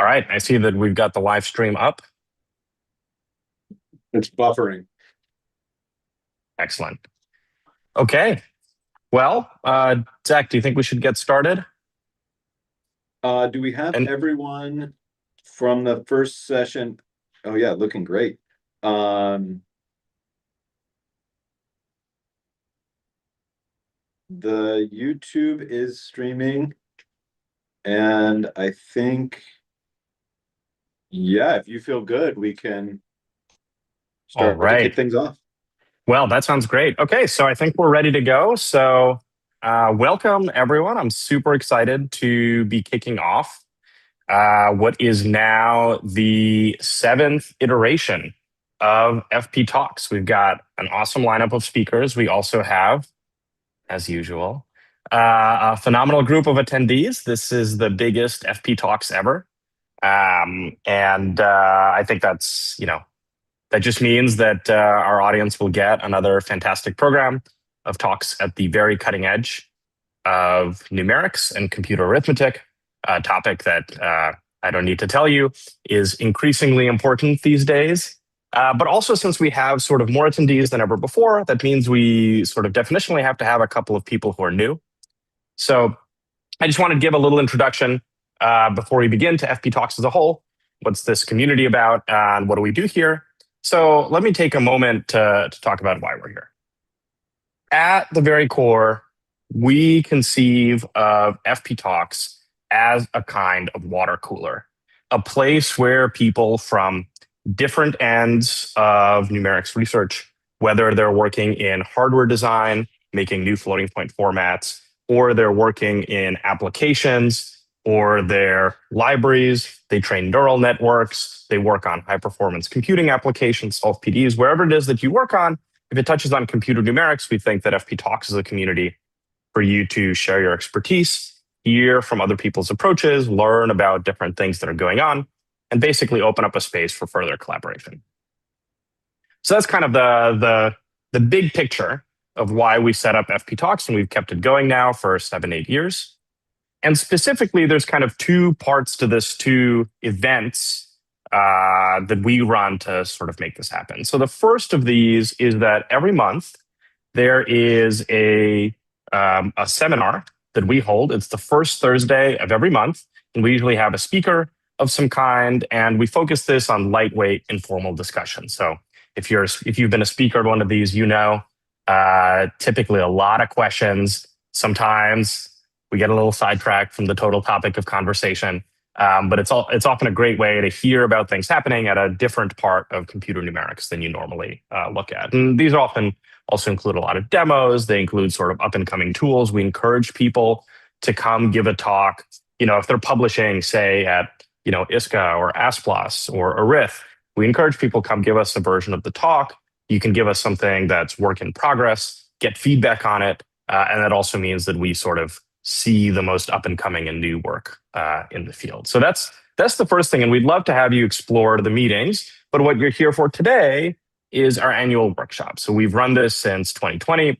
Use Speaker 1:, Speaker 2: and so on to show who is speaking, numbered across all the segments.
Speaker 1: All right, I see that we've got the live stream up.
Speaker 2: It's buffering.
Speaker 1: Excellent. Okay. Well, Zach, do you think we should get started?
Speaker 2: Do we have everyone from the first session? Oh yeah, looking great. The YouTube is streaming, and I think, yeah, if you feel good, we can start to kick things off.
Speaker 1: Well, that sounds great. Okay, so I think we're ready to go. So welcome, everyone. I'm super excited to be kicking off what is now the 7th iteration of FPTalks. We've got an awesome lineup of speakers. We also have, as usual, a phenomenal group of attendees. This is the biggest FPTalks ever. And I think that's, that just means that our audience will get another fantastic program of talks at the very cutting edge of numerics and computer arithmetic, a topic that I don't need to tell you is increasingly important these days. But also, since we have sort of more attendees than ever before, that means we sort of definitionally have to have a couple of people who are new. So I just wanted to give a little introduction before we begin to FPTalks as a whole. What's this community about, and what do we do here? So let me take a moment to talk about why we're here. At the very core, we conceive of FPTalks as a kind of water cooler, a place where people from different ends of numerics research, whether they're working in hardware design, making new floating point formats, or they're working in applications, or their libraries, they train neural networks, they work on high-performance computing applications, solve PDEs, wherever it is that you work on. If it touches on computer numerics, we think that FPTalks is a community for you to share your expertise, hear from other people's approaches, learn about different things that are going on, and basically open up a space for further collaboration. So that's kind of the big picture of why we set up FPTalks, and we've kept it going now for 7-8 years. And specifically, there's kind of two parts to this, two events that we run to sort of make this happen. So the first of these is that every month there is a seminar that we hold. It's the first Thursday of every month, and we usually have a speaker of some kind, and we focus this on lightweight, informal discussion. So if you've been a speaker at one of these, typically a lot of questions. Sometimes we get a little sidetracked from the total topic of conversation, but it's often a great way to hear about things happening at a different part of computer numerics than you normally look at. And these often also include a lot of demos. They include sort of up-and-coming tools. We encourage people to come give a talk. If they're publishing, say, at ISCA or ASPLOS or Arith, we encourage people to come give us a version of the talk. You can give us something that's work in progress, get feedback on it, and that also means that we sort of see the most up and coming and new work in the field. So that's the first thing, and we'd love to have you explore the meetings. But what you're here for today is our annual workshop. So we've run this since 2020,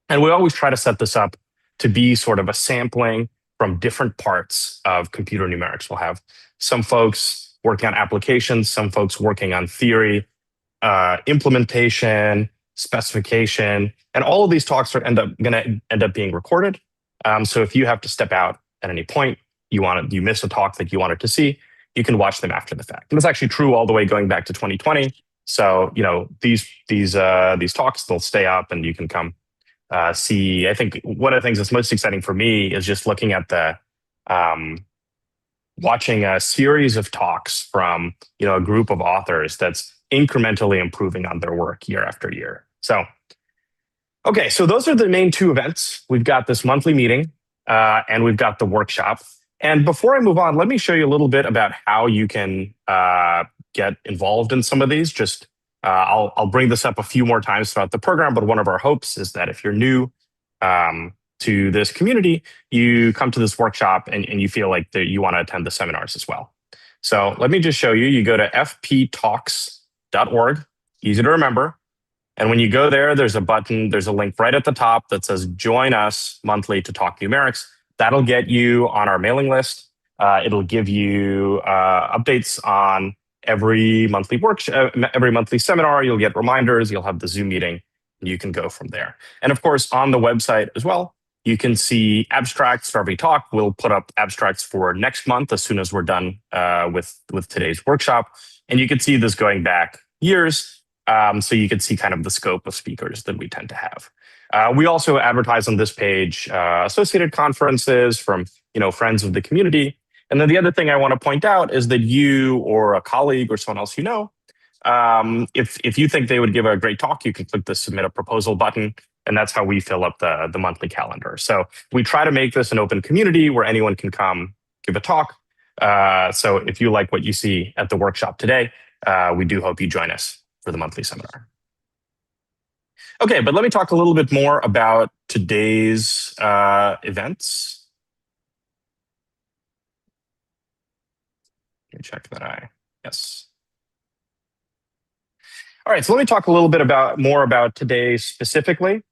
Speaker 1: and we always try to set this up to be sort of a sampling from different parts of computer numerics. We'll have some folks working on applications, some folks working on theory, implementation, specification, and all of these talks are going to end up being recorded. So if you have to step out at any point, you miss a talk that you wanted to see, you can watch them after the fact. And it's actually true all the way going back to 2020. So these talks, they'll stay up, and you can come see. I think one of the things that's most exciting for me is just looking at watching a series of talks from a group of authors that's incrementally improving on their work year after year. So. Okay, so those are the main two events. We've got this monthly meeting, and we've got the workshop. And before I move on, let me show you a little bit about how you can get involved in some of these. I'll bring this up a few more times throughout the program, but one of our hopes is that if you're new to this community, you come to this workshop and you feel like that you want to attend the seminars as well. So let me just show you. You go to fptalks.org, easy to remember. And when you go there, there's a button, there's a link right at the top that says join us monthly to talk numerics. That'll get you on our mailing list. It'll give you updates on every monthly every monthly seminar. You'll get reminders. You'll have the Zoom meeting. And you can go from there. And of course, on the website as well, you can see abstracts for every talk. We'll put up abstracts for next month as soon as we're done with today's workshop. And you can see this going back years. So you can see kind of the scope of speakers that we tend to have. We also advertise on this page associated conferences from friends of the community. And then the other thing I want to point out is that you or a colleague or someone else if you think they would give a great talk, you can click the submit a proposal button, and that's how we fill up the monthly calendar. So we try to make this an open community where anyone can come give a talk. So if you like what you see at the workshop today, we do hope you join us for the monthly seminar. Okay, but let me talk a little bit more about today's events. Let me check that yes. All right, so let me talk a little bit more about today specifically.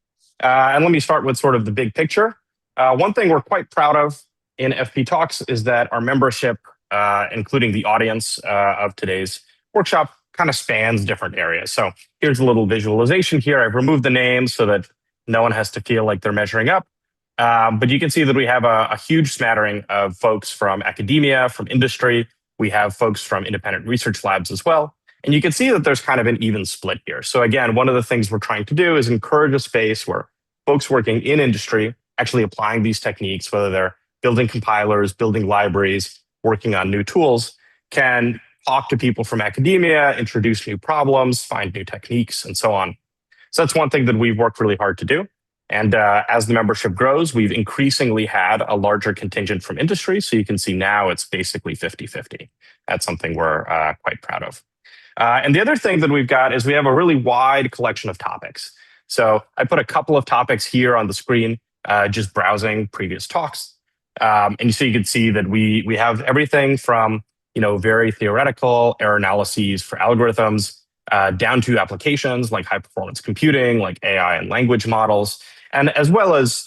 Speaker 1: And let me start with sort of the big picture. One thing we're quite proud of in FPTalks is that our membership, including the audience of today's workshop, kind of spans different areas. So here's a little visualization here. I've removed the names so that no one has to feel like they're measuring up. But you can see that we have a huge smattering of folks from academia, from industry. We have folks from independent research labs as well. And you can see that there's kind of an even split here. So again, one of the things we're trying to do is encourage a space where folks working in industry, actually applying these techniques, whether they're building compilers, building libraries, working on new tools, can talk to people from academia, introduce new problems, find new techniques, and so on. So that's one thing that we've worked really hard to do. And as the membership grows, we've increasingly had a larger contingent from industry. So you can see now it's basically 50-50. That's something we're quite proud of. And the other thing that we've got is we have a really wide collection of topics. So I put a couple of topics here on the screen, just browsing previous talks. And so you can see that we have everything from very theoretical error analyses for algorithms down to applications like high performance computing, like AI and language models, and as well as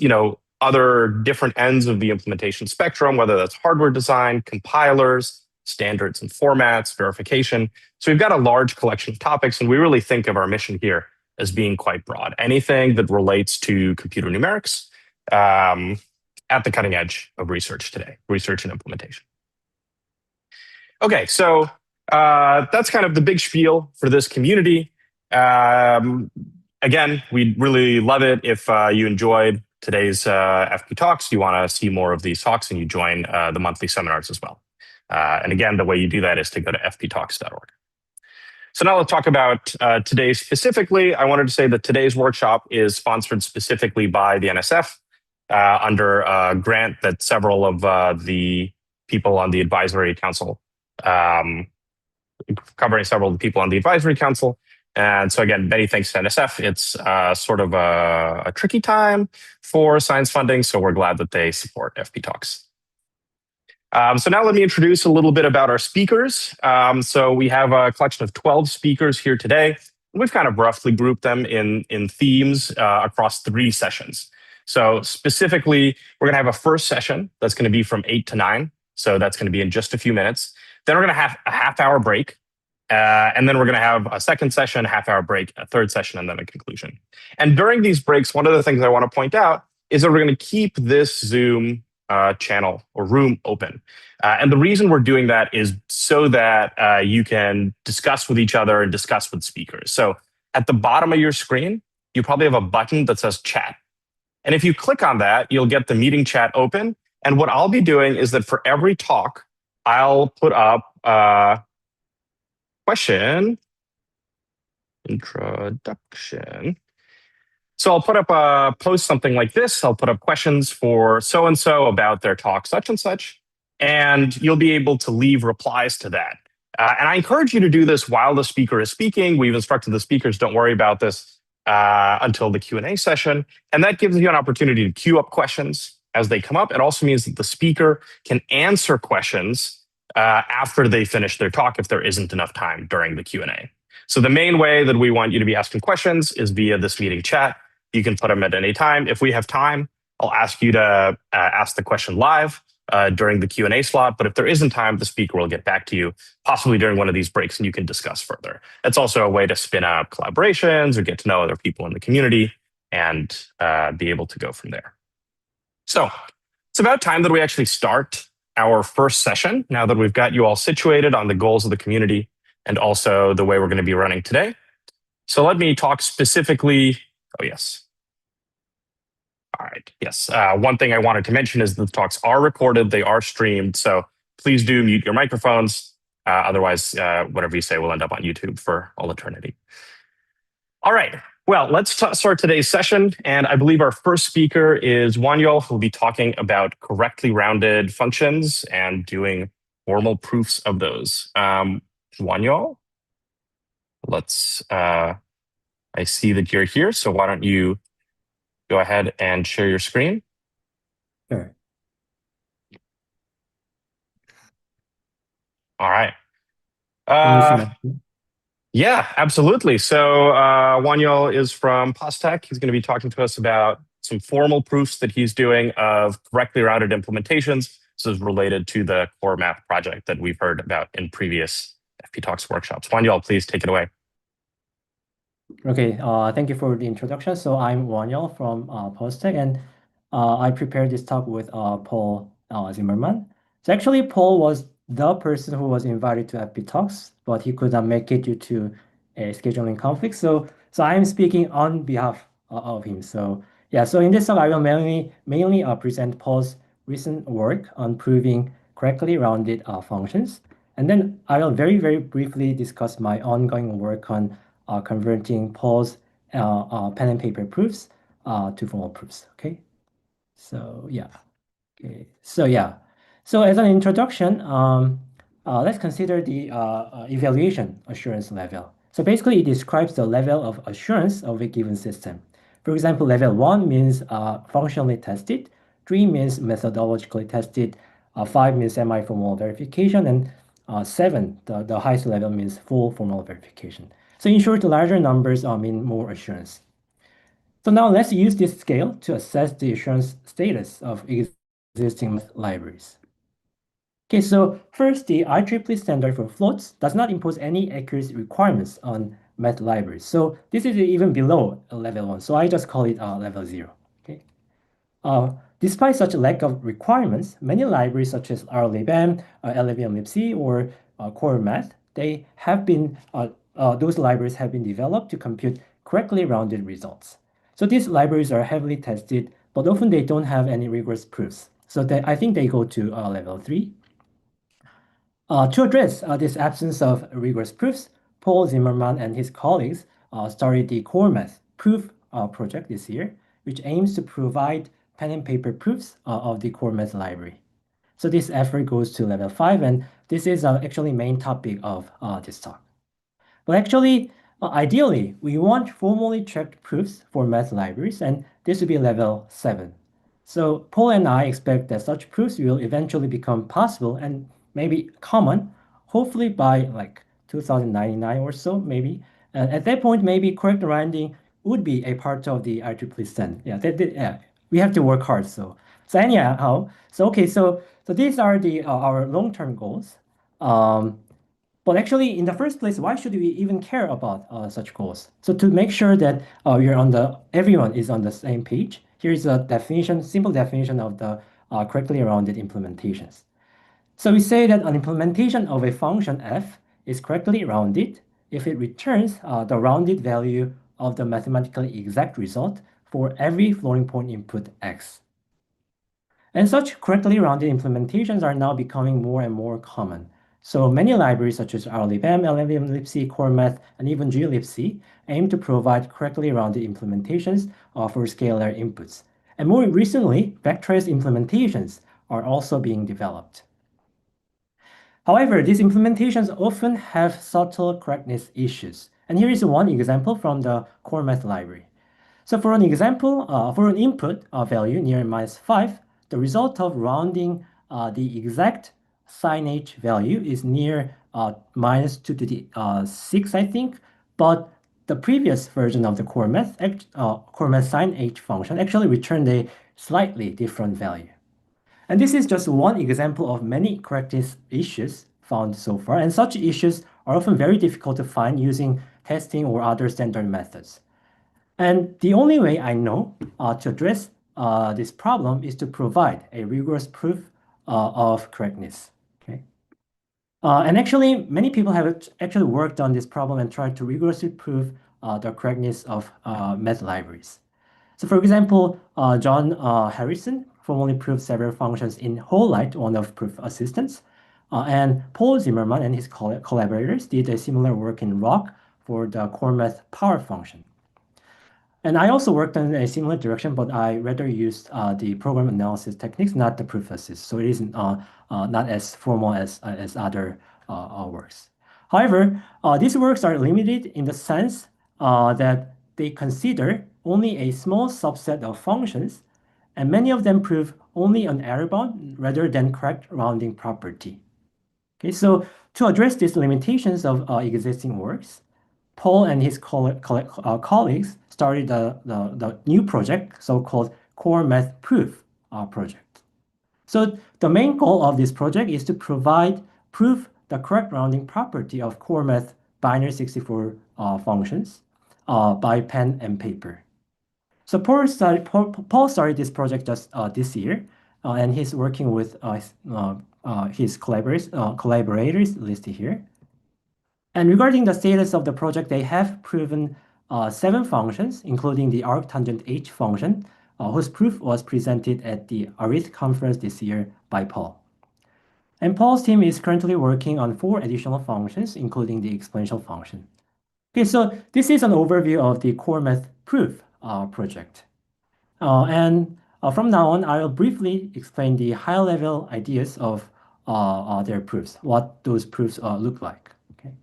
Speaker 1: other different ends of the implementation spectrum, whether that's hardware design, compilers, standards and formats, verification. So we've got a large collection of topics, and we really think of our mission here as being quite broad. Anything that relates to computer numerics at the cutting edge of research today, research and implementation. Okay, so that's kind of the big spiel for this community. Again, we'd really love it if you enjoyed today's FP Talks. You want to see more of these talks, and you join the monthly seminars as well. And again, the way you do that is to go to fptalks.org. So now let's talk about today specifically. I wanted to say that today's workshop is sponsored specifically by the NSF under a grant that several of the people on the advisory council, covering several of the people on the advisory council. And so again, many thanks to NSF. It's sort of a tricky time for science funding, so we're glad that they support FP Talks. So now let me introduce a little bit about our speakers. So we have a collection of 12 speakers here today. We've kind of roughly grouped them in themes across 3 sessions. So specifically, we're going to have a first session that's going to be from 8 to 9. So that's going to be in just a few minutes. Then we're going to have a half-hour break. And then we're going to have a second session, a half-hour break, a third session, and then a conclusion. And during these breaks, one of the things I want to point out is that we're going to keep this Zoom channel or room open. And the reason we're doing that is so that you can discuss with each other and discuss with speakers. So at the bottom of your screen, you probably have a button that says chat. And if you click on that, you'll get the meeting chat open. And what I'll be doing is that for every talk, I'll put up a question, introduction. So I'll put up a post, something like this. I'll put up questions for so-and-so about their talk, such and such, and you'll be able to leave replies to that. And I encourage you to do this while the speaker is speaking. We've instructed the speakers, don't worry about this until the Q&A session. And that gives you an opportunity to queue up questions as they come up. It also means that the speaker can answer questions after they finish their talk if there isn't enough time during the Q&A. So the main way that we want you to be asking questions is via this meeting chat. You can put them at any time. If we have time, I'll ask you to ask the question live. during the Q&A slot. But if there isn't time, the speaker will get back to you, possibly during one of these breaks, and you can discuss further. It's also a way to spin up collaborations or get to know other people in the community and be able to go from there. So it's about time that we actually start our first session, now that we've got you all situated on the goals of the community and also the way we're going to be running today. So let me talk specifically. Oh, yes. All right. Yes. One thing I wanted to mention is the talks are recorded. They are streamed. So please do mute your microphones. Otherwise, whatever you say will end up on YouTube for all eternity. All right. Well, let's start today's session. And I believe our first speaker is Wonyeol, who will be talking about correctly rounded functions and doing formal proofs of those. Wonyeol, I see that you're here. So why don't you go ahead and share your screen?
Speaker 3: Sure.
Speaker 1: All right.
Speaker 3: Can you see my
Speaker 1: Yeah, absolutely. So Wonyeol is from POSTECH. He's going to be talking to us about some formal proofs that he's doing of correctly routed implementations. This is related to the core math project that we've heard about in previous FPTalks workshops. Wonyeol, please take it away.
Speaker 3: Okay, thank you for the introduction. So I'm Wonyeol from POSTECH, and I prepared this talk with Paul Zimmermann. So actually, Paul was the person who was invited to FPTalks, but he could not make it due to a scheduling conflict. So I'm speaking on behalf of him. So yeah, so in this talk, I will mainly present Paul's recent work on proving correctly rounded functions. And then I will very, very briefly discuss my ongoing work on converting Paul's pen and paper proofs to formal proofs. Okay, so yeah. Okay, so yeah. So as an introduction, let's consider the evaluation assurance level. So basically, it describes the level of assurance of a given system. For example, level 1 means functionally tested, 3 means methodologically tested, 5 means semi-formal verification, and 7, the highest level, means full formal verification. So in short, larger numbers mean more assurance. So now let's use this scale to assess the assurance status of existing libraries. Okay, so first, the IEEE standard for floats does not impose any accuracy requirements on math libraries. So this is even below level 1. So I just call it level 0. Okay. Despite such a lack of requirements, many libraries such as RLibM, LLVM-libc, or Core Math, those libraries have been developed to compute correctly rounded results. So these libraries are heavily tested, but often they don't have any rigorous proofs. So I think they go to level 3. To address this absence of rigorous proofs, Paul Zimmermann and his colleagues started the Core Math Proof project this year, which aims to provide pen and paper proofs of the Core Math library. So this effort goes to level 5, and this is actually main topic of this talk. But actually, ideally, we want formally checked proofs for math libraries, and this will be level 7. So Paul and I expect that such proofs will eventually become possible and maybe common, hopefully by like 2099 or so, maybe. And at that point, maybe correct rounding would be a part of the IEEE standard. Yeah, we have to work hard. So anyhow, so these are our long-term goals. But actually, in the first place, why should we even care about such goals? So to make sure that everyone is on the same page, here is a definition, simple definition of the correctly rounded implementations. So we say that an implementation of a function f is correctly rounded if it returns the rounded value of the mathematically exact result for every floating point input x. And such correctly rounded implementations are now becoming more and more common. So many libraries such as RLibM, LLVM-libc, Core Math, and even glibc aim to provide correctly rounded implementations for scalar inputs. And more recently, vectorized implementations are also being developed. However, these implementations often have subtle correctness issues. And here is one example from the Core Math library. So for an example, for an input value near -5, the result of rounding the exact sin h value is near -2 to the 6, I think. But the previous version of the Core Math sin h function actually returned a slightly different value. And this is just one example of many correctness issues found so far, and such issues are often very difficult to find using testing or other standard methods. And the only way I know to address this problem is to provide a rigorous proof of correctness. Okay. And actually, many people have actually worked on this problem and tried to rigorously prove the correctness of math libraries. So for example, John Harrison formally proved several functions in Holite, one of proof assistants. And Paul Zimmermann and his collaborators did a similar work in ROC for the core math power function. And I also worked in a similar direction, but I rather used the program analysis techniques, not the proof assist. So it isn't not as formal as other works. However, these works are limited in the sense that they consider only a small subset of functions, and many of them prove only an error bound rather than correct rounding property. Okay, so to address these limitations of existing works, Paul and his colleagues started the new project, so-called Core Math Proof project. So the main goal of this project is to prove the correct rounding property of core math binary 64 functions by pen and paper. So Paul started this project just this year, and he's working with his collaborators listed here. And regarding the status of the project, they have proven 7 functions, including the arctangent H function, whose proof was presented at the Arith conference this year by Paul. And Paul's team is currently working on 4 additional functions, including the exponential function. Okay, so this is an overview of the core math proof project. And from now on, I will briefly explain the high-level ideas of their proofs, what those proofs look like. Okay.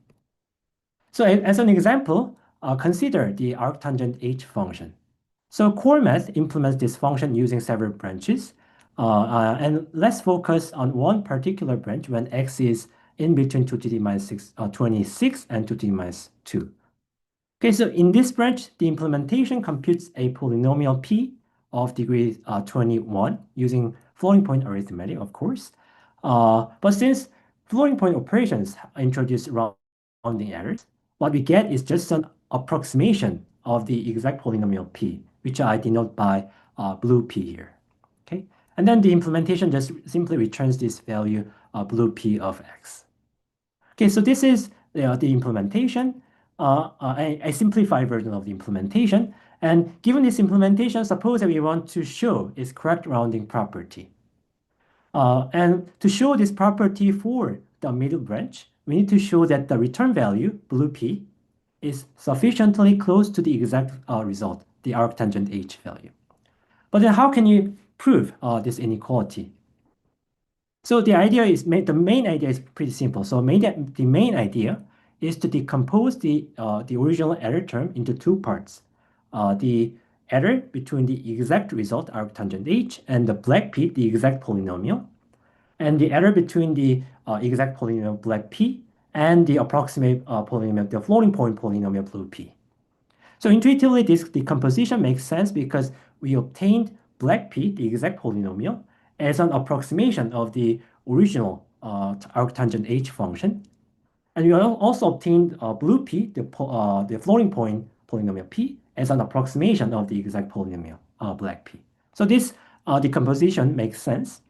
Speaker 3: So as an example, consider the arctangent H function. So core math implements this function using several branches. And let's focus on one particular branch when x is in between 2 to the minus 26 and 2 to the minus 2. Okay, so in this branch, the implementation computes a polynomial p of degree 21 using floating point arithmetic, of course. But since floating point operations introduce rounding errors, what we get is just an approximation of the exact polynomial p, which I denote by blue p here. Okay, and then the implementation just simply returns this value blue p of x. Okay, so this is the implementation, a simplified version of the implementation. And given this implementation, suppose that we want to show its correct rounding property. And to show this property for the middle branch, we need to show that the return value, blue p, is sufficiently close to the exact result, the arctangent H value. But then how can you prove this inequality? So the main idea is pretty simple. So the main idea is to decompose the original error term into 2 parts. The error between the exact result, arctangent H, and the black p, the exact polynomial, and the error between the exact polynomial black p and the approximate polynomial, the floating point polynomial blue p. So intuitively, this decomposition makes sense because we obtained black p, the exact polynomial, as an approximation of the original arctangent H function. And we also obtained blue p, the floating point polynomial p, as an approximation of the exact polynomial black p. So this decomposition makes sense.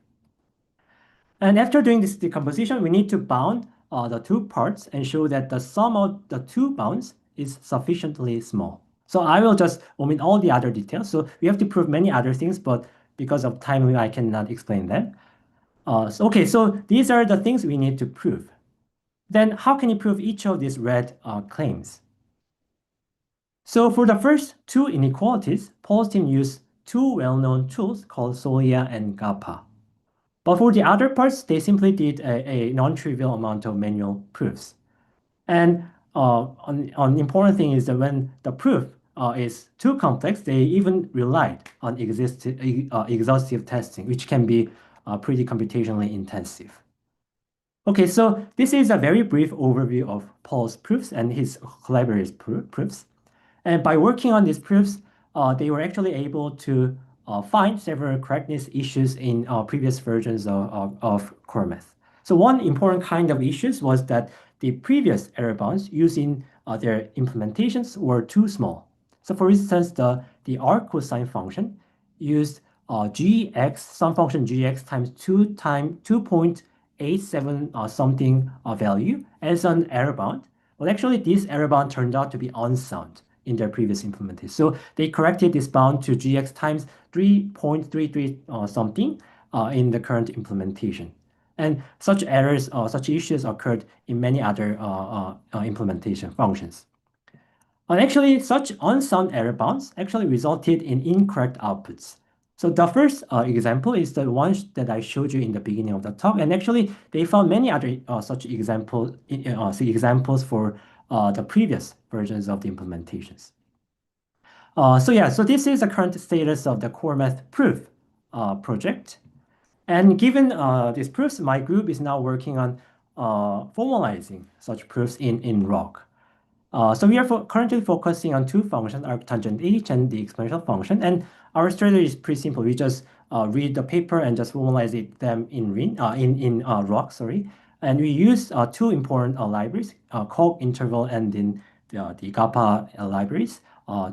Speaker 3: And after doing this decomposition, we need to bound the 2 parts and show that the sum of the 2 bounds is sufficiently small. So I will just omit all the other details. So we have to prove many other things, but because of time limit, I cannot explain them. Okay, so these are the things we need to prove. Then how can you prove each of these red claims? So for the first 2 inequalities, Paul's team used 2 well-known tools called Solia and GAPA. But for the other parts, they simply did a non-trivial amount of manual proofs. And an important thing is that when the proof is too complex, they even relied on exhaustive testing, which can be pretty computationally intensive. Okay, so this is a very brief overview of Paul's proofs and his collaborators' proofs. And by working on these proofs, they were actually able to find several correctness issues in previous versions of core math. So one important kind of issues was that the previous error bounds used in their implementations were too small. So for instance, the arc cosine function used gx, some function gx times 2.87 something value as an error bound. Well, actually, this error bound turned out to be unsound in their previous implementation. So they corrected this bound to gx times 3.33 something in the current implementation. And such errors, such issues occurred in many other implementation functions. And actually, such unsound error bounds actually resulted in incorrect outputs. So the first example is the one that I showed you in the beginning of the talk. And actually, they found many other such examples for the previous versions of the implementations. So this is the current status of the core math proof project. And given these proofs, my group is now working on formalizing such proofs in ROC. So we are currently focusing on two functions, arctangent h and the exponential function. And our strategy is pretty simple. We just read the paper and just formalize them in ROC, sorry. And we use two important libraries, Coq interval and then the GAPA libraries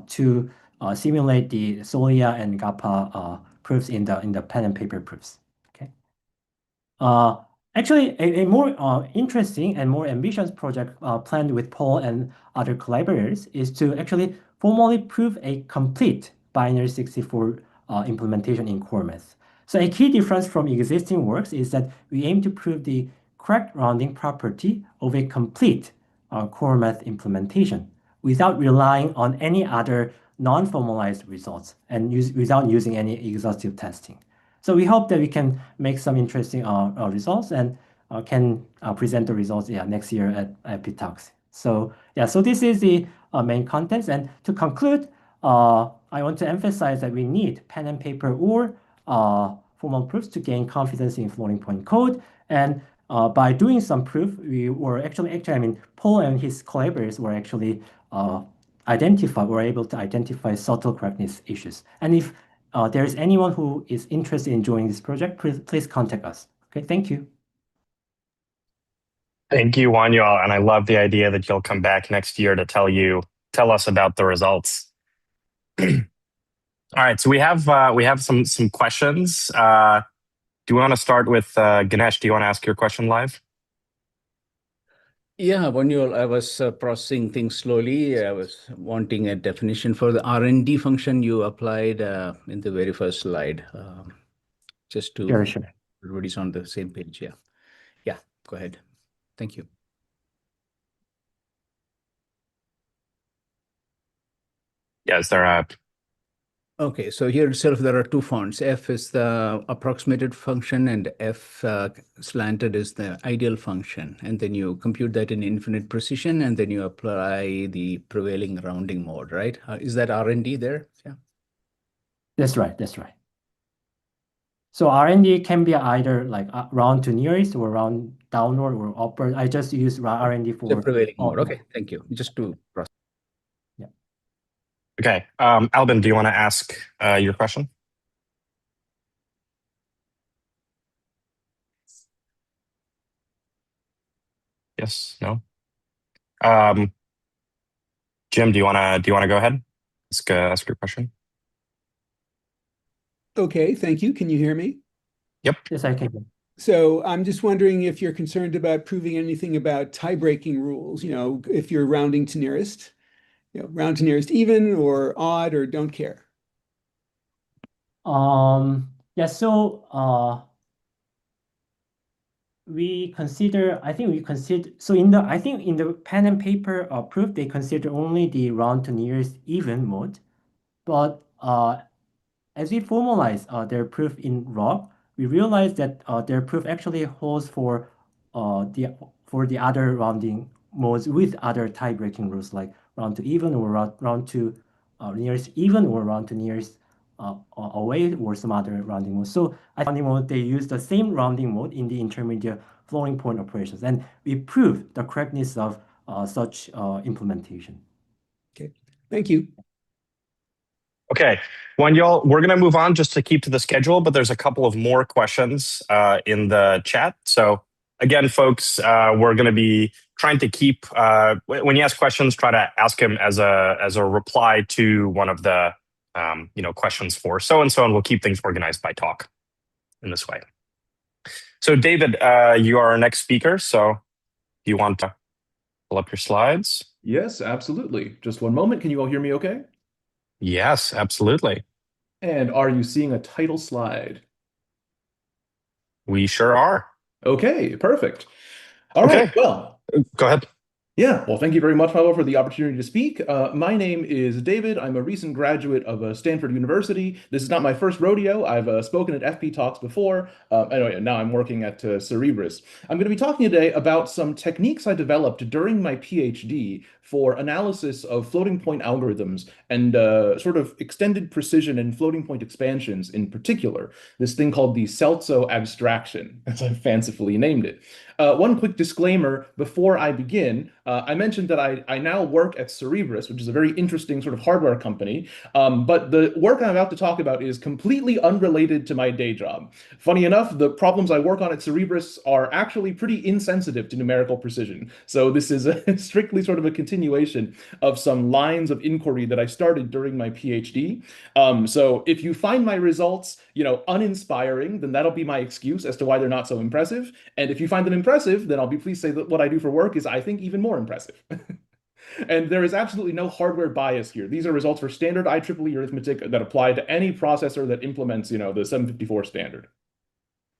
Speaker 3: to simulate the Solia and GAPA proofs in the pen and paper proofs. Okay. Actually, a more interesting and more ambitious project planned with Paul and other collaborators is to actually formally prove a complete binary 64 implementation in core math. So a key difference from existing works is that we aim to prove the correct rounding property of a complete core math implementation without relying on any other non-formalized results and without using any exhaustive testing. So we hope that we can make some interesting results and can present the results next year at FPTalks. So this is the main contents. And to conclude, I want to emphasize that we need pen and paper or formal proofs to gain confidence in floating point code. And by doing some proof, we were Paul and his collaborators were actually able to identify subtle correctness issues. And if there is anyone who is interested in joining this project, please contact us. Okay, thank you.
Speaker 1: Thank you, Wonyeol, and I love the idea that you'll come back next year to tell us about the results. All right, so we have some questions. Do you want to start with Ganesh? Do you want to ask your question live?
Speaker 4: Yeah, Wonyeol, I was processing things slowly. I was wanting a definition for the R&D function you applied in the very first slide. Just to
Speaker 3: Sure.
Speaker 4: Everybody's on the same page. Yeah, go ahead. Thank you.
Speaker 1: Yeah, is there a...
Speaker 4: Okay, so here itself there are two fonts. F is the approximated function and F slanted is the ideal function. And then you compute that in infinite precision and then you apply the prevailing rounding mode, right? Is that R&D there? Yeah.
Speaker 3: That's right. So R&D can be either like round to nearest or round downward or upward. I just use R&D for
Speaker 4: the prevailing mode. Okay, thank you. Just to process.
Speaker 3: Yeah.
Speaker 1: Okay, Albin, do you want to ask your question? Yes. No. Jim, do you want to go ahead? Ask your question.
Speaker 5: Okay, thank you. Can you hear me?
Speaker 1: Yep.
Speaker 3: Yes, I can.
Speaker 5: So I'm just wondering if you're concerned about proving anything about tie-breaking rules, if you're rounding to nearest, round to nearest even or odd or don't care.
Speaker 3: Yeah, so in the pen and paper proof, they consider only the round to nearest even mode. But as we formalize their proof in ROC, we realize that their proof actually holds for the other rounding modes with other tie-breaking rules like round to even or round to nearest even or round to nearest away or some other rounding mode. So at rounding mode, they use the same rounding mode in the intermediate floating point operations, and we prove the correctness of such implementation.
Speaker 5: Okay, thank you.
Speaker 1: Okay, Wonyeol, we're going to move on just to keep to the schedule, but there's a couple of more questions in the chat. So again, folks, we're going to be trying to keep, when you ask questions, try to ask them as a reply to one of the questions for so-and-so, and we'll keep things organized by talk in this way. So David, you are our next speaker. So you want to pull up your slides?
Speaker 6: Yes, absolutely. Just one moment. Can you all hear me okay?
Speaker 1: Yes, absolutely.
Speaker 6: And are you seeing a title slide?
Speaker 1: We sure are.
Speaker 6: Okay, perfect. All right, well.
Speaker 1: Go ahead.
Speaker 6: Yeah, well, thank you very much, Paolo, for the opportunity to speak. My name is David. I'm a recent graduate of Stanford University. This is not my first rodeo. I've spoken at FPTalks before. Anyway, now I'm working at Cerebras. I'm going to be talking today about some techniques I developed during my PhD for analysis of floating point algorithms and sort of extended precision and floating point expansions in particular, this thing called the SELTZO abstraction, as I fancifully named it. One quick disclaimer before I begin. I mentioned that I now work at Cerebras, which is a very interesting sort of hardware company, but the work I'm about to talk about is completely unrelated to my day job. Funny enough, the problems I work on at Cerebras are actually pretty insensitive to numerical precision. So this is strictly sort of a continuation of some lines of inquiry that I started during my PhD. So if you find my results, uninspiring, then that'll be my excuse as to why they're not so impressive. And if you find them impressive, then I'll be pleased to say that what I do for work is, I think, even more impressive. And there is absolutely no hardware bias here. These are results for standard IEEE arithmetic that apply to any processor that implements, the 754 standard.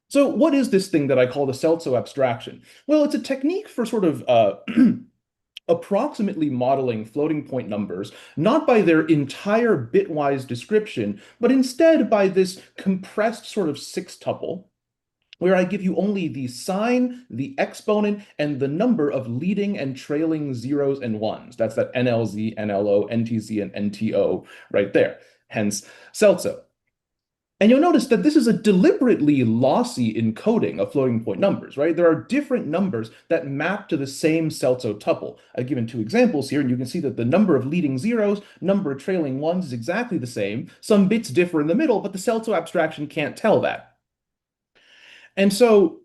Speaker 6: So what is this thing that I call the SELTZO abstraction? Well, it's a technique for sort of approximately modeling floating point numbers, not by their entire bitwise description, but instead by this compressed sort of six-tuple, where I give you only the sign, the exponent, and the number of leading and trailing zeros and ones. That's that NLZ, NLO, NTZ, and NTO right there, hence SELTZO. And you'll notice that this is a deliberately lossy encoding of floating point numbers, right? There are different numbers that map to the same SELTZO tuple. I've given two examples here, and you can see that the number of leading zeros, number of trailing ones is exactly the same. Some bits differ in the middle, but the SELTZO abstraction can't tell that. And so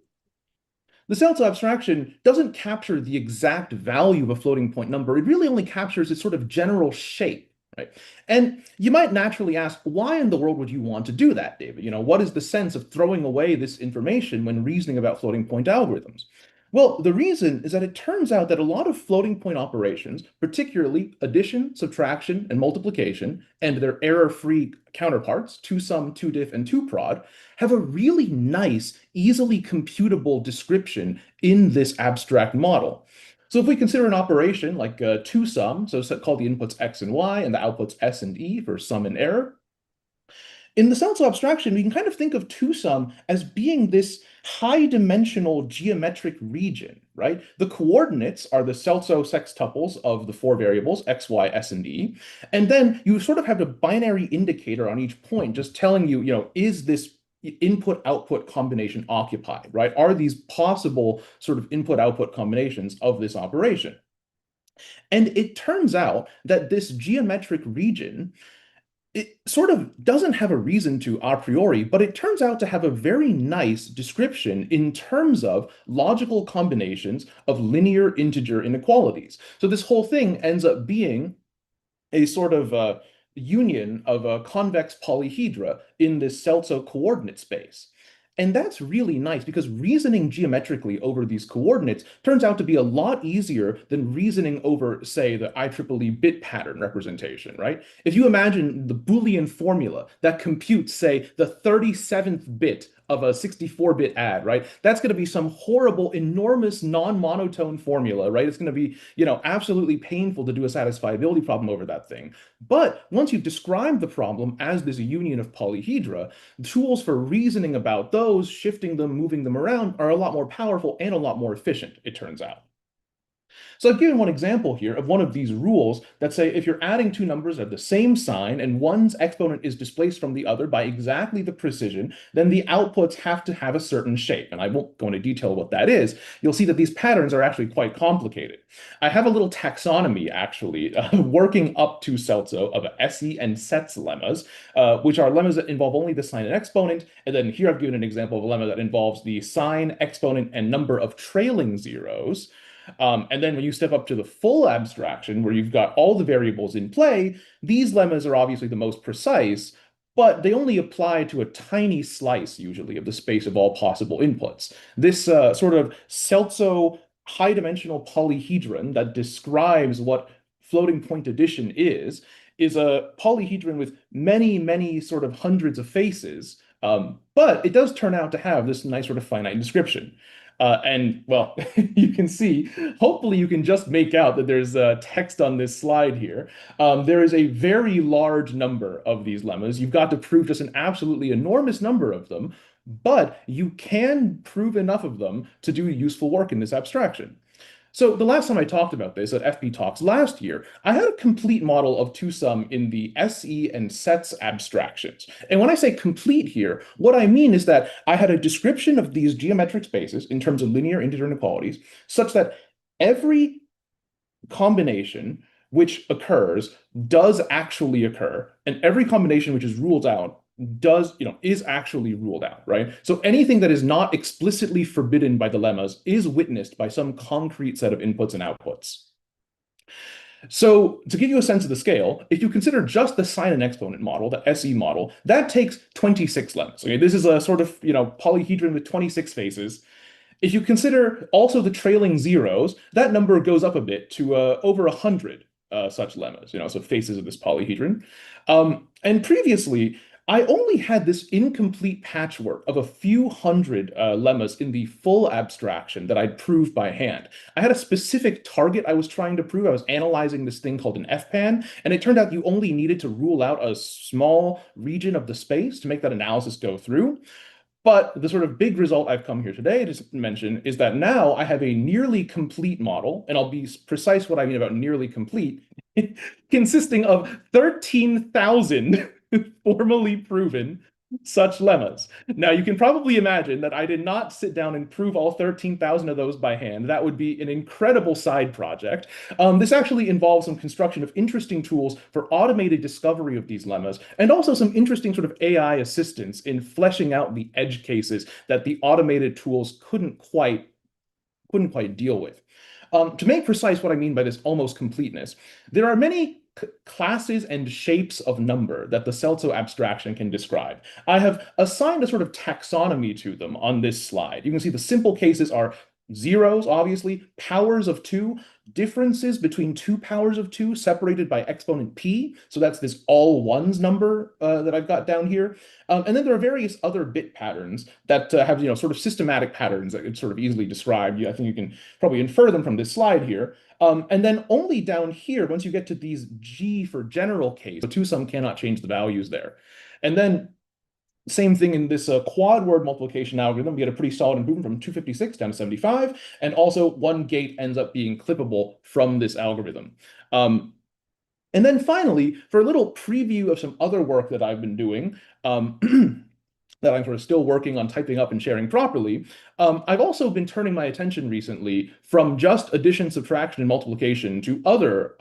Speaker 6: the SELTZO abstraction doesn't capture the exact value of a floating point number. It really only captures its sort of general shape. Right. And you might naturally ask, why in the world would you want to do that, David? What is the sense of throwing away this information when reasoning about floating point algorithms? Well, the reason is that it turns out that a lot of floating point operations, particularly addition, subtraction, and multiplication, and their error-free counterparts, 2sum, 2diff, and 2prod, have a really nice, easily computable description in this abstract model. So if we consider an operation like 2sum, so call the inputs x and y and the outputs s and e for sum and error, in the SELTZO abstraction, we can kind of think of 2sum as being this high-dimensional geometric region, right? The coordinates are the SELTZO sextuples of the four variables, x, y, s, and e. And then you sort of have a binary indicator on each point just telling you, is this input-output combination occupied, right? Are these possible sort of input-output combinations of this operation? And it turns out that this geometric region, it sort of doesn't have a reason to a priori, but it turns out to have a very nice description in terms of logical combinations of linear integer inequalities. So this whole thing ends up being a sort of union of a convex polyhedra in this SELTZO coordinate space. And that's really nice because reasoning geometrically over these coordinates turns out to be a lot easier than reasoning over, say, the IEEE bit pattern representation, right? If you imagine the Boolean formula that computes, say, the 37th bit of a 64-bit add, right? That's going to be some horrible, enormous, non-monotone formula, right? It's going to be, absolutely painful to do a satisfiability problem over that thing. But once you've described the problem as this union of polyhedra, tools for reasoning about those, shifting them, moving them around, are a lot more powerful and a lot more efficient, it turns out. So I've given one example here of one of these rules that say if you're adding two numbers of the same sign and one's exponent is displaced from the other by exactly the precision, then the outputs have to have a certain shape. And I won't go into detail what that is. You'll see that these patterns are actually quite complicated. I have a little taxonomy actually working up to SELTZO of SE and SETS lemmas, which are lemmas that involve only the sign and exponent. And then here I've given an example of a lemma that involves the sign, exponent, and number of trailing zeros. And then when you step up to the full abstraction, where you've got all the variables in play, these lemmas are obviously the most precise, but they only apply to a tiny slice, usually, of the space of all possible inputs. This sort of SELTZO high-dimensional polyhedron that describes what floating point addition is a polyhedron with many, many sort of hundreds of faces, but it does turn out to have this nice sort of finite description. And well, you can see, hopefully you can just make out that there's text on this slide here. There is a very large number of these lemmas. You've got to prove just an absolutely enormous number of them, but you can prove enough of them to do useful work in this abstraction. So the last time I talked about this at FPTalks last year, I had a complete model of FastTwoSum in the SE and SETS abstractions. And when I say complete here, what I mean is that I had a description of these geometric spaces in terms of linear integer inequalities, such that every combination which occurs does actually occur, and every combination which is ruled out is actually ruled out, right? So anything that is not explicitly forbidden by the lemmas is witnessed by some concrete set of inputs and outputs. So to give you a sense of the scale, if you consider just the sign and exponent model, the SE model, that takes 26 lemmas. Okay, this is a sort of polyhedron with 26 faces. If you consider also the trailing zeros, that number goes up a bit to over 100 such lemmas, so faces of this polyhedron. And previously, I only had this incomplete patchwork of a few hundred lemmas in the full abstraction that I'd proved by hand. I had a specific target I was trying to prove. I was analyzing this thing called an FPAN, and it turned out you only needed to rule out a small region of the space to make that analysis go through. But the sort of big result I've come here today to mention is that now I have a nearly complete model, and I'll be precise what I mean about nearly complete, consisting of 13,000 formally proven such lemmas. Now, you can probably imagine that I did not sit down and prove all 13,000 of those by hand. That would be an incredible side project. This actually involves some construction of interesting tools for automated discovery of these lemmas, and also some interesting sort of AI assistance in fleshing out the edge cases that the automated tools couldn't quite deal with. To make precise what I mean by this almost completeness, there are many classes and shapes of number that the SELTZO abstraction can describe. I have assigned a sort of taxonomy to them on this slide. You can see the simple cases are zeros, obviously, powers of 2, differences between 2 powers of 2 separated by exponent p. So that's this all ones number that I've got down here. And then there are various other bit patterns that have sort of systematic patterns that could sort of easily describe. I think you can probably infer them from this slide here. And then only down here, once you get to these G for general case, the FastTwoSum cannot change the values there. And then same thing in this quad word multiplication algorithm, we get a pretty solid improvement from 256 down to 75. And also one gate ends up being clippable from this algorithm. And then finally, for a little preview of some other work that I've been doing, that I'm sort of still working on typing up and sharing properly, I've also been turning my attention recently from just addition, subtraction, and multiplication to other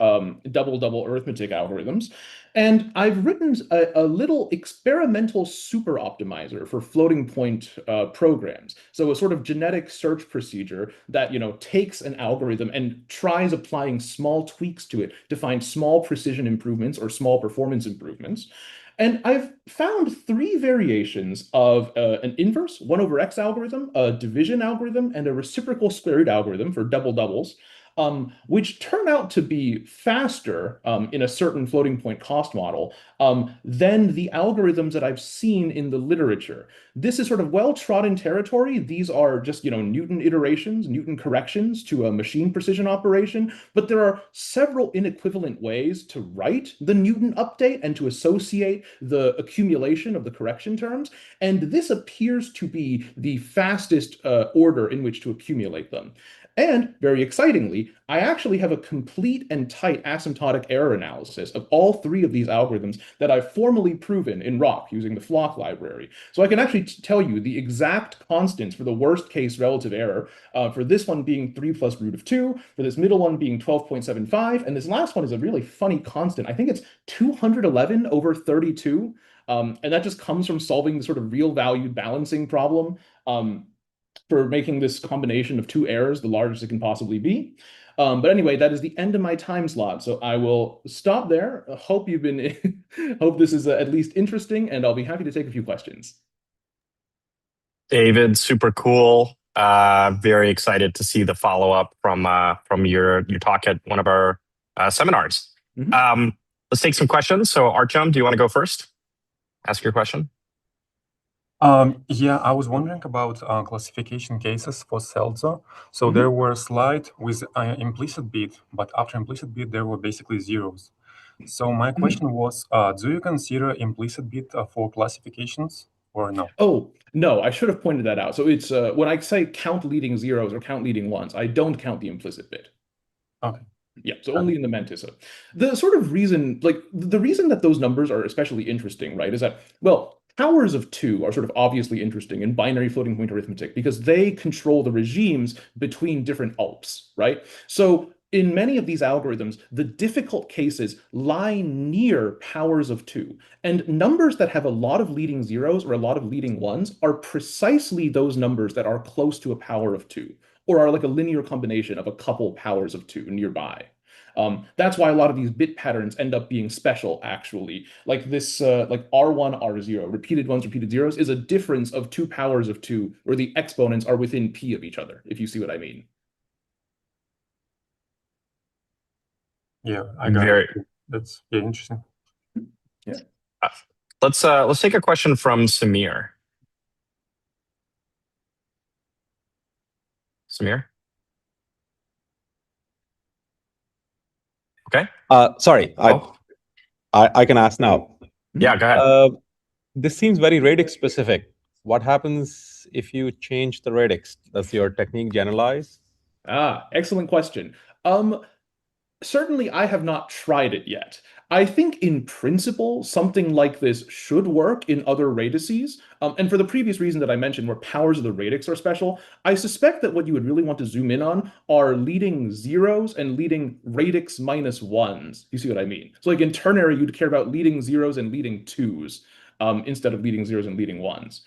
Speaker 6: double-double arithmetic algorithms. And I've written a little experimental super optimizer for floating point programs. So a sort of genetic search procedure that takes an algorithm and tries applying small tweaks to it to find small precision improvements or small performance improvements. And I've found 3 variations of an inverse 1 over x algorithm, a division algorithm, and a reciprocal square root algorithm for double doubles, which turn out to be faster in a certain floating point cost model than the algorithms that I've seen in the literature. This is sort of well-trodden territory. These are just, Newton iterations, Newton corrections to a machine precision operation, but there are several inequivalent ways to write the Newton update and to associate the accumulation of the correction terms, and this appears to be the fastest order in which to accumulate them. And very excitingly, importantly, I actually have a complete and tight asymptotic error analysis of all three of these algorithms that I've formally proven in ROC using the flock library. So I can actually tell you the exact constants for the worst case relative error, for this one being 3 plus root of 2, for this middle one being 12.75, and this last one is a really funny constant. I think it's 211 over 32, and that just comes from solving the sort of real valued balancing problem for making this combination of two errors the largest it can possibly be. But anyway, that is the end of my time slot. So I will stop there. Hope you've been, hope this is at least interesting, and I'll be happy to take a few questions.
Speaker 1: David, super cool. Very excited to see the follow-up from your talk at one of our seminars.
Speaker 6: Mhm.
Speaker 1: Let's take some questions. So Artem, do you want to go first? Ask your question.
Speaker 7: Yeah, I was wondering about classification cases for SELTZO. So there were a slide with implicit bit, but after implicit bit, there were basically zeros. So my question was, do you consider implicit bit for classifications or no?
Speaker 6: Oh, no, I should have pointed that out. So it's when I say count leading zeros or count leading ones, I don't count the implicit bit.
Speaker 7: Okay.
Speaker 6: Yeah, so only in the Mantis. The sort of reason, like the reason that those numbers are especially interesting, right, is that, well, powers of 2 are sort of obviously interesting in binary floating point arithmetic because they control the regimes between different ALPs, right? So in many of these algorithms, the difficult cases lie near powers of 2. And numbers that have a lot of leading zeros or a lot of leading ones are precisely those numbers that are close to a power of 2, or are like a linear combination of a couple powers of 2 nearby. That's why a lot of these bit patterns end up being special, actually. Like this, like R1, R0, repeated ones, repeated zeros, is a difference of 2 powers of 2, where the exponents are within p of each other, if you see what I mean.
Speaker 7: Yeah, I got it. That's interesting.
Speaker 6: Yeah.
Speaker 1: Let's take a question from Samir. Samir? Okay.
Speaker 8: Sorry, I can ask now.
Speaker 1: Yeah, go ahead.
Speaker 8: This seems very radix specific. What happens if you change the radix? Does your technique generalize?
Speaker 6: Excellent question. Certainly I have not tried it yet. I think in principle, something like this should work in other radices. And for the previous reason that I mentioned, where powers of the radix are special, I suspect that what you would really want to zoom in on are leading zeros and leading radix minus ones. You see what I mean? So like in ternary, you'd care about leading zeros and leading twos instead of leading zeros and leading ones.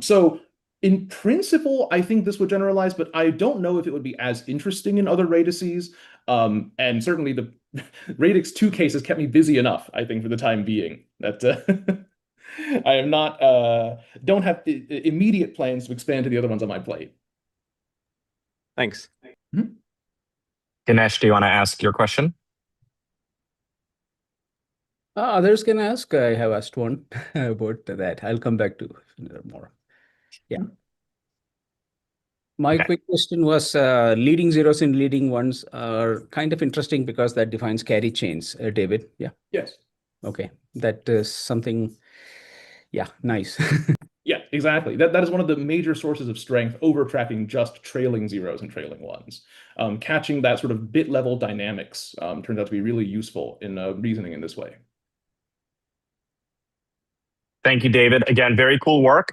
Speaker 6: So in principle, I think this would generalize, but I don't know if it would be as interesting in other radices. And certainly the radix 2 cases kept me busy enough, I think, for the time being. That I am not, don't have immediate plans to expand to the other ones on my plate.
Speaker 8: Thanks.
Speaker 1: Ganesh, do you want to ask your question?
Speaker 4: Others can ask. I have asked one about that. I'll come back to more. Yeah. My quick question was leading zeros and leading ones are kind of interesting because that defines carry chains, David. Yeah.
Speaker 6: Yes.
Speaker 4: Okay. That is something, yeah, nice.
Speaker 6: Yeah, exactly. That is one of the major sources of strength over tracking just trailing zeros and trailing ones. Catching that sort of bit level dynamics turns out to be really useful in reasoning in this way.
Speaker 1: Thank you, David. Again, very cool work.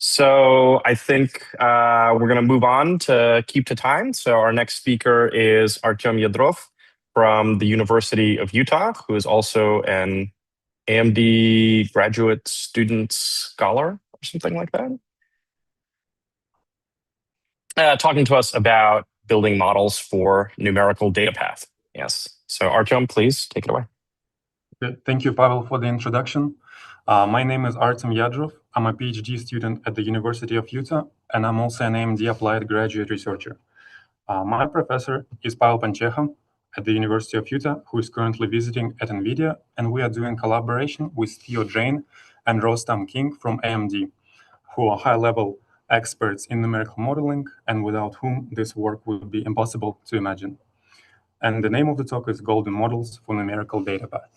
Speaker 1: So I think we're going to move on to keep to time. So our next speaker is Artem Yadrov from the University of Utah, who is also an AMD graduate student scholar or something like that. Talking to us about building models for numerical datapath. Yes. So Artem, please take it away.
Speaker 7: Okay. Thank you, Pavel, for the introduction. My name is Artem Yadrov. I'm a PhD student at the University of Utah, and I'm also an AMD applied graduate researcher. My professor is Pavel Pancheha at the University of Utah, who is currently visiting at NVIDIA, and we are doing collaboration with Theo Zhang and Rostam King from AMD, who are high-level experts in numerical modeling, and without whom this work would be impossible to imagine. And the name of the talk is Golden Models for Numerical Datapath.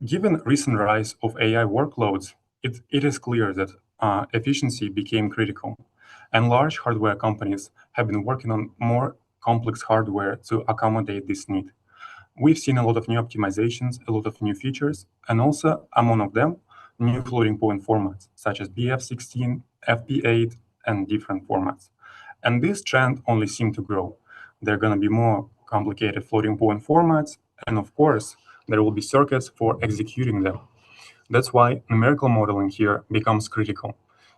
Speaker 7: Given recent rise of AI workloads, it is clear that efficiency became critical. And large hardware companies have been working on more complex hardware to accommodate this need. We've seen a lot of new optimizations, a lot of new features, and also among of them, new floating point formats, such as BF16, FP8, and different formats. And this trend only seems to grow. There are going to be more complicated floating point formats, and of course, there will be circuits for executing them. That's why numerical modeling here becomes critical.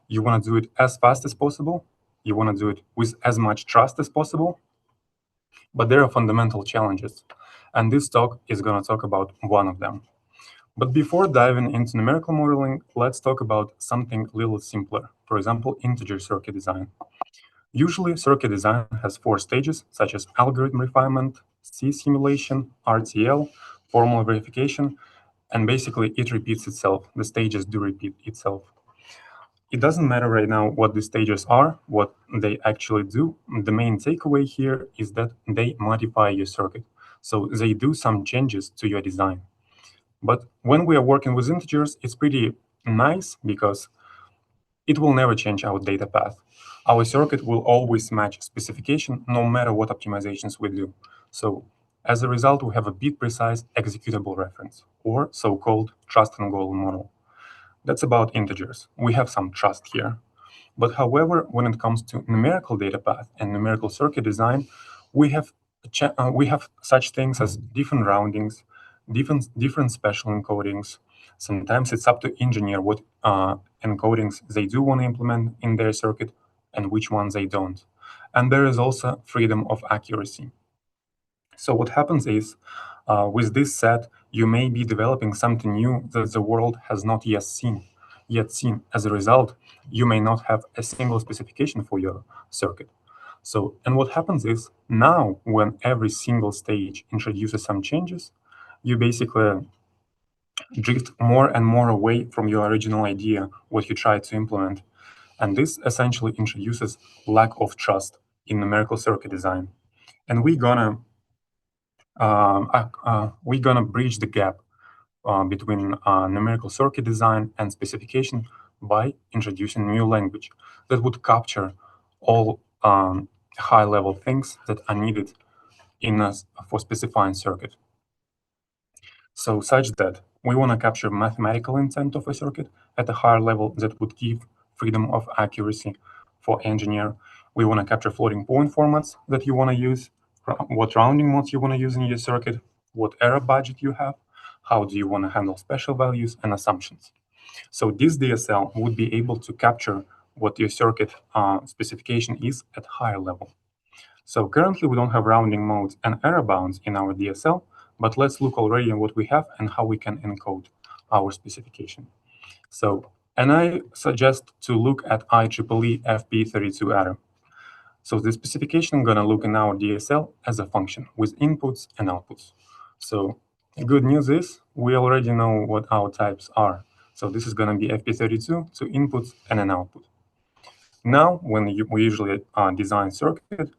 Speaker 7: You want to do it as fast as possible, you want to do it with as much trust as possible, but there are fundamental challenges, and this talk is going to talk about one of them. But before diving into numerical modeling, let's talk about something a little simpler, for example, integer circuit design. Usually, circuit design has 4 stages, such as algorithm refinement, C simulation, RTL, formula verification, and basically it repeats itself. The stages do repeat itself. It doesn't matter right now what the stages are, what they actually do. The main takeaway here is that they modify your circuit. So they do some changes to your design. But when we are working with integers, it's pretty nice because it will never change our data path. Our circuit will always match specification no matter what optimizations we do. So as a result, we have a bit-precise executable reference, or so-called trust and goal model. That's about integers. We have some trust here. But however, when it comes to numerical data path and numerical circuit design, we have such things as different roundings, different special encodings. Sometimes it's up to engineer what encodings they do want to implement in their circuit and which ones they don't. And there is also freedom of accuracy. So what happens is, with this set, you may be developing something new that the world has not yet seen. As a result, you may not have a single specification for your circuit. So, and what happens is, now when every single stage introduces some changes, you basically drift more and more away from your original idea, what you tried to implement. And this essentially introduces lack of trust in numerical circuit design. And we're gonna bridge the gap between numerical circuit design and specification by introducing new language that would capture all high-level things that are needed for specifying circuit. So such that we want to capture mathematical intent of a circuit at a higher level that would give freedom of accuracy for engineer. We want to capture floating point formats that you want to use, what rounding modes you want to use in your circuit, what error budget you have, how do you want to handle special values and assumptions. So this DSL would be able to capture what your circuit specification is at higher level. So currently we don't have rounding modes and error bounds in our DSL, but let's look already at what we have and how we can encode our specification. So, and I suggest to look at IEEE FP32 adder. So the specification is going to look in our DSL as a function with inputs and outputs. So the good news is we already know what our types are. So this is going to be FP32, so inputs and an output. Now, when we usually design circuit,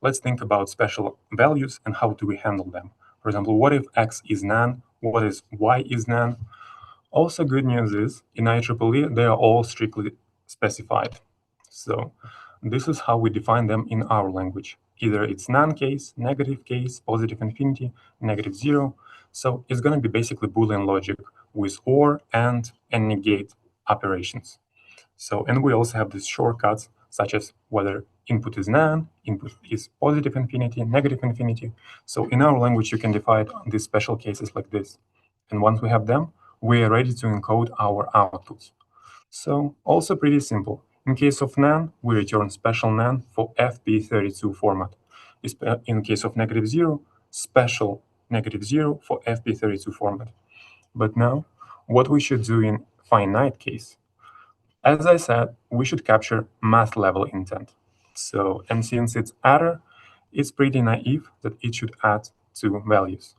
Speaker 7: let's think about special values and how do we handle them. For example, what if X is none? What if Y is none? Also, good news is in IEEE, they are all strictly specified. So this is how we define them in our language. Either it's none case, negative case, positive infinity, negative zero. So it's going to be basically Boolean logic with or, and negate operations. So, and we also have these shortcuts such as whether input is none, input is positive infinity, negative infinity. So in our language, you can define these special cases like this. And once we have them, we are ready to encode our outputs. So also pretty simple. In case of none, we return special none for FP32 format. In case of negative zero, special negative zero for FP32 format. But now, what we should do in finite case? As I said, we should capture math level intent. So, and since it's adder, it's pretty naive that it should add 2 values.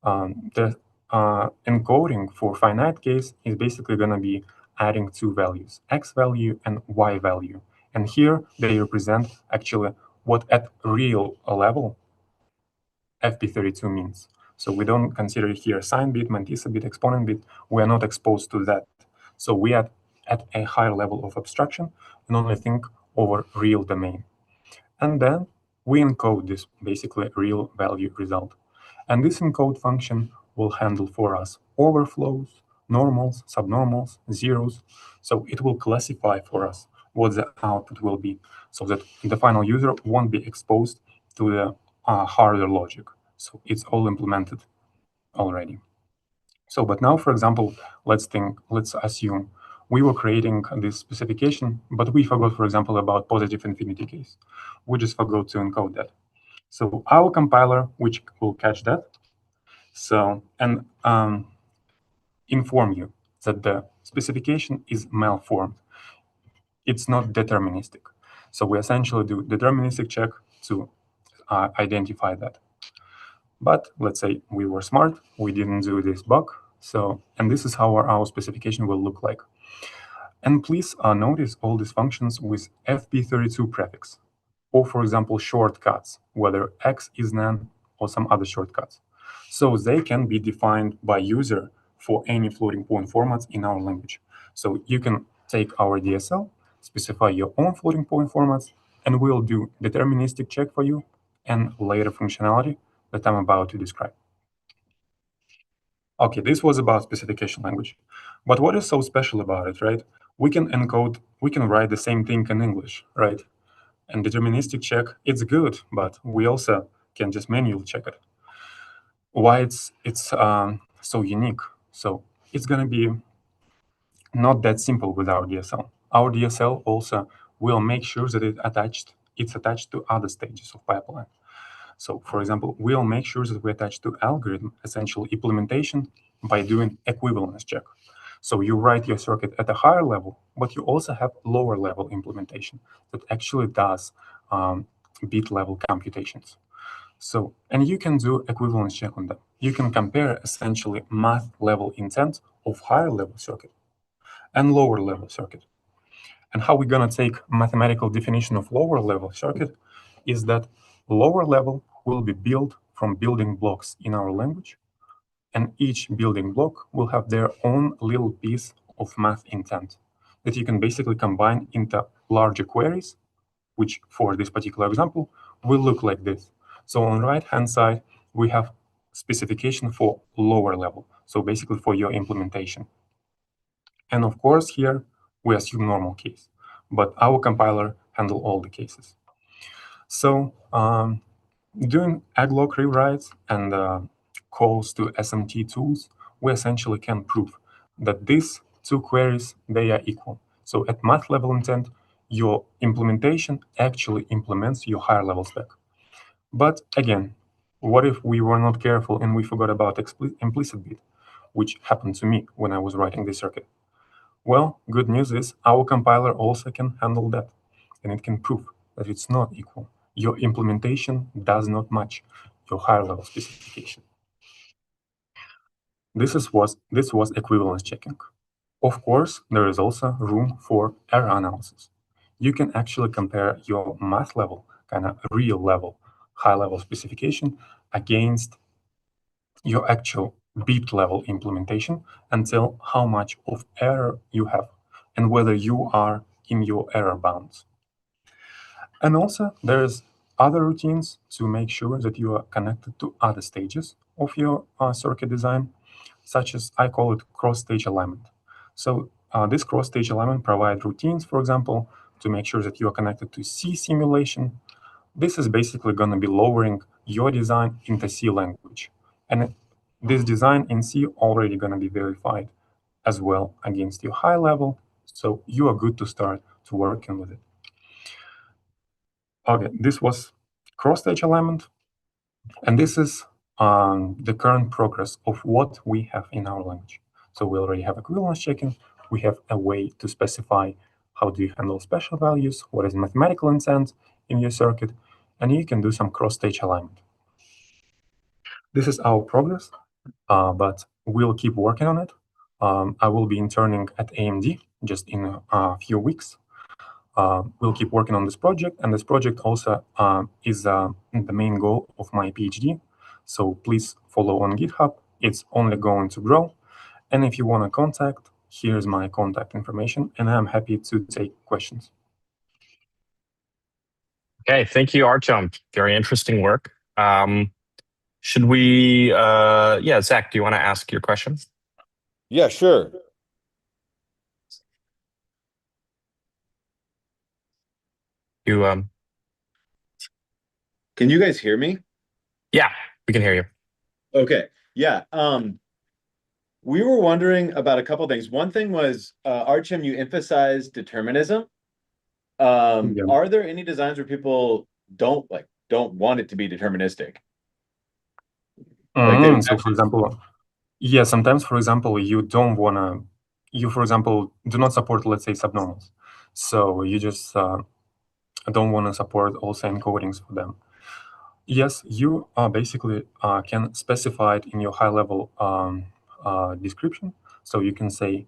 Speaker 7: The encoding for finite case is basically going to be adding 2 values, X value and Y value. And here they represent actually what at real level FP32 means. So we don't consider here sign bit, mantissa bit, exponent bit. We are not exposed to that. So we are at a higher level of abstraction and only think over real domain. And then we encode this basically real value result. And this encode function will handle for us overflows, normals, subnormals, zeros. So it will classify for us what the output will be, so that the final user won't be exposed to the harder logic. So it's all implemented already. So, but now, for example, let's assume we were creating this specification, but we forgot, for example, about positive infinity case. We just forgot to encode that. So our compiler, which will catch that, so and inform you that the specification is malformed. It's not deterministic. So we essentially do deterministic check to identify that. But let's say we were smart, we didn't do this bug. So, and this is how our specification will look like. And please notice all these functions with FP32 prefix, or for example, shortcuts, whether X is none or some other shortcuts. So they can be defined by user for any floating point formats in our language. So you can take our DSL, specify your own floating point formats, and we'll do deterministic check for you and later functionality that I'm about to describe. Okay, this was about specification language. But what is so special about it, right? We can encode, we can write the same thing in English, right? And deterministic check, it's good, but we also can just manually check it. Why it's so unique? So it's going to be not that simple with our DSL. Our DSL also will make sure that it's attached to other stages of pipeline. So, for example, we'll make sure that we attach to algorithm essential implementation by doing equivalence check. So you write your circuit at a higher level, but you also have lower level implementation that actually does bit level computations. So, and you can do equivalence check on them. You can compare essentially math level intent of higher level circuit and lower level circuit. And how we're gonna take mathematical definition of lower level circuit is that lower level will be built from building blocks in our language, and each building block will have their own little piece of math intent that you can basically combine into larger queries, which for this particular example will look like this. So on the right-hand side, we have specification for lower level, so basically for your implementation. And of course, here we assume normal case, but our compiler handle all the cases. So doing aglock rewrites and calls to SMT tools, we essentially can prove that these two queries, they are equal. So at math level intent, your implementation actually implements your higher level spec. But again, what if we were not careful and we forgot about implicit bit, which happened to me when I was writing this circuit? Well, good news is our compiler also can handle that, and it can prove that it's not equal. Your implementation does not match your higher level specification. This was equivalence checking. Of course, there is also room for error analysis. You can actually compare your math level, kind of real level, high level specification against your actual bit level implementation and tell how much of error you have and whether you are in your error bounds. And also, there's other routines to make sure that you are connected to other stages of your circuit design, such as I call it cross-stage alignment. So this cross-stage alignment provides routines, for example, to make sure that you are connected to C simulation. This is basically going to be lowering your design into C language. And this design in C already going to be verified as well against your high level. So you are good to start to working with it. Okay, this was cross-stage alignment. And this is the current progress of what we have in our language. So we already have equivalence checking. We have a way to specify how do you handle special values, what is mathematical intent in your circuit, and you can do some cross-stage alignment. This is our progress, but we'll keep working on it. I will be interning at AMD just in a few weeks. We'll keep working on this project, and this project also is the main goal of my PhD. So please follow on GitHub. It's only going to grow. And if you want to contact, here's my contact information, and I'm happy to take questions.
Speaker 1: Okay, thank you, Artem. Very interesting work. Should we, yeah, Zach, do you want to ask your question?
Speaker 9: Yeah, sure.
Speaker 1: You,
Speaker 2: Can you guys hear me?
Speaker 1: yeah, we can hear you.
Speaker 2: Okay. Yeah. We were wondering about a couple things. One thing was, Artem, you emphasized determinism. Are there any designs where people don't want it to be deterministic?
Speaker 7: So for example, yeah, sometimes, for example, you don't want to, you, for example, do not support, let's say, subnormals. So you just don't want to support also encodings for them. Yes, you basically can specify it in your high-level description. So you can say,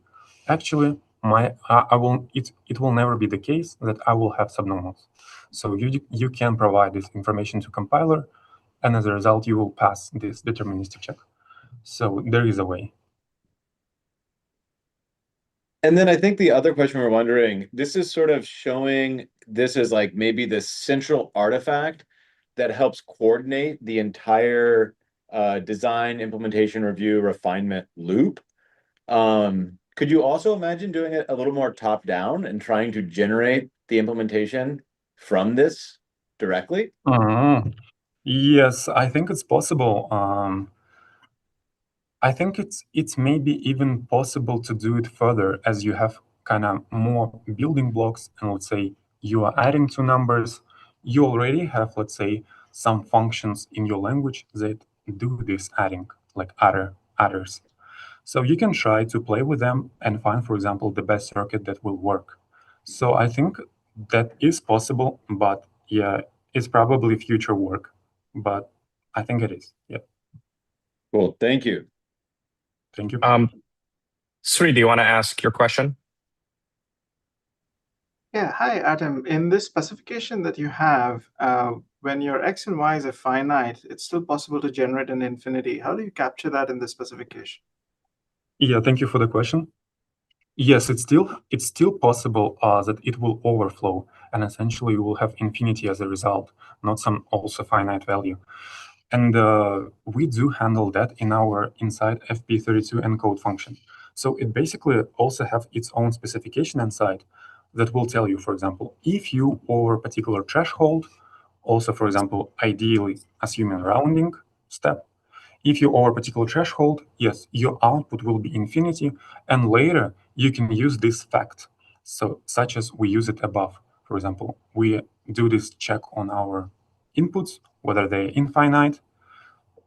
Speaker 7: actually, it will never be the case that I will have subnormals. So you can provide this information to compiler, and as a result, you will pass this deterministic check. So there is a way.
Speaker 2: And then I think the other question we're wondering, this is sort of showing this as like maybe the central artifact that helps coordinate the entire design, implementation, review, refinement loop. Could you also imagine doing it a little more top down and trying to generate the implementation from this directly?
Speaker 7: Yes, I think it's possible. I think it's maybe even possible to do it further as you have kind of more building blocks, and let's say you are adding two numbers. You already have, let's say, some functions in your language that do this adding, like adders. So you can try to play with them and find, for example, the best circuit that will work. So I think that is possible, but yeah, it's probably future work, but I think it is. Yeah.
Speaker 2: Cool. Thank you.
Speaker 7: Thank you.
Speaker 1: Sri, do you want to ask your question?
Speaker 10: Yeah, hi, Adam. In this specification that you have, when your x and y is finite, it's still possible to generate an infinity. How do you capture that in the specification?
Speaker 7: Yeah, thank you for the question. Yes, it's still possible that it will overflow, and essentially you will have infinity as a result, not some also finite value. And we do handle that in our inside FP32 encode function. So it basically also have its own specification inside that will tell you, for example, if you over a particular threshold, also, for example, ideally assuming rounding step, if you over a particular threshold, yes, your output will be infinity, and later you can use this fact. So such as we use it above. For example, we do this check on our inputs, whether they're infinite.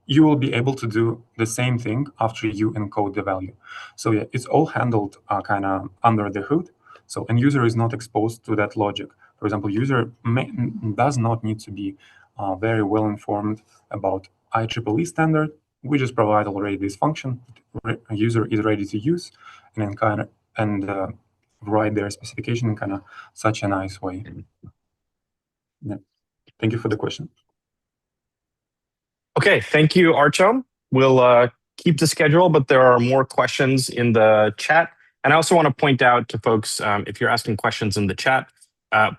Speaker 7: You will be able to do the same thing after you encode the value. So yeah, it's all handled kind of under the hood. So end user is not exposed to that logic. For example, user does not need to be very well informed about IEEE standard. We just provide already this function. User is ready to use, and then write their specification in kind of such a nice way. Yeah. Thank you for the question.
Speaker 1: Okay, thank you, Artem. We'll keep the schedule, but there are more questions in the chat. And I also want to point out to folks, if you're asking questions in the chat,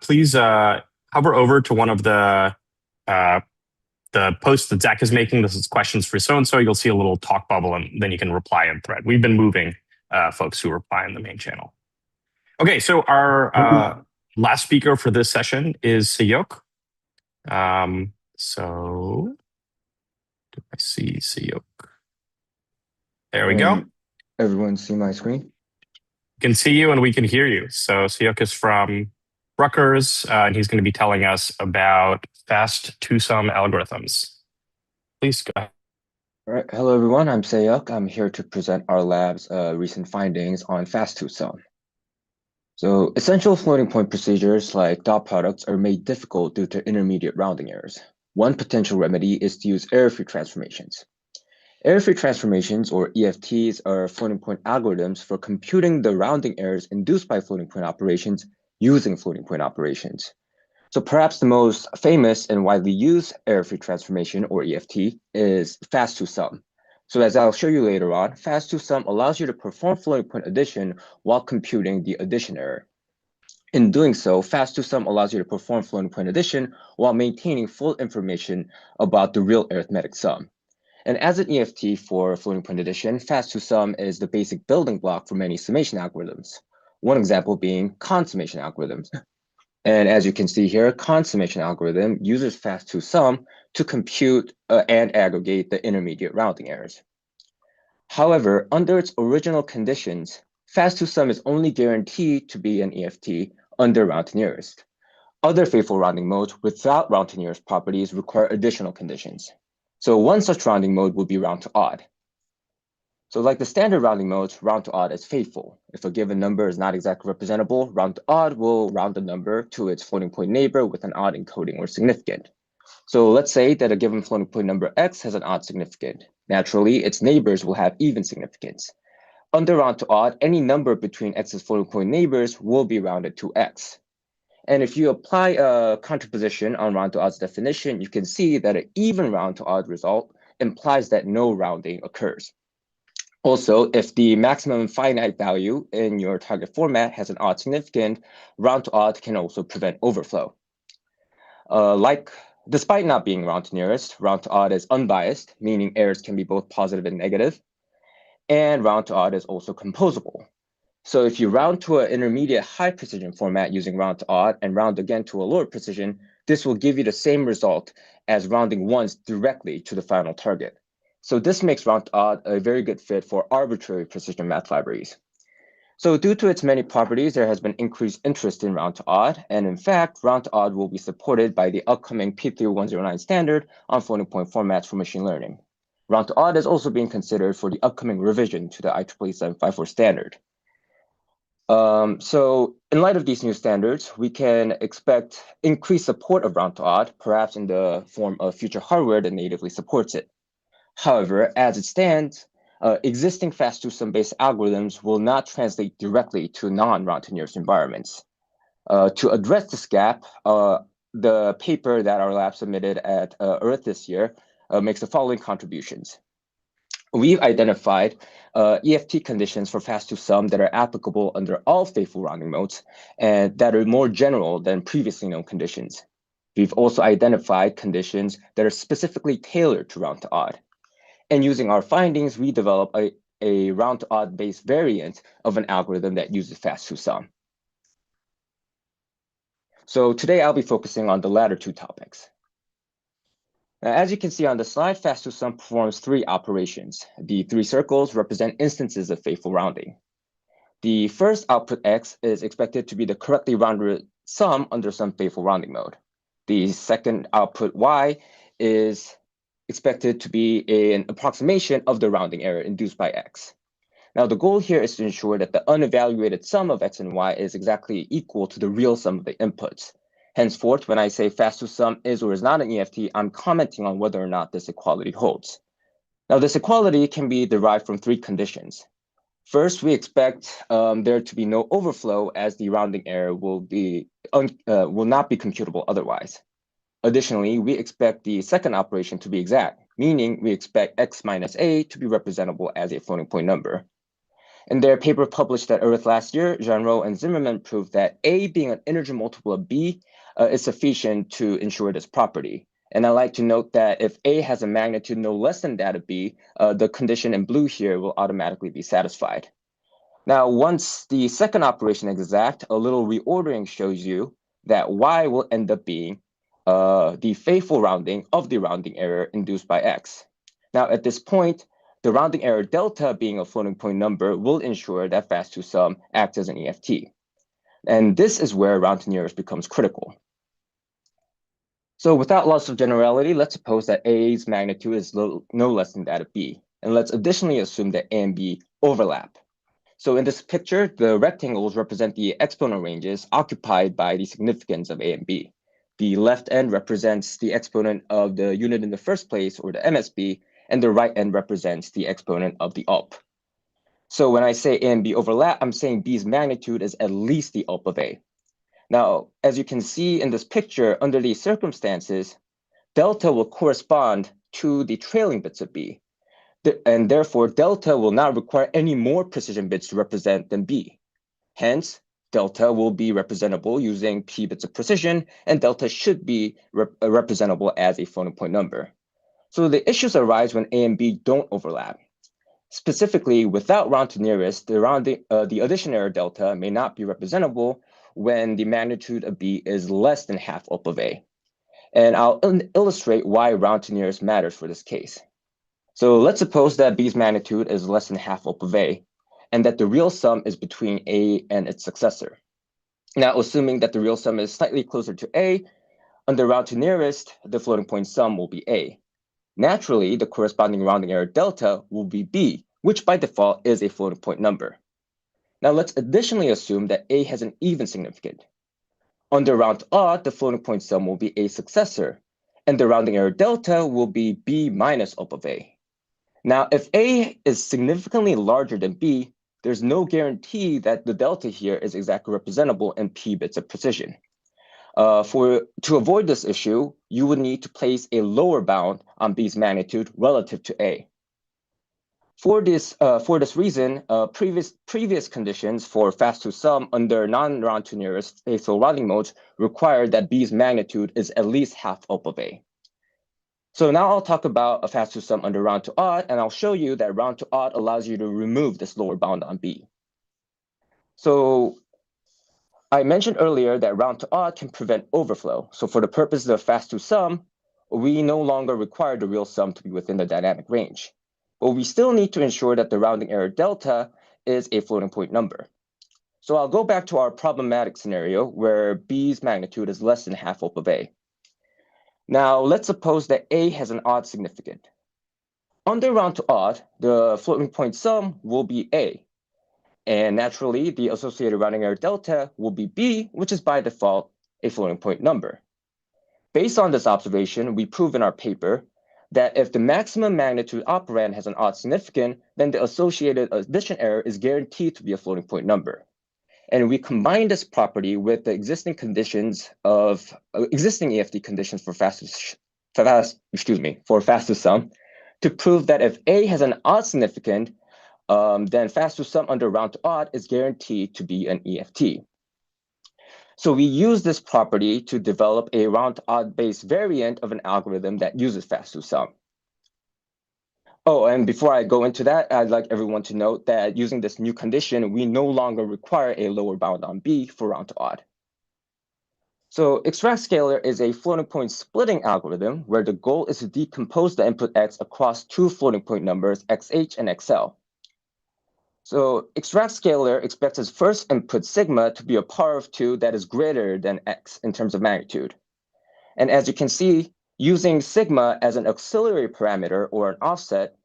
Speaker 1: please hover over to one of the posts that Zach is making. This is questions for so-and-so. You'll see a little talk bubble, and then you can reply in thread. We've been moving folks who reply in the main channel. Okay, so our last speaker for this session is Sehyeok. So do I see Sehyeok? There we go.
Speaker 11: Everyone see my screen?
Speaker 1: We can see you and we can hear you. So Sehyeok is from Rutgers, and he's going to be telling us about FastTwoSum algorithms. Please go ahead.
Speaker 11: All right. Hello, everyone. I'm Sehyeok. I'm here to present our lab's recent findings on FastTwoSum. So essential floating point procedures like dot products are made difficult due to intermediate rounding errors. One potential remedy is to use error-free transformations. Error-free transformations, or EFTs, are floating point algorithms for computing the rounding errors induced by floating point operations using floating point operations. So perhaps the most famous and widely used error-free transformation, or EFT, is FastTwoSum. So as I'll show you later on, FastTwoSum allows you to perform floating point addition while computing the addition error. In doing so, FastTwoSum allows you to perform floating point addition while maintaining full information about the real arithmetic sum. And as an EFT for floating point addition, FastTwoSum is the basic building block for many summation algorithms. One example being consummation algorithms. And as you can see here, consummation algorithm uses FastTwoSum to compute and aggregate the intermediate rounding errors. However, under its original conditions, FastTwoSum is only guaranteed to be an EFT under round to nearest. Other faithful rounding modes without round to nearest properties require additional conditions. So one such rounding mode would be round to odd. So like the standard rounding modes, round to odd is faithful. If a given number is not exactly representable, round to odd will round the number to its floating point neighbor with an odd encoding or significand. So let's say that a given floating point number x has an odd significand. Naturally, its neighbors will have even significance. Under round to odd, any number between x's floating point neighbors will be rounded to x. And if you apply a contraposition on round to odd's definition, you can see that an even round to odd result implies that no rounding occurs. Also, if the maximum finite value in your target format has an odd significand, round to odd can also prevent overflow. Despite not being round to nearest, round to odd is unbiased, meaning errors can be both positive and negative. And round to odd is also composable. So if you round to an intermediate high precision format using round to odd and round again to a lower precision, this will give you the same result as rounding once directly to the final target. So this makes round to odd a very good fit for arbitrary precision math libraries. So due to its many properties, there has been increased interest in round to odd. And in fact, round to odd will be supported by the upcoming P3109 standard on floating point formats for machine learning. Round to odd is also being considered for the upcoming revision to the IEEE 754 standard. So in light of these new standards, we can expect increased support of round to odd, perhaps in the form of future hardware that natively supports it. However, as it stands, existing FastTwoSum-based algorithms will not translate directly to non-round to nearest environments. To address this gap, the paper that our lab submitted at Earth this year makes the following contributions. We've identified EFT conditions for FastTwoSum that are applicable under all faithful rounding modes and that are more general than previously known conditions. We've also identified conditions that are specifically tailored to round to odd. And using our findings, we develop a round to odd based variant of an algorithm that uses FastTwoSum. So today I'll be focusing on the latter two topics. Now, as you can see on the slide, FastTwoSum performs three operations. The three circles represent instances of faithful rounding. The first output x is expected to be the correctly rounded sum under some faithful rounding mode. The second output y is expected to be an approximation of the rounding error induced by x. Now, the goal here is to ensure that the unevaluated sum of x and y is exactly equal to the real sum of the inputs. Henceforth, when I say FastTwoSum is or is not an EFT, I'm commenting on whether or not this equality holds. Now, this equality can be derived from three conditions. First, we expect there to be no overflow as the rounding error will not be computable otherwise. Additionally, we expect the second operation to be exact, meaning we expect x minus a to be representable as a floating point number. In their paper published at Earth last year, Zhang and Zimmermann proved that a being an integer multiple of b is sufficient to ensure this property. And I like to note that if a has a magnitude no less than that of b, the condition in blue here will automatically be satisfied. Now, once the second operation is exact, a little reordering shows you that y will end up being the faithful rounding of the rounding error induced by x. Now, at this point, the rounding error delta being a floating point number will ensure that FastTwoSum acts as an EFT. And this is where round to nearest becomes critical. So without loss of generality, let's suppose that a's magnitude is no less than that of b. And let's additionally assume that a and b overlap. So in this picture, the rectangles represent the exponent ranges occupied by the significance of a and b. The left end represents the exponent of the unit in the first place, or the MSB, and the right end represents the exponent of the ULP. So when I say a and b overlap, I'm saying b's magnitude is at least the ULP of a. Now, as you can see in this picture, under these circumstances, delta will correspond to the trailing bits of b. And therefore, delta will not require any more precision bits to represent than b. Hence, delta will be representable using p bits of precision, and delta should be representable as a floating point number. So the issues arise when A and B don't overlap. Specifically, without round to nearest, the addition error delta may not be representable when the magnitude of B is less than half up of A. And I'll illustrate why round to nearest matters for this case. So let's suppose that B's magnitude is less than half up of A, and that the real sum is between A and its successor. Now, assuming that the real sum is slightly closer to A, under round to nearest, the floating point sum will be A. Naturally, the corresponding rounding error delta will be B, which by default is a floating point number. Now let's additionally assume that A has an even significand. Under round to odd, the floating point sum will be A successor, and the rounding error delta will be B minus up of A. Now, if A is significantly larger than B, there's no guarantee that the delta here is exactly representable in p bits of precision. To avoid this issue, you would need to place a lower bound on B's magnitude relative to A. For this reason, previous conditions for FastTwoSum under non-round to nearest faithful rounding modes require that B's magnitude is at least half up of A. So now I'll talk about a FastTwoSum under round to odd, and I'll show you that round to odd allows you to remove this lower bound on B. So I mentioned earlier that round to odd can prevent overflow. So for the purposes of FastTwoSum, we no longer require the real sum to be within the dynamic range. But we still need to ensure that the rounding error delta is a floating point number. So I'll go back to our problematic scenario where B's magnitude is less than half up of A. Now, let's suppose that A has an odd significand. Under round to odd, the floating point sum will be A. And naturally, the associated rounding error delta will be B, which is by default a floating point number. Based on this observation, we prove in our paper that if the maximum magnitude operand has an odd significand, then the associated addition error is guaranteed to be a floating point number. And we combine this property with the existing conditions of existing EFD conditions for FastTwoSum to prove that if A has an odd significand, then FastTwoSum under round to odd is guaranteed to be an EFT. So we use this property to develop a round to odd based variant of an algorithm that uses FastTwoSum. Oh, and before I go into that, I'd like everyone to note that using this new condition, we no longer require a lower bound on B for round to odd. So extract scalar is a floating point splitting algorithm where the goal is to decompose the input x across two floating point numbers, xh and xl. So extract scalar expects its first input sigma to be a power of 2 that is greater than x in terms of magnitude. And as you can see, using sigma as an auxiliary parameter or an offset,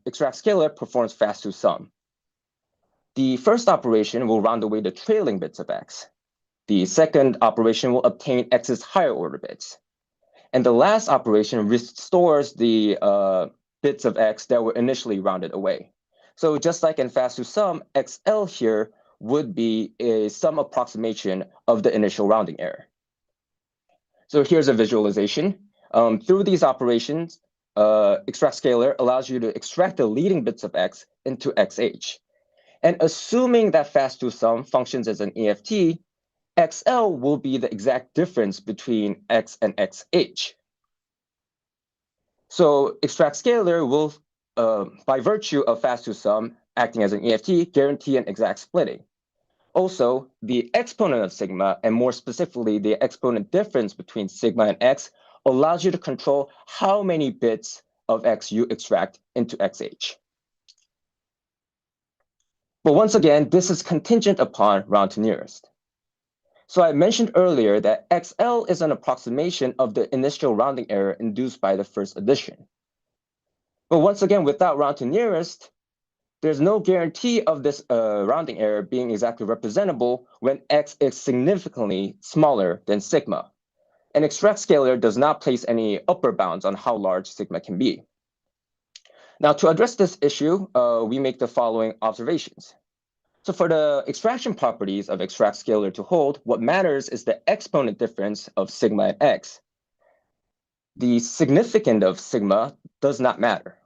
Speaker 11: extract scalar performs FastTwoSum. The first operation will round away the trailing bits of x. The second operation will obtain x's higher order bits. And the last operation restores the bits of x that were initially rounded away. So just like in FastTwoSum, XL here would be a sum approximation of the initial rounding error. So here's a visualization. Through these operations, extract scalar allows you to extract the leading bits of x into xh. And assuming that FastTwoSum functions as an EFT, XL will be the exact difference between x and xh. So extract scalar will, by virtue of FastTwoSum acting as an EFT, guarantee an exact splitting. Also, the exponent of sigma, and more specifically, the exponent difference between sigma and x, allows you to control how many bits of x you extract into xh. But once again, this is contingent upon round to nearest. So I mentioned earlier that XL is an approximation of the initial rounding error induced by the first addition. But once again, without round to nearest, there's no guarantee of this rounding error being exactly representable when x is significantly smaller than sigma. And extract scalar does not place any upper bounds on how large sigma can be. Now, to address this issue, we make the following observations. So for the extraction properties of extract scalar to hold, what matters is the exponent difference of sigma and x. The significand of sigma does not matter.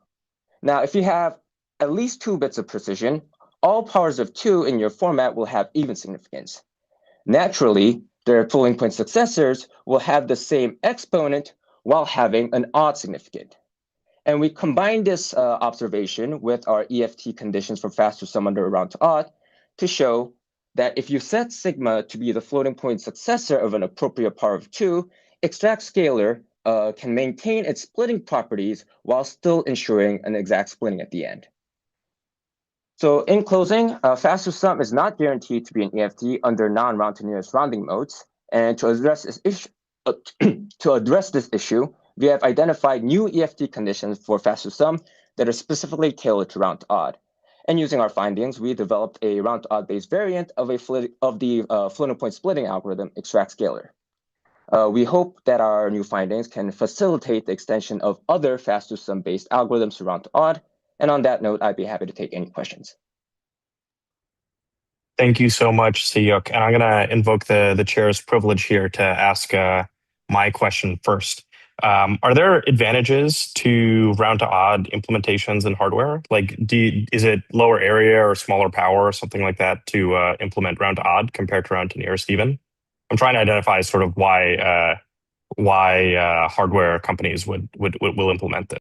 Speaker 11: Now, if you have at least 2 bits of precision, all powers of 2 in your format will have even significance. Naturally, their floating point successors will have the same exponent while having an odd significand. And we combine this observation with our EFT conditions for FastTwoSum under round to odd to show that if you set sigma to be the floating point successor of an appropriate power of 2, extract scalar can maintain its splitting properties while still ensuring an exact splitting at the end. So in closing, FastTwoSum is not guaranteed to be an EFT under non-round to nearest rounding modes. And to address this issue, we have identified new EFT conditions for FastTwoSum that are specifically tailored to round to odd. And using our findings, we developed a round to odd based variant of the floating point splitting algorithm, extract scalar. We hope that our new findings can facilitate the extension of other FastTwoSum based algorithms to round to odd. And on that note, I'd be happy to take any questions.
Speaker 1: Thank you so much, Sehyeok. And I'm going to invoke the chair's privilege here to ask my question first. Are there advantages to round to odd implementations in hardware? Like, is it lower area or smaller power or something like that to implement round to odd compared to round to nearest even? I'm trying to identify sort of why hardware companies will implement this.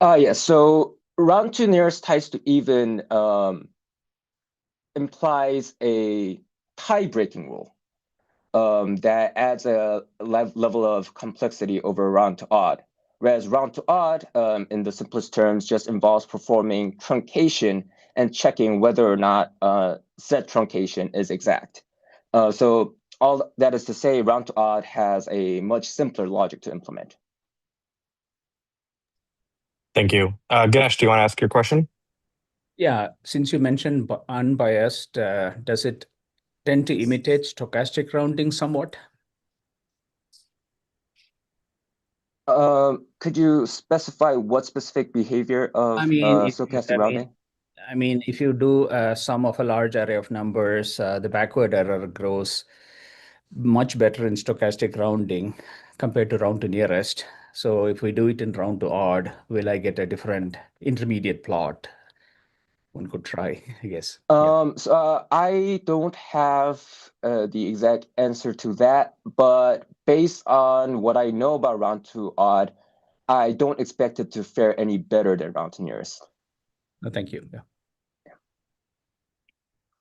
Speaker 11: Yes. So round to nearest ties to even implies a tie-breaking rule. That adds a level of complexity over round to odd. Whereas round to odd, in the simplest terms, just involves performing truncation and checking whether or not said truncation is exact. So all that is to say, round to odd has a much simpler logic to implement.
Speaker 1: Thank you. Ganesh, do you want to ask your question?
Speaker 4: Yeah, since you mentioned unbiased, does it tend to imitate stochastic rounding somewhat?
Speaker 11: Could you specify what specific behavior of stochastic rounding?
Speaker 4: I mean, if you do a sum of a large array of numbers, the backward error grows much better in stochastic rounding compared to round to nearest. So if we do it in round to odd, will I get a different intermediate plot? One could try, I guess.
Speaker 11: So I don't have the exact answer to that, but based on what I know about round to odd, I don't expect it to fare any better than round to nearest.
Speaker 4: No, thank you. Yeah.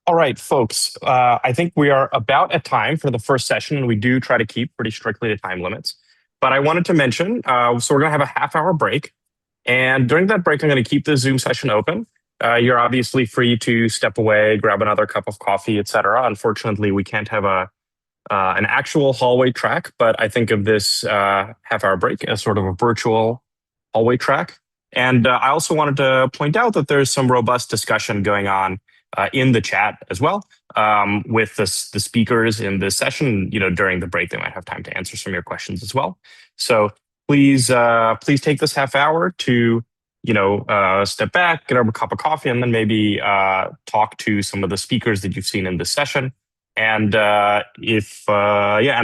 Speaker 1: All right, folks, I think we are about at time for the first session, and we do try to keep pretty strictly to time limits. But I wanted to mention, so we're going to have a half-hour break. And during that break, I'm going to keep the Zoom session open. You're obviously free to step away, grab another cup of coffee, etc. Unfortunately, we can't have an actual hallway track, but I think of this half-hour break as sort of a virtual hallway track. And I also wanted to point out that there's some robust discussion going on in the chat as well with the speakers in this session. You know, during the break, they might have time to answer some of your questions as well. So please take this half hour to step back, get a cup of coffee, and then maybe talk to some of the speakers that you've seen in this session. And and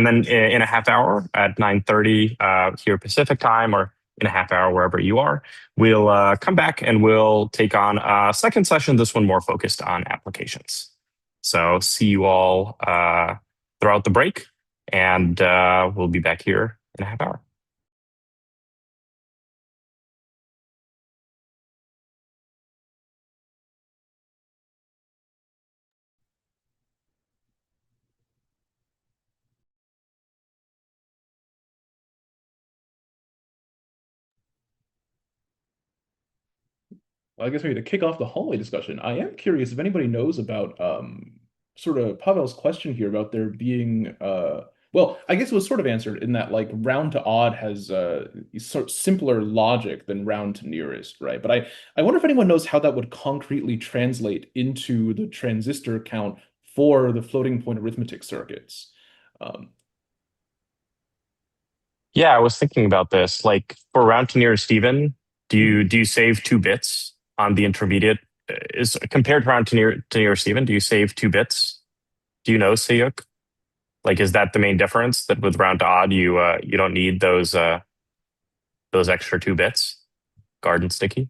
Speaker 1: then in a half hour at 9:30 here Pacific time, or in a half hour wherever you are, we'll come back and we'll take on a second session, this one more focused on applications. So see you all throughout the break, and we'll be back here in a half hour.
Speaker 6: I guess maybe to kick off the hallway discussion, I am curious if anybody knows about sort of Pavel's question here about there being well, I guess it was sort of answered in that like round to odd has sort of simpler logic than round to nearest, right? But I wonder if anyone knows how that would concretely translate into the transistor count for the floating point arithmetic circuits.
Speaker 1: Yeah, I was thinking about this. Like for round to nearest even, do you save 2 bits on the intermediate? Is compared to round to nearest even, do you save 2 bits? Do you know, Sehyeok? Like, is that the main difference? That with round to odd, you don't need those extra 2 bits, guard and sticky.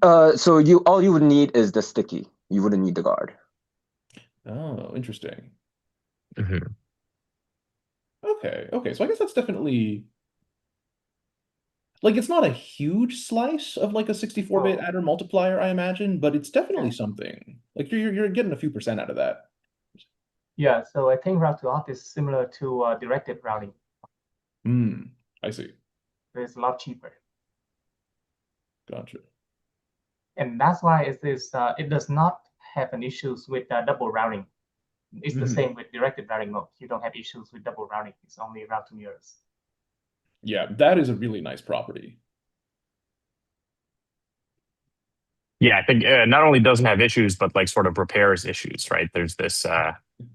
Speaker 11: So all you would need is the sticky. You wouldn't need the guard.
Speaker 6: Oh, interesting.
Speaker 1: Mhm.
Speaker 6: Okay. So I guess that's definitely like it's not a huge slice of like a 64-bit
Speaker 10: Oh,
Speaker 6: adder multiplier, I imagine, but it's definitely
Speaker 10: okay.
Speaker 6: something. Like you're getting a few percent out of that.
Speaker 12: Yeah, so I think route to opt is similar to directed routing.
Speaker 6: I see.
Speaker 12: But it's a lot cheaper.
Speaker 6: Gotcha.
Speaker 12: And that's why it does not have an issues with double routing. It's the same with directed routing mode. You don't have issues with double routing. It's only route to nearest.
Speaker 6: Yeah, that is a really nice property.
Speaker 1: Yeah, I think not only doesn't have issues, but like sort of repairs issues, right? There's this,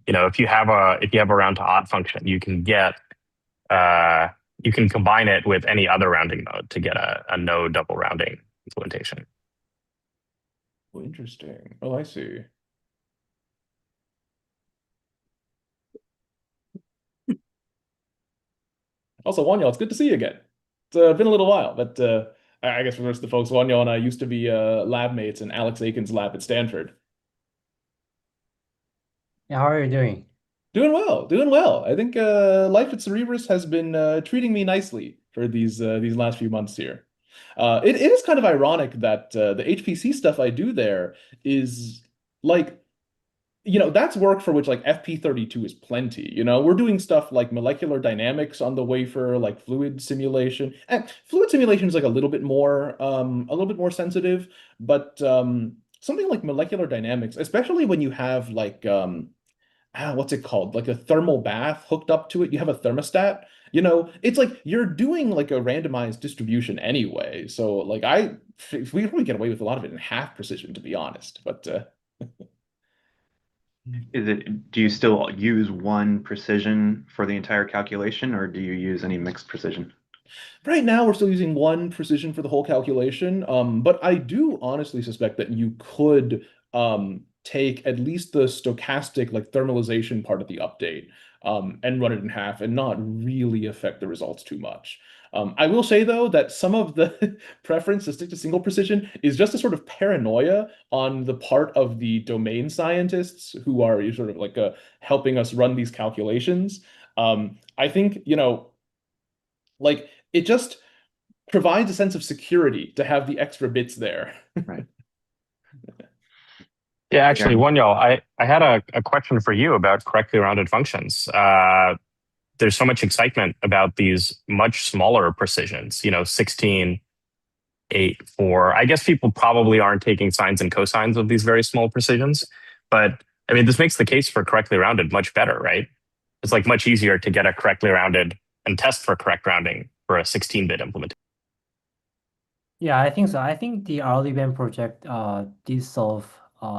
Speaker 1: if you have a round to odd function, you can combine it with any other rounding mode to get a no double rounding implementation.
Speaker 6: Oh, interesting. Oh, I see. Also, Wonyeol, it's good to see you again. It's been a little while, but I guess for the rest of the folks, Wonyeol and I used to be lab mates in Alex Aiken's lab at Stanford.
Speaker 3: Yeah, how are you doing?
Speaker 6: Doing well. I think life at Cerebras has been treating me nicely for these last few months here. It is kind of ironic that the HPC stuff I do there is like, that's work for which like FP32 is plenty. We're doing stuff like molecular dynamics on the wafer, like fluid simulation. And fluid simulation is like a little bit more sensitive, but something like molecular dynamics, especially when you have like what's it called? Like a thermal bath hooked up to it. You have a thermostat. It's like you're doing like a randomized distribution anyway. So like we probably get away with a lot of it in half precision, to be honest. But
Speaker 13: do you still use one precision for the entire calculation, or do you use any mixed precision?
Speaker 6: right now we're still using one precision for the whole calculation. But I do honestly suspect that you could take at least the stochastic like thermalization part of the update and run it in half and not really affect the results too much. I will say though that some of the preference to stick to single precision is just a sort of paranoia on the part of the domain scientists who are sort of like helping us run these calculations. I think, like it just provides a sense of security to have the extra bits there.
Speaker 13: Right.
Speaker 1: Yeah, actually, Wonyeol, I had a question for you about correctly rounded functions. There's so much excitement about these much smaller precisions, 16, 8, 4. I guess people probably aren't taking sines and cosines of these very small precisions, but I mean, this makes the case for correctly rounded much better, right? It's like much easier to get a correctly rounded and test for correct rounding for a 16-bit implementation.
Speaker 3: Yeah, I think so. I think the early band project did solve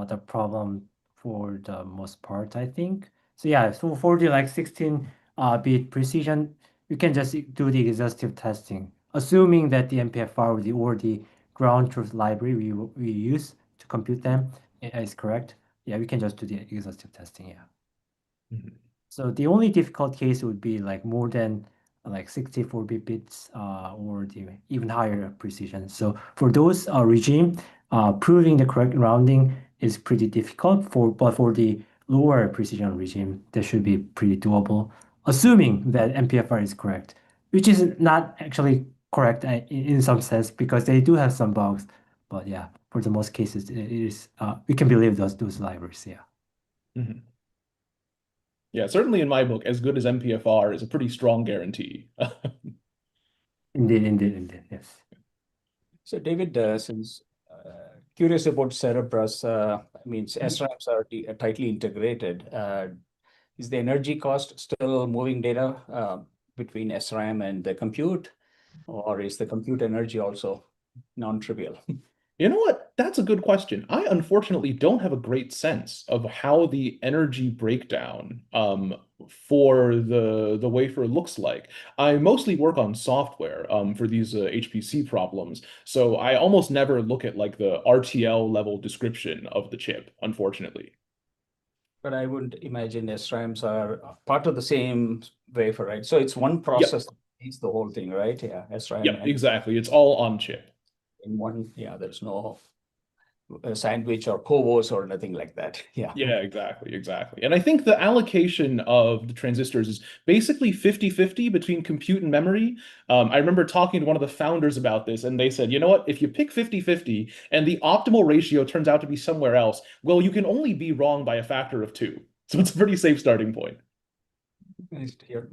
Speaker 3: the problem for the most part, I think. So yeah, so for the like 16-bit precision, you can just do the exhaustive testing, assuming that the MPFR or the ground truth library we use to compute them is correct. Yeah, we can just do the exhaustive testing, yeah. So the only difficult case would be like more than like 64 bits or the even higher precision. So for those regime, proving the correct rounding is pretty difficult. But for the lower precision regime, that should be pretty doable, assuming that MPFR is correct, which is not actually correct in some sense because they do have some bugs. But yeah, for the most cases, it is we can believe those libraries. Yeah.
Speaker 6: Yeah, certainly in my book, as good as MPFR is a pretty strong guarantee.
Speaker 3: Indeed, yes.
Speaker 4: So David, since curious about Cerebras, SRAMs are tightly integrated. Is the energy cost still moving data between SRAM and the compute, or is the compute energy also non-trivial?
Speaker 6: You know what? That's a good question. I unfortunately don't have a great sense of how the energy breakdown for the wafer looks like. I mostly work on software for these HPC problems, so I almost never look at like the RTL level description of the chip, unfortunately.
Speaker 4: But I would imagine SRAMs are part of the same wafer, right? So it's one process that makes the whole thing, right? Yeah, SRAM.
Speaker 6: Yeah, exactly. It's all on chip.
Speaker 4: In one, yeah, there's no sandwich or Covos or nothing like that. Yeah.
Speaker 6: Yeah, exactly. And I think the allocation of the transistors is basically 50-50 between compute and memory. I remember talking to one of the founders about this, and they said, you know what, if you pick 50-50 and the optimal ratio turns out to be somewhere else, well, you can only be wrong by a factor of 2. So it's a pretty safe starting point.
Speaker 4: Nice to hear.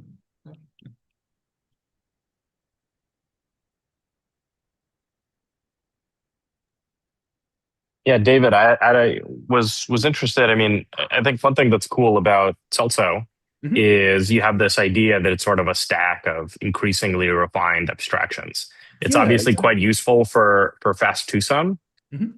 Speaker 1: Yeah, David, I was interested. I mean, I think one thing that's cool about SELTZO is you have this idea that it's sort of a stack of increasingly refined abstractions. It's obviously quite useful for FastTwoSum,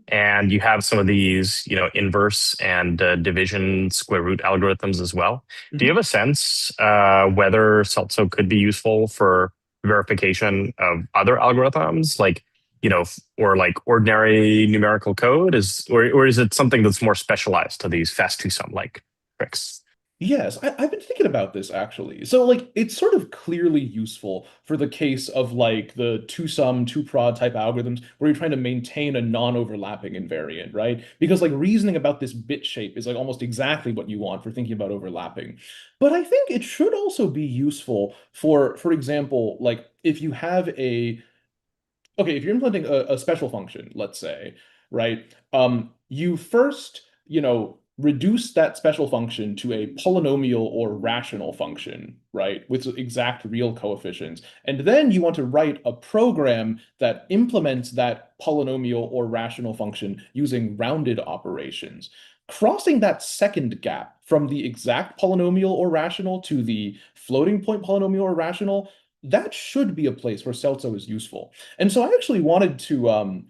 Speaker 1: and you have some of these, inverse and division square root algorithms as well. Do you have a sense whether SELTZO could be useful for verification of other algorithms, like, or like ordinary numerical code, or is it something that's more specialized to these FastTwoSum like tricks?
Speaker 6: Yes, I've been thinking about this actually. So like it's sort of clearly useful for the case of like the two-sum, two-prod type algorithms where you're trying to maintain a non-overlapping invariant, right? Because like reasoning about this bit shape is like almost exactly what you want for thinking about overlapping. But I think it should also be useful for example, like if you have if you're implementing a special function, let's say, right? You first, reduce that special function to a polynomial or rational function, right? With exact real coefficients. And then you want to write a program that implements that polynomial or rational function using rounded operations. Crossing that second gap from the exact polynomial or rational to the floating point polynomial or rational, that should be a place where SELTZO is useful. And so I actually wanted to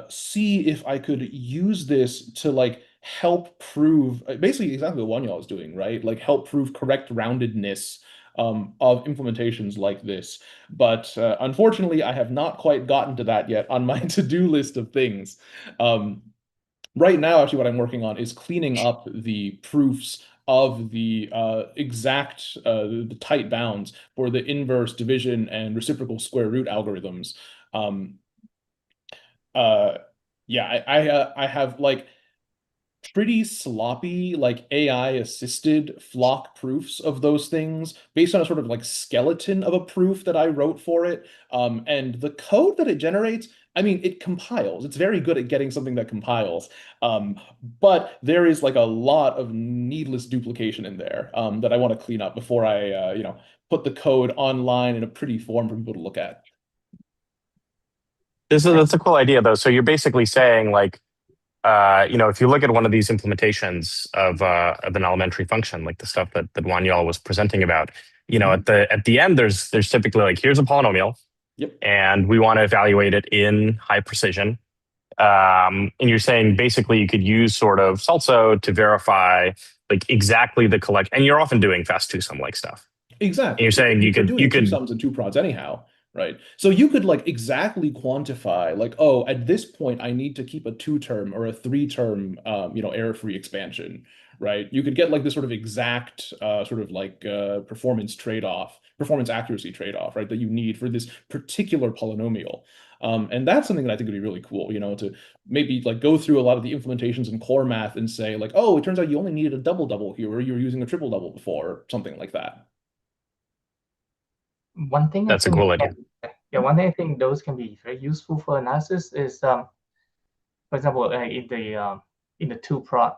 Speaker 6: see if I could use this to like help prove basically exactly what Wonyeol is doing, right? Like help prove correct roundedness of implementations like this. But unfortunately, I have not quite gotten to that yet on my to-do list of things. Right now, actually, what I'm working on is cleaning up the proofs of the exact the tight bounds for the inverse division and reciprocal square root algorithms. I have like pretty sloppy like AI assisted flock proofs of those things based on a sort of like skeleton of a proof that I wrote for it. And the code that it generates, I mean, it compiles. It's very good at getting something that compiles. But there is like a lot of needless duplication in there that I want to clean up before I put the code online in a pretty form for people to look at.
Speaker 1: That's a cool idea, though. So you're basically saying, like, if you look at one of these implementations of an elementary function, like the stuff that Wonyeol was presenting about, at the end, there's typically like, here's a polynomial, and we want to evaluate it in high precision. And you're saying basically you could use sort of SELTZO to verify like exactly the and you're often doing FastTwoSum like stuff.
Speaker 6: Exactly.
Speaker 1: And you're saying you could
Speaker 6: two sums and two prods anyhow. Right. So you could like exactly quantify like, oh, at this point, I need to keep a 2-term or a 3-term, error-free expansion. Right. You could get like this sort of exact sort of like performance accuracy trade-off, right, that you need for this particular polynomial. And that's something that I think would be really cool, to maybe like go through a lot of the implementations in core math and say like, oh, it turns out you only needed a double-double here, or you were using a triple-double before, or something like that.
Speaker 12: One thing
Speaker 1: that's a cool idea.
Speaker 12: Yeah, one thing I think those can be very useful for analysis is, for example, in the 2-prod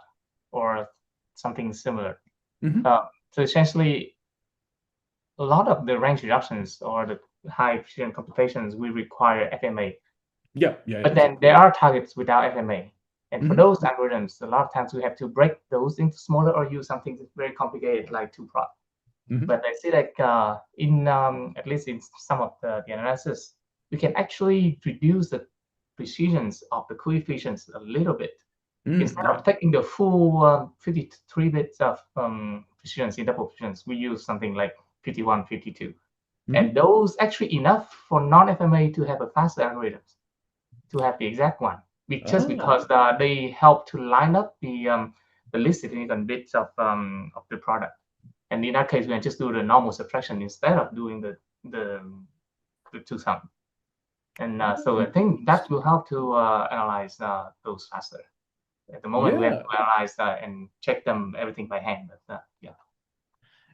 Speaker 12: or something similar. So essentially, a lot of the range reductions or the high precision computations will require FMA. But then there are targets without FMA. And for those algorithms, a lot of times we have to break those into smaller or use something very complicated like 2-prod. But I see like in at least in some of the analysis, we can actually reduce the precisions of the coefficients a little bit. Instead of taking the full 53 bits of precisions in double precisions, we use something like 51, 52. And those actually enough for non-FMA to have a faster algorithms, to have the exact one, because they help to line up the least significant bits of the product. And in that case, we can just do the normal subtraction instead of doing the two-sum. And so I think that will help to analyze those faster. At the moment, we have to analyze and check them everything by hand. But yeah.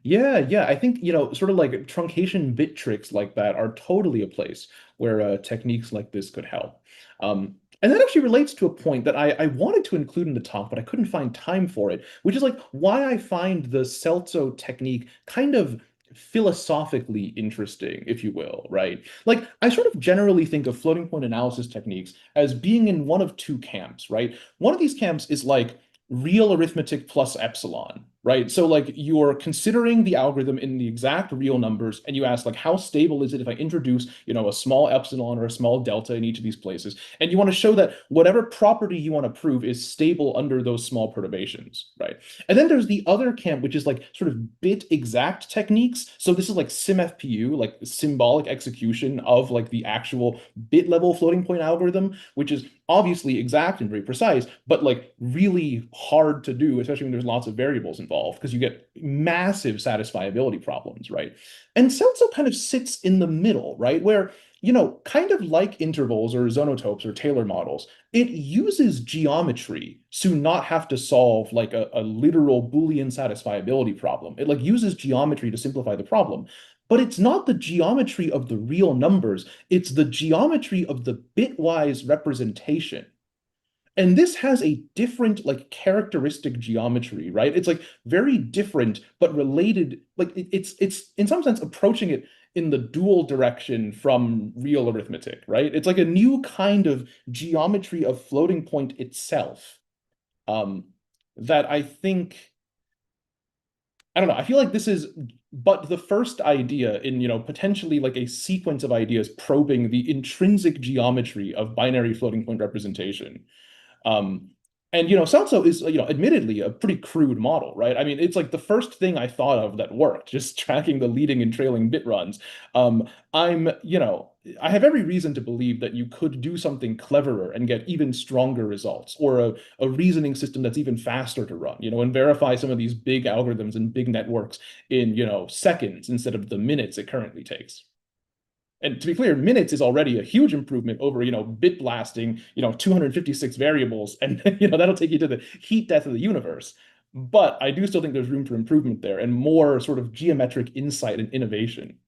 Speaker 6: Yeah, I think, sort of like truncation bit tricks like that are totally a place where techniques like this could help. And that actually relates to a point that I wanted to include in the talk, but I couldn't find time for it, which is like why I find the SELTZO technique kind of philosophically interesting, if you will, right? Like, I sort of generally think of floating point analysis techniques as being in one of two camps, right? One of these camps is like real arithmetic plus epsilon, right? So like you're considering the algorithm in the exact real numbers, and you ask like, how stable is it if I introduce, a small epsilon or a small delta in each of these places? And you want to show that whatever property you want to prove is stable under those small perturbations, right? And then there's the other camp, which is like sort of bit exact techniques. So this is like SymFPU, like symbolic execution of like the actual bit level floating point algorithm, which is obviously exact and very precise, but like really hard to do, especially when there's lots of variables involved, because you get massive satisfiability problems, right? And SELTZO kind of sits in the middle, right? Where, kind of like intervals or zonotopes or Taylor models, it uses geometry to not have to solve like a literal Boolean satisfiability problem. It like uses geometry to simplify the problem. But it's not the geometry of the real numbers, it's the geometry of the bitwise representation. And this has a different like characteristic geometry, right? It's like very different, but related, like it's in some sense approaching it in the dual direction from real arithmetic, right? It's like a new kind of geometry of floating point itself, that I think, I don't know, I feel like this is but the first idea in, potentially like a sequence of ideas probing the intrinsic geometry of binary floating point representation. And, SELTZO is, admittedly a pretty crude model, right? I mean, it's like the first thing I thought of that worked, just tracking the leading and trailing bit runs. I have every reason to believe that you could do something cleverer and get even stronger results, or a reasoning system that's even faster to run, and verify some of these big algorithms and big networks in, seconds instead of the minutes it currently takes. And to be clear, minutes is already a huge improvement over, bit blasting, 256 variables, and that'll take you to the heat death of the universe. But I do still think there's room for improvement there and more sort of geometric insight and innovation.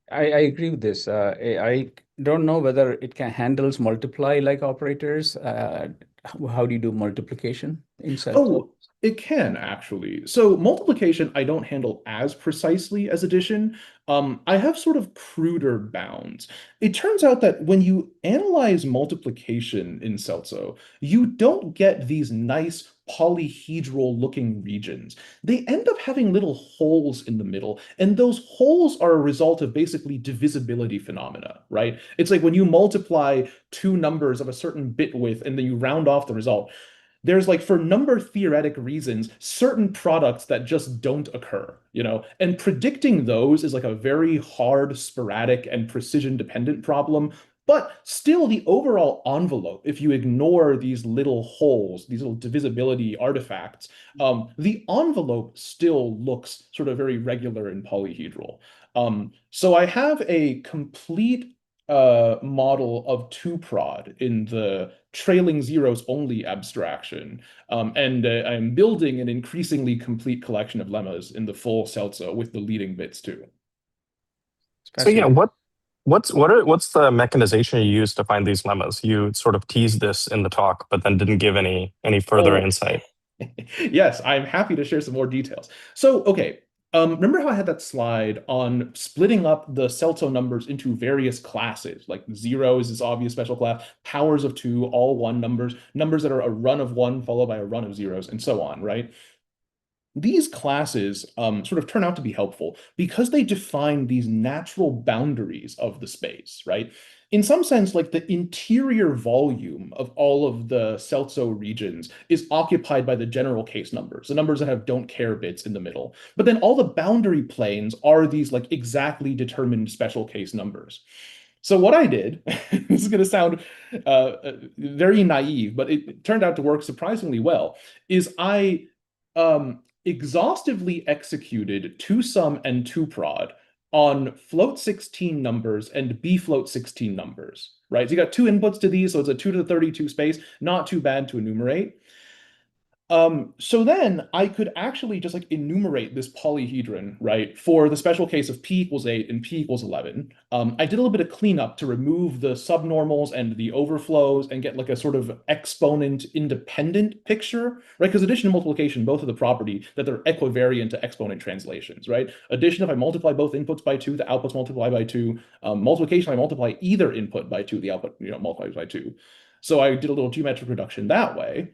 Speaker 4: I agree with this. I don't know whether it can handles multiply like operators. How do you do multiplication in SELTZO?
Speaker 6: Oh, it can actually. So multiplication I don't handle as precisely as addition. I have sort of cruder bounds. It turns out that when you analyze multiplication in SELTZO, you don't get these nice polyhedral looking regions. They end up having little holes in the middle, and those holes are a result of basically divisibility phenomena, right? It's like when you multiply two numbers of a certain bit width and then you round off the result, there's like, for number theoretic reasons, certain products that just don't occur, and predicting those is like a very hard, sporadic, and precision dependent problem. But still, the overall envelope, if you ignore these little holes, these little divisibility artifacts, the envelope still looks sort of very regular and polyhedral. So I have a complete model of 2-prod in the trailing zeros only abstraction. And I'm building an increasingly complete collection of lemmas in the full SELTZO with the leading bits too.
Speaker 1: So yeah, what's the mechanization you use to find these lemmas? You sort of teased this in the talk, but then didn't give any further insight.
Speaker 6: Yes, I'm happy to share some more details. So, okay. Remember how I had that slide on splitting up the SELTZO numbers into various classes, like zeros is obvious special class, powers of 2, all 1 numbers, numbers that are a run of 1 followed by a run of zeros, and so on, right? These classes sort of turn out to be helpful because they define these natural boundaries of the space, right? In some sense, like the interior volume of all of the SELTZO regions is occupied by the general case numbers, the numbers that have don't care bits in the middle. But then all the boundary planes are these like exactly determined special case numbers. So what I did, this is going to sound very naive, but it turned out to work surprisingly well, is I exhaustively executed 2-sum and 2-prod on float 16 numbers and B float 16 numbers, right? So you got two inputs to these, so it's a 2 to the 32 space, not too bad to enumerate. So then I could actually just like enumerate this polyhedron, right, for the special case of p equals 8 and p equals 11. I did a little bit of cleanup to remove the subnormals and the overflows and get like a sort of exponent independent picture, right? Because addition and multiplication both have the property that they're equivariant to exponent translations, right? Addition, if I multiply both inputs by 2, the outputs multiply by 2. Multiplication, I multiply either input by 2, the output multiplies by 2. So I did a little geometric reduction that way.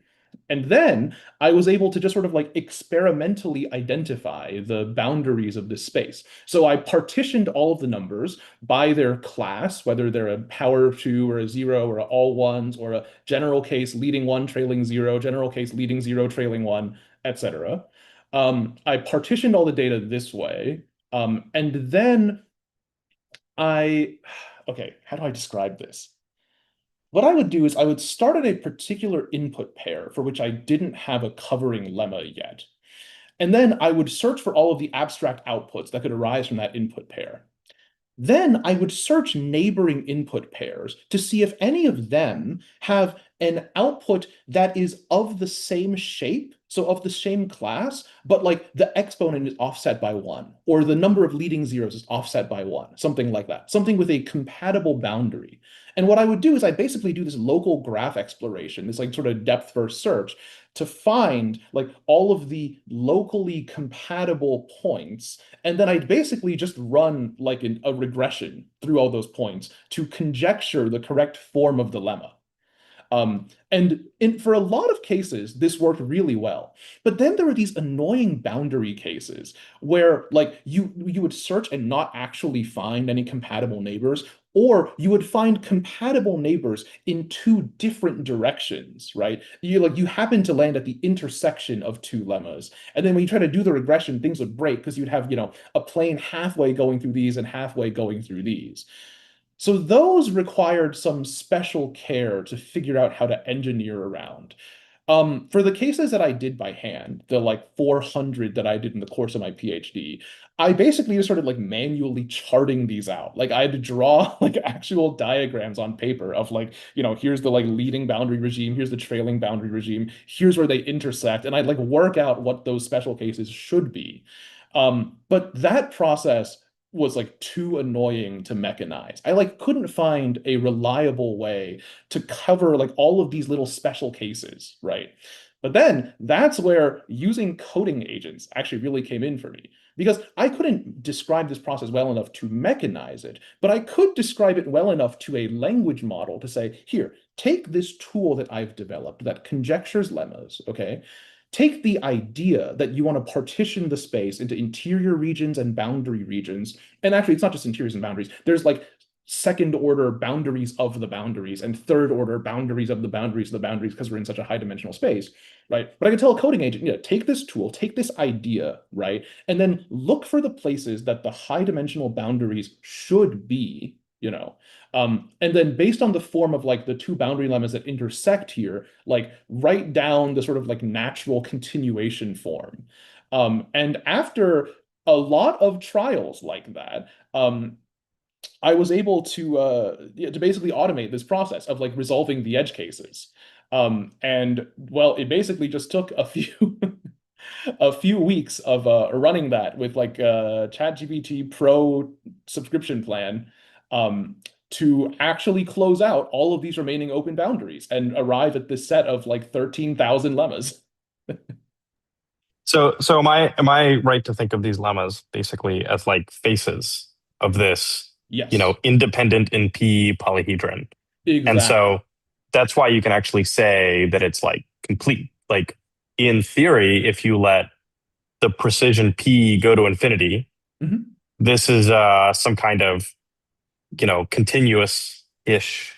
Speaker 6: And then I was able to just sort of like experimentally identify the boundaries of this space. So I partitioned all of the numbers by their class, whether they're a power 2 or a 0 or a all ones or a general case leading 1 trailing 0, general case leading 0 trailing 1, etc. I partitioned all the data this way. And then okay, how do I describe this? What I would do is I would start at a particular input pair for which I didn't have a covering lemma yet. And then I would search for all of the abstract outputs that could arise from that input pair. Then I would search neighboring input pairs to see if any of them have an output that is of the same shape, so of the same class, but like the exponent is offset by 1, or the number of leading zeros is offset by 1, something like that, something with a compatible boundary. And what I would do is I basically do this local graph exploration, this like sort of depth first search, to find like all of the locally compatible points. And then I'd basically just run like a regression through all those points to conjecture the correct form of the lemma. For a lot of cases, this worked really well. But then there were these annoying boundary cases where like you would search and not actually find any compatible neighbors, or you would find compatible neighbors in 2 different directions, right? You happen to land at the intersection of 2 lemmas. And then when you try to do the regression, things would break because you'd have, a plane halfway going through these and halfway going through these. So those required some special care to figure out how to engineer around. For the cases that I did by hand, the like 400 that I did in the course of my PhD, I basically just started like manually charting these out. Like I had to draw like actual diagrams on paper of like, here's the like leading boundary regime, here's the trailing boundary regime, here's where they intersect, and I'd like work out what those special cases should be. But that process was like too annoying to mechanize. I like couldn't find a reliable way to cover like all of these little special cases, right? But then that's where using coding agents actually really came in for me, because I couldn't describe this process well enough to mechanize it, but I could describe it well enough to a language model to say, here, take this tool that I've developed that conjectures lemmas, okay? Take the idea that you want to partition the space into interior regions and boundary regions. And actually, it's not just interiors and boundaries. There's like second order boundaries of the boundaries and third order boundaries of the boundaries of the boundaries, because we're in such a high dimensional space, right? But I can tell a coding agent, take this tool, take this idea, right? And then look for the places that the high dimensional boundaries should be, and then based on the form of like the 2 boundary lemmas that intersect here, like write down the sort of like natural continuation form. And after a lot of trials like that, I was able to basically automate this process of like resolving the edge cases. And well, it basically just took a few weeks of running that with like ChatGPT Pro subscription plan to actually close out all of these remaining open boundaries and arrive at this set of like 13,000 lemmas.
Speaker 1: So am I right to think of these lemmas basically as like faces of this,
Speaker 6: yes,
Speaker 1: independent in P polyhedron?
Speaker 6: Exactly.
Speaker 1: And so that's why you can actually say that it's like complete. Like in theory, if you let the precision P go to infinity, this is some kind of continuous-ish,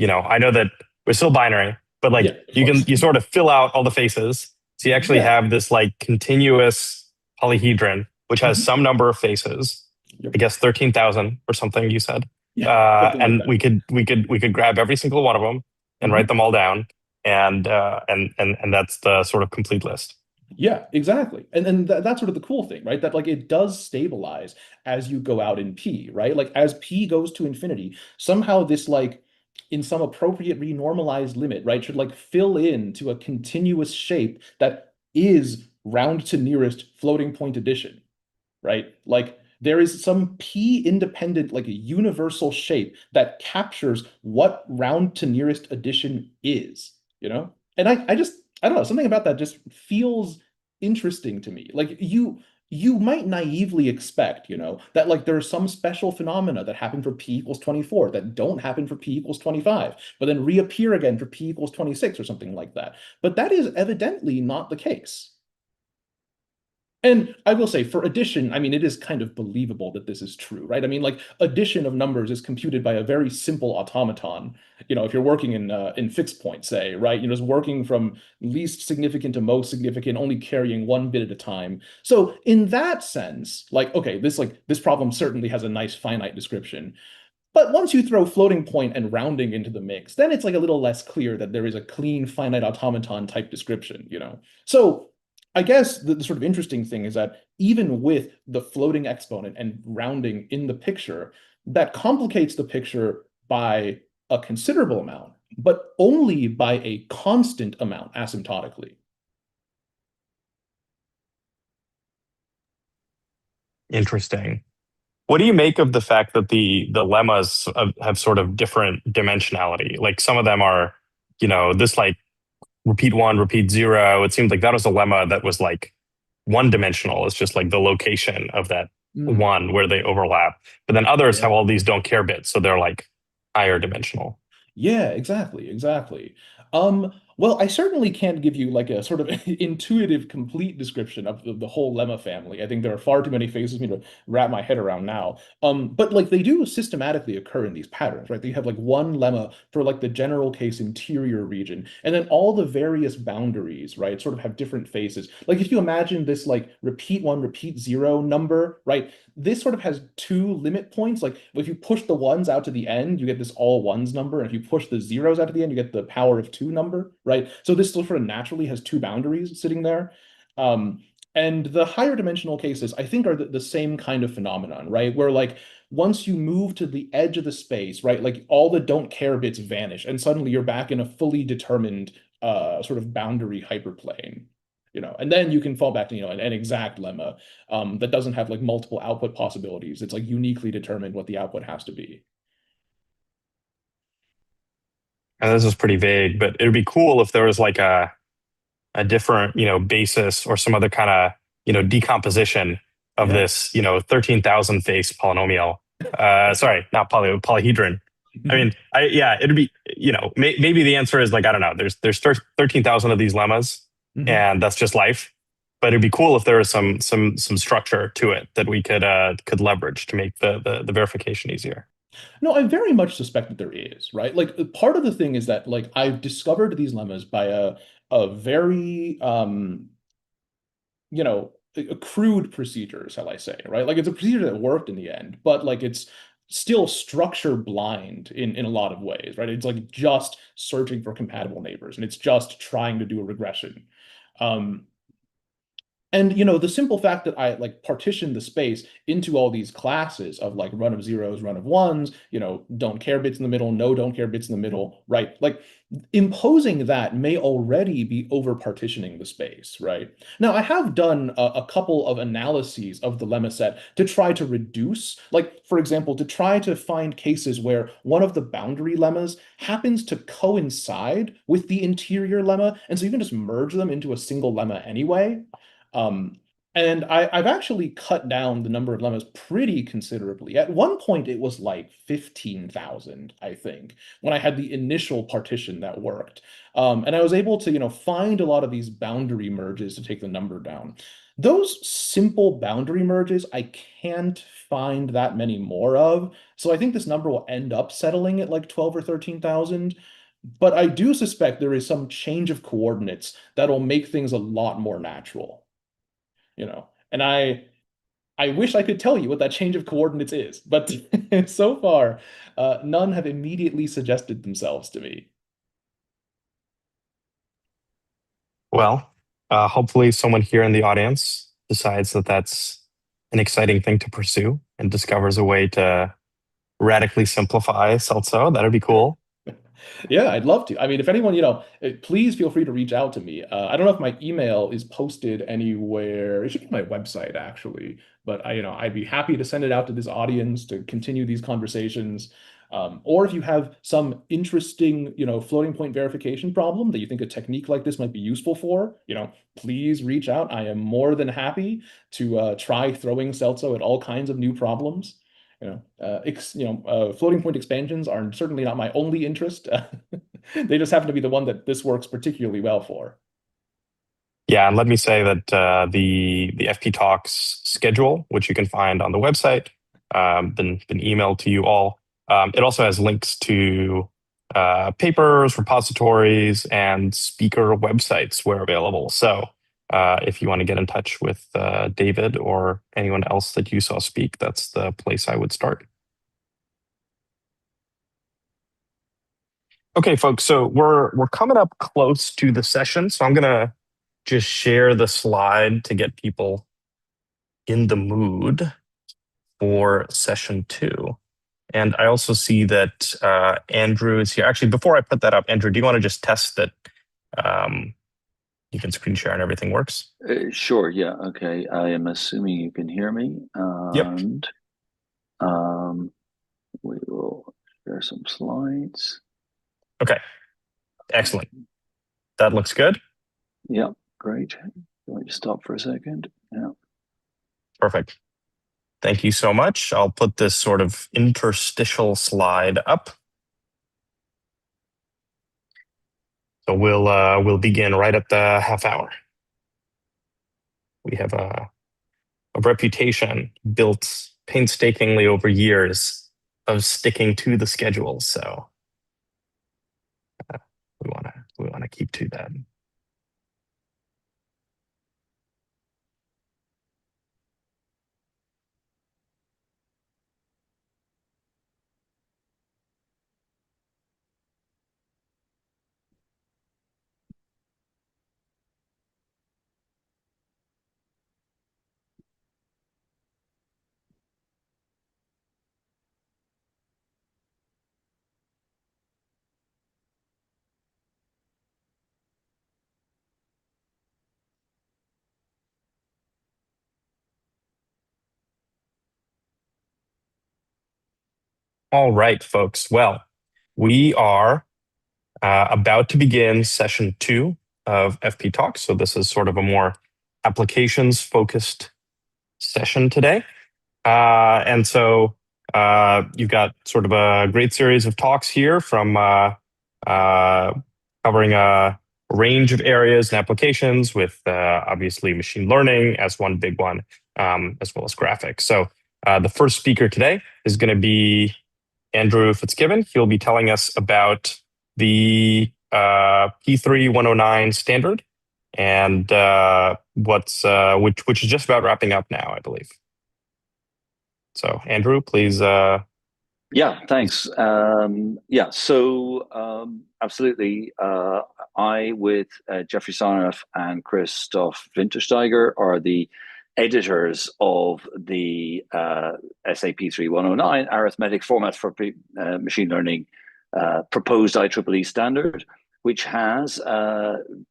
Speaker 1: I know that we're still binary, but like you sort of fill out all the faces. So you actually have this like continuous polyhedron, which has some number of faces, I guess 13,000 or something you said. And we could grab every single one of them and write them all down. And that's the sort of complete list.
Speaker 6: Yeah, exactly. And that's sort of the cool thing, right? That like it does stabilize as you go out in P, right? Like as P goes to infinity, somehow this like in some appropriate renormalized limit, right, should like fill in to a continuous shape that is round to nearest floating point addition, right? Like there is some P independent, like a universal shape that captures what round to nearest addition is, you know? And I don't know, something about that just feels interesting to me. Like you might naively expect, you know, that like there are some special phenomena that happen for P equals 24 that don't happen for P equals 25, but then reappear again for P equals 26 or something like that. But that is evidently not the case. And I will say for addition, I mean, it is kind of believable that this is true, right? I mean, like addition of numbers is computed by a very simple automaton. You know, if you're working in fixed point, say, right, you're just working from least significant to most significant, only carrying one bit at a time. So in that sense, like, okay, this problem certainly has a nice finite description. But once you throw floating point and rounding into the mix, then it's like a little less clear that there is a clean finite automaton type description, you know? So I guess the sort of interesting thing is that even with the floating exponent and rounding in the picture, that complicates the picture by a considerable amount, but only by a constant amount asymptotically.
Speaker 1: Interesting. What do you make of the fact that the lemmas have sort of different dimensionality? Like some of them are, you know, this like repeat 1, repeat 0. It seems like that was a lemma that was like one dimensional. It's just like the location of that one where they overlap. But then others have all these don't care bits, so they're like higher dimensional.
Speaker 6: Yeah, exactly. Well, I certainly can't give you like a sort of intuitive, complete description of the whole lemma family. I think there are far too many phases for me to wrap my head around now. But like they do systematically occur in these patterns, right? You have like one lemma for like the general case interior region, and then all the various boundaries, right, sort of have different phases. Like if you imagine this like repeat 1, repeat 0 number, right? This sort of has two limit points. Like if you push the ones out to the end, you get this all ones number. And if you push the zeros out to the end, you get the power of 2 number, right? So this sort of naturally has two boundaries sitting there. And the higher dimensional cases, I think, are the same kind of phenomenon, right? Where like once you move to the edge of the space, right, like all the don't care bits vanish, and suddenly you're back in a fully determined sort of boundary hyperplane. You know, and then you can fall back to, you know, an exact lemma that doesn't have like multiple output possibilities. It's like uniquely determined what the output has to be.
Speaker 1: And this is pretty vague, but it would be cool if there was like a different, you know, basis or some other kind of, you know, decomposition of this, you know, 13,000 face polynomial. Sorry, not polyhedron. I mean, it'd be, you know, maybe the answer is like, I don't know, there's 13,000 of these lemmas, and that's just life. But it'd be cool if there was some structure to it that we could leverage to make the verification easier.
Speaker 6: No, I very much suspect that there is, right? Like part of the thing is that like I've discovered these lemmas by a very you know, a crude procedure, shall I say, right? Like it's a procedure that worked in the end, but like it's still structure blind in a lot of ways, right? It's like just searching for compatible neighbors, and it's just trying to do a regression. And you know, the simple fact that I like partition the space into all these classes of like run of zeros, run of ones, you know, don't care bits in the middle, no don't care bits in the middle, right? Like imposing that may already be over partitioning the space, right? Now, I have done a couple of analyses of the lemma set to try to reduce, like, for example, to try to find cases where one of the boundary lemmas happens to coincide with the interior lemma, and so you can just merge them into a single lemma anyway. And I've actually cut down the number of lemmas pretty considerably. At one point, it was like 15,000, I think, when I had the initial partition that worked. And I was able to, you know, find a lot of these boundary merges to take the number down. Those simple boundary merges, I can't find that many more of. So I think this number will end up settling at like 12 or 13,000. But I do suspect there is some change of coordinates that'll make things a lot more natural. You know, and I wish I could tell you what that change of coordinates is, but so far, none have immediately suggested themselves to me.
Speaker 1: Well, hopefully someone here in the audience decides that that's an exciting thing to pursue and discovers a way to radically simplify SELTZO. That'd be cool.
Speaker 6: Yeah, I'd love to. I mean, if anyone, please feel free to reach out to me. I don't know if my email is posted anywhere. It should be on my website, actually. But I'd be happy to send it out to this audience to continue these conversations. Or if you have some interesting, floating point verification problem that you think a technique like this might be useful for, please reach out. I am more than happy to try throwing SELTZO at all kinds of new problems. Floating point expansions are certainly not my only interest. They just happen to be the one that this works particularly well for.
Speaker 1: Yeah, and let me say that the FPTalks schedule, which you can find on the website, been emailed to you all. It also has links to papers, repositories, and speaker websites where available. So if you want to get in touch with David or anyone else that you saw speak, that's the place I would start. Okay, folks, so we're coming up close to the session, so I'm gonna just share the slide to get people in the mood for session 2. And I also see that Andrew is here. Actually, before I put that up, Andrew, do you want to just test that you can screen share and everything works?
Speaker 14: Sure, yeah, okay. I am assuming you can hear me. And we will share some slides.
Speaker 1: Okay, excellent. That looks good.
Speaker 14: Yeah, great. Let me stop for a second. Yeah.
Speaker 1: Perfect. Thank you so much. I'll put this sort of interstitial slide up. So we'll begin right at the half hour. We have a reputation built painstakingly over years of sticking to the schedule. So we wanna keep to that. All right, folks. Well, we are about to begin session 2 of FPTalks. So this is sort of a more applications-focused session today. And so you've got sort of a great series of talks here from covering a range of areas and applications with obviously machine learning as one big one, as well as graphics. So the first speaker today is going to be Andrew Fitzgibbon. He'll be telling us about the P3-109 standard and which is just about wrapping up now, I believe. So Andrew, please.
Speaker 14: Yeah, thanks. Absolutely. I, with Jeffrey Sarnoff and Christoph Wintersteiger, are the editors of the SAP 3-109 arithmetic format for machine learning proposed IEEE standard, which has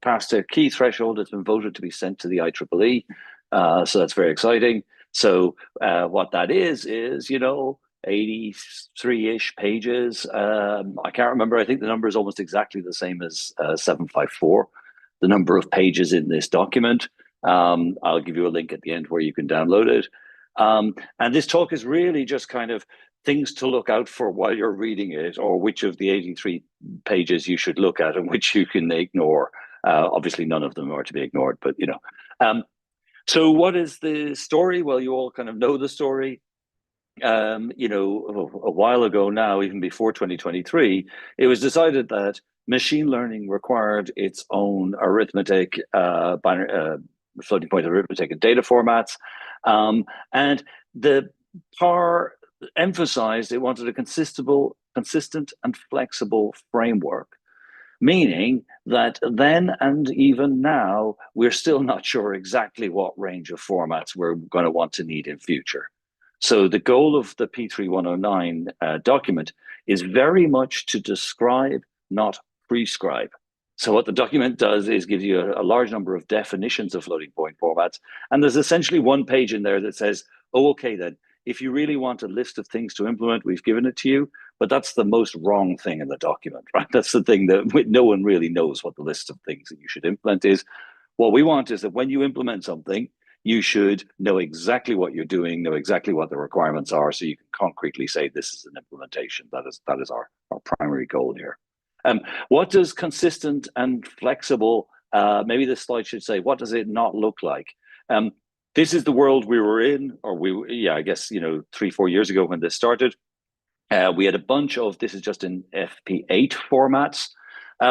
Speaker 14: passed a key threshold. It's been voted to be sent to the IEEE. So that's very exciting. So what that is 83-ish pages. I can't remember. I think the number is almost exactly the same as 754, the number of pages in this document. I'll give you a link at the end where you can download it. And this talk is really just kind of things to look out for while you're reading it, or which of the 83 pages you should look at and which you can ignore. Obviously, none of them are to be ignored, but So what is the story? Well, you all kind of know the story. A while ago now, even before 2023, it was decided that machine learning required its own arithmetic, floating point arithmetic and data formats. And the PAR emphasized it wanted a consistent and flexible framework meaning that then and even now, we're still not sure exactly what range of formats we're going to want to need in future. So the goal of the P3109 document is very much to describe, not prescribe. So what the document does is gives you a large number of definitions of floating point formats. And there's essentially one page in there that says, oh, okay, then, if you really want a list of things to implement, we've given it to you. But that's the most wrong thing in the document, right? That's the thing that no one really knows what the list of things that you should implement is. What we want is that when you implement something, you should know exactly what you're doing, know exactly what the requirements are, so you can concretely say this is an implementation. That is our primary goal here. What does consistent and flexible, maybe this slide should say, what does it not look like? This is the world we were in, or I guess, 3-4 years ago when this started. We had a bunch of, this is just in FP8 formats.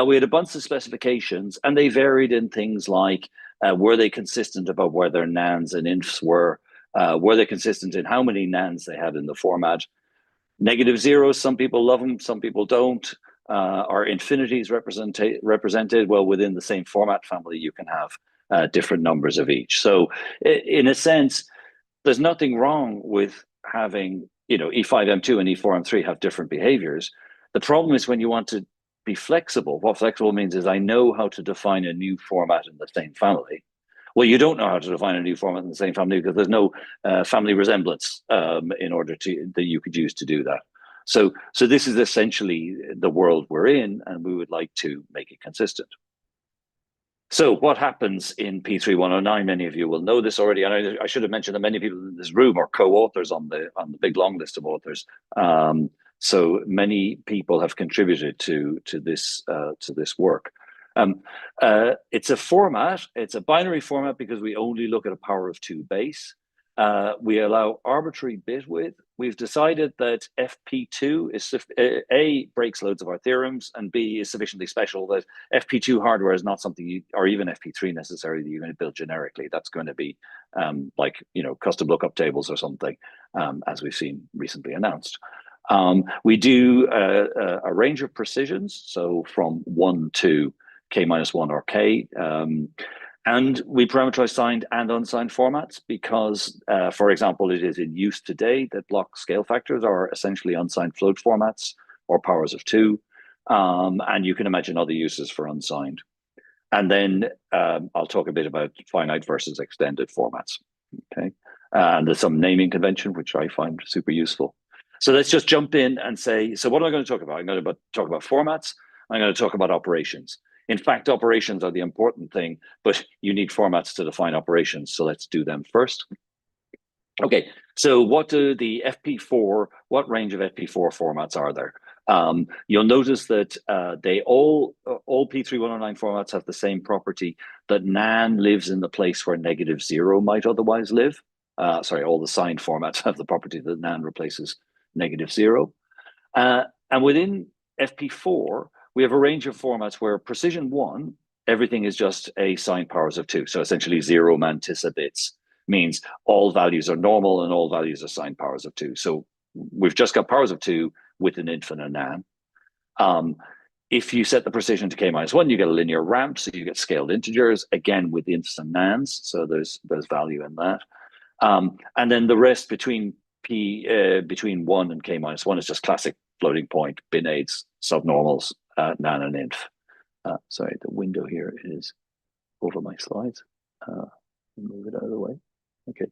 Speaker 14: We had a bunch of specifications, and they varied in things like, were they consistent about where their nans and infs were? Were they consistent in how many nans they had in the format? Negative zeros, some people love them, some people don't. Are infinities represented? Well, within the same format family, you can have different numbers of each. So in a sense, there's nothing wrong with having, E5, M2 and E4, M3 have different behaviors. The problem is when you want to be flexible. What flexible means is I know how to define a new format in the same family. Well, you don't know how to define a new format in the same family because there's no family resemblance in order to that you could use to do that. So this is essentially the world we're in, and we would like to make it consistent. So what happens in P3109? Many of you will know this already, and I should have mentioned that many people in this room are co-authors on the big long list of authors. So many people have contributed to this work. It's a format. It's a binary format because we only look at a power of 2 base. We allow arbitrary bit width. We've decided that FP2 is A, breaks loads of our theorems, and B, is sufficiently special that FP2 hardware is not something or even FP3 necessarily that you're going to build generically. That's going to be custom lookup tables or something, as we've seen recently announced. We do a range of precisions, so from 1 to K-1 or K. And we parameterize signed and unsigned formats because, for example, it is in use today that block scale factors are essentially unsigned float formats or powers of 2. And you can imagine other uses for unsigned. And then I'll talk a bit about finite versus extended formats. Okay, and there's some naming convention, which I find super useful. So let's just jump in and say, so what am I going to talk about? I'm going to talk about formats. I'm going to talk about operations. In fact, operations are the important thing, but you need formats to define operations. So let's do them first. Okay, so what do the FP4, what range of FP4 formats are there? You'll notice that they all P3109 formats have the same property, that nan lives in the place where -0 might otherwise live. Sorry, all the signed formats have the property that nan replaces -0. And within FP4, we have a range of formats where precision 1, everything is just a signed powers of 2. So essentially 0 mantissa bits means all values are normal and all values are signed powers of 2. So we've just got powers of 2 with an infinite nan. If you set the precision to K-1, you get a linear ramp, so you get scaled integers, again with the infs and nans, so there's value in that. And then the rest between 1 and K-1 is just classic floating point, bin aids, subnormals, nan and inf. Sorry, the window here is over my slides. Move it out of the way. Okay.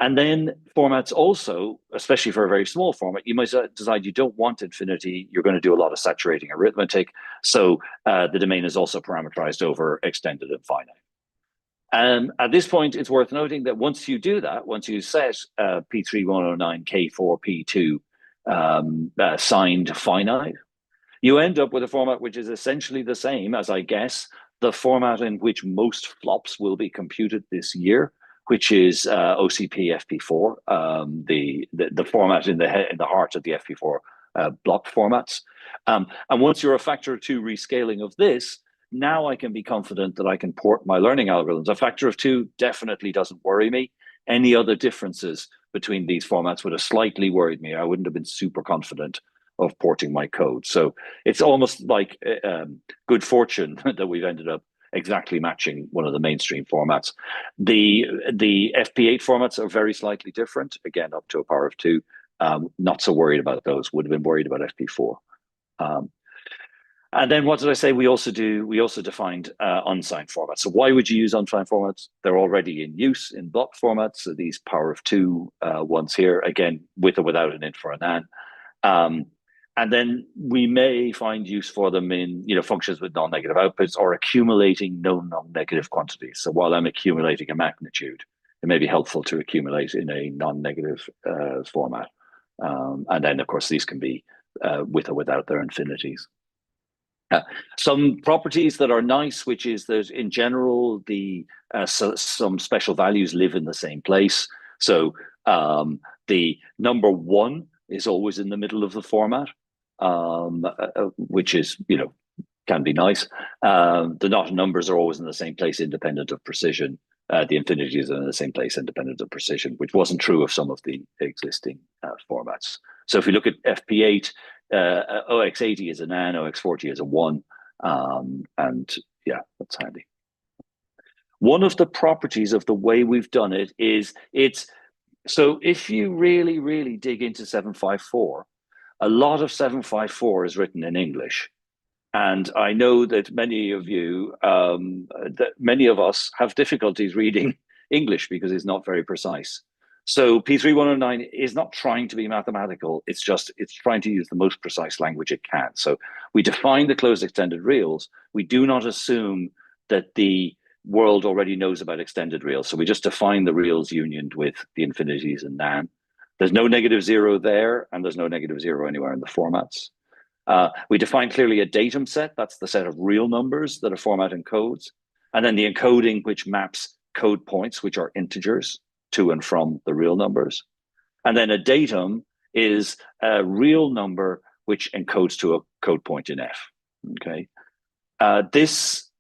Speaker 14: And then formats also, especially for a very small format, you might decide you don't want infinity. You're going to do a lot of saturating arithmetic. So the domain is also parameterized over extended and finite. At this point, it's worth noting that once you do that, once you set P3109 K4 P2 signed finite, you end up with a format which is essentially the same as, I guess, the format in which most flops will be computed this year, which is OCP FP4, the format in the heart of the FP4 block formats. And once you're a factor of 2 rescaling of this, now I can be confident that I can port my learning algorithms. A factor of 2 definitely doesn't worry me. Any other differences between these formats would have slightly worried me. I wouldn't have been super confident of porting my code. So it's almost like good fortune that we've ended up exactly matching one of the mainstream formats. The FP8 formats are very slightly different, again, up to a power of 2. Not so worried about those, would have been worried about FP4. And then what did I say? We also defined unsigned formats. So why would you use unsigned formats? They're already in use in block formats. So these power of 2 ones here, again, with or without an int for a nan. And then we may find use for them in functions with non-negative outputs or accumulating no non-negative quantities. So while I'm accumulating a magnitude, it may be helpful to accumulate in a non-negative format. And then, of course, these can be with or without their infinities. Some properties that are nice, which is that in general, some special values live in the same place. So the number 1 is always in the middle of the format, which is, can be nice. The not numbers are always in the same place, independent of precision. The infinities are in the same place, independent of precision, which wasn't true of some of the existing formats. So if we look at FP8, OX80 is a nan, OX40 is a 1, and yeah, that's handy. One of the properties of the way we've done it is so if you really, really dig into 754, a lot of 754 is written in English. And I know that many of you, many of us have difficulties reading English because it's not very precise. So P3109 is not trying to be mathematical. It's trying to use the most precise language it can. So we define the closed extended reals. We do not assume that the world already knows about extended reals. So we just define the reals unioned with the infinities and nan. There's no -0 there, and there's no -0 anywhere in the formats. We define clearly a datum set. That's the set of real numbers that a format encodes. And then the encoding, which maps code points, which are integers, to and from the real numbers. And then a datum is a real number which encodes to a code point in F. Okay. This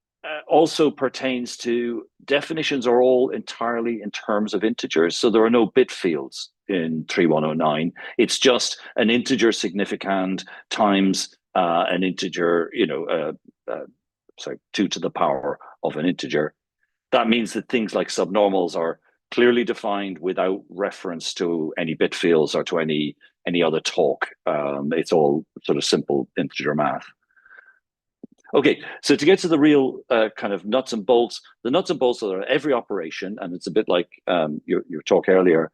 Speaker 14: also pertains to definitions are all entirely in terms of integers. So there are no bit fields in 3109. It's just an integer significand times an integer, 2 to the power of an integer. That means that things like subnormals are clearly defined without reference to any bit fields or to any other talk. It's all sort of simple integer math. Okay, so to get to the real kind of nuts and bolts, the nuts and bolts are every operation, and it's a bit like your talk earlier.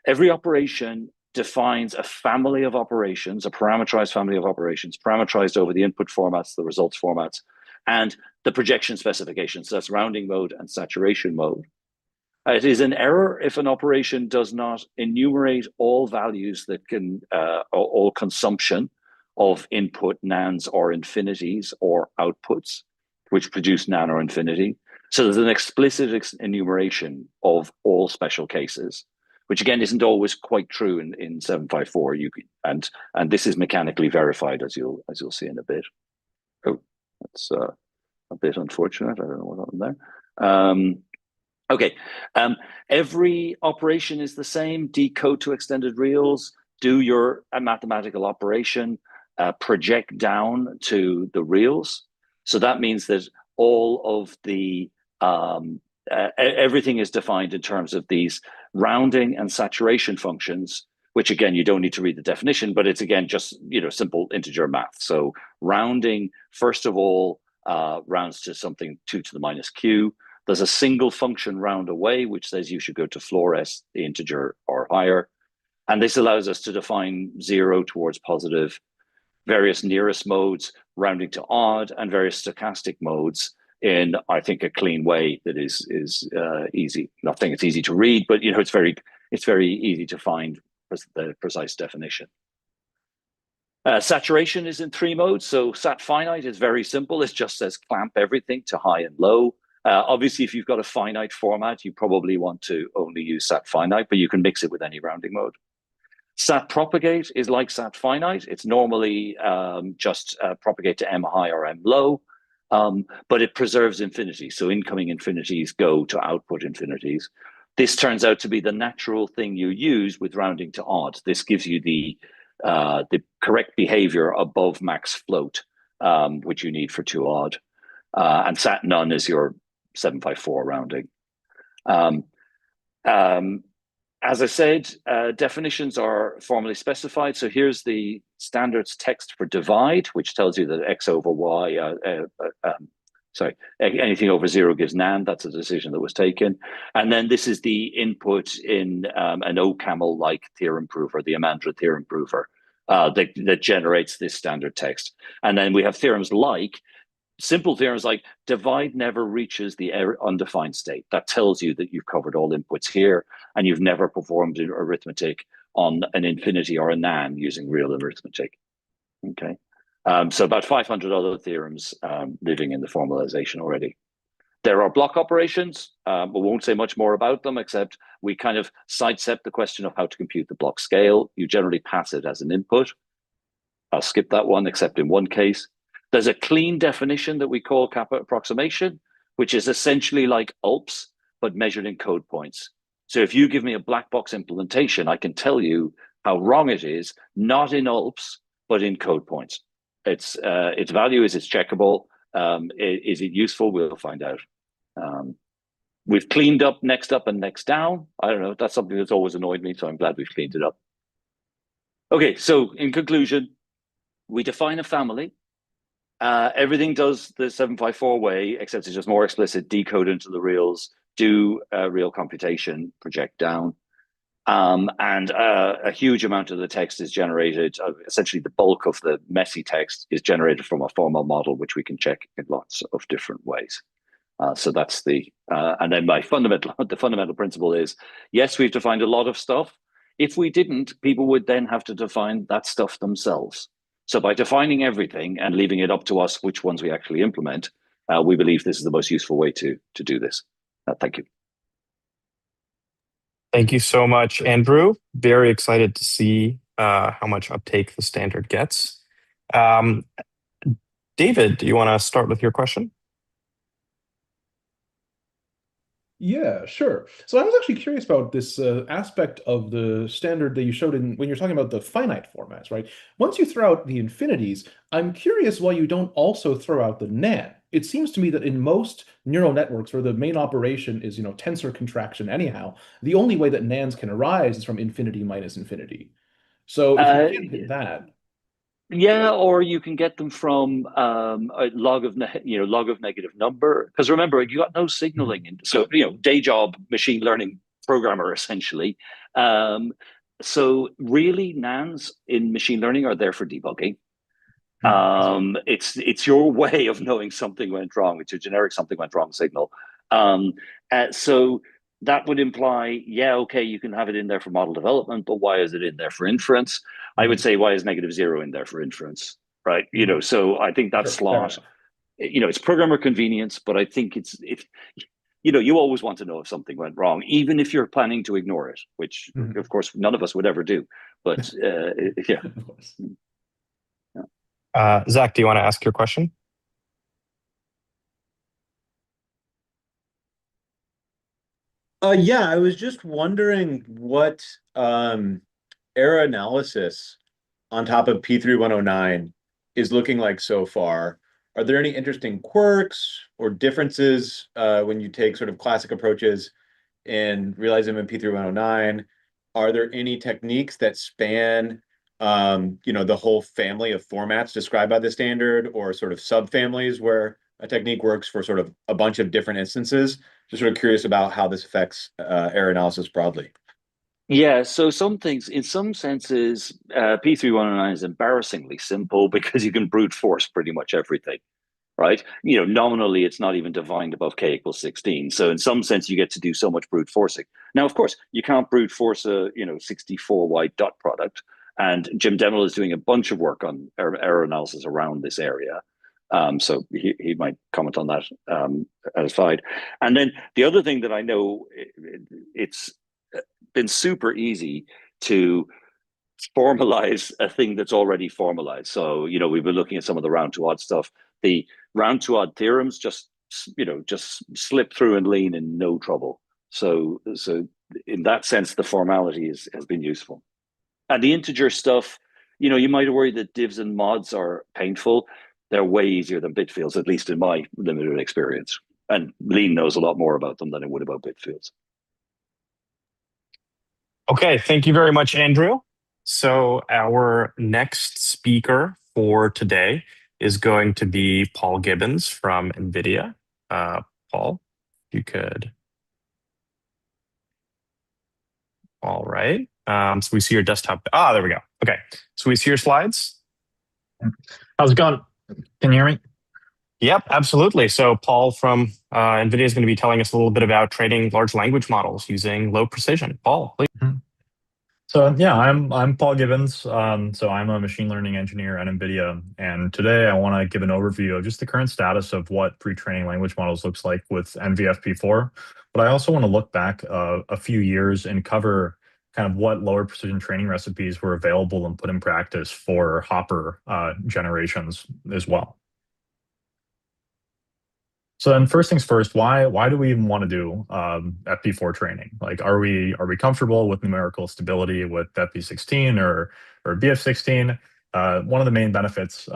Speaker 14: Every operation defines a family of operations, a parameterized family of operations, parameterized over the input formats, the results formats, and the projection specifications. So that's rounding mode and saturation mode. It is an error if an operation does not enumerate all values that can, all consumption of input nans or infinities or outputs, which produce nan or infinity. So there's an explicit enumeration of all special cases, which again isn't always quite true in 754. And this is mechanically verified, as you'll see in a bit. Oh, that's a bit unfortunate. I don't know what happened there. Okay, every operation is the same. Decode to extended reals, do your mathematical operation, project down to the reals. So that means that all of the, everything is defined in terms of these rounding and saturation functions, which again, you don't need to read the definition, but it's again, just, simple integer math. So rounding, first of all, rounds to something 2 to the minus q. There's a single function round away, which says you should go to floor s, the integer or higher. And this allows us to define 0 towards positive, various nearest modes, rounding to odd, and various stochastic modes in, I think, a clean way that is easy. Not saying it's easy to read, but it's very easy to find the precise definition. Saturation is in 3 modes. So sat finite is very simple. It just says clamp everything to high and low. Obviously, if you've got a finite format, you probably want to only use sat finite, but you can mix it with any rounding mode. Sat propagate is like sat finite. It's normally just propagate to m high or m low, but it preserves infinity. So incoming infinities go to output infinities. This turns out to be the natural thing you use with rounding to odd. This gives you the the correct behavior above max float, which you need for 2 odd. And sat none is your 754 rounding. As I said, definitions are formally specified. So here's the standards text for divide, which tells you that x over y, anything over 0 gives NaN. That's a decision that was taken. And then this is the input in an OCaml-like theorem prover, the Amandra theorem prover, that generates this standard text. And then we have theorems like, simple theorems like divide never reaches the undefined state. That tells you that you've covered all inputs here and you've never performed an arithmetic on an infinity or a NaN using real arithmetic. Okay, so about 500 other theorems living in the formalization already. There are block operations. We won't say much more about them, except we kind of sidestep the question of how to compute the block scale. You generally pass it as an input. I'll skip that one, except in one case. There's a clean definition that we call kappa approximation, which is essentially like ULPS, but measured in code points. So if you give me a black box implementation, I can tell you how wrong it is, not in ULPS, but in code points. Its value is it's checkable. Is it useful? We'll find out. We've cleaned up next up and next down. I don't know. That's something that's always annoyed me, so I'm glad we've cleaned it up. Okay, so in conclusion, we define a family. Everything does the 754 way, except it's just more explicit, decode into the reals, do real computation, project down. And a huge amount of the text is generated, essentially the bulk of the messy text is generated from a formal model, which we can check in lots of different ways. So that's the, and then the fundamental principle is, yes, we've defined a lot of stuff. If we didn't, people would then have to define that stuff themselves. So by defining everything and leaving it up to us which ones we actually implement, we believe this is the most useful way to do this. Thank you.
Speaker 1: Thank you so much, Andrew. Very excited to see how much uptake the standard gets. David, do you want to start with your question?
Speaker 6: Yeah, sure. So I was actually curious about this aspect of the standard that you showed when you're talking about the finite formats, right? Once you throw out the infinities, I'm curious why you don't also throw out the NaN. It seems to me that in most neural networks where the main operation is, tensor contraction anyhow, the only way that NaNs can arise is from infinity minus infinity. So if you can't hit that.
Speaker 14: Yeah, or you can get them from a log of negative number. Because remember, you got no signaling. So day job machine learning programmer essentially. So really, NaNs in machine learning are there for debugging. It's your way of knowing something went wrong. It's a generic something went wrong signal. So that would imply, yeah, okay, you can have it in there for model development, but why is it in there for inference? I would say, why is -0 in there for inference, right? So I think that slot, it's programmer convenience, but I think it's you always want to know if something went wrong, even if you're planning to ignore it, which of course none of us would ever do. But yeah.
Speaker 1: Zach, do you want to ask your question?
Speaker 2: Yeah, I was just wondering what error analysis on top of P3109 is looking like so far. Are there any interesting quirks or differences when you take sort of classic approaches and realize them in P3109? Are there any techniques that span the whole family of formats described by the standard, or sort of subfamilies where a technique works for sort of a bunch of different instances? Just sort of curious about how this affects error analysis broadly.
Speaker 14: Yeah, so some things, in some senses, P3109 is embarrassingly simple because you can brute force pretty much everything, right? Nominally, it's not even defined above k = 16. So in some sense, you get to do so much brute forcing. Now, of course, you can't brute force a 64 wide dot product. And Jim Demmel is doing a bunch of work on error analysis around this area. So he might comment on that aside. And then the other thing that I know, it's been super easy to formalize a thing that's already formalized. So, we've been looking at some of the round to odd stuff. The round to odd theorems just slip through and lean in no trouble. So in that sense, the formality has been useful. And the integer stuff, You might worry that divs and mods are painful. They're way easier than bit fields, at least in my limited experience. And Lean knows a lot more about them than it would about bit fields.
Speaker 1: Okay, thank you very much, Andrew. So our next speaker for today is going to be Paul Gibbons from NVIDIA. Paul, if you could. All right. So we see your desktop. There we go. Okay. So we see your slides.
Speaker 15: How's it going? Can you hear me?
Speaker 1: Yep, absolutely. So Paul from NVIDIA is going to be telling us a little bit about training large language models using low precision. Paul, please.
Speaker 15: So yeah, I'm Paul Gibbons. So I'm a machine learning engineer at NVIDIA, and today I want to give an overview of just the current status of what pre-training language models looks like with NVFP4. But I also want to look back a few years and cover kind of what lower precision training recipes were available and put in practice for Hopper generations as well. So then first things first, why do we even want to do FP4 training? Like, are we comfortable with numerical stability with FP16 or BF16? One of the main benefits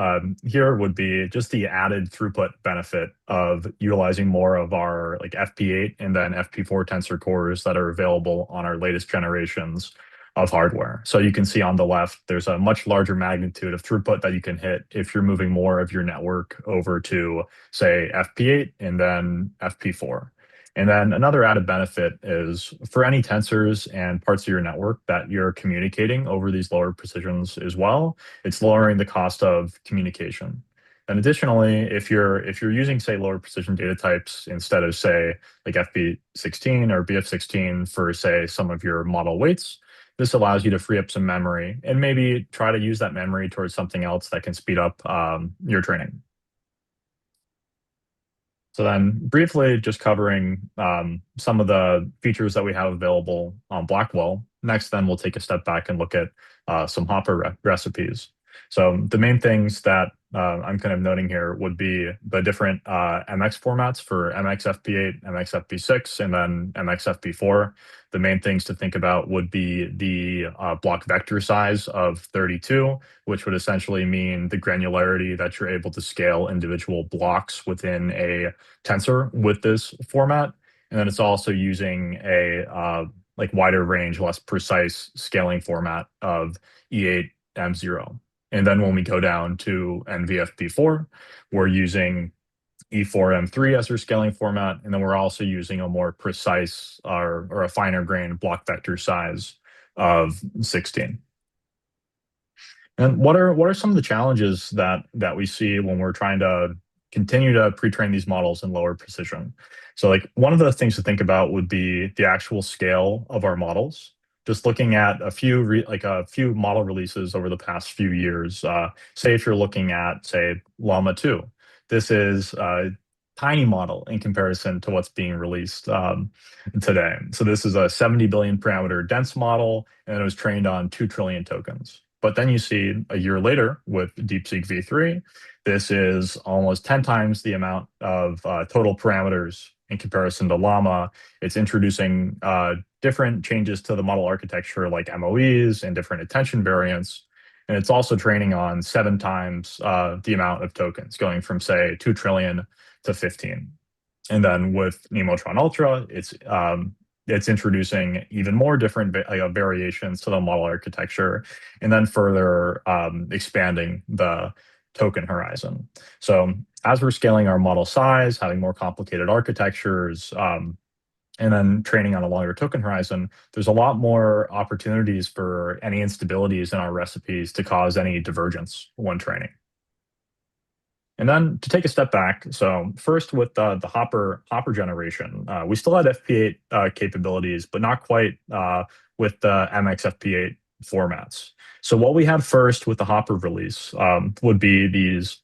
Speaker 15: here would be just the added throughput benefit of utilizing more of our like FP8 and then FP4 tensor cores that are available on our latest generations of hardware. So you can see on the left, there's a much larger magnitude of throughput that you can hit if you're moving more of your network over to, say, FP8 and then FP4. And then another added benefit is for any tensors and parts of your network that you're communicating over these lower precisions as well, it's lowering the cost of communication. And additionally, if you're using, say, lower precision data types instead of, say, like FP16 or BF16 for, say, some of your model weights, this allows you to free up some memory and maybe try to use that memory towards something else that can speed up your training. So then briefly just covering some of the features that we have available on Blackwell. Next, then we'll take a step back and look at some Hopper recipes. So the main things that I'm kind of noting here would be the different MX formats for MXFP8, MXFP6, and then MXFP4. The main things to think about would be the block vector size of 32, which would essentially mean the granularity that you're able to scale individual blocks within a tensor with this format. And then it's also using a like wider range, less precise scaling format of E8 M0. And then when we go down to NVFP4, we're using E4 M3 as our scaling format, and then we're also using a more precise or a finer grained block vector size of 16. And what are some of the challenges that we see when we're trying to continue to pre-train these models in lower precision? So like one of the things to think about would be the actual scale of our models. Just looking at a few model releases over the past few years, say if you're looking at, say, Llama 2, this is a tiny model in comparison to what's being released today. So this is a 70 billion parameter dense model, and it was trained on 2 trillion tokens. But then you see a year later with DeepSeek V3, this is almost 10 times the amount of total parameters in comparison to Llama. It's introducing different changes to the model architecture like MOEs and different attention variants. And it's also training on 7 times the amount of tokens, going from, say, 2 trillion to 15. And then with Nemotron Ultra, it's introducing even more different variations to the model architecture, and then further expanding the token horizon. So as we're scaling our model size, having more complicated architectures, and then training on a longer token horizon, there's a lot more opportunities for any instabilities in our recipes to cause any divergence when training. And then to take a step back, so first with the Hopper generation, we still had FP8 capabilities, but not quite with the MXFP8 formats. So what we had first with the Hopper release would be these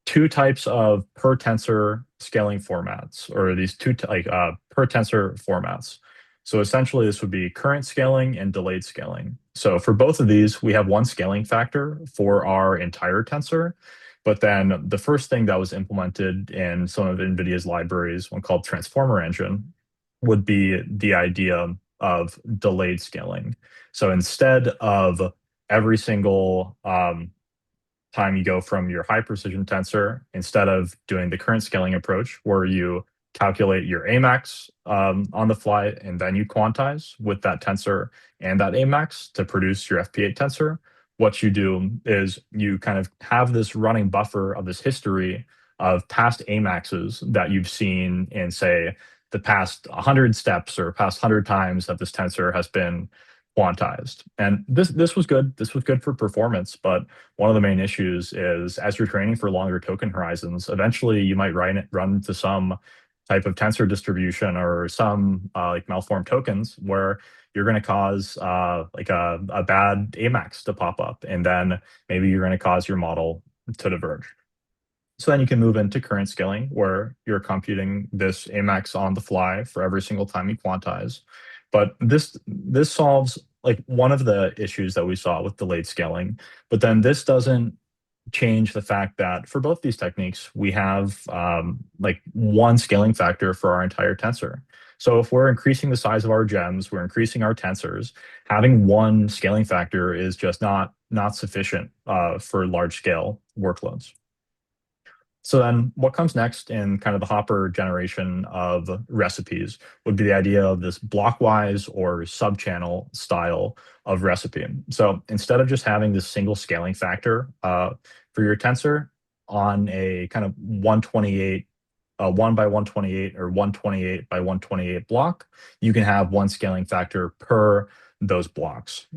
Speaker 15: 2 types of per tensor scaling formats, or these 2 per tensor formats. So essentially this would be current scaling and delayed scaling. So for both of these, we have 1 scaling factor for our entire tensor. But then the first thing that was implemented in some of NVIDIA's libraries, one called Transformer Engine, would be the idea of delayed scaling. So instead of every single time you go from your high precision tensor, instead of doing the current scaling approach where you calculate your Amax on the fly and then you quantize with that tensor and that Amax to produce your FP8 tensor, what you do is you kind of have this running buffer of this history of past Amaxes that you've seen in, say, the past 100 steps or past 100 times that this tensor has been quantized. And this was good. This was good for performance, but one of the main issues is as you're training for longer token horizons, eventually you might run into some type of tensor distribution or some like malformed tokens where you're going to cause like a bad Amax to pop up, and then maybe you're going to cause your model to diverge. So then you can move into current scaling where you're computing this Amax on the fly for every single time you quantize. But this solves like one of the issues that we saw with delayed scaling. But then this doesn't change the fact that for both these techniques, we have like one scaling factor for our entire tensor. So if we're increasing the size of our gems, we're increasing our tensors, having one scaling factor is just not sufficient for large scale workloads. So then what comes next in kind of the Hopper generation of recipes would be the idea of this blockwise or subchannel style of recipe. So instead of just having this single scaling factor for your tensor on a kind of 128, 1 by 128 or 128 by 128 block, you can have one scaling factor per those blocks.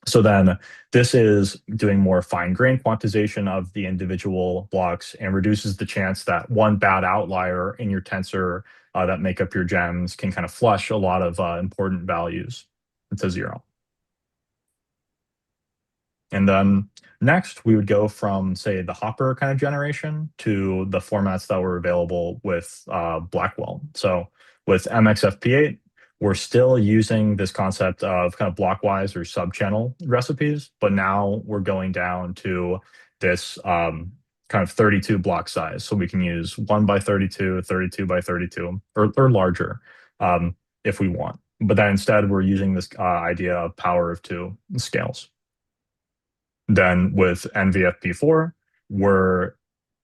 Speaker 15: So then this is doing more fine-grained quantization of the individual blocks and reduces the chance that one bad outlier in your tensor that make up your gems can kind of flush a lot of important values to zero. And then next, we would go from, say, the Hopper kind of generation to the formats that were available with Blackwell. So with MXFP8, we're still using this concept of kind of blockwise or subchannel recipes, but now we're going down to this kind of 32 block size. So we can use 1 by 32, 32 by 32, or larger if we want. But then instead, we're using this idea of power of 2 scales. Then with NVFP4, we're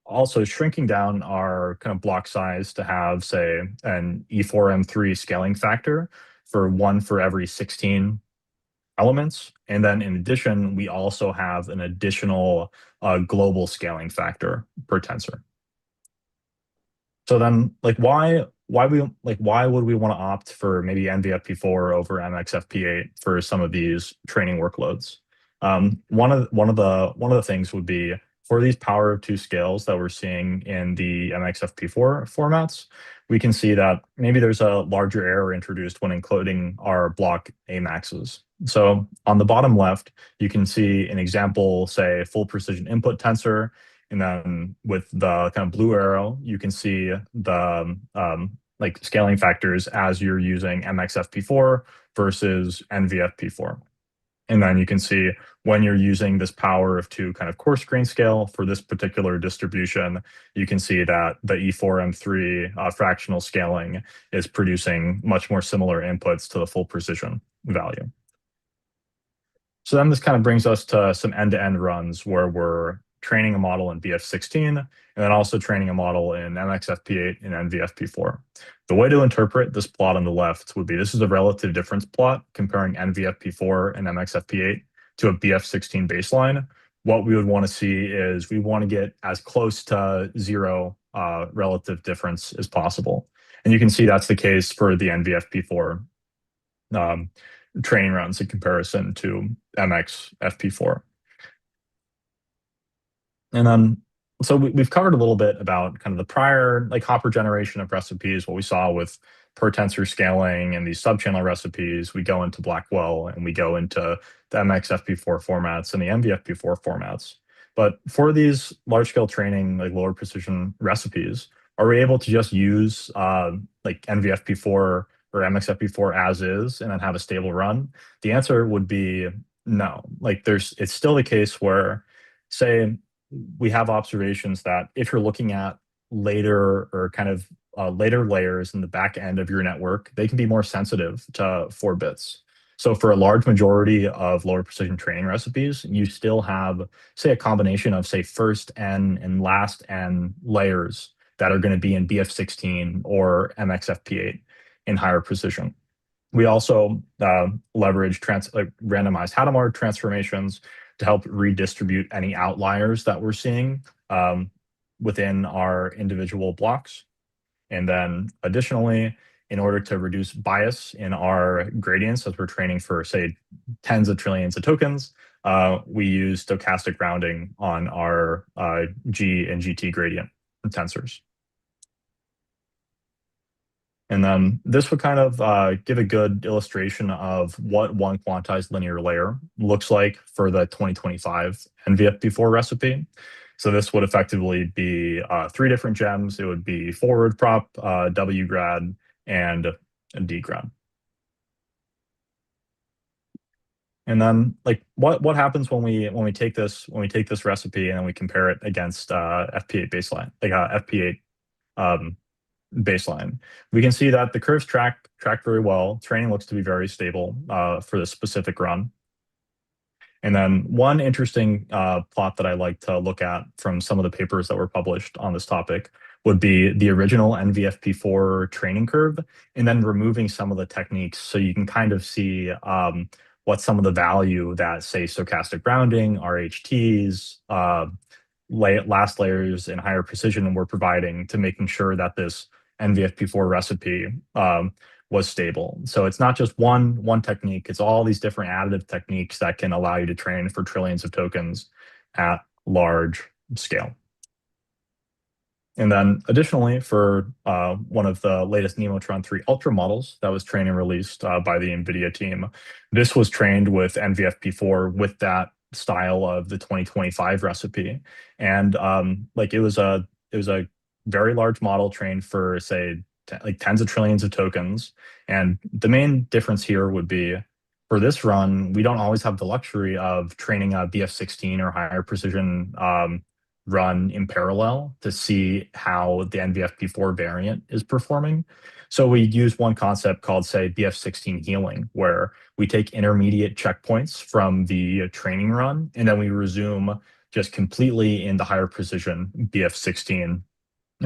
Speaker 15: also shrinking down our kind of block size to have, say, an E4M3 scaling factor for 1 for every 16 elements. And then in addition, we also have an additional global scaling factor per tensor. So then like why would we want to opt for maybe NVFP4 over MXFP8 for some of these training workloads? One of the things would be for these power of 2 scales that we're seeing in the MXFP4 formats, we can see that maybe there's a larger error introduced when including our block Amaxes. So on the bottom left, you can see an example, say, full precision input tensor, and then with the kind of blue arrow, you can see the like scaling factors as you're using MXFP4 versus NVFP4. And then you can see when you're using this power of 2 kind of coarse grain scale for this particular distribution, you can see that the E4M3 fractional scaling is producing much more similar inputs to the full precision value. So then this kind of brings us to some end-to-end runs where we're training a model in BF16 and then also training a model in MXFP8 and NVFP4. The way to interpret this plot on the left would be this is a relative difference plot comparing NVFP4 and MXFP8 to a BF16 baseline. What we would want to see is we want to get as close to 0 relative difference as possible. And you can see that's the case for the NVFP4 training runs in comparison to MXFP4. And then, so we've covered a little bit about kind of the prior like Hopper generation of recipes, what we saw with per tensor scaling and these subchannel recipes. We go into Blackwell and we go into the MXFP4 formats and the NVFP4 formats. But for these large scale training, like lower precision recipes, are we able to just use like NVFP4 or MXFP4 as is and then have a stable run? The answer would be no. Like it's still the case where, say, we have observations that if you're looking at later or kind of later layers in the back end of your network, they can be more sensitive to 4 bits. So for a large majority of lower precision training recipes, you still have, say, a combination of, say, first N and last N layers that are going to be in BF16 or MXFP8 in higher precision. We also leverage randomized Hadamard transformations to help redistribute any outliers that we're seeing within our individual blocks. And then additionally, in order to reduce bias in our gradients, as we're training for, say, tens of trillions of tokens, we use stochastic rounding on our G and GT gradient tensors. And then this would kind of give a good illustration of what one quantized linear layer looks like for the 2025 NVFP4 recipe. So this would effectively be 3 different gems. It would be forward prop, W grad, and D grad. And then, like, what happens when we take this recipe and then we compare it against FP8 baseline, like FP8 baseline? We can see that the curves track very well. Training looks to be very stable for this specific run. And then one interesting plot that I like to look at from some of the papers that were published on this topic would be the original NVFP4 training curve, and then removing some of the techniques so you can kind of see what some of the value that, say, stochastic rounding, RHTs, last layers and higher precision were providing to making sure that this NVFP4 recipe was stable. So it's not just one technique, it's all these different additive techniques that can allow you to train for trillions of tokens at large scale. And then additionally, for one of the latest Nemotron 3 Ultra models that was trained and released by the NVIDIA team, this was trained with NVFP4 with that style of the 2025 recipe. And like it was a very large model trained for, say, like tens of trillions of tokens. And the main difference here would be, for this run, we don't always have the luxury of training a BF16 or higher precision run in parallel to see how the NVFP4 variant is performing. So we use one concept called, say, BF16 healing, where we take intermediate checkpoints from the training run, and then we resume just completely in the higher precision BF16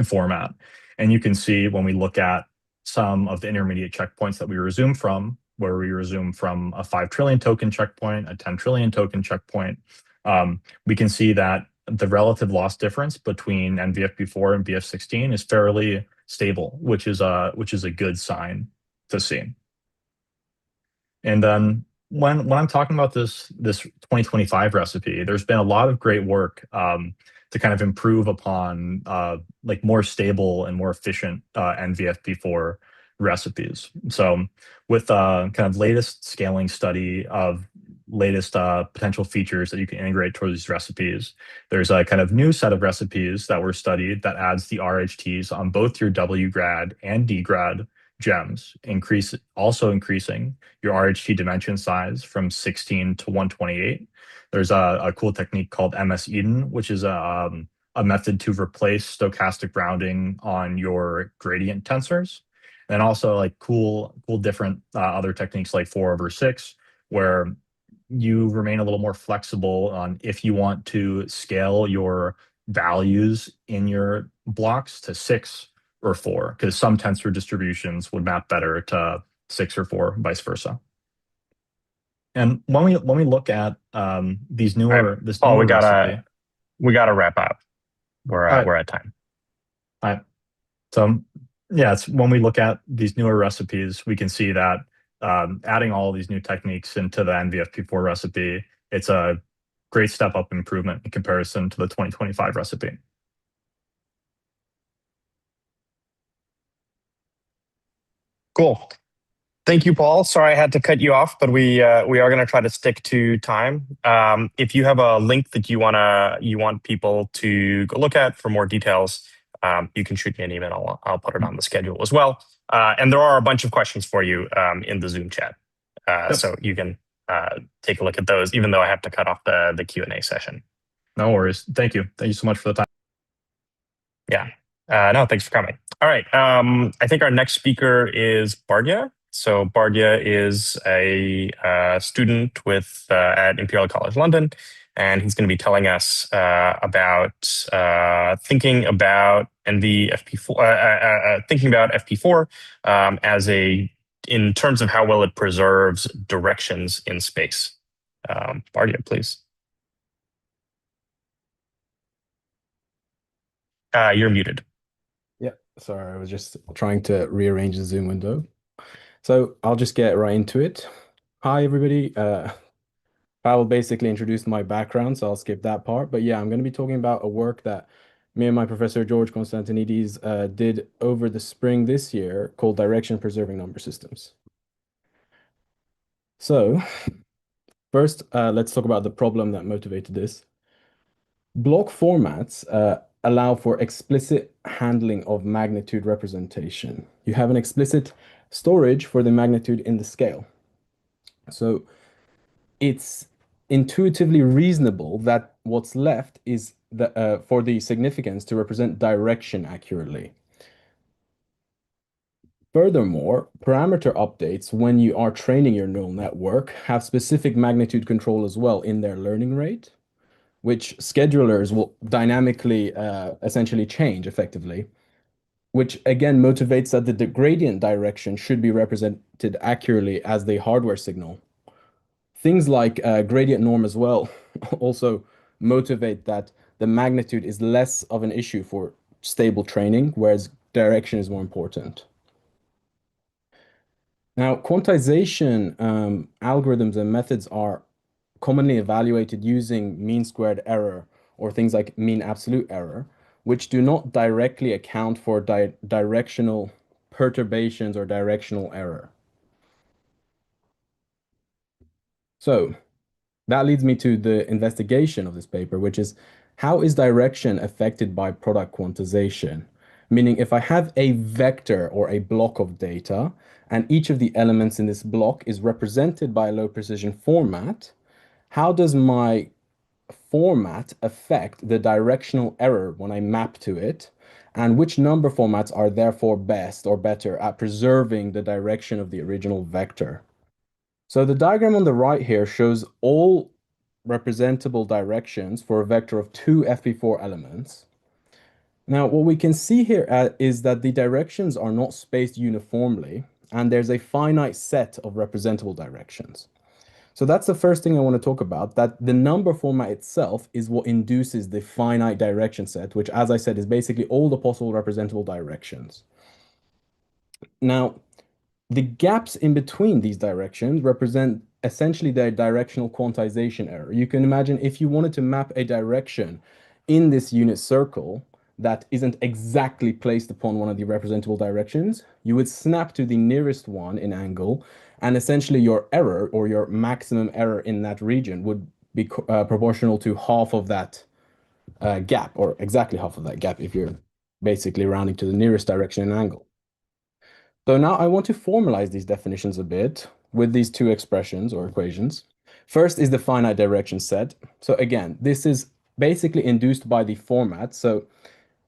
Speaker 15: format. And you can see when we look at some of the intermediate checkpoints that we resume from, where we resume from a 5 trillion token checkpoint, a 10 trillion token checkpoint, we can see that the relative loss difference between NVFP4 and BF16 is fairly stable, which is a good sign to see. And then when I'm talking about this 2025 recipe, there's been a lot of great work to kind of improve upon like more stable and more efficient NVFP4 recipes. So with kind of latest scaling study of latest potential features that you can integrate towards these recipes, there's a kind of new set of recipes that were studied that adds the RHTs on both your W grad and D grad gems, also increasing your RHT dimension size from 16 to 128. There's a cool technique called MS Eden, which is a method to replace stochastic rounding on your gradient tensors. And also like cool different other techniques like 4/6, where you remain a little more flexible on if you want to scale your values in your blocks to 6 or 4, because some tensor distributions would map better to 6 or 4, vice versa. And when we look at these newer,
Speaker 1: this newer recipe, we gotta wrap up. We're at time.
Speaker 15: All right. So yeah, it's when we look at these newer recipes, we can see that adding all these new techniques into the NVFP4 recipe, it's a great step up improvement in comparison to the 2025 recipe.
Speaker 1: Cool. Thank you, Paul. Sorry I had to cut you off, but we are going to try to stick to time. If you have a link that you want people to go look at for more details, you can shoot me an email. I'll put it on the schedule as well. And there are a bunch of questions for you in the Zoom chat, so you can take a look at those, even though I have to cut off the Q&A session.
Speaker 15: No worries. Thank you. Thank you so much for the time.
Speaker 1: Yeah. No, thanks for coming. All right. I think our next speaker is Bardia. So Bardia is a student with at Imperial College London, and he's going to be telling us about thinking about FP4 as in terms of how well it preserves directions in space. Bardia, please. You're muted.
Speaker 16: Yeah, sorry, I was just trying to rearrange the Zoom window. So I'll just get right into it. Hi, everybody. Pavel basically introduced my background, so I'll skip that part. But yeah, I'm going to be talking about a work that me and my professor, George Constantinides, did over the spring this year called Direction Preserving Number Systems. So first, let's talk about the problem that motivated this. Block formats allow for explicit handling of magnitude representation. You have an explicit storage for the magnitude in the scale. So it's intuitively reasonable that what's left is for the significance to represent direction accurately. Furthermore, parameter updates when you are training your neural network have specific magnitude control as well in their learning rate, which schedulers will dynamically essentially change effectively, which again motivates that the gradient direction should be represented accurately as the hardware signal. Things like gradient norm as well also motivate that the magnitude is less of an issue for stable training, whereas direction is more important. Now, quantization algorithms and methods are commonly evaluated using mean squared error or things like mean absolute error, which do not directly account for directional perturbations or directional error. So that leads me to the investigation of this paper, which is how is direction affected by product quantization? Meaning if I have a vector or a block of data, and each of the elements in this block is represented by a low precision format, how does my format affect the directional error when I map to it? And which number formats are therefore best or better at preserving the direction of the original vector? So the diagram on the right here shows all representable directions for a vector of 2 FP4 elements. Now, what we can see here is that the directions are not spaced uniformly, and there's a finite set of representable directions. So that's the first thing I want to talk about, that the number format itself is what induces the finite direction set, which, as I said, is basically all the possible representable directions. Now, the gaps in between these directions represent essentially their directional quantization error. You can imagine if you wanted to map a direction in this unit circle that isn't exactly placed upon one of the representable directions, you would snap to the nearest one in angle, and essentially your error or your maximum error in that region would be proportional to half of that gap, or exactly half of that gap if you're basically rounding to the nearest direction in angle. So now I want to formalize these definitions a bit with these two expressions or equations. First is the finite direction set. So again, this is basically induced by the format. So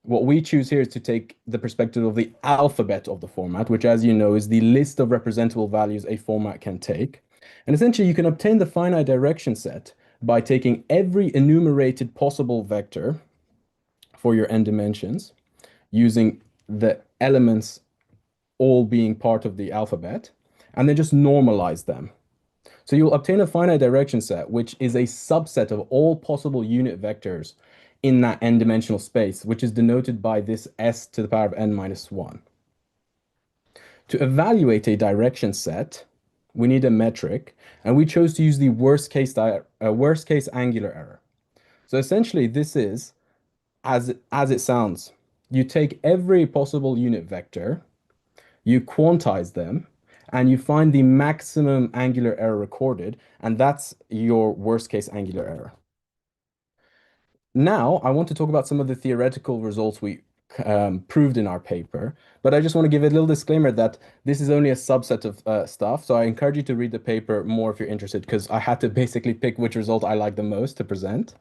Speaker 16: what we choose here is to take the perspective of the alphabet of the format, which, as you know, is the list of representable values a format can take. And essentially, you can obtain the finite direction set by taking every enumerated possible vector for your n dimensions, using the elements all being part of the alphabet, and then just normalize them. So you'll obtain a finite direction set, which is a subset of all possible unit vectors in that n-dimensional space, which is denoted by this s to the power of n minus 1. To evaluate a direction set, we need a metric, and we chose to use the worst case angular error. So essentially, this is, as it sounds, you take every possible unit vector, you quantize them, and you find the maximum angular error recorded, and that's your worst case angular error. Now, I want to talk about some of the theoretical results we proved in our paper, but I just want to give a little disclaimer that this is only a subset of stuff, so I encourage you to read the paper more if you're interested, because I had to basically pick which result I like the most to present.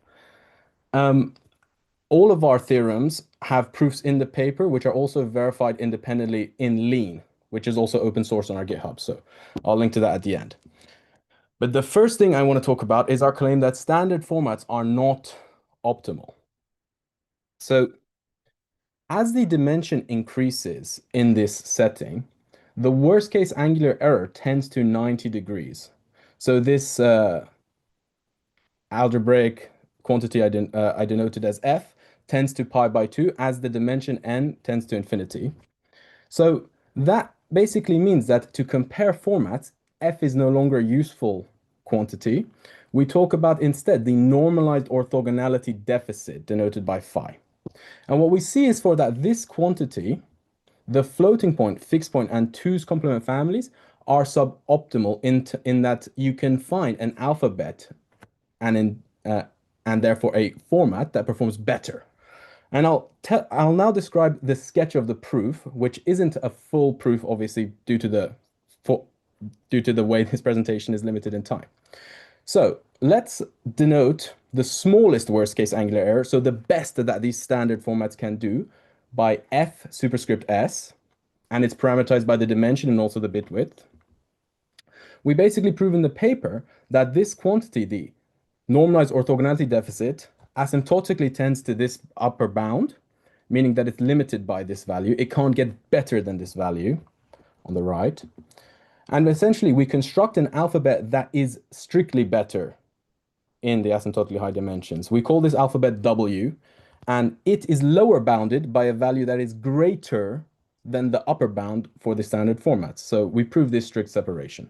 Speaker 16: All of our theorems have proofs in the paper, which are also verified independently in Lean, which is also open source on our GitHub. So I'll link to that at the end. But the first thing I want to talk about is our claim that standard formats are not optimal. So as the dimension increases in this setting, the worst case angular error tends to 90 degrees. So this algebraic quantity I denoted as f tends to pi by 2 as the dimension n tends to infinity. So that basically means that to compare formats, f is no longer a useful quantity. We talk about instead the normalized orthogonality deficit denoted by phi. And what we see is for that this quantity, the floating point, fixed point, and 2's complement families are suboptimal in that you can find an alphabet and therefore a format that performs better. And I'll now describe the sketch of the proof, which isn't a full proof, obviously, due to the way this presentation is limited in time. So let's denote the smallest worst case angular error, so the best that these standard formats can do, by f superscript s, and it's parameterized by the dimension and also the bit width. We basically prove in the paper that this quantity, the normalized orthogonality deficit, asymptotically tends to this upper bound, meaning that it's limited by this value. It can't get better than this value on the right. And essentially, we construct an alphabet that is strictly better in the asymptotically high dimensions. We call this alphabet W, and it is lower bounded by a value that is greater than the upper bound for the standard formats. So we prove this strict separation.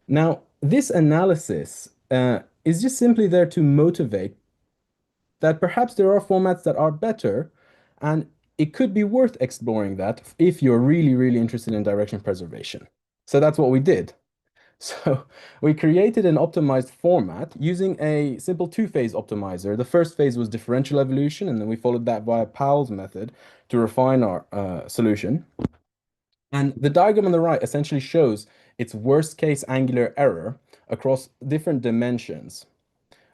Speaker 16: Now, this analysis is just simply there to motivate that perhaps there are formats that are better, and it could be worth exploring that if you're really, really interested in direction preservation. So that's what we did. So we created an optimized format using a simple two-phase optimizer. The first phase was differential evolution, and then we followed that via Powell's method to refine our solution. And the diagram on the right essentially shows its worst case angular error across different dimensions.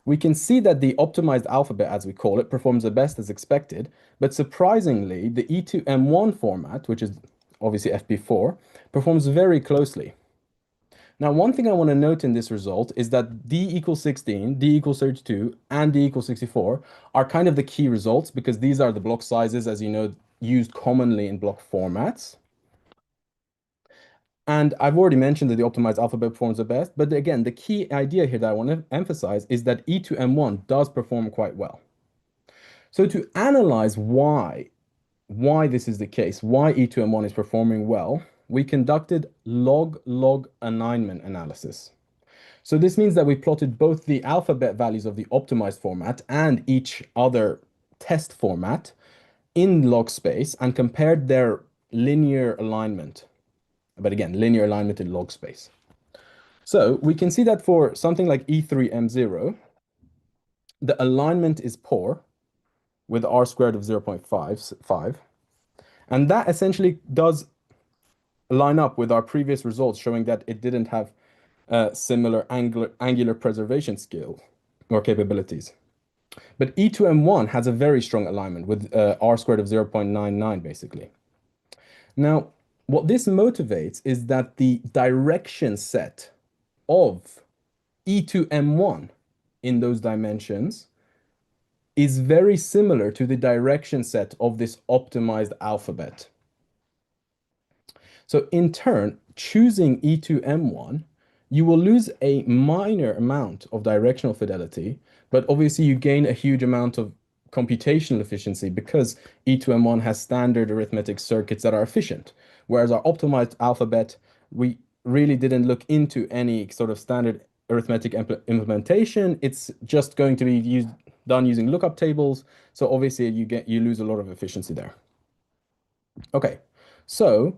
Speaker 16: We can see that the optimized alphabet, as we call it, performs the best as expected, but surprisingly, the E2M1 format, which is obviously FP4, performs very closely. Now, one thing I want to note in this result is that D equals 16, D equals 32, and D equals 64 are kind of the key results because these are the block sizes, as you know, used commonly in block formats. And I've already mentioned that the optimized alphabet performs the best, but again, the key idea here that I want to emphasize is that E2M1 does perform quite well. So to analyze why this is the case, why E2M1 is performing well, we conducted log-log alignment analysis. So this means that we plotted both the alphabet values of the optimized format and each other test format in log space and compared their linear alignment. But again, linear alignment in log space. So we can see that for something like E3M0, the alignment is poor with R squared of 0.55. And that essentially does line up with our previous results showing that it didn't have similar angular preservation skill or capabilities. But E2M1 has a very strong alignment with R squared of 0.99 basically. Now, what this motivates is that the direction set of E2M1 in those dimensions is very similar to the direction set of this optimized alphabet. So in turn, choosing E2M1, you will lose a minor amount of directional fidelity, but obviously you gain a huge amount of computational efficiency because E2M1 has standard arithmetic circuits that are efficient. Whereas our optimized alphabet, we really didn't look into any sort of standard arithmetic implementation. It's just going to be done using lookup tables. So obviously you lose a lot of efficiency there. Okay, so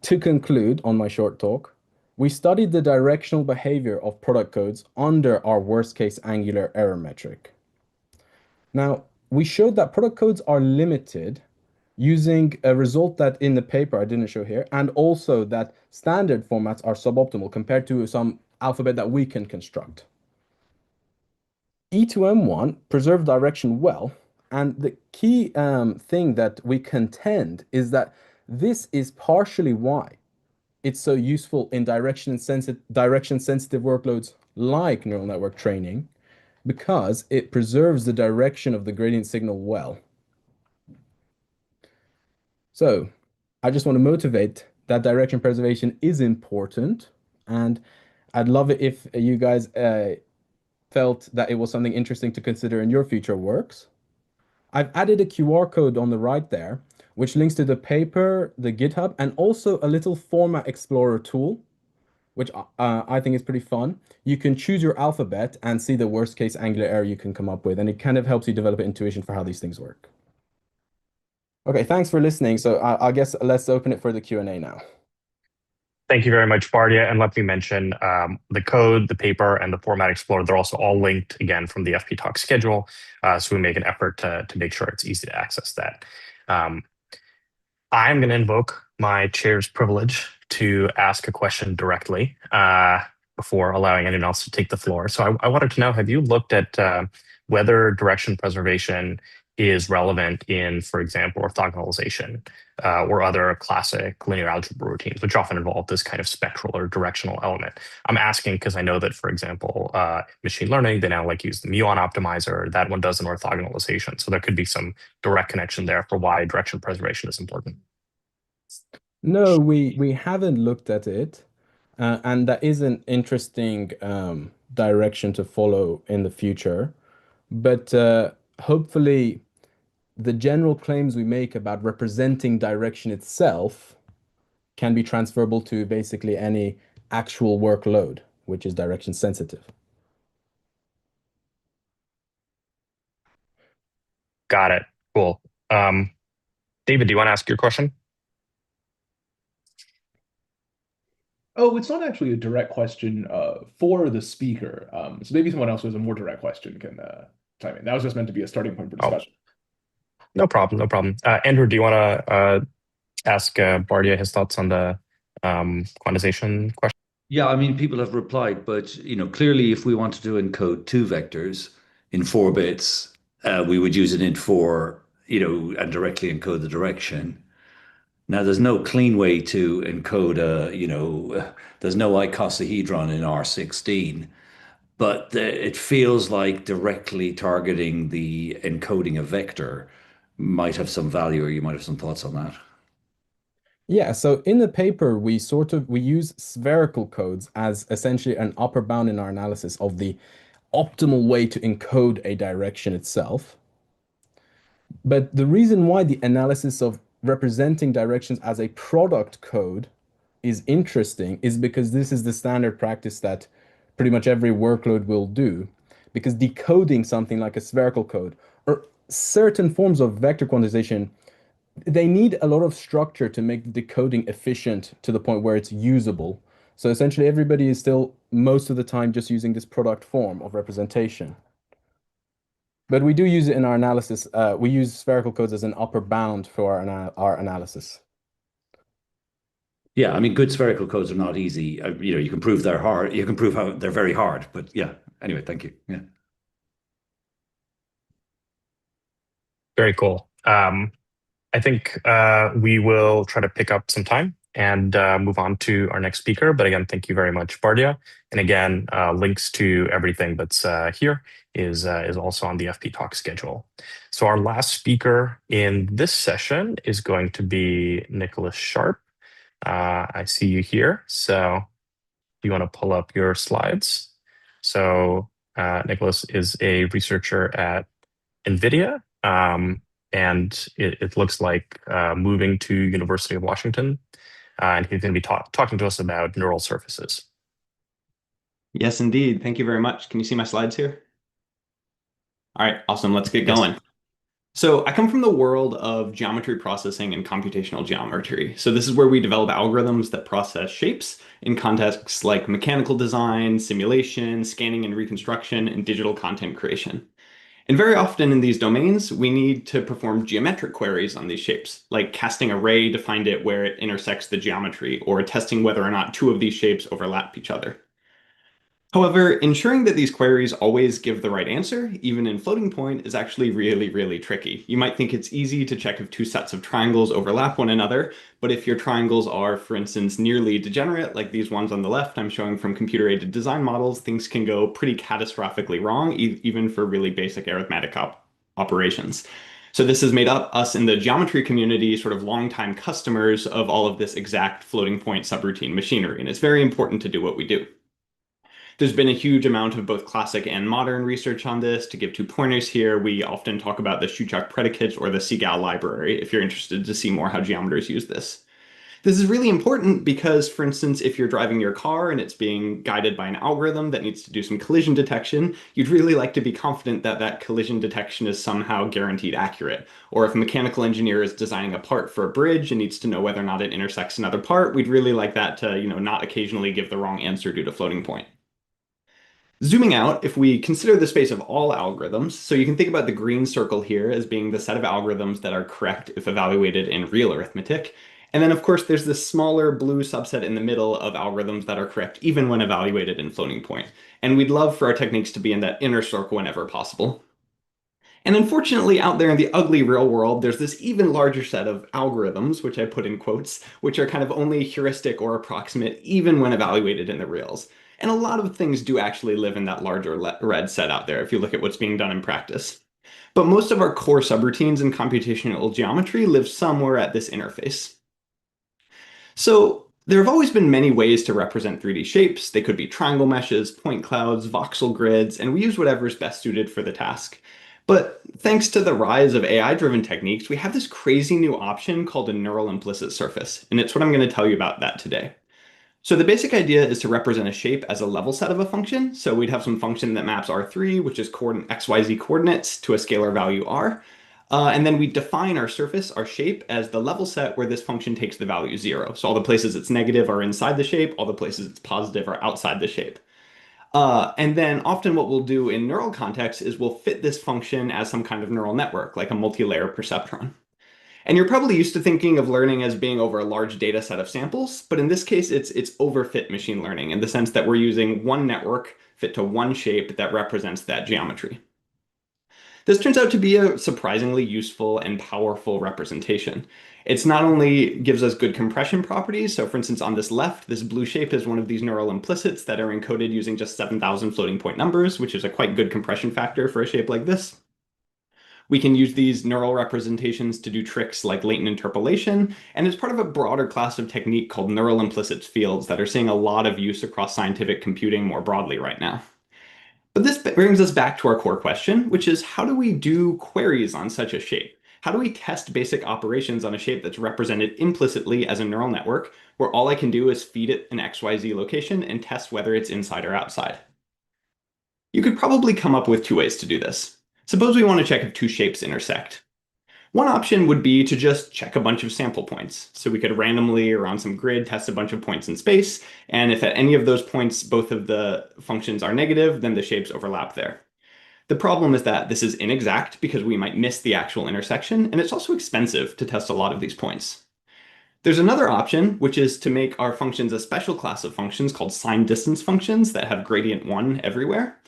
Speaker 16: to conclude on my short talk, we studied the directional behavior of product codes under our worst case angular error metric. Now, we showed that product codes are limited using a result that in the paper I didn't show here, and also that standard formats are suboptimal compared to some alphabet that we can construct. E2M1 preserved direction well, and the key thing that we contend is that This is partially why it's so useful in direction-sensitive workloads like neural network training, because it preserves the direction of the gradient signal well. So I just want to motivate that direction preservation is important, and I'd love it if you guys felt that it was something interesting to consider in your future works. I've added a QR code on the right there, which links to the paper, the GitHub, and also a little format explorer tool, which I think is pretty fun. You can choose your alphabet and see the worst case angular error you can come up with, and it kind of helps you develop an intuition for how these things work. Okay, thanks for listening. So I guess let's open it for the Q&A now.
Speaker 1: Thank you very much, Bardia. And let me mention the code, the paper, and the Format Explorer. They're also all linked, again, from the FPTalks schedule. So we make an effort to make sure it's easy to access that. I'm going to invoke my chair's privilege to ask a question directly before allowing anyone else to take the floor. So I wanted to know, have you looked at whether direction preservation is relevant in, for example, orthogonalization or other classic linear algebra routines, which often involve this kind of spectral or directional element? I'm asking because I know that, for example, machine learning, they now use the muon optimizer. That one does an orthogonalization. So there could be some direct connection there for why direction preservation is important.
Speaker 16: No, we haven't looked at it. And that is an interesting direction to follow in the future. But hopefully, the general claims we make about representing direction itself can be transferable to basically any actual workload, which is direction sensitive.
Speaker 1: Got it. Cool. David, do you want to ask your question?
Speaker 6: Oh, it's not actually a direct question for the speaker. So maybe someone else who has a more direct question can chime in. That was just meant to be a starting point for discussion.
Speaker 1: No problem. No problem. Andrew, do you want to ask Bardia his thoughts on the quantization question?
Speaker 17: Yeah, I mean, people have replied, but clearly, if we wanted to encode 2 vectors in 4 bits, we would use an int4, and directly encode the direction. Now, there's no clean way to encode there's no icosahedron in R16, but it feels like directly targeting the encoding a vector might have some value, or you might have some thoughts on that.
Speaker 16: Yeah, so in the paper, we use spherical codes as essentially an upper bound in our analysis of the optimal way to encode a direction itself. But the reason why the analysis of representing directions as a product code is interesting is because this is the standard practice that pretty much every workload will do. Because decoding something like a spherical code or certain forms of vector quantization, they need a lot of structure to make the decoding efficient to the point where it's usable. So essentially everybody is still most of the time just using this product form of representation. But we do use it in our analysis. We use spherical codes as an upper bound for our analysis.
Speaker 17: Yeah, I mean, good spherical codes are not easy. You can prove they're hard. You can prove how they're very hard. But yeah, anyway, thank you. Yeah.
Speaker 1: Very cool. I think we will try to pick up some time and move on to our next speaker. But again, thank you very much, Bardia. And again, links to everything that's here is also on the FPTalks schedule. So our last speaker in this session is going to be Nicholas Sharp. I see you here. So you want to pull up your slides. So Nicholas is a researcher at NVIDIA. And it looks like moving to University of Washington. And he's going to be talking to us about neural surfaces.
Speaker 18: Yes, indeed. Thank you very much. Can you see my slides here? All right, awesome. Let's get going. So I come from the world of geometry processing and computational geometry. So this is where we develop algorithms that process shapes in contexts like mechanical design, simulation, scanning and reconstruction, and digital content creation. And very often in these domains, we need to perform geometric queries on these shapes, like casting a ray to find it where it intersects the geometry, or testing whether or not 2 of these shapes overlap each other. However, ensuring that these queries always give the right answer, even in floating point, is actually really, really tricky. You might think it's easy to check if two sets of triangles overlap one another, but if your triangles are, for instance, nearly degenerate, like these ones on the left I'm showing from computer-aided design models, things can go pretty catastrophically wrong, even for really basic arithmetic operations. So this has made us in the geometry community sort of longtime customers of all of this exact floating point subroutine machinery, and it's very important to do what we do. There's been a huge amount of both classic and modern research on this. To give 2 pointers here, we often talk about the Shuchak predicates or the Segal library if you're interested to see more how geometers use this. This is really important because, for instance, if you're driving your car and it's being guided by an algorithm that needs to do some collision detection, you'd really like to be confident that that collision detection is somehow guaranteed accurate. Or if a mechanical engineer is designing a part for a bridge and needs to know whether or not it intersects another part, we'd really like that to, not occasionally give the wrong answer due to floating point. Zooming out, if we consider the space of all algorithms, so you can think about the green circle here as being the set of algorithms that are correct if evaluated in real arithmetic. And then, of course, there's this smaller blue subset in the middle of algorithms that are correct even when evaluated in floating point. And we'd love for our techniques to be in that inner circle whenever possible. And unfortunately, out there in the ugly real world, there's this even larger set of algorithms, which I put in quotes, which are kind of only heuristic or approximate even when evaluated in the reals. And a lot of things do actually live in that larger red set out there if you look at what's being done in practice. But most of our core subroutines in computational geometry live somewhere at this interface. So there have always been many ways to represent 3D shapes. They could be triangle meshes, point clouds, voxel grids, and we use whatever is best suited for the task. But thanks to the rise of AI-driven techniques, we have this crazy new option called a neural implicit surface, and it's what I'm going to tell you about that today. So the basic idea is to represent a shape as a level set of a function. So we'd have some function that maps R3, which is XYZ coordinates, to a scalar value R. And then we define our surface, our shape, as the level set where this function takes the value 0. So all the places it's negative are inside the shape, all the places it's positive are outside the shape. And then often what we'll do in neural context is we'll fit this function as some kind of neural network, like a multi-layer perceptron. And you're probably used to thinking of learning as being over a large data set of samples, but in this case, it's overfit machine learning in the sense that we're using one network fit to one shape that represents that geometry. This turns out to be a surprisingly useful and powerful representation. It's not only gives us good compression properties, so for instance on this left, this blue shape is one of these neural implicits that are encoded using just 7,000 floating point numbers, which is a quite good compression factor for a shape like this. We can use these neural representations to do tricks like latent interpolation, and it's part of a broader class of technique called neural implicit fields that are seeing a lot of use across scientific computing more broadly right now. But this brings us back to our core question, which is how do we do queries on such a shape? How do we test basic operations on a shape that's represented implicitly as a neural network, where all I can do is feed it an XYZ location and test whether it's inside or outside? You could probably come up with 2 ways to do this. Suppose we want to check if 2 shapes intersect. One option would be to just check a bunch of sample points. So we could randomly or on some grid test a bunch of points in space, and if at any of those points both of the functions are negative, then the shapes overlap there. The problem is that this is inexact because we might miss the actual intersection, and it's also expensive to test a lot of these points. There's another option, which is to make our functions a special class of functions called sign distance functions that have gradient 1 everywhere.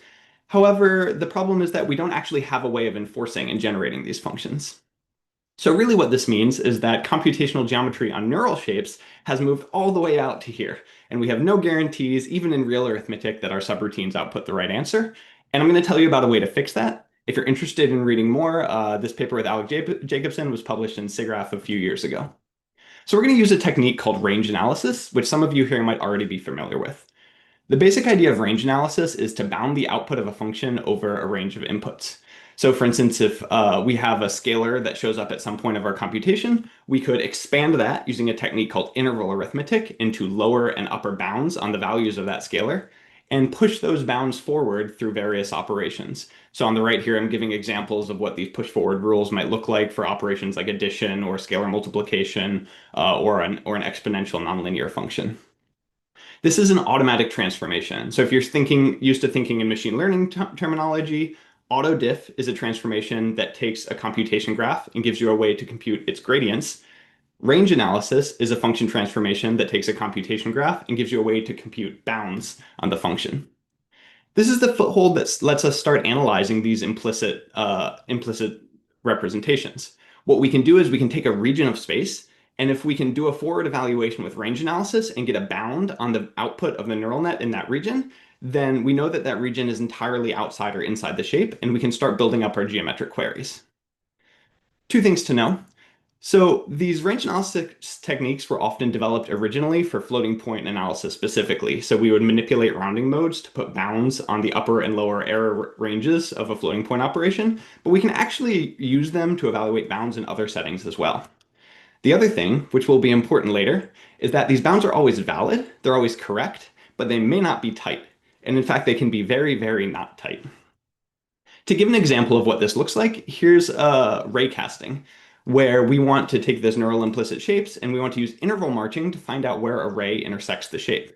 Speaker 18: However, the problem is that we don't actually have a way of enforcing and generating these functions. So really what this means is that computational geometry on neural shapes has moved all the way out to here, and we have no guarantees, even in real arithmetic, that our subroutines output the right answer. And I'm going to tell you about a way to fix that. If you're interested in reading more, this paper with Alex Jacobson was published in SIGGRAPH a few years ago. So we're going to use a technique called range analysis, which some of you here might already be familiar with. The basic idea of range analysis is to bound the output of a function over a range of inputs. So for instance, if we have a scalar that shows up at some point of our computation, we could expand that using a technique called interval arithmetic into lower and upper bounds on the values of that scalar, and push those bounds forward through various operations. So on the right here, I'm giving examples of what these push forward rules might look like for operations like addition or scalar multiplication or an exponential nonlinear function. This is an automatic transformation. So if you're used to thinking in machine learning terminology, autodiff is a transformation that takes a computation graph and gives you a way to compute its gradients. Range analysis is a function transformation that takes a computation graph and gives you a way to compute bounds on the function. This is the foothold that lets us start analyzing these implicit representations. What we can do is we can take a region of space, and if we can do a forward evaluation with range analysis and get a bound on the output of the neural net in that region, then we know that that region is entirely outside or inside the shape, and we can start building up our geometric queries. Two things to know. So these range analysis techniques were often developed originally for floating point analysis specifically. So we would manipulate rounding modes to put bounds on the upper and lower error ranges of a floating point operation, but we can actually use them to evaluate bounds in other settings as well. The other thing, which will be important later, is that these bounds are always valid, they're always correct, but they may not be tight. And in fact, they can be very, very not tight. To give an example of what this looks like, here's ray casting, where we want to take this neural implicit shapes and we want to use interval marching to find out where a ray intersects the shape.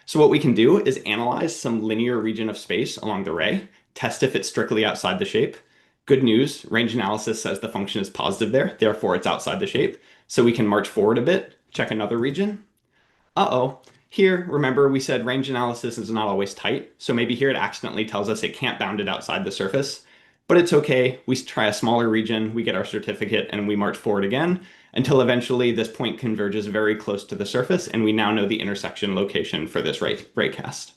Speaker 18: So what we can do is analyze some linear region of space along the ray, test if it's strictly outside the shape. Good news, range analysis says the function is positive there, therefore it's outside the shape. So we can march forward a bit, check another region. Uh-oh, here, remember we said range analysis is not always tight, so maybe here it accidentally tells us it can't bound it outside the surface. But it's okay, we try a smaller region, we get our certificate, and we march forward again, until eventually this point converges very close to the surface, and we now know the intersection location for this raycast.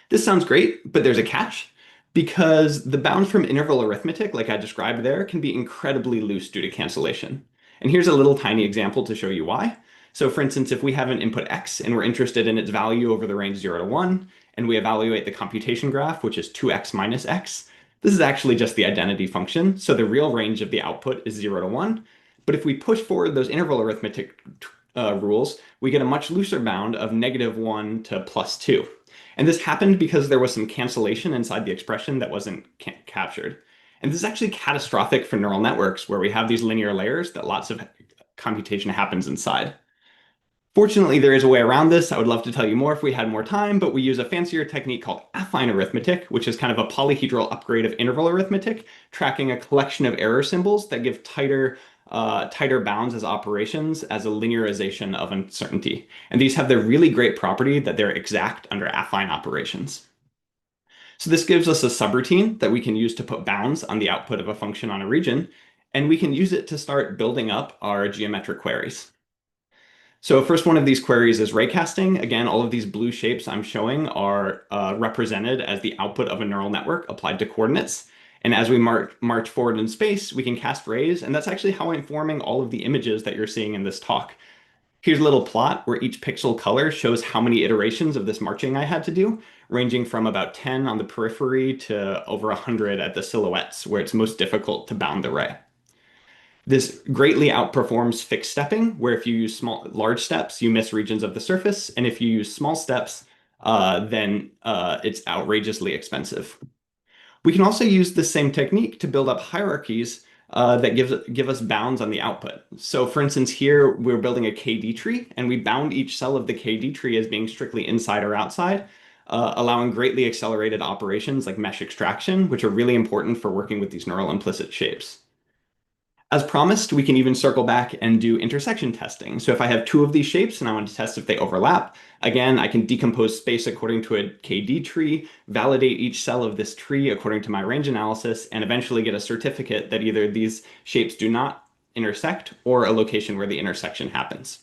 Speaker 18: This sounds great, but there's a catch, because the bounds from interval arithmetic, like I described there, can be incredibly loose due to cancellation. And here's a little tiny example to show you why. So for instance, if we have an input x and we're interested in its value over the range 0 to 1, and we evaluate the computation graph, which is 2x minus x, this is actually just the identity function, so the real range of the output is 0 to 1. But if we push forward those interval arithmetic rules, we get a much looser bound of -1 to +2. And this happened because there was some cancellation inside the expression that wasn't captured. And this is actually catastrophic for neural networks where we have these linear layers that lots of computation happens inside. Fortunately, there is a way around this. I would love to tell you more if we had more time, but we use a fancier technique called affine arithmetic, which is kind of a polyhedral upgrade of interval arithmetic, tracking a collection of error symbols that give tighter bounds as operations as a linearization of uncertainty. And these have the really great property that they're exact under affine operations. So this gives us a subroutine that we can use to put bounds on the output of a function on a region, and we can use it to start building up our geometric queries. So first one of these queries is raycasting. Again, all of these blue shapes I'm showing are represented as the output of a neural network applied to coordinates. And as we march forward in space, we can cast rays, and that's actually how I'm forming all of the images that you're seeing in this talk. Here's a little plot where each pixel color shows how many iterations of this marching I had to do, ranging from about 10 on the periphery to over 100 at the silhouettes, where it's most difficult to bound the ray. This greatly outperforms fixed stepping, where if you use large steps, you miss regions of the surface, and if you use small steps, then it's outrageously expensive. We can also use the same technique to build up hierarchies that give us bounds on the output. So for instance, here we're building a KD tree, and we bound each cell of the KD tree as being strictly inside or outside, allowing greatly accelerated operations like mesh extraction, which are really important for working with these neural implicit shapes. As promised, we can even circle back and do intersection testing. So if I have two of these shapes and I want to test if they overlap, again, I can decompose space according to a KD tree, validate each cell of this tree according to my range analysis, and eventually get a certificate that either these shapes do not intersect or a location where the intersection happens.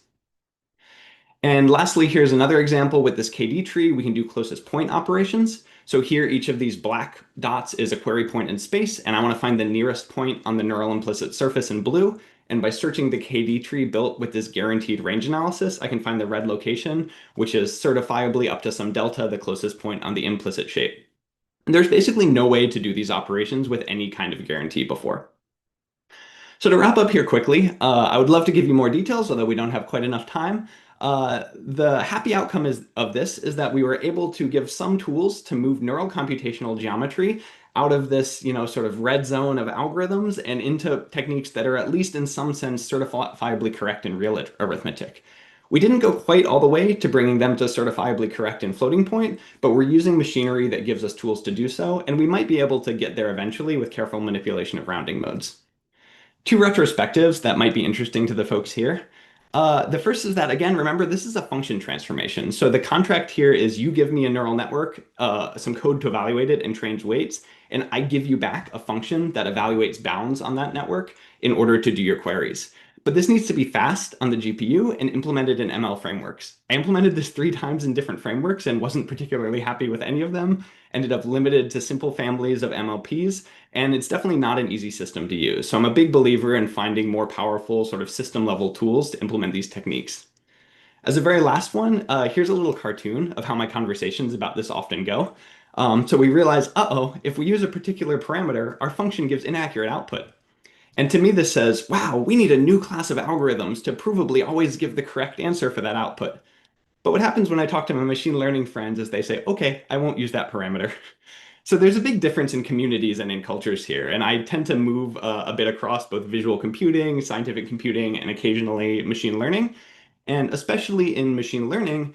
Speaker 18: And lastly, here's another example with this KD tree. We can do closest point operations. So here, each of these black dots is a query point in space, and I want to find the nearest point on the neural implicit surface in blue. And by searching the KD tree built with this guaranteed range analysis, I can find the red location, which is certifiably up to some delta, the closest point on the implicit shape. And there's basically no way to do these operations with any kind of guarantee before. So to wrap up here quickly, I would love to give you more details, although we don't have quite enough time. The happy outcome of this is that we were able to give some tools to move neural computational geometry out of this, sort of red zone of algorithms and into techniques that are at least in some sense certifiably correct in real arithmetic. We didn't go quite all the way to bringing them to certifiably correct in floating point, but we're using machinery that gives us tools to do so, and we might be able to get there eventually with careful manipulation of rounding modes. Two retrospectives that might be interesting to the folks here. The first is that, again, remember, this is a function transformation. So the contract here is you give me a neural network, some code to evaluate it and trains weights, and I give you back a function that evaluates bounds on that network in order to do your queries. But this needs to be fast on the GPU and implemented in ML frameworks. I implemented this 3 times in different frameworks and wasn't particularly happy with any of them. Ended up limited to simple families of MLPs, and it's definitely not an easy system to use. So I'm a big believer in finding more powerful sort of system level tools to implement these techniques. As a very last one, here's a little cartoon of how my conversations about this often go. So we realize, if we use a particular parameter, our function gives inaccurate output. And to me, this says, wow, we need a new class of algorithms to provably always give the correct answer for that output. But what happens when I talk to my machine learning friends is they say, okay, I won't use that parameter. So there's a big difference in communities and in cultures here. And I tend to move a bit across both visual computing, scientific computing, and occasionally machine learning. And especially in machine learning,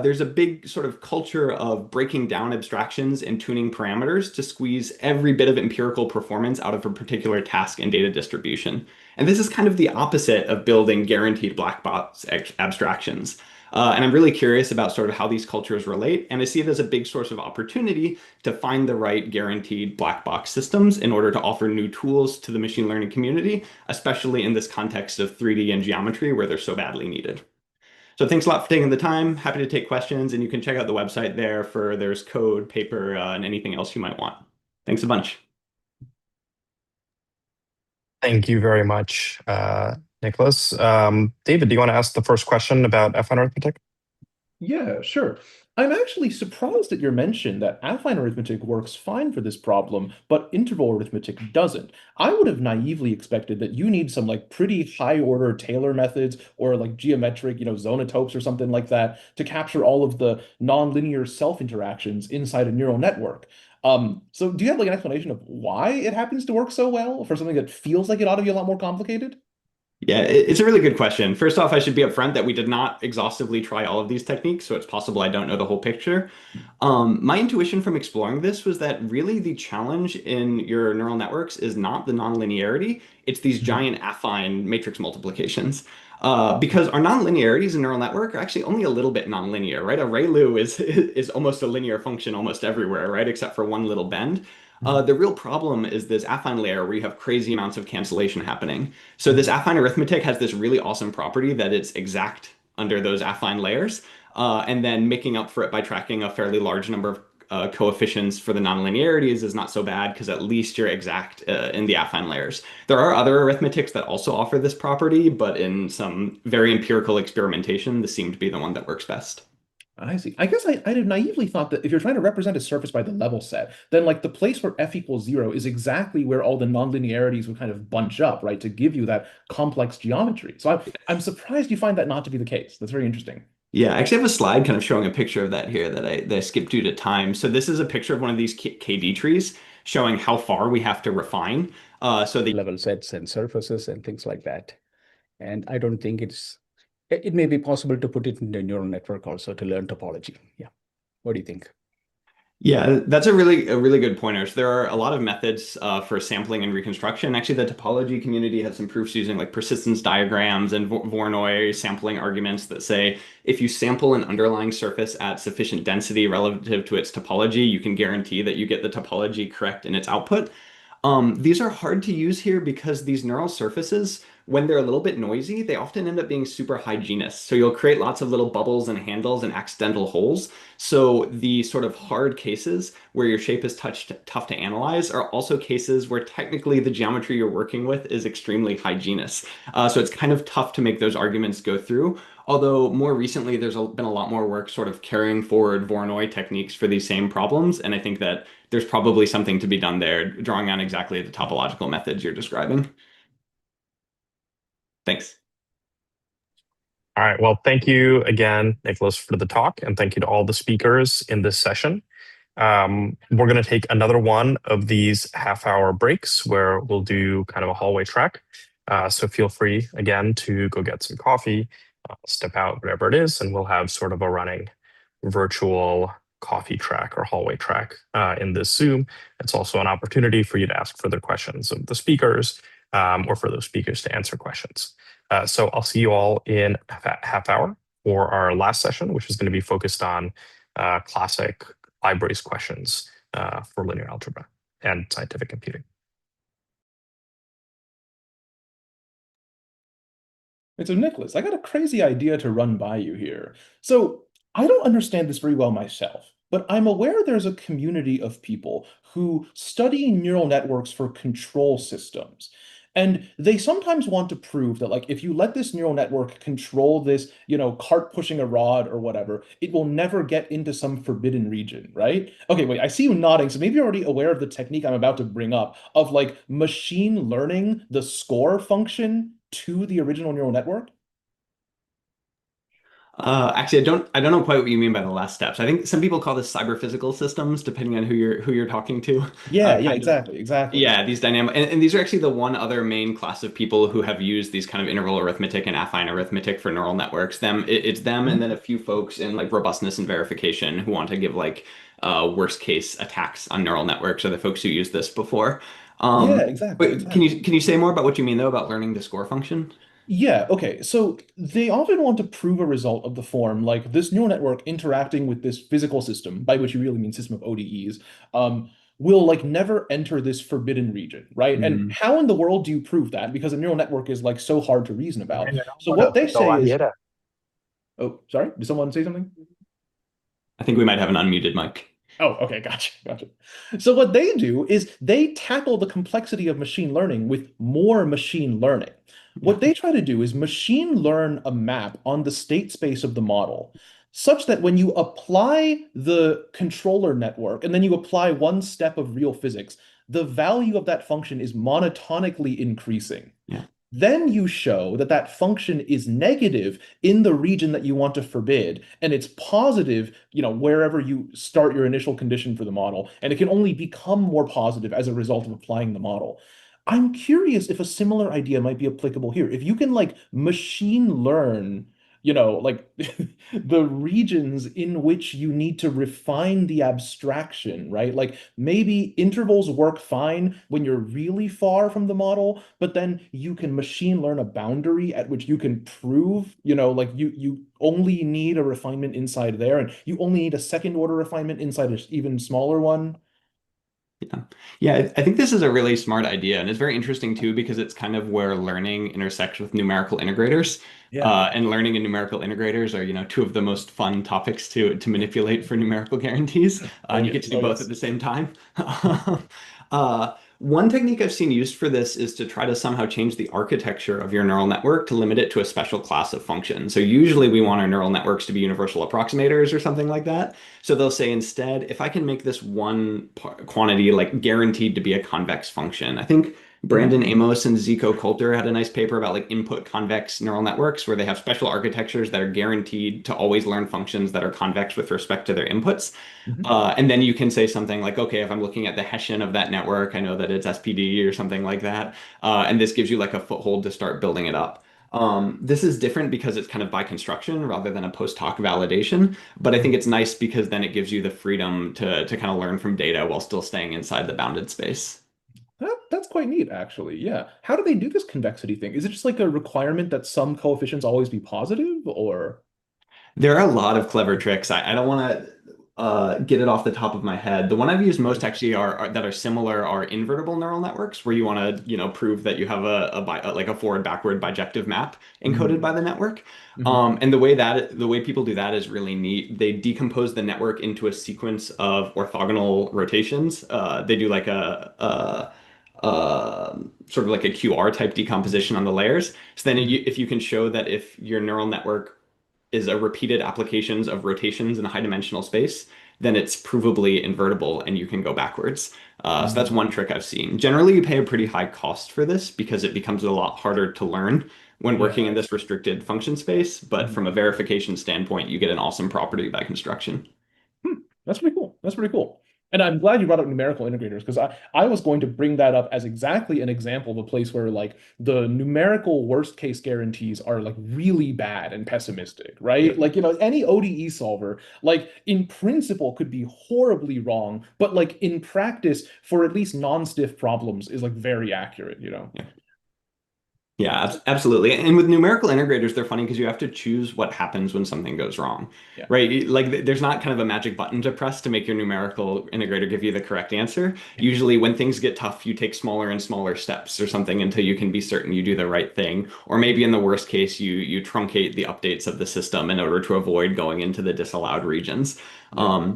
Speaker 18: there's a big sort of culture of breaking down abstractions and tuning parameters to squeeze every bit of empirical performance out of a particular task and data distribution. And this is kind of the opposite of building guaranteed black box abstractions. And I'm really curious about sort of how these cultures relate, and I see it as a big source of opportunity to find the right guaranteed black box systems in order to offer new tools to the machine learning community, especially in this context of 3D and geometry where they're so badly needed. So thanks a lot for taking the time. Happy to take questions, and you can check out the website there for there's code, paper, and anything else you might want. Thanks a bunch.
Speaker 1: Thank you very much, Nicholas. David, do you want to ask the first question about affine arithmetic?
Speaker 6: Yeah, sure. I'm actually surprised at your mention that affine arithmetic works fine for this problem, but interval arithmetic doesn't. I would have naively expected that you need some like pretty high order Taylor methods or like geometric, zonotopes or something like that to capture all of the nonlinear self interactions inside a neural network. So do you have like an explanation of why it happens to work so well for something that feels like it ought to be a lot more complicated?
Speaker 18: Yeah, it's a really good question. First off, I should be upfront that we did not exhaustively try all of these techniques, so it's possible I don't know the whole picture. My intuition from exploring this was that really the challenge in your neural networks is not the nonlinearity, it's these giant affine matrix multiplications. Because our nonlinearities in neural network are actually only a little bit nonlinear, right? A ReLU is almost a linear function almost everywhere, right? Except for one little bend. The real problem is this affine layer where you have crazy amounts of cancellation happening. So this affine arithmetic has this really awesome property that it's exact under those affine layers, and then making up for it by tracking a fairly large number of coefficients for the nonlinearities is not so bad because at least you're exact in the affine layers. There are other arithmetics that also offer this property, but in some very empirical experimentation, this seemed to be the one that works best.
Speaker 6: I see. I guess I'd have naively thought that if you're trying to represent a surface by the level set, then like the place where f equals 0 is exactly where all the nonlinearities would kind of bunch up, right, to give you that complex geometry. So I'm surprised you find that not to be the case. That's very interesting.
Speaker 18: Yeah, I actually have a slide kind of showing a picture of that here that I skipped due to time. So this is a picture of one of these KD trees showing how far we have to refine. So the
Speaker 4: level sets and surfaces and things like that. And I don't think it may be possible to put it in the neural network also to learn topology. Yeah. What do you think?
Speaker 18: Yeah, that's a really good pointer. So there are a lot of methods for sampling and reconstruction. Actually, the topology community has some proofs using like persistence diagrams and Voronoi sampling arguments that say if you sample an underlying surface at sufficient density relative to its topology, you can guarantee that you get the topology correct in its output. These are hard to use here because these neural surfaces, when they're a little bit noisy, they often end up being super hygienist. So you'll create lots of little bubbles and handles and accidental holes. So the sort of hard cases where your shape is tough to analyze are also cases where technically the geometry you're working with is extremely hygienist. So it's kind of tough to make those arguments go through. Although more recently, there's been a lot more work sort of carrying forward Voronoi techniques for these same problems. And I think that there's probably something to be done there, drawing on exactly the topological methods you're describing. Thanks.
Speaker 1: All right. Well, thank you again, Nicholas, for the talk. And thank you to all the speakers in this session. We're going to take another one of these half-hour breaks where we'll do kind of a hallway track. So feel free, again, to go get some coffee, step out, whatever it is, and we'll have sort of a running virtual coffee track or hallway track in this Zoom. It's also an opportunity for you to ask further questions of the speakers or for those speakers to answer questions. So I'll see you all in a half hour for our last session, which is going to be focused on classic libraries questions for linear algebra and scientific computing.
Speaker 6: And so, Nicholas, I got a crazy idea to run by you here. So I don't understand this very well myself, but I'm aware there's a community of people who study neural networks for control systems. And they sometimes want to prove that, like, if you let this neural network control this, cart pushing a rod or whatever, it will never get into some forbidden region, right? Okay, wait, I see you nodding, so maybe you're already aware of the technique I'm about to bring up of like machine learning the score function to the original neural network?
Speaker 18: Actually, I don't know quite what you mean by the last steps. I think some people call this cyber physical systems, depending on who you're talking to.
Speaker 6: Yeah, exactly.
Speaker 18: Yeah, these dynamic, and these are actually the one other main class of people who have used these kind of interval arithmetic and affine arithmetic for neural networks. It's them, and then a few folks in like robustness and verification who want to give like worst case attacks on neural networks, are the folks who used this before.
Speaker 6: Yeah, exactly.
Speaker 18: But can you say more about what you mean though about learning the score function?
Speaker 6: Yeah, okay. So they often want to prove a result of the form, like this neural network interacting with this physical system, by which you really mean system of ODEs, will like never enter this forbidden region, right? And how in the world do you prove that? Because a neural network is like so hard to reason about. So what they say is, oh, sorry, did someone say something?
Speaker 18: I think we might have an unmuted mic.
Speaker 6: Oh, okay, gotcha. So what they do is they tackle the complexity of machine learning with more machine learning. What they try to do is machine learn a map on the state space of the model, such that when you apply the controller network and then you apply one step of real physics, the value of that function is monotonically increasing.
Speaker 18: Yeah.
Speaker 6: Then you show that that function is negative in the region that you want to forbid, and it's positive, wherever you start your initial condition for the model, and it can only become more positive as a result of applying the model. I'm curious if a similar idea might be applicable here. If you can like machine learn, like the regions in which you need to refine the abstraction, right? Like maybe intervals work fine when you're really far from the model, but then you can machine learn a boundary at which you can prove, like you only need a refinement inside there, and you only need a second order refinement inside an even smaller one.
Speaker 18: Yeah, I think this is a really smart idea, and it's very interesting too because it's kind of where learning intersects with numerical integrators. And learning and numerical integrators are, two of the most fun topics to manipulate for numerical guarantees. And you get to do both at the same time. One technique I've seen used for this is to try to somehow change the architecture of your neural network to limit it to a special class of function. So usually we want our neural networks to be universal approximators or something like that. So they'll say instead, if I can make this one quantity like guaranteed to be a convex function. I think Brandon Amos and Zico Coulter had a nice paper about like input convex neural networks where they have special architectures that are guaranteed to always learn functions that are convex with respect to their inputs. And then you can say something like, okay, if I'm looking at the Hessian of that network, I know that it's SPD or something like that. And this gives you like a foothold to start building it up. This is different because it's kind of by construction rather than a post hoc validation. But I think it's nice because then it gives you the freedom to kind of learn from data while still staying inside the bounded space.
Speaker 6: That's quite neat, actually. Yeah. How do they do this convexity thing? Is it just like a requirement that some coefficients always be positive, or?
Speaker 18: There are a lot of clever tricks. I don't want to get it off the top of my head. The one I've used most actually that are similar are invertible neural networks, where you want to prove that you have a forward backward bijective map encoded by the network. And the way people do that is really neat. They decompose the network into a sequence of orthogonal rotations. They do like a sort of like a QR type decomposition on the layers. So then if you can show that if your neural network is a repeated applications of rotations in a high dimensional space, then it's provably invertible and you can go backwards. So that's one trick I've seen. Generally, you pay a pretty high cost for this because it becomes a lot harder to learn when working in this restricted function space. But from a verification standpoint, you get an awesome property by construction.
Speaker 6: That's pretty cool. And I'm glad you brought up numerical integrators, because I was going to bring that up as exactly an example of a place where like the numerical worst case guarantees are like really bad and pessimistic, right? Like, any ODE solver, like in principle could be horribly wrong, but like in practice for at least non-stiff problems is like very accurate,
Speaker 18: Yeah, absolutely. And with numerical integrators, they're funny because you have to choose what happens when something goes wrong,
Speaker 6: Yeah.
Speaker 18: right? Like there's not kind of a magic button to press to make your numerical integrator give you the correct answer. Usually when things get tough, you take smaller and smaller steps or something until you can be certain you do the right thing. Or maybe in the worst case, you truncate the updates of the system in order to avoid going into the disallowed regions.
Speaker 6: Yeah.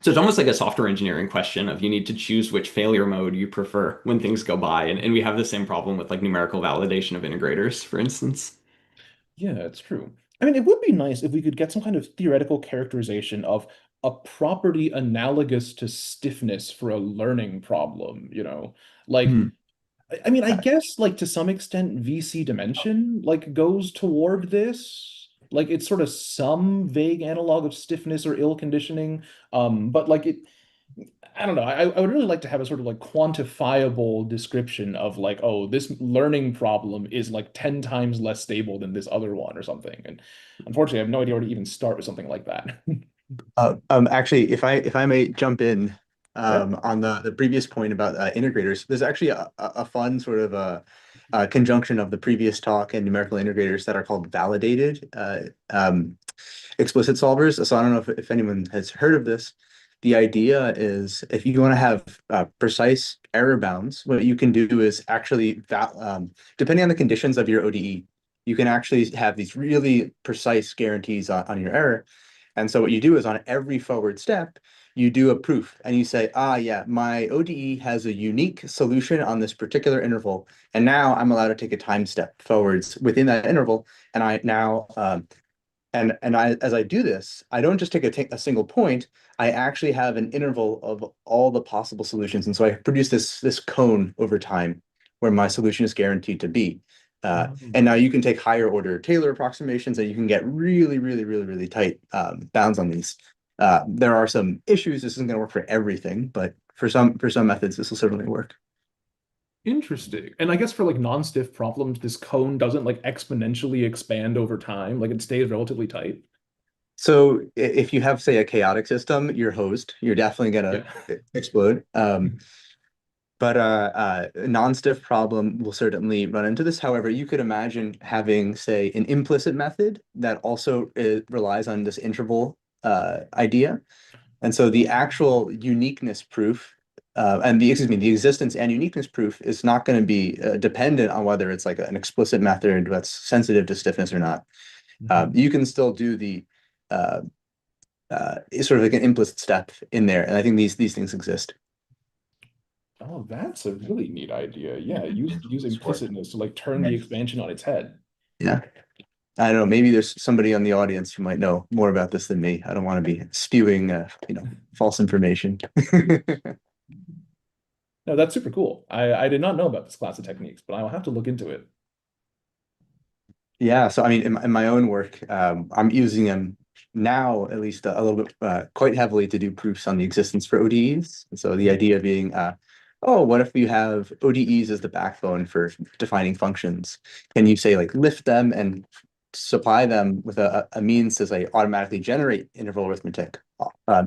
Speaker 18: So it's almost like a software engineering question of you need to choose which failure mode you prefer when things go by. And we have the same problem with like numerical validation of integrators, for instance.
Speaker 6: Yeah, it's true. I mean, it would be nice if we could get some kind of theoretical characterization of a property analogous to stiffness for a learning problem, you know? Like, I mean, I guess like to some extent VC dimension like goes toward this. Like it's sort of some vague analog of stiffness or ill conditioning. But like I don't know. I would really like to have a sort of like quantifiable description of like, oh, this learning problem is like 10 times less stable than this other one or something. And unfortunately, I have no idea where to even start with something like that.
Speaker 19: Actually, if I may jump in
Speaker 6: Yeah.
Speaker 19: on the previous point about integrators, there's actually a fun sort of a conjunction of the previous talk and numerical integrators that are called validated explicit solvers. So I don't know if anyone has heard of this. The idea is if you want to have precise error bounds, what you can do is actually, depending on the conditions of your ODE, you can actually have these really precise guarantees on your error. And so what you do is on every forward step, you do a proof and you say, yeah, my ODE has a unique solution on this particular interval. And now I'm allowed to take a time step forwards within that interval. And I now, as I do this, I don't just take a single point, I actually have an interval of all the possible solutions. And so I produce this cone over time where my solution is guaranteed to be. And now you can take higher order Taylor approximations and you can get really, really, really, really tight bounds on these. There are some issues. This isn't going to work for everything, but for some methods, this will certainly work.
Speaker 6: Interesting. And I guess for like non-stiff problems, this cone doesn't like exponentially expand over time. Like it stays relatively tight.
Speaker 19: So if you have, say, a chaotic system, you're hosed. You're definitely going to explode. But a non-stiff problem will certainly run into this. However, you could imagine having, say, an implicit method that also relies on this interval idea. And so the actual uniqueness proof and the existence and uniqueness proof is not going to be dependent on whether it's like an explicit method that's sensitive to stiffness or not. You can still do the sort of like an implicit step in there. And I think these things exist.
Speaker 6: Oh, that's a really neat idea. Yeah, use implicitness to like turn the expansion on its head.
Speaker 19: Yeah. I don't know, maybe there's somebody on the audience who might know more about this than me. I don't want to be spewing false information.
Speaker 6: No, that's super cool. I did not know about this class of techniques, but I'll have to look into it.
Speaker 19: Yeah, so I mean, in my own work, I'm using them now, at least a little bit, quite heavily to do proofs on the existence for ODEs. So the idea being, what if you have ODEs as the backbone for defining functions? Can you say like lift them and supply them with a means to say automatically generate interval arithmetic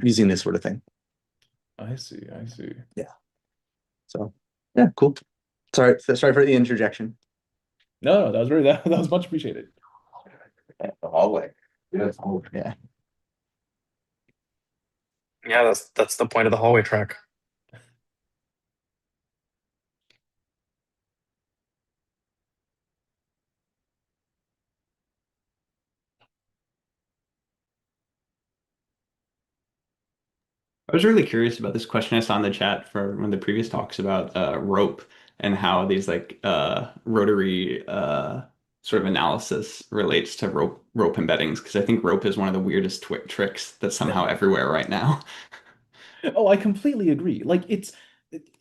Speaker 19: using this sort of thing?
Speaker 6: I see.
Speaker 19: Yeah. So yeah, cool. Sorry for the interjection.
Speaker 6: No, that was much appreciated.
Speaker 19: The hallway. Yeah.
Speaker 1: Yeah, that's the point of the hallway track.
Speaker 18: I was really curious about this question I saw in the chat for one of the previous talks about rope and how these like rotary sort of analysis relates to rope embeddings, because I think rope is one of the weirdest tricks that's somehow everywhere right now.
Speaker 6: Oh, I completely agree. Like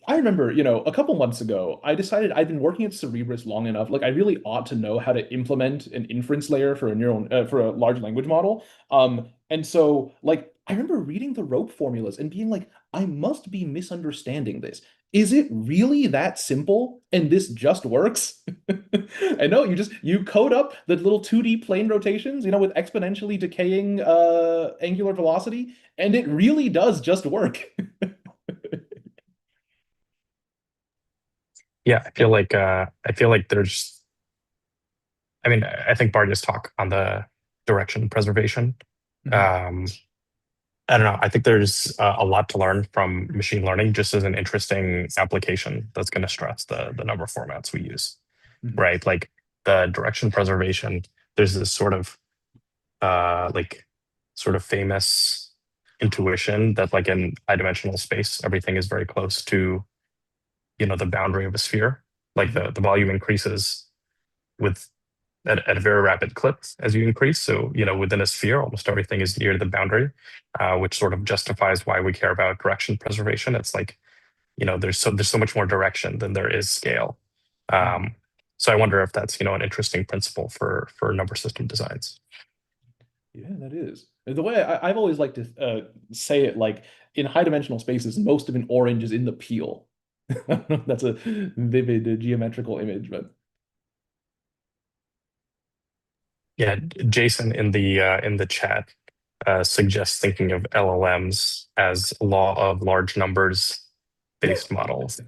Speaker 6: I remember, a couple months ago, I decided I'd been working at Cerebras long enough. Like I really ought to know how to implement an inference layer for a large language model. And so like I remember reading the rope formulas and being like, I must be misunderstanding this. Is it really that simple? And this just works? And no, you code up the little 2D plane rotations, with exponentially decaying angular velocity, and it really does just work.
Speaker 1: Yeah, I feel like there's I mean, I think Bardia's talk on the direction preservation. I don't know. I think there's a lot to learn from machine learning just as an interesting application that's going to stress the number of formats we use, right? Like the direction preservation, there's this sort of famous intuition that like in high dimensional space, everything is very close to, the boundary of a sphere. Like the volume increases at a very rapid clip as you increase. So, within a sphere, almost everything is near the boundary, which sort of justifies why we care about direction preservation. It's like, there's so much more direction than there is scale. So I wonder if that's, an interesting principle for number system designs.
Speaker 6: Yeah, that is. The way I've always liked to say it, like in high dimensional spaces, most of an orange is in the peel. That's a vivid geometrical image, but
Speaker 1: yeah, Jason in the chat suggests thinking of LLMs as law of large numbers based models.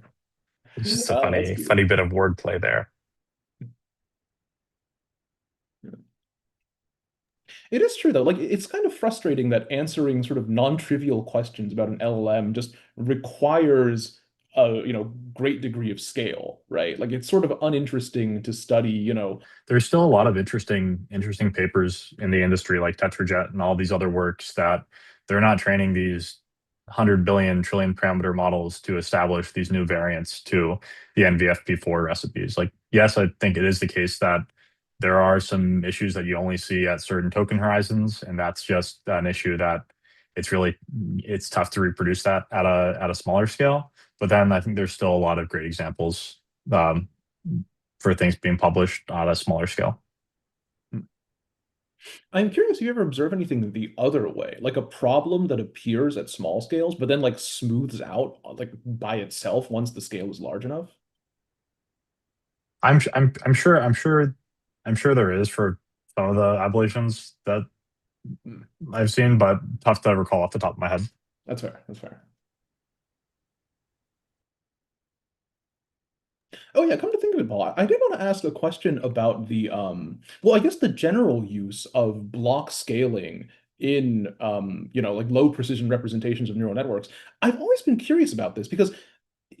Speaker 1: It's just a funny bit of wordplay there.
Speaker 6: It is true though. Like it's kind of frustrating that answering sort of non-trivial questions about an LLM just requires a great degree of scale, right? Like it's sort of uninteresting to study,
Speaker 15: There's still a lot of interesting papers in the industry like Tetrajet and all these other works that they're not training these 100 billion trillion parameter models to establish these new variants to the NVFP4 recipes. Like, yes, I think it is the case that there are some issues that you only see at certain token horizons, and that's just an issue that it's tough to reproduce that at a smaller scale. But then I think there's still a lot of great examples for things being published on a smaller scale.
Speaker 6: I'm curious if you ever observe anything the other way, like a problem that appears at small scales, but then like smooths out like by itself once the scale is large enough.
Speaker 15: I'm sure there is for some of the ablations that I've seen, but tough to recall off the top of my head.
Speaker 6: That's fair. That's fair. Oh yeah, come to think of it, Paul, I did want to ask a question about the well, I guess the general use of block scaling in like low precision representations of neural networks. I've always been curious about this because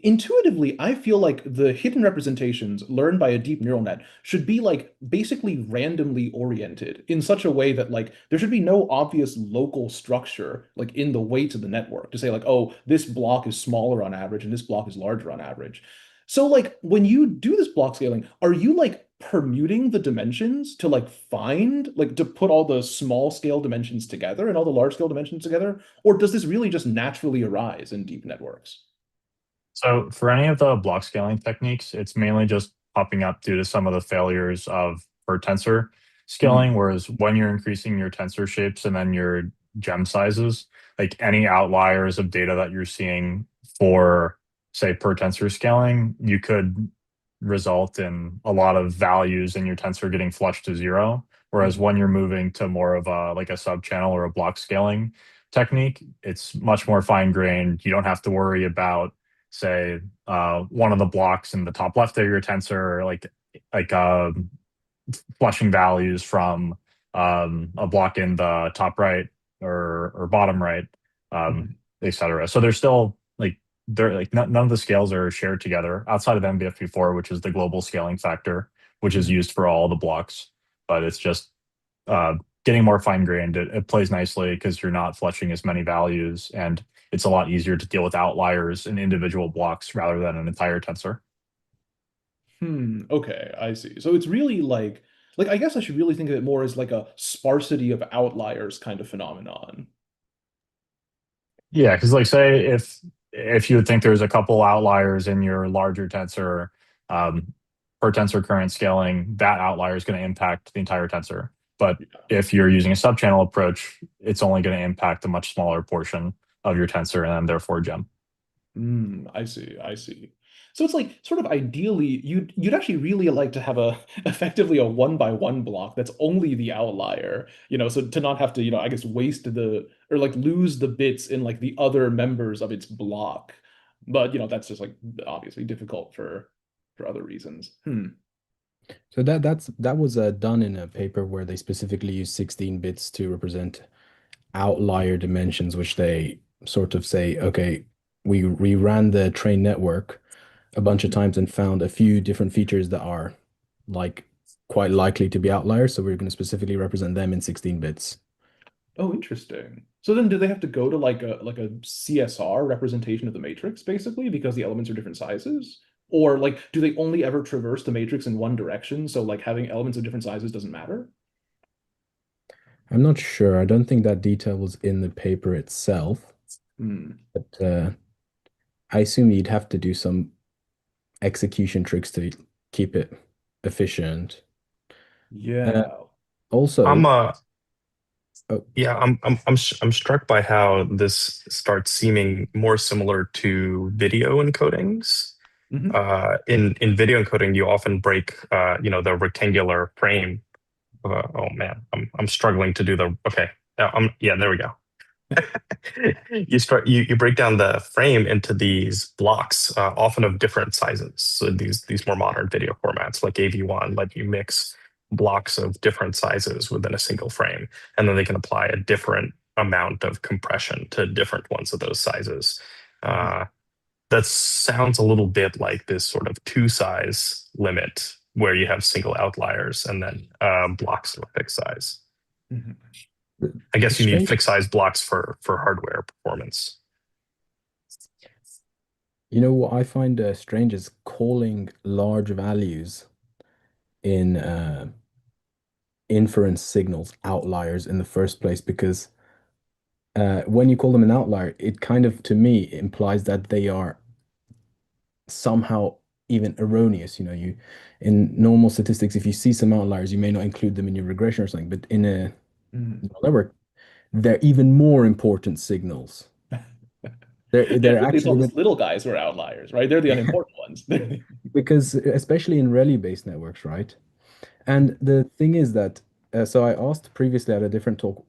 Speaker 6: intuitively, I feel like the hidden representations learned by a deep neural net should be like basically randomly oriented in such a way that like there should be no obvious local structure like in the weights of the network to say like, oh, this block is smaller on average and this block is larger on average. So like when you do this block scaling, are you like permuting the dimensions to like find like to put all the small scale dimensions together and all the large scale dimensions together? Or does this really just naturally arise in deep networks?
Speaker 15: So for any of the block scaling techniques, it's mainly just popping up due to some of the failures of per tensor scaling, whereas when you're increasing your tensor shapes and then your gem sizes, like any outliers of data that you're seeing for, say, per tensor scaling, you could result in a lot of values in your tensor getting flushed to zero. Whereas when you're moving to more of a like a subchannel or a block scaling technique, it's much more fine-grained. You don't have to worry about, say, one of the blocks in the top left of your tensor, like flushing values from a block in the top right or bottom right, etc. So there's still none of the scales are shared together outside of NVFP4, which is the global scaling factor, which is used for all the blocks. But it's just getting more fine-grained. It plays nicely because you're not flushing as many values, and it's a lot easier to deal with outliers in individual blocks rather than an entire tensor.
Speaker 6: Okay, I see. So it's really like I guess I should really think of it more as like a sparsity of outliers kind of phenomenon.
Speaker 15: Yeah, because like say if you would think there's a couple outliers in your larger tensor, per tensor current scaling, that outlier is going to impact the entire tensor. But if you're using a subchannel approach, it's only going to impact a much smaller portion of your tensor and then therefore gem.
Speaker 6: I see. I see. So it's like sort of ideally you'd actually really like to have effectively a 1-by-1 block that's only the outlier, so to not have to, I guess waste or like lose the bits in like the other members of its block. But that's just like obviously difficult for other reasons.
Speaker 16: So that was done in a paper where they specifically used 16 bits to represent outlier dimensions, which they sort of say, okay, we ran the trained network a bunch of times and found a few different features that are like quite likely to be outliers. So we're going to specifically represent them in 16 bits.
Speaker 6: Oh, interesting. So then do they have to go to like a CSR representation of the matrix, basically, because the elements are different sizes? Or like, do they only ever traverse the matrix in one direction? So like having elements of different sizes doesn't matter?
Speaker 16: I'm not sure. I don't think that detail was in the paper itself. But I assume you'd have to do some execution tricks to keep it efficient.
Speaker 6: Yeah.
Speaker 16: Also,
Speaker 1: I'm struck by how this starts seeming more similar to video encodings. In video encoding, you often break, the rectangular frame. Oh man, I'm struggling to do the. Okay, there we go. You break down the frame into these blocks, often of different sizes. So these more modern video formats like AV1 let you mix blocks of different sizes within a single frame, and then they can apply a different amount of compression to different ones of those sizes. That sounds a little bit like this sort of two-size limit where you have single outliers and then blocks of a fixed size. I guess you need fixed size blocks for hardware performance.
Speaker 16: You know what I find strange is calling large values in inference signals outliers in the first place, because when you call them an outlier, it kind of, to me, implies that they are somehow even erroneous. You in normal statistics, if you see some outliers, you may not include them in your regression or something, but in a neural network, they're even more important signals. They're actually
Speaker 6: all these little guys who are outliers, right? They're the unimportant ones.
Speaker 16: Because especially in Rayleigh-based networks, right? And the thing is that, so I asked previously at a different talk,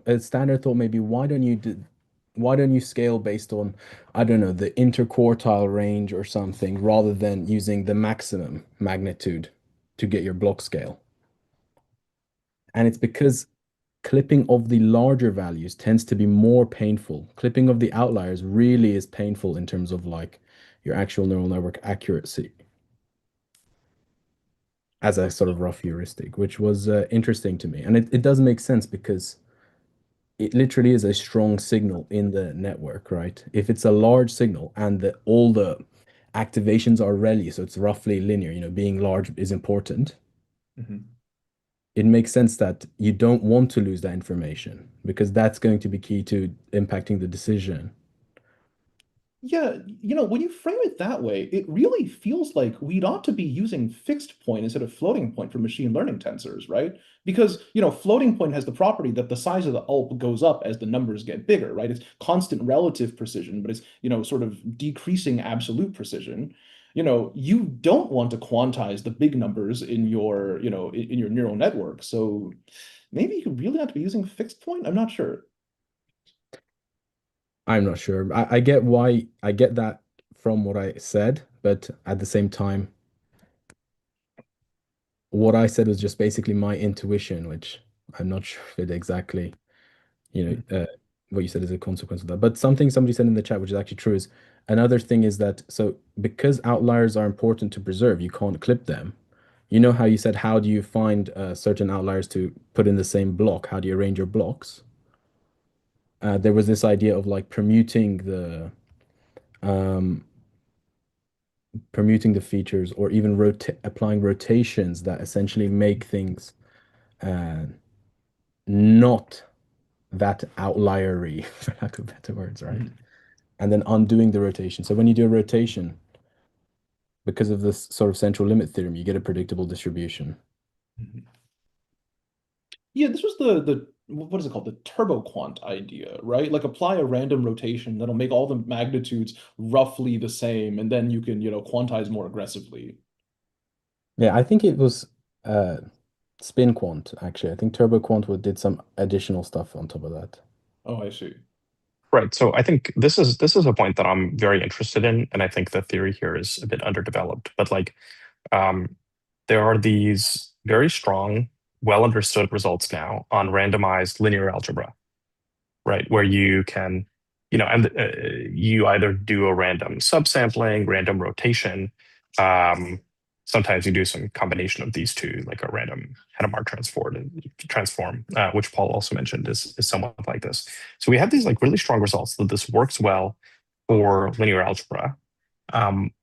Speaker 16: a standard thought maybe, why don't you scale based on, I don't know, the interquartile range or something, rather than using the maximum magnitude to get your block scale? And it's because clipping of the larger values tends to be more painful. Clipping of the outliers really is painful in terms of like your actual neural network accuracy, as a sort of rough heuristic, which was interesting to me. And it does make sense because it literally is a strong signal in the network, right? If it's a large signal and all the activations are Rayleigh, so it's roughly linear, being large is important. It makes sense that you don't want to lose that information, because that's going to be key to impacting the decision.
Speaker 6: Yeah, when you frame it that way, it really feels like we'd ought to be using fixed point instead of floating point for machine learning tensors, right? Because, floating point has the property that the size of the ULP goes up as the numbers get bigger, right? It's constant relative precision, but it's, sort of decreasing absolute precision. You don't want to quantize the big numbers in your, in your neural network. So maybe you really ought to be using fixed point. I'm not sure.
Speaker 16: I'm not sure. I get why, I get that from what I said, but at the same time, what I said was just basically my intuition, which I'm not sure if it exactly, what you said is a consequence of that. But something somebody said in the chat, which is actually true, is another thing is that, so because outliers are important to preserve, you can't clip them. You know how you said, how do you find certain outliers to put in the same block? How do you arrange your blocks? There was this idea of like permuting the features, or even applying rotations that essentially make things not that outliery, for lack of better words, right? And then undoing the rotation. So when you do a rotation, because of this sort of central limit theorem, you get a predictable distribution.
Speaker 6: Yeah, this was the what is it called? The turboquant idea, right? Like apply a random rotation that'll make all the magnitudes roughly the same, and then you can, quantize more aggressively.
Speaker 16: Yeah, I think it was spin quant, actually. I think turboquant did some additional stuff on top of that.
Speaker 6: Oh, I see.
Speaker 1: Right. So I think this is a point that I'm very interested in, and I think the theory here is a bit underdeveloped. But like, there are these very strong, well understood results now on randomized linear algebra, right? Where you can, and you either do a random subsampling, random rotation. Sometimes you do some combination of these two, like a random Hadamard transform, which Paul also mentioned is somewhat like this. So we have these like really strong results that this works well for linear algebra.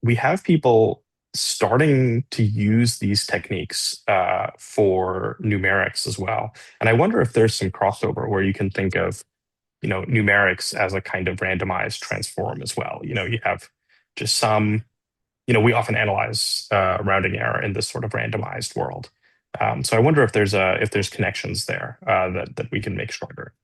Speaker 1: We have people starting to use these techniques for numerics as well. And I wonder if there's some crossover where you can think of, numerics as a kind of randomized transform as well. You have just some, we often analyze rounding error in this sort of randomized world. So I wonder if there's connections there that we can make stronger.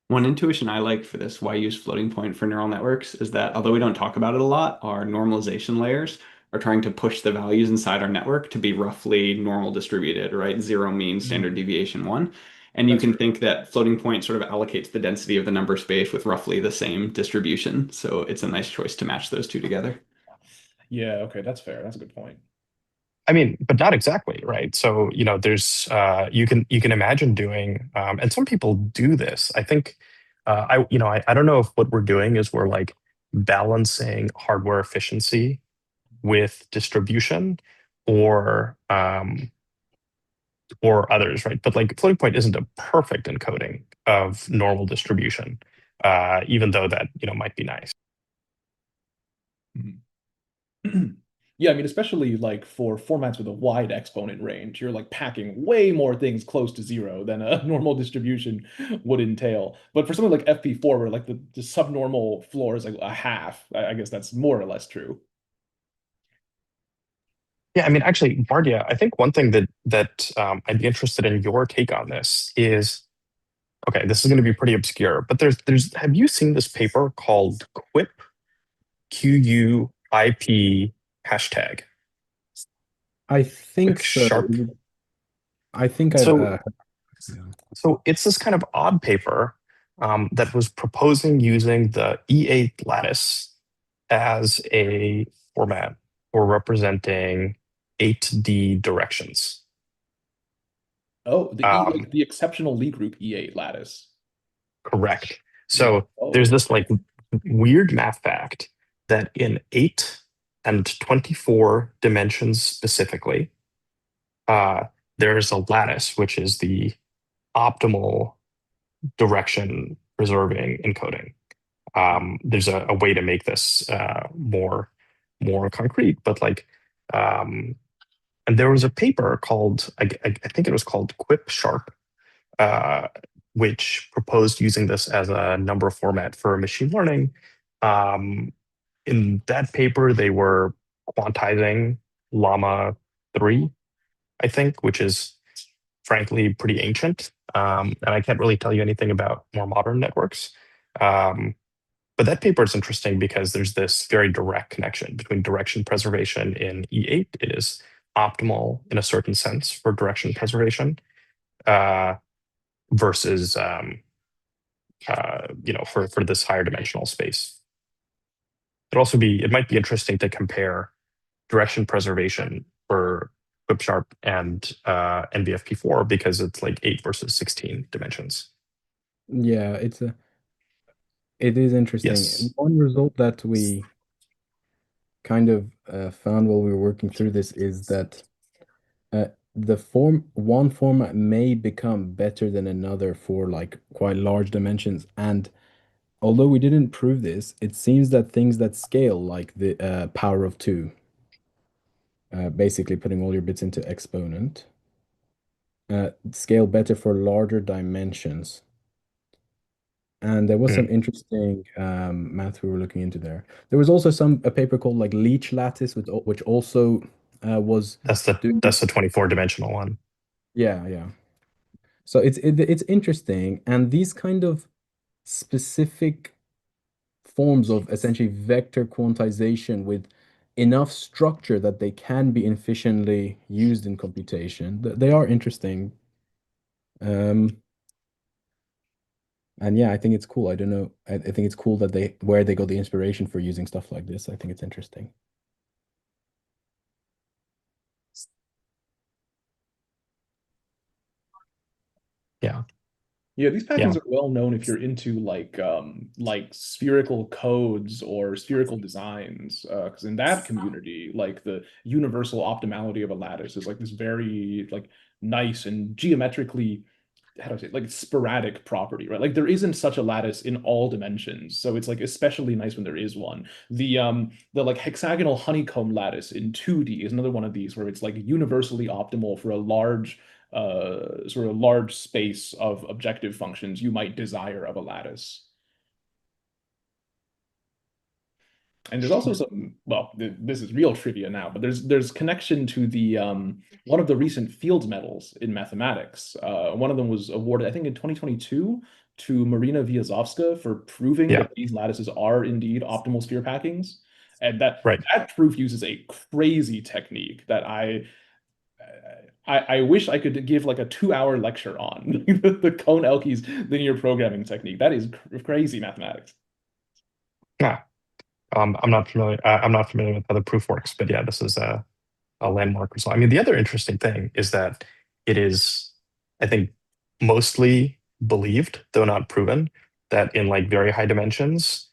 Speaker 18: One intuition I like for this why use floating point for neural networks is that although we don't talk about it a lot, our normalization layers are trying to push the values inside our network to be roughly normal distributed, right? 0 mean, standard deviation 1. And you can think that floating point sort of allocates the density of the number space with roughly the same distribution. So it's a nice choice to match those two together.
Speaker 6: Yeah, okay, that's fair. That's a good point.
Speaker 1: I mean, but not exactly, right? So, there's you can imagine doing, and some people do this. I think I don't know if what we're doing is we're like balancing hardware efficiency with distribution or others, right? But like floating point isn't a perfect encoding of normal distribution, even though that might be nice.
Speaker 6: Yeah, I mean, especially like for formats with a wide exponent range, you're like packing way more things close to 0 than a normal distribution would entail. But for something like FP4, where like the subnormal floor is like a half, I guess that's more or less true.
Speaker 1: Yeah, I mean, actually, Bardia, I think one thing that I'd be interested in your take on this is, okay, this is going to be pretty obscure, but there's have you seen this paper called QUIP, QUIP hashtag?
Speaker 16: I think so.
Speaker 1: Sharp.
Speaker 16: I think
Speaker 1: so. So it's this kind of odd paper that was proposing using the E8 lattice as a format for representing 8D directions.
Speaker 6: Oh, the exceptional Lie group E8 lattice.
Speaker 1: Correct. So there's this like weird math fact that in 8 and 24 dimensions specifically, there's a lattice, which is the optimal direction preserving encoding. There's a way to make this more concrete, but like, and there was a paper called, I think it was called QUIP Sharp, which proposed using this as a number format for machine learning. In that paper, they were quantizing Llama 3, I think, which is frankly pretty ancient. And I can't really tell you anything about more modern networks. But that paper is interesting because there's this very direct connection between direction preservation in E8. It is optimal in a certain sense for direction preservation versus, for this higher dimensional space. It might be interesting to compare direction preservation for QUIP Sharp and NBFP4 because it's like 8 versus 16 dimensions.
Speaker 16: Yeah, it is interesting.
Speaker 1: Yes.
Speaker 16: One result that we kind of found while we were working through this is that one format may become better than another for like quite large dimensions. And although we didn't prove this, it seems that things that scale, like the power of 2, basically putting all your bits into exponent, scale better for larger dimensions. And there was some interesting math we were looking into there. There was also a paper called like Leech lattice, which also was
Speaker 1: that's the 24-dimensional one.
Speaker 16: Yeah. So it's interesting, and these kind of specific forms of essentially vector quantization with enough structure that they can be efficiently used in computation, they are interesting. And yeah, I think it's cool. I don't know. I think it's cool that where they got the inspiration for using stuff like this. I think it's interesting.
Speaker 1: Yeah.
Speaker 6: Yeah, these patterns
Speaker 1: Yeah.
Speaker 6: are well known if you're into like spherical codes or spherical designs. Because in that community, like the universal optimality of a lattice is like this very like nice and geometrically, how do I say it, like sporadic property, right? Like there isn't such a lattice in all dimensions. So it's like especially nice when there is one. The like hexagonal honeycomb lattice in 2D is another one of these where it's like universally optimal for a large sort of large space of objective functions you might desire of a lattice. And there's also some, well, this is real trivia now, but there's connection to the one of the recent Fields medals in mathematics. One of them was awarded, I think, in 2022 to Marina Vyazovska for proving that these lattices are indeed optimal sphere packings. And that proof uses a crazy technique that I wish I could give like a 2-hour lecture on the Cohn-Elke's linear programming technique. That is crazy mathematics.
Speaker 1: Yeah. I'm not familiar with how the proof works, but yeah, this is a landmark result. I mean, the other interesting thing is that it is, I think, mostly believed, though not proven, that in like very high dimensions,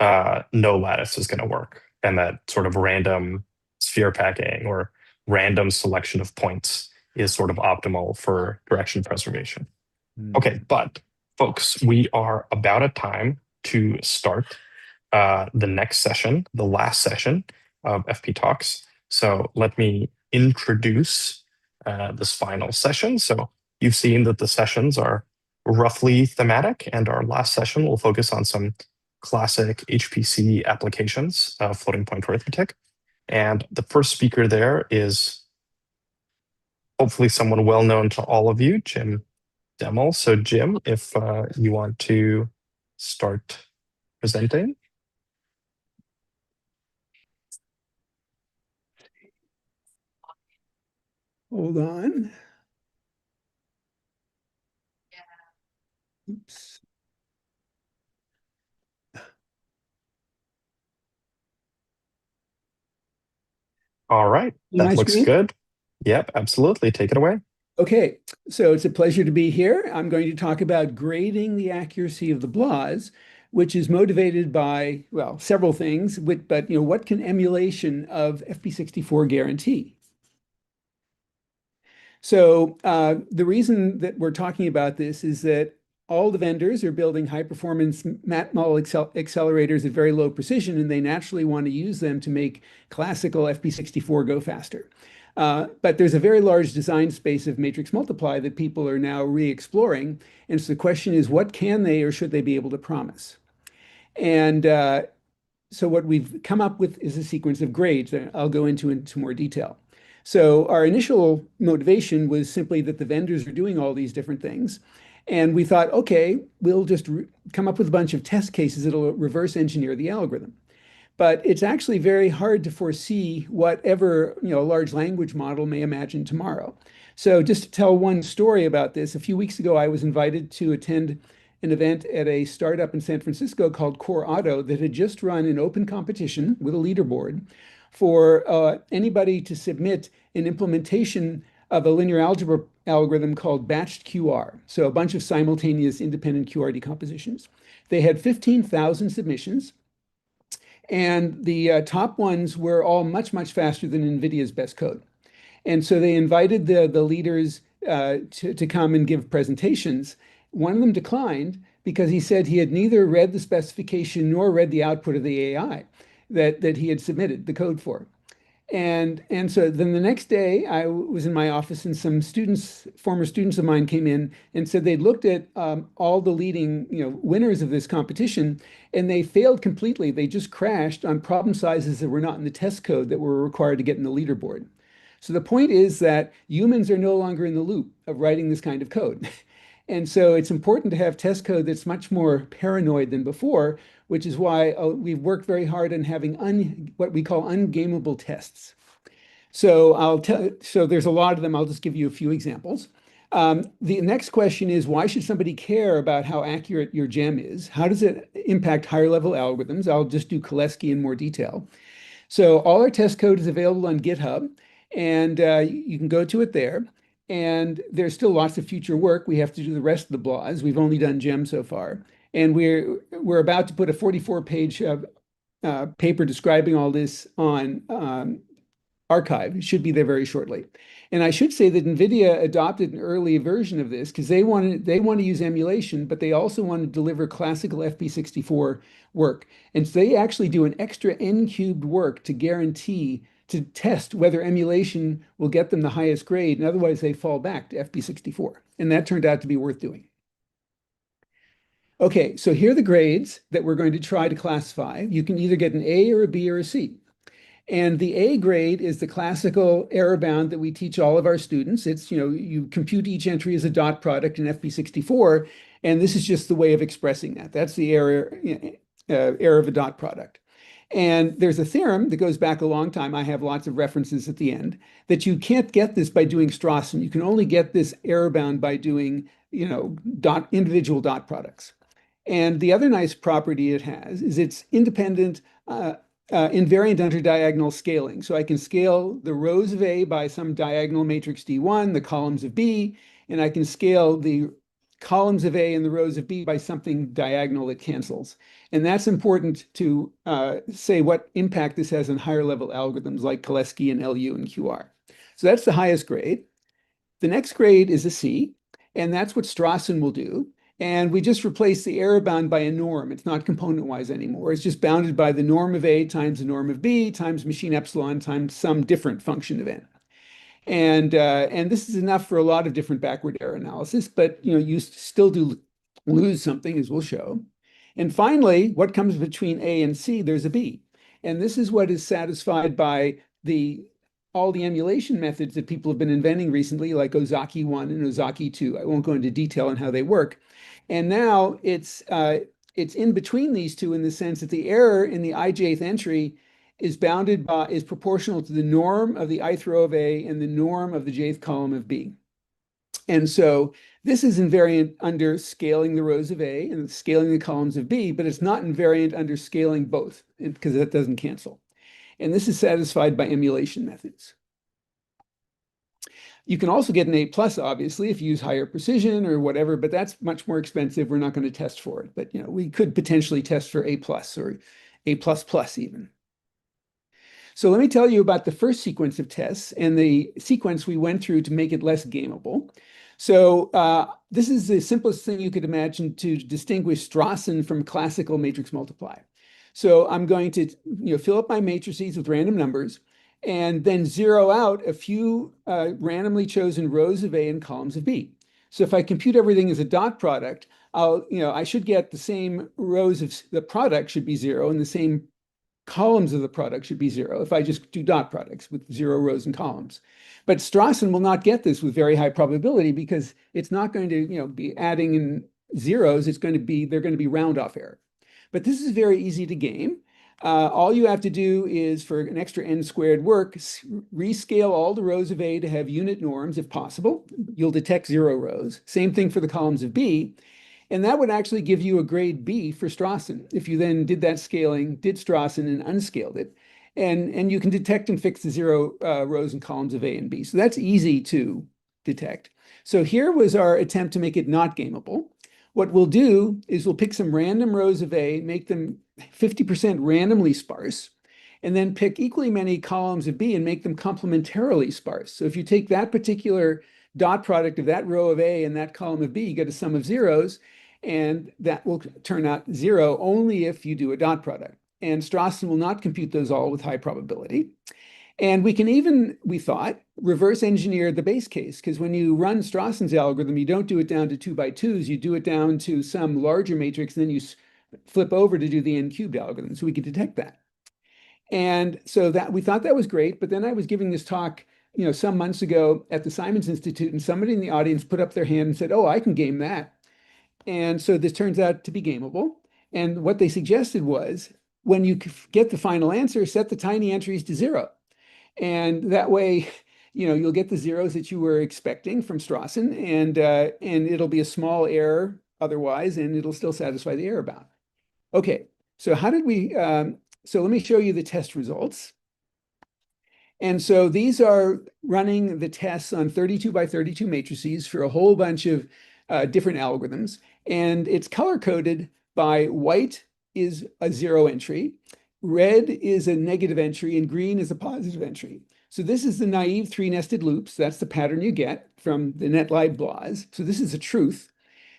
Speaker 1: no lattice is going to work, and that sort of random sphere packing or random selection of points is sort of optimal for direction preservation. Okay, but folks, we are about at time to start the next session, the last session of FPTalks. So let me introduce this final session. So you've seen that the sessions are roughly thematic, and our last session will focus on some classic HPC applications of floating point arithmetic. And the first speaker there is hopefully someone well known to all of you, Jim Demmel. So Jim, if you want to start presenting.
Speaker 5: Hold on. Oops.
Speaker 1: All right, that looks good. Yep, absolutely. Take it away.
Speaker 5: Okay, so it's a pleasure to be here. I'm going to talk about grading the accuracy of the BLAS, which is motivated by, well, several things, but you know, what can emulation of FP64 guarantee? So the reason that we're talking about this is that all the vendors are building high-performance MAT model accelerators at very low precision, and they naturally want to use them to make classical FP64 go faster. But there's a very large design space of matrix multiply that people are now re-exploring. And so the question is, what can they or should they be able to promise? And so what we've come up with is a sequence of grades that I'll go into more detail. So our initial motivation was simply that the vendors are doing all these different things. And we thought, okay, we'll just come up with a bunch of test cases that'll reverse engineer the algorithm. But it's actually very hard to foresee whatever, you know, a large language model may imagine tomorrow. So just to tell one story about this, a few weeks ago, I was invited to attend an event at a startup in San Francisco called Core Auto that had just run an open competition with a leaderboard for anybody to submit an implementation of a linear algebra algorithm called batched QR. So a bunch of simultaneous independent QR decompositions. They had 15,000 submissions. And the top ones were all much, much faster than NVIDIA's best code. And so they invited the leaders to come and give presentations. One of them declined because he said he had neither read the specification nor read the output of the AI that he had submitted the code for. And so then the next day, I was in my office, and some students, former students of mine, came in and said they'd looked at all the leading, you know, winners of this competition, and they failed completely. They just crashed on problem sizes that were not in the test code that were required to get in the leaderboard. So the point is that humans are no longer in the loop of writing this kind of code. And so it's important to have test code that's much more paranoid than before, which is why we've worked very hard on having what we call ungameable tests. So so there's a lot of them. I'll just give you a few examples. The next question is, why should somebody care about how accurate your gem is? How does it impact higher level algorithms? I'll just do Koleski in more detail. So all our test code is available on GitHub, and you can go to it there. And there's still lots of future work. We have to do the rest of the BLAS. We've only done gem so far. And we're about to put a 44-page paper describing all this on archive. It should be there very shortly. And I should say that NVIDIA adopted an early version of this because they want to use emulation, but they also want to deliver classical FP64 work. And so they actually do an extra n-cubed work to guarantee, to test whether emulation will get them the highest grade, and otherwise they fall back to FP64. And that turned out to be worth doing. Okay, so here are the grades that we're going to try to classify. You can either get an A or a B or a C. And the A grade is the classical error bound that we teach all of our students. It's, you compute each entry as a dot product in FP64, and this is just the way of expressing that. That's the error of a dot product. And there's a theorem that goes back a long time. I have lots of references at the end that you can't get this by doing Strawson. You can only get this error bound by doing, individual dot products. And the other nice property it has is it's independent, invariant under diagonal scaling. So I can scale the rows of A by some diagonal matrix D1, the columns of B, and I can scale the columns of A and the rows of B by something diagonal that cancels. And that's important to say what impact this has on higher level algorithms like Koleski and LU and QR. So that's the highest grade. The next grade is a C, and that's what Strawson will do. And we just replace the error bound by a norm. It's not component-wise anymore. It's just bounded by the norm of A times the norm of B times machine epsilon times some different function of n. And this is enough for a lot of different backward error analysis, but you still do lose something, as we'll show. And finally, what comes between A and C? There's a B. And this is what is satisfied by all the emulation methods that people have been inventing recently, like Ozaki 1 and Ozaki 2. I won't go into detail on how they work. And now it's in between these two in the sense that the error in the ijth entry is proportional to the norm of the ith row of A and the norm of the jth column of B. And so this is invariant under scaling the rows of A and scaling the columns of B, but it's not invariant under scaling both because that doesn't cancel. And this is satisfied by emulation methods. You can also get an A+, obviously, if you use higher precision or whatever, but that's much more expensive. We're not going to test for it. But we could potentially test for A+ or A++ even. So let me tell you about the first sequence of tests and the sequence we went through to make it less gameable. So this is the simplest thing you could imagine to distinguish Strawson from classical matrix multiply. So I'm going to fill up my matrices with random numbers and then zero out a few randomly chosen rows of A and columns of B. So if I compute everything as a dot product, I should get the same rows of the product should be 0 and the same columns of the product should be 0 if I just do dot products with 0 rows and columns. But Strawson will not get this with very high probability because it's not going to be adding in zeros. They're going to be round off error. But this is very easy to game. All you have to do is, for an extra n squared work, rescale all the rows of A to have unit norms if possible. You'll detect 0 rows. Same thing for the columns of B. And that would actually give you a grade B for Strawson if you then did that scaling, did Strawson and unscaled it. And you can detect and fix the 0 rows and columns of A and B. So that's easy to detect. So here was our attempt to make it not gameable. What we'll do is we'll pick some random rows of A, make them 50% randomly sparse, and then pick equally many columns of B and make them complementarily sparse. So if you take that particular dot product of that row of A and that column of B, you get a sum of zeros, and that will turn out 0 only if you do a dot product. And Strawson will not compute those all with high probability. And we can even, we thought, reverse engineer the base case, because when you run Strawson's algorithm, you don't do it down to 2 by 2s, you do it down to some larger matrix, and then you flip over to do the n-cubed algorithm, so we could detect that. And so that we thought that was great, but then I was giving this talk some months ago at the Simons Institute, and somebody in the audience put up their hand and said, oh, I can game that. And so this turns out to be gameable. And what they suggested was, when you get the final answer, set the tiny entries to 0. And that way, you'll get the zeros that you were expecting from Strawson, and it'll be a small error otherwise, and it'll still satisfy the error bound. Okay, so how did we, so let me show you the test results. And so these are running the tests on 32 by 32 matrices for a whole bunch of different algorithms. And it's color-coded by white is a 0 entry, red is a negative entry, and green is a positive entry. So this is the naive 3-nested loops. That's the pattern you get from the netlib BLAS. So this is a truth.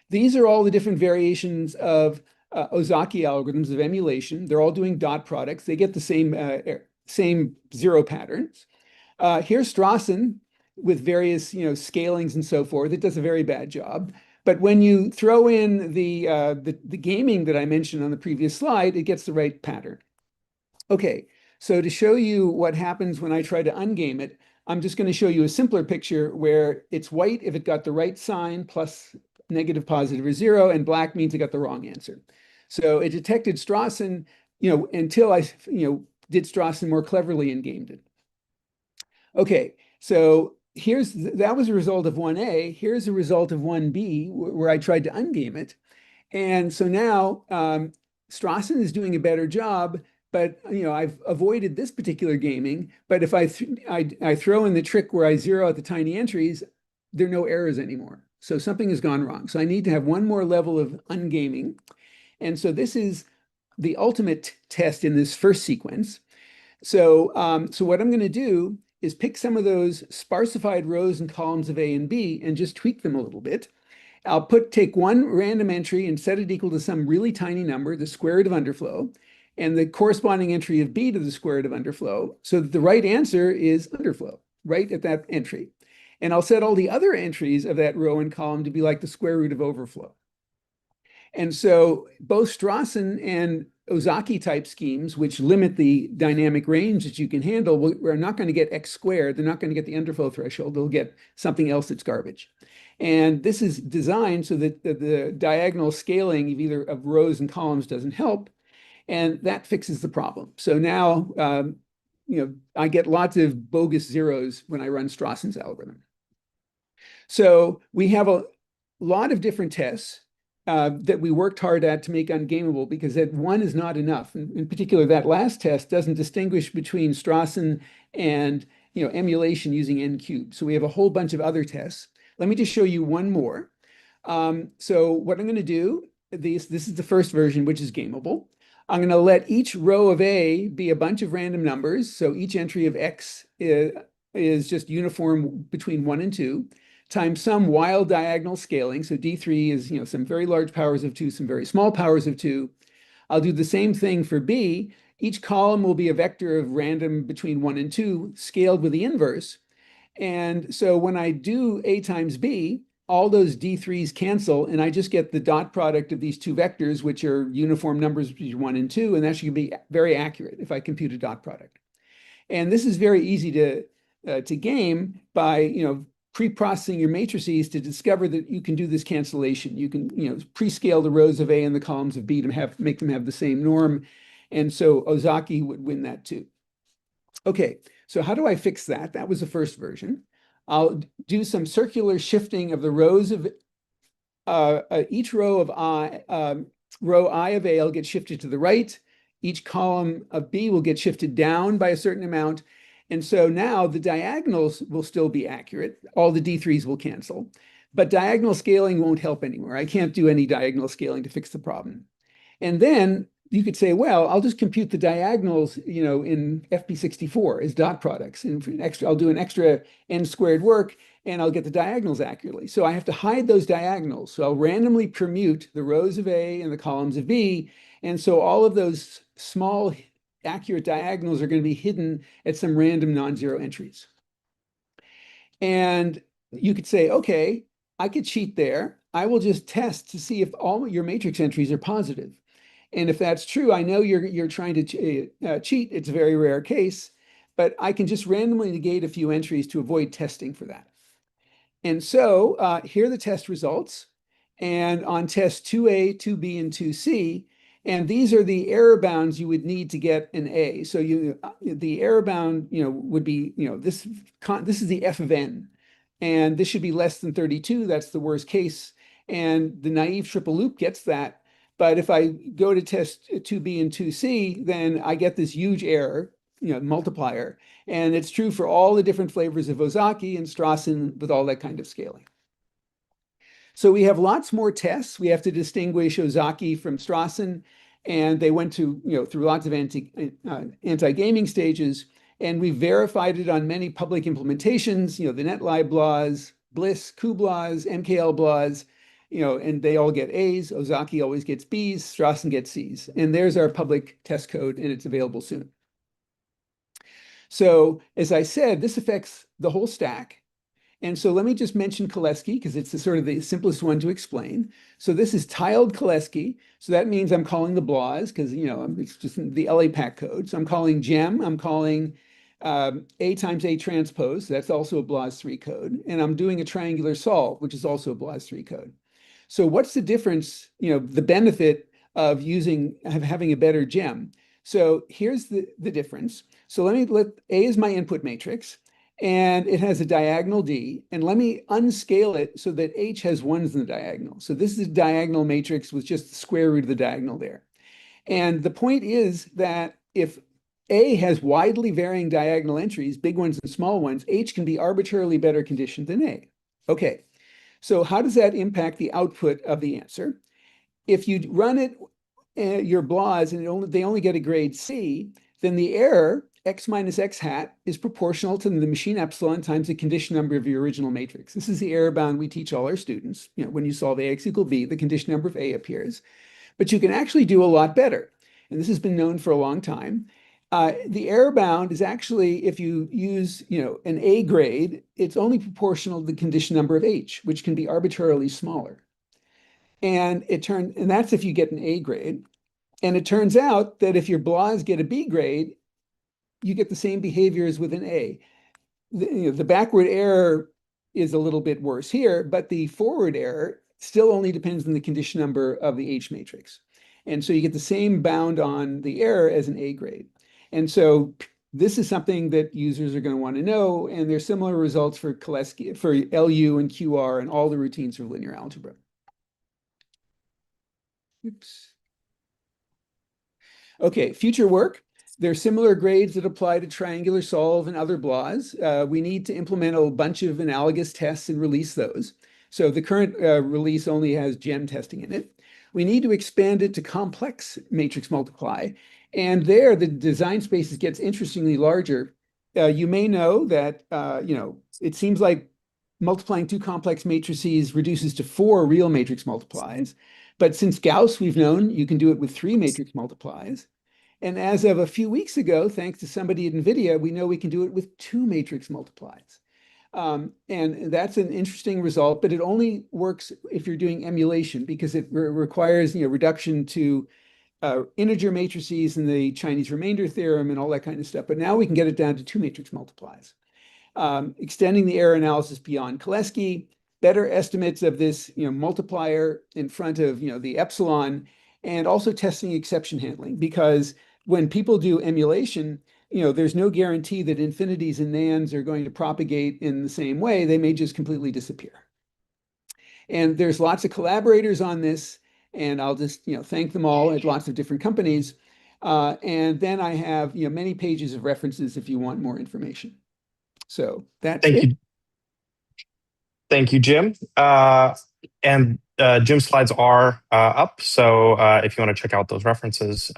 Speaker 5: These are all the different variations of Ozaki algorithms of emulation. They're all doing dot products. They get the same 0 patterns. Here's Strawson with various scalings and so forth. It does a very bad job. But when you throw in the gaming that I mentioned on the previous slide, it gets the right pattern. Okay, so to show you what happens when I try to ungame it, I'm just going to show you a simpler picture where it's white if it got the right sign plus negative, positive, or 0, and black means it got the wrong answer. So it detected Strawson, until I, did Strawson more cleverly and gamed it. Okay, so that was a result of 1A. Here's a result of 1B where I tried to ungame it. And so now Strawson is doing a better job, but I've avoided this particular gaming. But if I throw in the trick where I zero out the tiny entries, there are no errors anymore. So something has gone wrong. So I need to have one more level of ungaming. And so this is the ultimate test in this first sequence. So, so what I'm going to do is pick some of those sparsified rows and columns of A and B and just tweak them a little bit. I'll take one random entry and set it equal to some really tiny number, the square root of underflow, and the corresponding entry of B to the square root of underflow, so that the right answer is underflow, right at that entry. And I'll set all the other entries of that row and column to be like the square root of overflow. And so both Strawson and Ozaki type schemes, which limit the dynamic range that you can handle, we're not going to get X squared. They're not going to get the underflow threshold. They'll get something else that's garbage. And this is designed so that the diagonal scaling of either of rows and columns doesn't help. And that fixes the problem. So now, I get lots of bogus zeros when I run Strawson's algorithm. So we have a lot of different tests that we worked hard at to make ungameable, because that one is not enough. In particular, that last test doesn't distinguish between Strawson and emulation using n cubed. So we have a whole bunch of other tests. Let me just show you one more. So what I'm going to do, this is the first version, which is gameable. I'm going to let each row of A be a bunch of random numbers. So each entry of X is just uniform between 1 and 2. Times some wild diagonal scaling. So D3 is some very large powers of 2, some very small powers of 2. I'll do the same thing for B. Each column will be a vector of random between 1 and 2, scaled with the inverse. And so when I do A times B, all those D3s cancel, and I just get the dot product of these two vectors, which are uniform numbers between 1 and 2, and that should be very accurate if I compute a dot product. And this is very easy to game by pre-processing your matrices to discover that you can do this cancellation. You can pre-scale the rows of A and the columns of B to make them have the same norm. And so Ozaki would win that too. Okay, so how do I fix that? That was the first version. I'll do some circular shifting of the rows of each row of row I of A will get shifted to the right. Each column of B will get shifted down by a certain amount. And so now the diagonals will still be accurate. All the D3s will cancel, but diagonal scaling won't help anymore. I can't do any diagonal scaling to fix the problem. And then you could say, well, I'll just compute the diagonals, in FP64 as dot products. And I'll do an extra n squared work, and I'll get the diagonals accurately. So I have to hide those diagonals. So I'll randomly permute the rows of A and the columns of B. And so all of those small accurate diagonals are going to be hidden at some random non-zero entries. And you could say, okay, I could cheat there. I will just test to see if all your matrix entries are positive. And if that's true, I know you're trying to cheat. It's a very rare case, but I can just randomly negate a few entries to avoid testing for that. And so here are the test results. And on test 2A, 2B, and 2C, And these are the error bounds you would need to get an A. So the error bound, would be, this is the f of n, and this should be less than 32. That's the worst case. And the naive triple loop gets that. But if I go to test 2B and 2C, then I get this huge error, multiplier. And it's true for all the different flavors of Ozaki and Strassen with all that kind of scaling. So we have lots more tests. We have to distinguish Ozaki from Strassen, and they went to, through lots of anti-gaming stages, and we verified it on many public implementations, the NetLib BLAS, BLIS, cuBLAS, MKL BLAS, and they all get A's. Ozaki always gets B's, Strassen gets C's. And there's our public test code, and it's available soon. So as I said, this affects the whole stack. And so let me just mention Cholesky, because it's sort of the simplest one to explain. So this is tiled Cholesky. So that means I'm calling the BLAS, because it's just the LAPACK code. So I'm calling gem, I'm calling A times A transpose. That's also a BLAS3 code. And I'm doing a triangular solve, which is also a BLAS3 code. So what's the difference, the benefit of having a better gem? So here's the difference. So let A is my input matrix, and it has a diagonal D, and let me unscale it so that H has ones in the diagonal. So this is a diagonal matrix with just the square root of the diagonal there. And the point is that if A has widely varying diagonal entries, big ones and small ones, H can be arbitrarily better conditioned than A. Okay, so how does that impact the output of the answer? If you run it, your BLAS, and they only get a grade C, then the error, x minus x hat, is proportional to the machine epsilon times the condition number of your original matrix. This is the error bound we teach all our students. When you solve AX equal B, the condition number of A appears. But you can actually do a lot better. And this has been known for a long time. The error bound is actually, if you use an A grade, it's only proportional to the condition number of H, which can be arbitrarily smaller. And that's if you get an A grade. And it turns out that if your BLAS get a B grade, you get the same behavior as with an A. The backward error is a little bit worse here, but the forward error still only depends on the condition number of the H matrix. And so you get the same bound on the error as an A grade. And so this is something that users are going to want to know, and there's similar results for Cholesky, for LU and QR and all the routines of linear algebra. Oops. Okay, future work. There are similar grades that apply to triangular solve and other BLAS. We need to implement a bunch of analogous tests and release those. So the current release only has gem testing in it. We need to expand it to complex matrix multiply. And there, the design space gets interestingly larger. You may know that, it seems like multiplying two complex matrices reduces to 4 real matrix multiplies. But since Gauss, we've known you can do it with 3 matrix multiplies. And as of a few weeks ago, thanks to somebody at NVIDIA, we know we can do it with 2 matrix multiplies. And that's an interesting result, but it only works if you're doing emulation, because it requires reduction to integer matrices and the Chinese remainder theorem and all that kind of stuff. But now we can get it down to 2 matrix multiplies. Extending the error analysis beyond Cholesky, better estimates of this multiplier in front of the epsilon, and also testing exception handling, because when people do emulation, there's no guarantee that infinities and nans are going to propagate in the same way. They may just completely disappear. And there's lots of collaborators on this, and I'll just thank them all at lots of different companies. And then I have many pages of references if you want more information. So that's it.
Speaker 1: Thank you, Jim. And Jim's slides are up, so if you want to check out those references,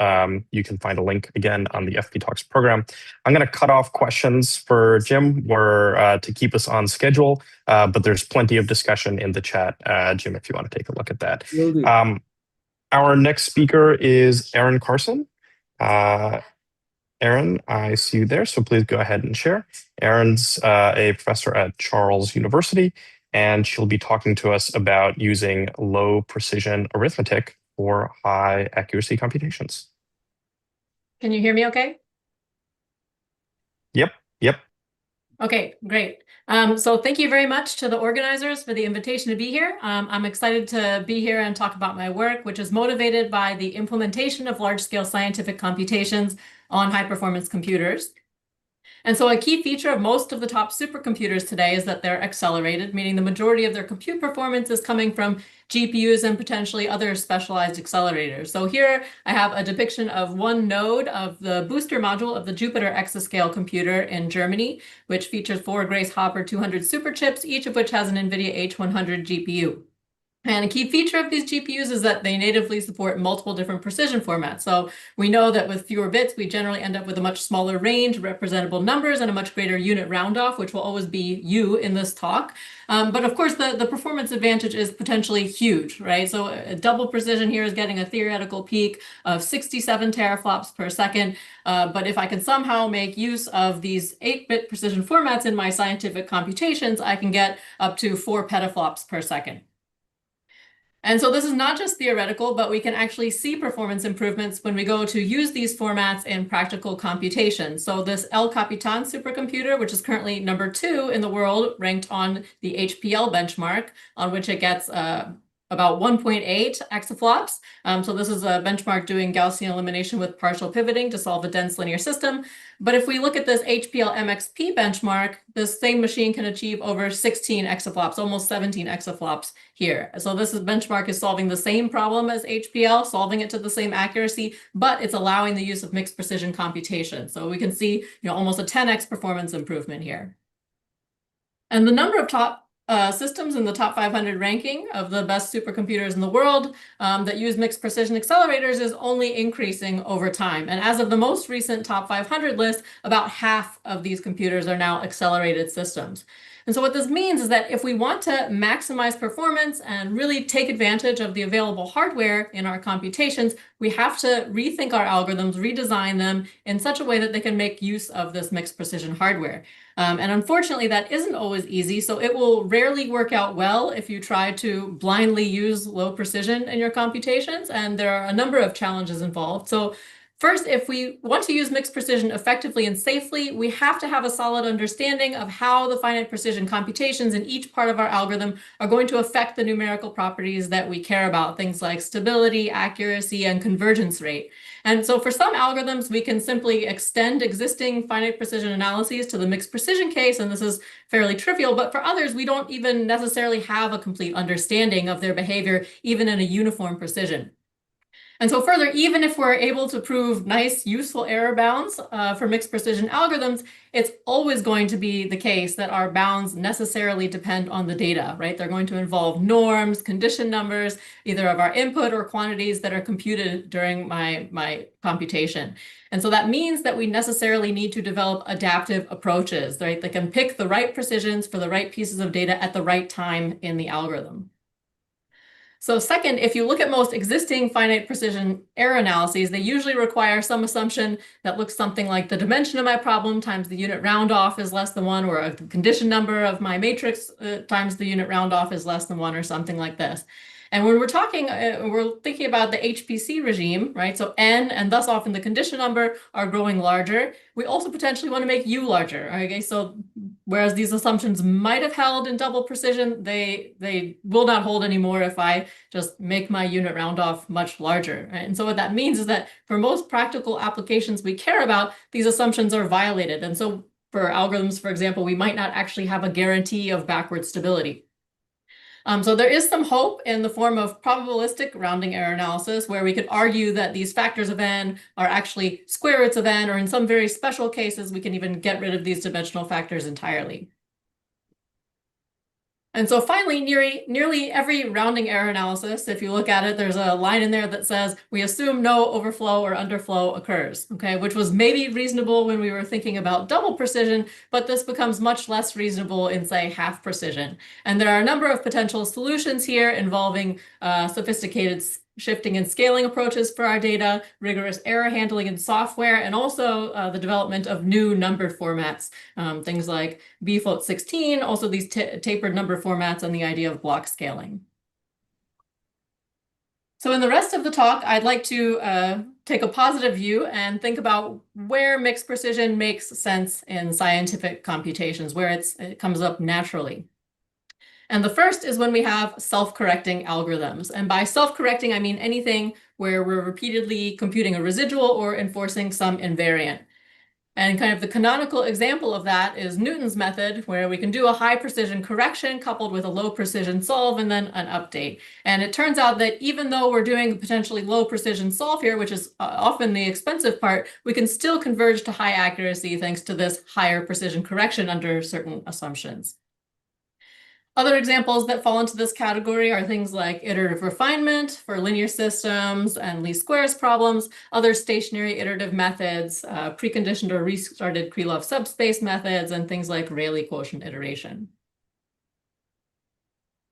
Speaker 1: you can find a link again on the FPTalks program. I'm going to cut off questions for Jim to keep us on schedule, but there's plenty of discussion in the chat, Jim, if you want to take a look at that. Our next speaker is Erin Carson. Erin, I see you there, so please go ahead and share. Erin's a professor at Charles University, and she'll be talking to us about using low precision arithmetic for high accuracy computations.
Speaker 20: Can you hear me okay?
Speaker 1: Yep.
Speaker 20: Okay, great. So thank you very much to the organizers for the invitation to be here. I'm excited to be here and talk about my work, which is motivated by the implementation of large-scale scientific computations on high-performance computers. And so a key feature of most of the top supercomputers today is that they're accelerated, meaning the majority of their compute performance is coming from GPUs and potentially other specialized accelerators. So here I have a depiction of one node of the booster module of the Jupiter exascale computer in Germany, which features 4 Grace Hopper 200 superchips, each of which has an NVIDIA H100 GPU. And a key feature of these GPUs is that they natively support multiple different precision formats. So we know that with fewer bits, we generally end up with a much smaller range, representable numbers, and a much greater unit round-off, which will always be you in this talk. But of course, the performance advantage is potentially huge, right? So a double precision here is getting a theoretical peak of 67 teraflops per second. But if I can somehow make use of these 8-bit precision formats in my scientific computations, I can get up to 4 petaflops per second. And so this is not just theoretical, but we can actually see performance improvements when we go to use these formats in practical computation. So this El Capitan supercomputer, which is currently number 2 in the world, ranked on the HPL benchmark, on which it gets about 1.8 exaflops. So this is a benchmark doing Gaussian elimination with partial pivoting to solve a dense linear system. But if we look at this HPL MXP benchmark, this same machine can achieve over 16 exaflops, almost 17 exaflops here. So this benchmark is solving the same problem as HPL, solving it to the same accuracy, but it's allowing the use of mixed precision computation. So we can see, almost a 10x performance improvement here. And the number of top systems in the top 500 ranking of the best supercomputers in the world that use mixed precision accelerators is only increasing over time. And as of the most recent top 500 list, about half of these computers are now accelerated systems. And so what this means is that if we want to maximize performance and really take advantage of the available hardware in our computations, we have to rethink our algorithms, redesign them in such a way that they can make use of this mixed precision hardware. And unfortunately, that isn't always easy. So it will rarely work out well if you try to blindly use low precision in your computations. And there are a number of challenges involved. So first, if we want to use mixed precision effectively and safely, we have to have a solid understanding of how the finite precision computations in each part of our algorithm are going to affect the numerical properties that we care about, things like stability, accuracy, and convergence rate. And so for some algorithms, we can simply extend existing finite precision analyses to the mixed precision case, and this is fairly trivial, but for others, we don't even necessarily have a complete understanding of their behavior, even in a uniform precision. And so further, even if we're able to prove nice, useful error bounds for mixed precision algorithms, it's always going to be the case that our bounds necessarily depend on the data, right? They're going to involve norms, condition numbers, either of our input or quantities that are computed during my computation. And so that means that we necessarily need to develop adaptive approaches, right? That can pick the right precisions for the right pieces of data at the right time in the algorithm. So second, if you look at most existing finite precision error analyses, they usually require some assumption that looks something like the dimension of my problem times the unit round off is less than 1, or the condition number of my matrix times the unit round off is less than 1, or something like this. And when we're talking, we're thinking about the HPC regime, right? So n and thus often the condition number are growing larger. We also potentially want to make u larger. Okay, so whereas these assumptions might have held in double precision, they will not hold anymore if I just make my unit round off much larger. Right? And so what that means is that for most practical applications we care about, these assumptions are violated. And so for algorithms, for example, we might not actually have a guarantee of backward stability. So there is some hope in the form of probabilistic rounding error analysis, where we could argue that these factors of n are actually square roots of n, or in some very special cases, we can even get rid of these dimensional factors entirely. And so finally, nearly every rounding error analysis, if you look at it, there's a line in there that says, we assume no overflow or underflow occurs, okay, which was maybe reasonable when we were thinking about double precision, but this becomes much less reasonable in, say, half precision. And there are a number of potential solutions here involving sophisticated shifting and scaling approaches for our data, rigorous error handling in software, and also the development of new numbered formats, things like bfloat16, also these tapered number formats, and the idea of block scaling. So in the rest of the talk, I'd like to take a positive view and think about where mixed precision makes sense in scientific computations, where it comes up naturally. And the first is when we have self-correcting algorithms. And by self-correcting, I mean anything where we're repeatedly computing a residual or enforcing some invariant. And kind of the canonical example of that is Newton's method, where we can do a high precision correction coupled with a low precision solve and then an update. And it turns out that even though we're doing a potentially low precision solve here, which is often the expensive part, we can still converge to high accuracy thanks to this higher precision correction under certain assumptions. Other examples that fall into this category are things like iterative refinement for linear systems and least squares problems, other stationary iterative methods, preconditioned or restarted Krylov subspace methods, and things like Rayleigh quotient iteration.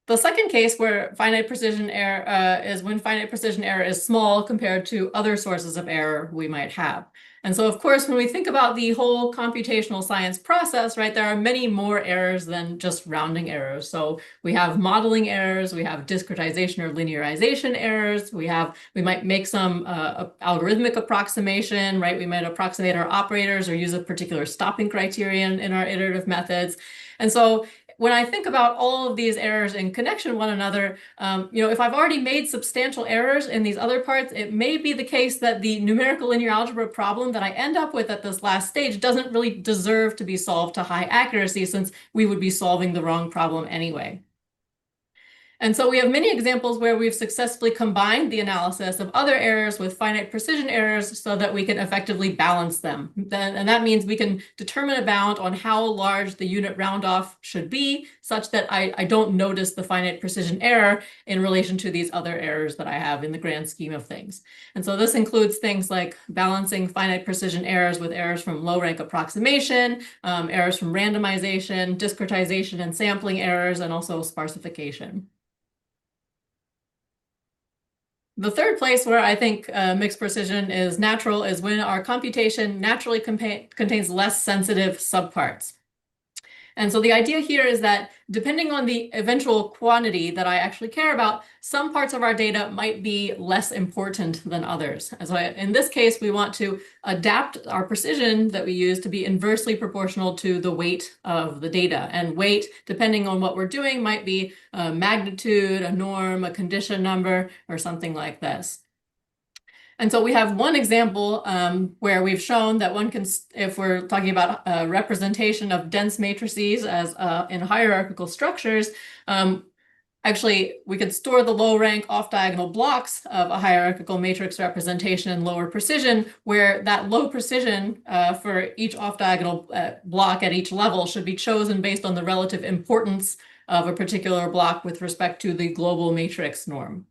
Speaker 20: The second case where finite precision error is when finite precision error is small compared to other sources of error we might have. And so, of course, when we think about the whole computational science process, right, there are many more errors than just rounding errors. So we have modeling errors, we have discretization or linearization errors, we might make some algorithmic approximation, right? We might approximate our operators or use a particular stopping criterion in our iterative methods. And so when I think about all of these errors in connection with one another, if I've already made substantial errors in these other parts, it may be the case that the numerical linear algebra problem that I end up with at this last stage doesn't really deserve to be solved to high accuracy, since we would be solving the wrong problem anyway. And so we have many examples where we've successfully combined the analysis of other errors with finite precision errors so that we can effectively balance them. And that means we can determine a bound on how large the unit round-off should be, such that I don't notice the finite precision error in relation to these other errors that I have in the grand scheme of things. And so this includes things like balancing finite precision errors with errors from low-rank approximation, errors from randomization, discretization and sampling errors, and also sparsification. The third place where I think mixed precision is natural is when our computation naturally contains less sensitive subparts. And so the idea here is that depending on the eventual quantity that I actually care about, some parts of our data might be less important than others. And so in this case, we want to adapt our precision that we use to be inversely proportional to the weight of the data. And weight, depending on what we're doing, might be a magnitude, a norm, a condition number, or something like this. And so we have one example where we've shown that one can, if we're talking about a representation of dense matrices as in hierarchical structures, actually we could store the low rank off diagonal blocks of a hierarchical matrix representation in lower precision, where that low precision for each off diagonal block at each level should be chosen based on the relative importance of a particular block with respect to the global matrix norm.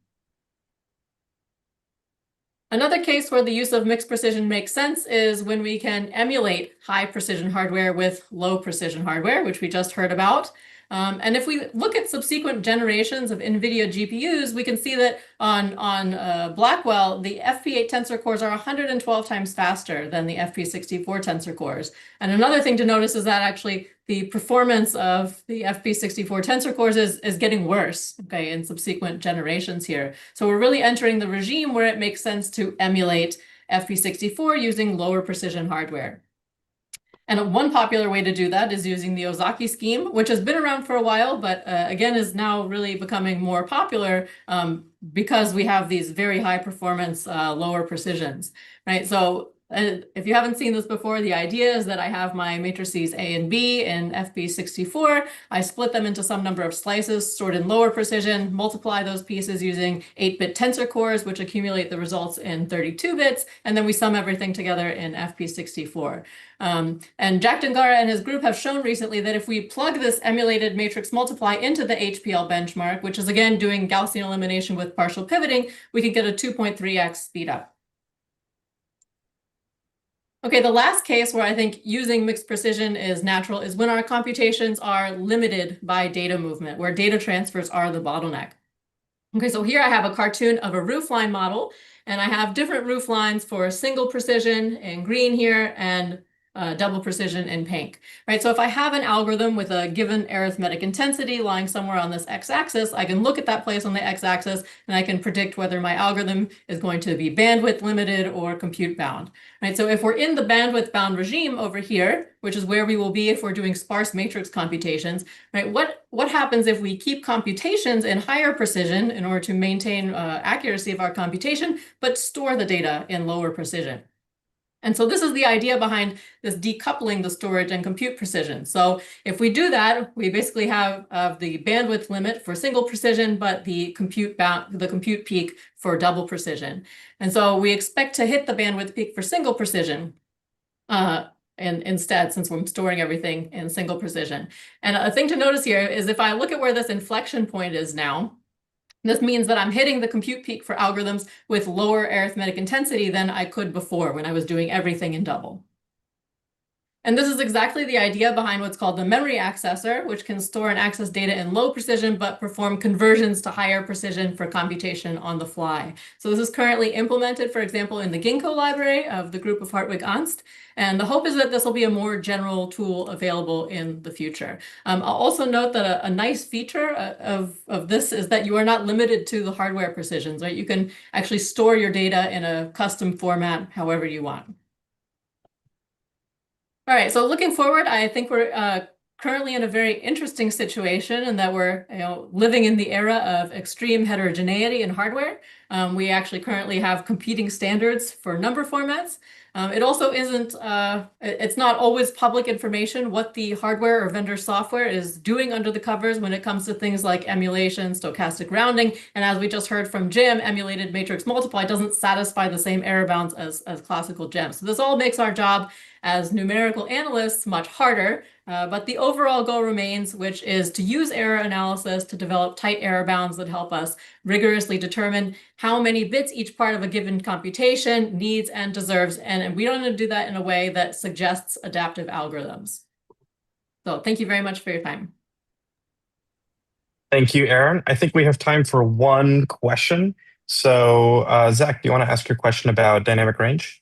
Speaker 20: Another case where the use of mixed precision makes sense is when we can emulate high precision hardware with low precision hardware, which we just heard about. And if we look at subsequent generations of NVIDIA GPUs, we can see that on Blackwell, the FP8 tensor cores are 112 times faster than the FP64 tensor cores. And another thing to notice is that actually the performance of the FP64 tensor cores is getting worse, okay, in subsequent generations here. So we're really entering the regime where it makes sense to emulate FP64 using lower precision hardware. And one popular way to do that is using the Ozaki scheme, which has been around for a while, but again is now really becoming more popular because we have these very high performance, lower precisions, right? So if you haven't seen this before, the idea is that I have my matrices A and B in FP64. I split them into some number of slices stored in lower precision, multiply those pieces using 8-bit tensor cores, which accumulate the results in 32 bits, and then we sum everything together in FP64. And Jack Dangara and his group have shown recently that if we plug this emulated matrix multiply into the HPL benchmark, which is again doing Gaussian elimination with partial pivoting, we could get a 2.3x speed up. Okay, the last case where I think using mixed precision is natural is when our computations are limited by data movement, where data transfers are the bottleneck. Okay, so here I have a cartoon of a roofline model, and I have different roof lines for single precision in green here and double precision in pink, right? So if I have an algorithm with a given arithmetic intensity lying somewhere on this x-axis, I can look at that place on the x-axis and I can predict whether my algorithm is going to be bandwidth limited or compute bound, right? So if we're in the bandwidth bound regime over here, which is where we will be if we're doing sparse matrix computations, right? What happens if we keep computations in higher precision in order to maintain accuracy of our computation, but store the data in lower precision? And so this is the idea behind this decoupling the storage and compute precision. So if we do that, we basically have the bandwidth limit for single precision, but the compute peak for double precision. And so we expect to hit the bandwidth peak for single precision instead, since we're storing everything in single precision. And a thing to notice here is if I look at where this inflection point is now, this means that I'm hitting the compute peak for algorithms with lower arithmetic intensity than I could before when I was doing everything in double. And this is exactly the idea behind what's called the memory accessor, which can store and access data in low precision, but perform conversions to higher precision for computation on the fly. So this is currently implemented, for example, in the Ginkgo library of the group of Hartwig-Ernst. And the hope is that this will be a more general tool available in the future. I'll also note that a nice feature of this is that you are not limited to the hardware precisions, right? You can actually store your data in a custom format however you want. All right, so looking forward, I think we're currently in a very interesting situation in that we're living in the era of extreme heterogeneity in hardware. We actually currently have competing standards for number formats. It also isn't, it's not always public information what the hardware or vendor software is doing under the covers when it comes to things like emulation, stochastic rounding. And as we just heard from Jim, emulated matrix multiply doesn't satisfy the same error bounds as classical gems. So this all makes our job as numerical analysts much harder, but the overall goal remains, which is to use error analysis to develop tight error bounds that help us rigorously determine how many bits each part of a given computation needs and deserves. And we don't want to do that in a way that suggests adaptive algorithms. So thank you very much for your time.
Speaker 1: Thank you, Erin. I think we have time for one question. So Zach, do you want to ask your question about dynamic range?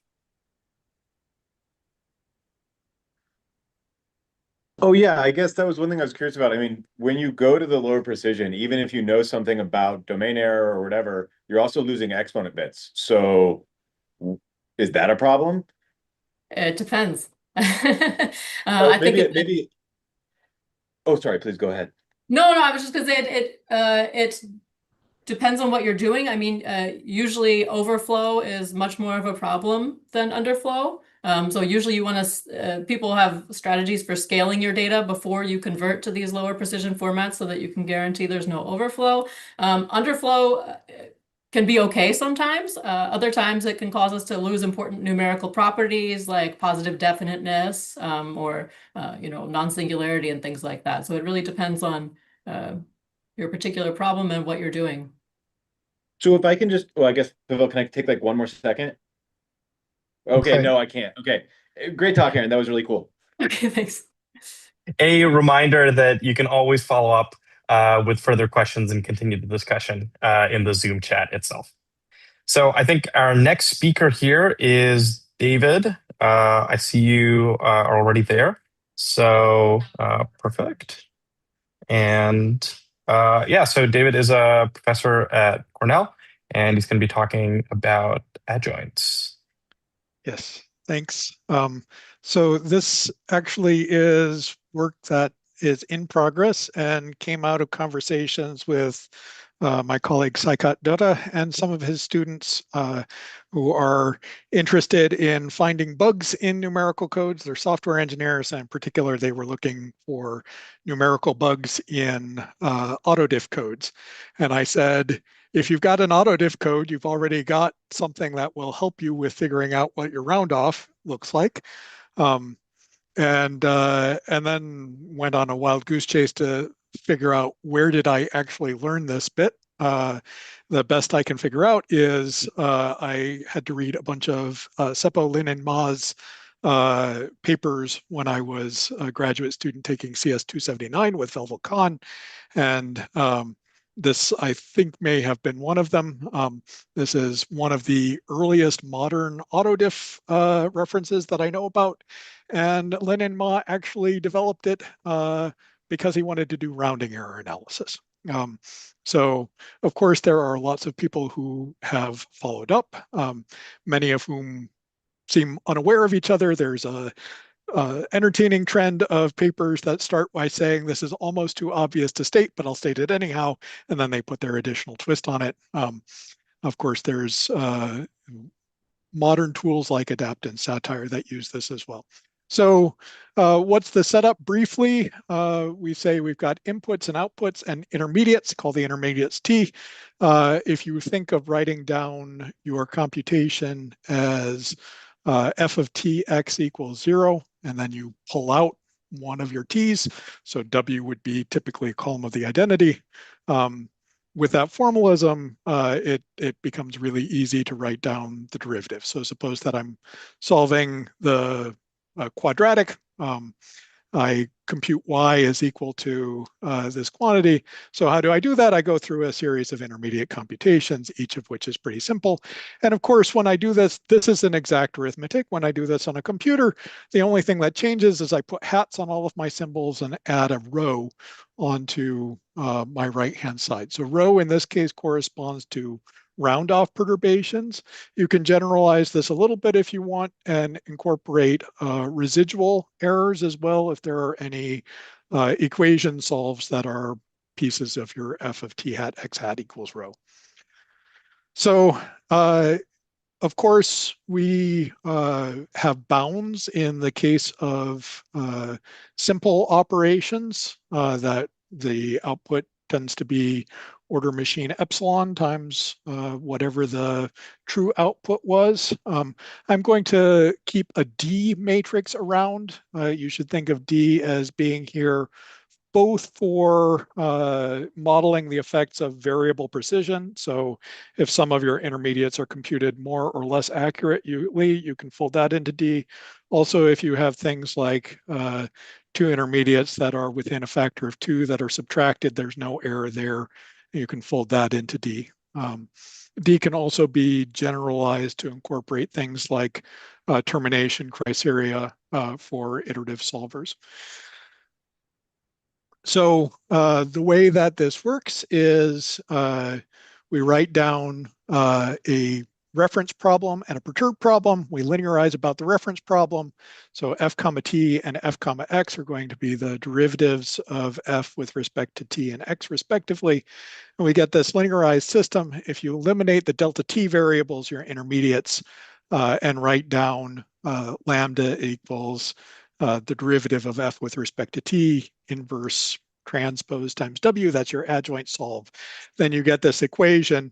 Speaker 2: Oh yeah, I guess that was one thing I was curious about. I mean, when you go to the lower precision, even if you know something about domain error or whatever, you're also losing exponent bits. So is that a problem?
Speaker 20: It depends.
Speaker 2: I think maybe. Oh, sorry, please go ahead.
Speaker 20: No, I was just going to say it depends on what you're doing. I mean, usually overflow is much more of a problem than underflow. So usually you want to, people have strategies for scaling your data before you convert to these lower precision formats so that you can guarantee there's no overflow. Underflow can be okay sometimes. Other times it can cause us to lose important numerical properties like positive definiteness or non-singularity and things like that. So it really depends on your particular problem and what you're doing.
Speaker 2: So if I can just, well, I guess, Pavel, can I take like one more second? Okay, no, I can't. Okay. Great talk, Erin. That was really cool.
Speaker 20: Okay, thanks.
Speaker 1: A reminder that you can always follow up with further questions and continue the discussion in the Zoom chat itself. So I think our next speaker here is David. I see you are already there. So perfect. And yeah, so David is a professor at Cornell, and he's going to be talking about adjoints.
Speaker 21: Yes, thanks. So this actually is work that is in progress and came out of conversations with my colleague Sehyeok Dutta and some of his students who are interested in finding bugs in numerical codes. They're software engineers, and in particular, they were looking for numerical bugs in autodiff codes. And I said, if you've got an autodiff code, you've already got something that will help you with figuring out what your round off looks like. And then went on a wild goose chase to figure out where did I actually learn this bit. The best I can figure out is I had to read a bunch of Seppo, Lin, and Ma's papers when I was a graduate student taking CS 279 with Velvel Khan. And This, I think, may have been one of them. This is one of the earliest modern autodiff references that I know about. And Lin Ma actually developed it because he wanted to do rounding error analysis. So, of course, there are lots of people who have followed up, many of whom seem unaware of each other. There's a entertaining trend of papers that start by saying this is almost too obvious to state, but I'll state it anyhow, and then they put their additional twist on it. Of course, there's modern tools like Adapt and Satire that use this as well. So what's the setup briefly? We say we've got inputs and outputs and intermediates, call the intermediates T. If you think of writing down your computation as f of t x equals 0, and then you pull out one of your t's, so w would be typically a column of the identity. With that formalism, it becomes really easy to write down the derivative. So suppose that I'm solving the quadratic. I compute y is equal to this quantity. So how do I do that? I go through a series of intermediate computations, each of which is pretty simple. And of course, when I do this, this is an exact arithmetic. When I do this on a computer, the only thing that changes is I put hats on all of my symbols and add a row onto my right-hand side. So row in this case corresponds to round off perturbations. You can generalize this a little bit if you want and incorporate residual errors as well if there are any equation solves that are pieces of your f of t hat x hat equals rho. So of course, we have bounds in the case of simple operations that the output tends to be order machine epsilon times whatever the true output was. I'm going to keep a D matrix around. You should think of D as being here both for modeling the effects of variable precision. So if some of your intermediates are computed more or less accurately, you can fold that into D. Also, if you have things like two intermediates that are within a factor of 2 that are subtracted, there's no error there. You can fold that into D. D can also be generalized to incorporate things like termination criteria for iterative solvers. So the way that this works is we write down a reference problem and a perturbed problem. We linearize about the reference problem. So f comma t and f comma x are going to be the derivatives of f with respect to t and x respectively. And we get this linearized system. If you eliminate the delta t variables, your intermediates, and write down lambda equals the derivative of f with respect to t inverse transpose times w, that's your adjoint solve. Then you get this equation,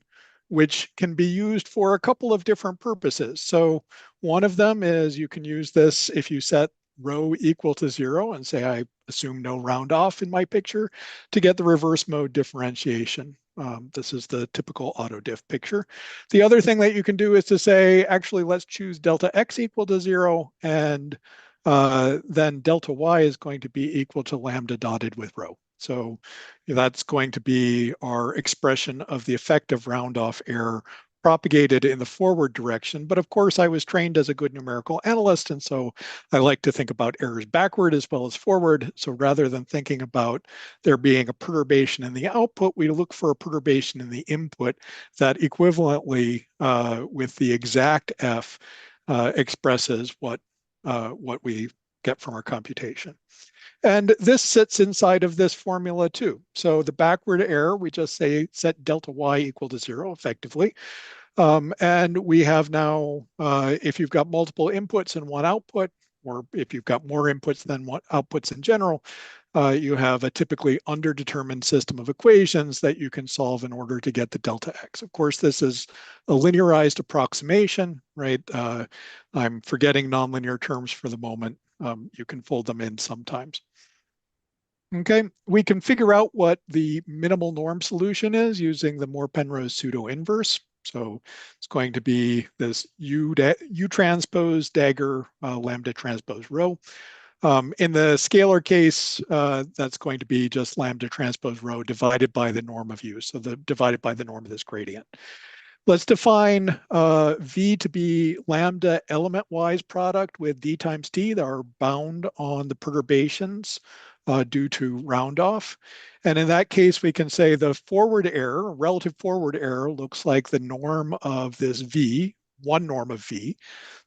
Speaker 21: which can be used for a couple of different purposes. So one of them is you can use this if you set rho equal to 0 and say I assume no round off in my picture to get the reverse mode differentiation. This is the typical autodiff picture. The other thing that you can do is to say, actually, let's choose delta x equal to 0 and then delta y is going to be equal to lambda dotted with rho. So that's going to be our expression of the effect of round off error propagated in the forward direction. But of course, I was trained as a good numerical analyst, and so I like to think about errors backward as well as forward. So rather than thinking about there being a perturbation in the output, we look for a perturbation in the input that equivalently with the exact f expresses what we get from our computation. And this sits inside of this formula too. So the backward error, we just say set delta y equal to 0 effectively. And we have now, if you've got multiple inputs and one output, or if you've got more inputs than one outputs in general, you have a typically underdetermined system of equations that you can solve in order to get the delta x. Of course, this is a linearized approximation, right? I'm forgetting nonlinear terms for the moment. You can fold them in sometimes. Okay, we can figure out what the minimal norm solution is using the Moore-Penrose pseudo-inverse. So it's going to be this U transpose dagger lambda transpose rho. In the scalar case, that's going to be just lambda transpose rho divided by the norm of u, so divided by the norm of this gradient. Let's define V to be lambda element-wise product with D times T that are bound on the perturbations due to round off. And in that case, we can say the forward error, relative forward error, looks like the norm of this V, one norm of V.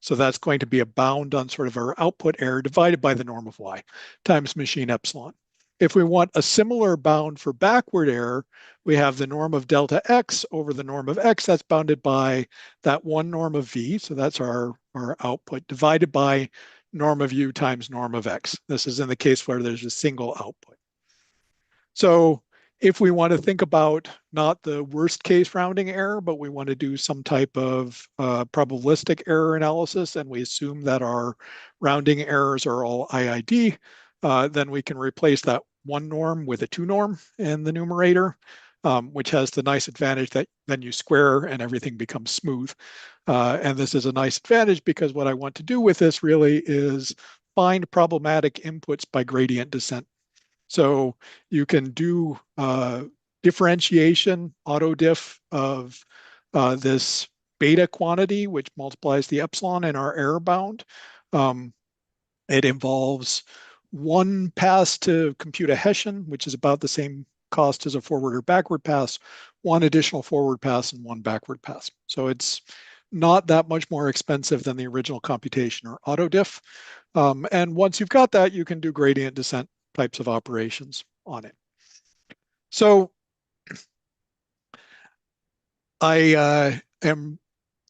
Speaker 21: So that's going to be a bound on sort of our output error divided by the norm of Y times machine epsilon. If we want a similar bound for backward error, we have the norm of delta x over the norm of x. That's bounded by that one norm of V. So that's our output divided by norm of u times norm of x. This is in the case where there's a single output. So if we want to think about not the worst case rounding error, but we want to do some type of probabilistic error analysis, and we assume that our rounding errors are all IID, then we can replace that one norm with a two norm in the numerator, which has the nice advantage that then you square and everything becomes smooth. And this is a nice advantage because what I want to do with this really is find problematic inputs by gradient descent. So you can do differentiation, auto-diff of this beta quantity, which multiplies the epsilon in our error bound. It involves one pass to compute a Hessian, which is about the same cost as a forward or backward pass, one additional forward pass and one backward pass. So it's not that much more expensive than the original computation or auto-diff. And once you've got that, you can do gradient descent types of operations on it. So I am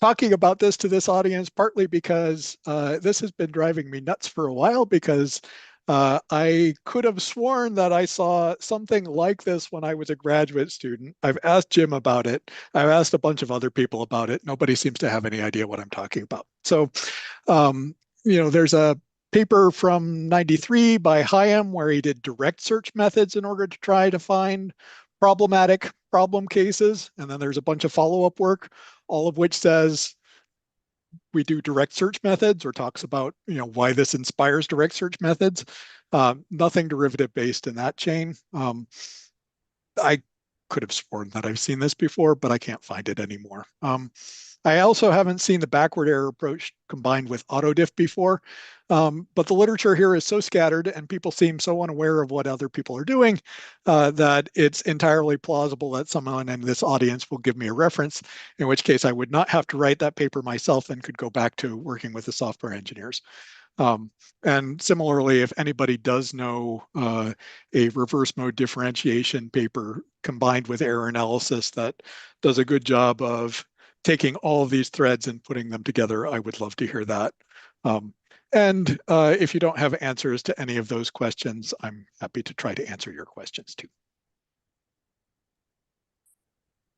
Speaker 21: talking about this to this audience partly because this has been driving me nuts for a while, because I could have sworn that I saw something like this when I was a graduate student. I've asked Jim about it. I've asked a bunch of other people about it. Nobody seems to have any idea what I'm talking about. So, there's a paper from '93 by Hayam where he did direct search methods in order to try to find problematic problem cases. And then there's a bunch of follow-up work, all of which says we do direct search methods or talks about why this inspires direct search methods. Nothing derivative based in that chain. I could have sworn that I've seen this before, but I can't find it anymore. I also haven't seen the backward error approach combined with autodiff before, but the literature here is so scattered and people seem so unaware of what other people are doing that it's entirely plausible that someone in this audience will give me a reference, in which case I would not have to write that paper myself and could go back to working with the software engineers. And similarly, if anybody does know a reverse mode differentiation paper combined with error analysis that does a good job of taking all of these threads and putting them together, I would love to hear that. And if you don't have answers to any of those questions, I'm happy to try to answer your questions too.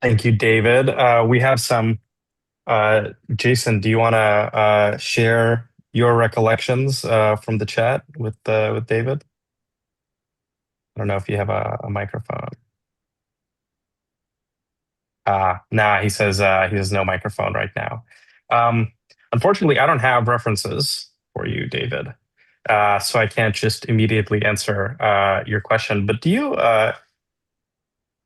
Speaker 1: Thank you, David. We have some, Jason, do you want to share your recollections from the chat with David? I don't know if you have a microphone. Nah, he says he has no microphone right now. Unfortunately, I don't have references for you, David. So I can't just immediately answer your question. But do you want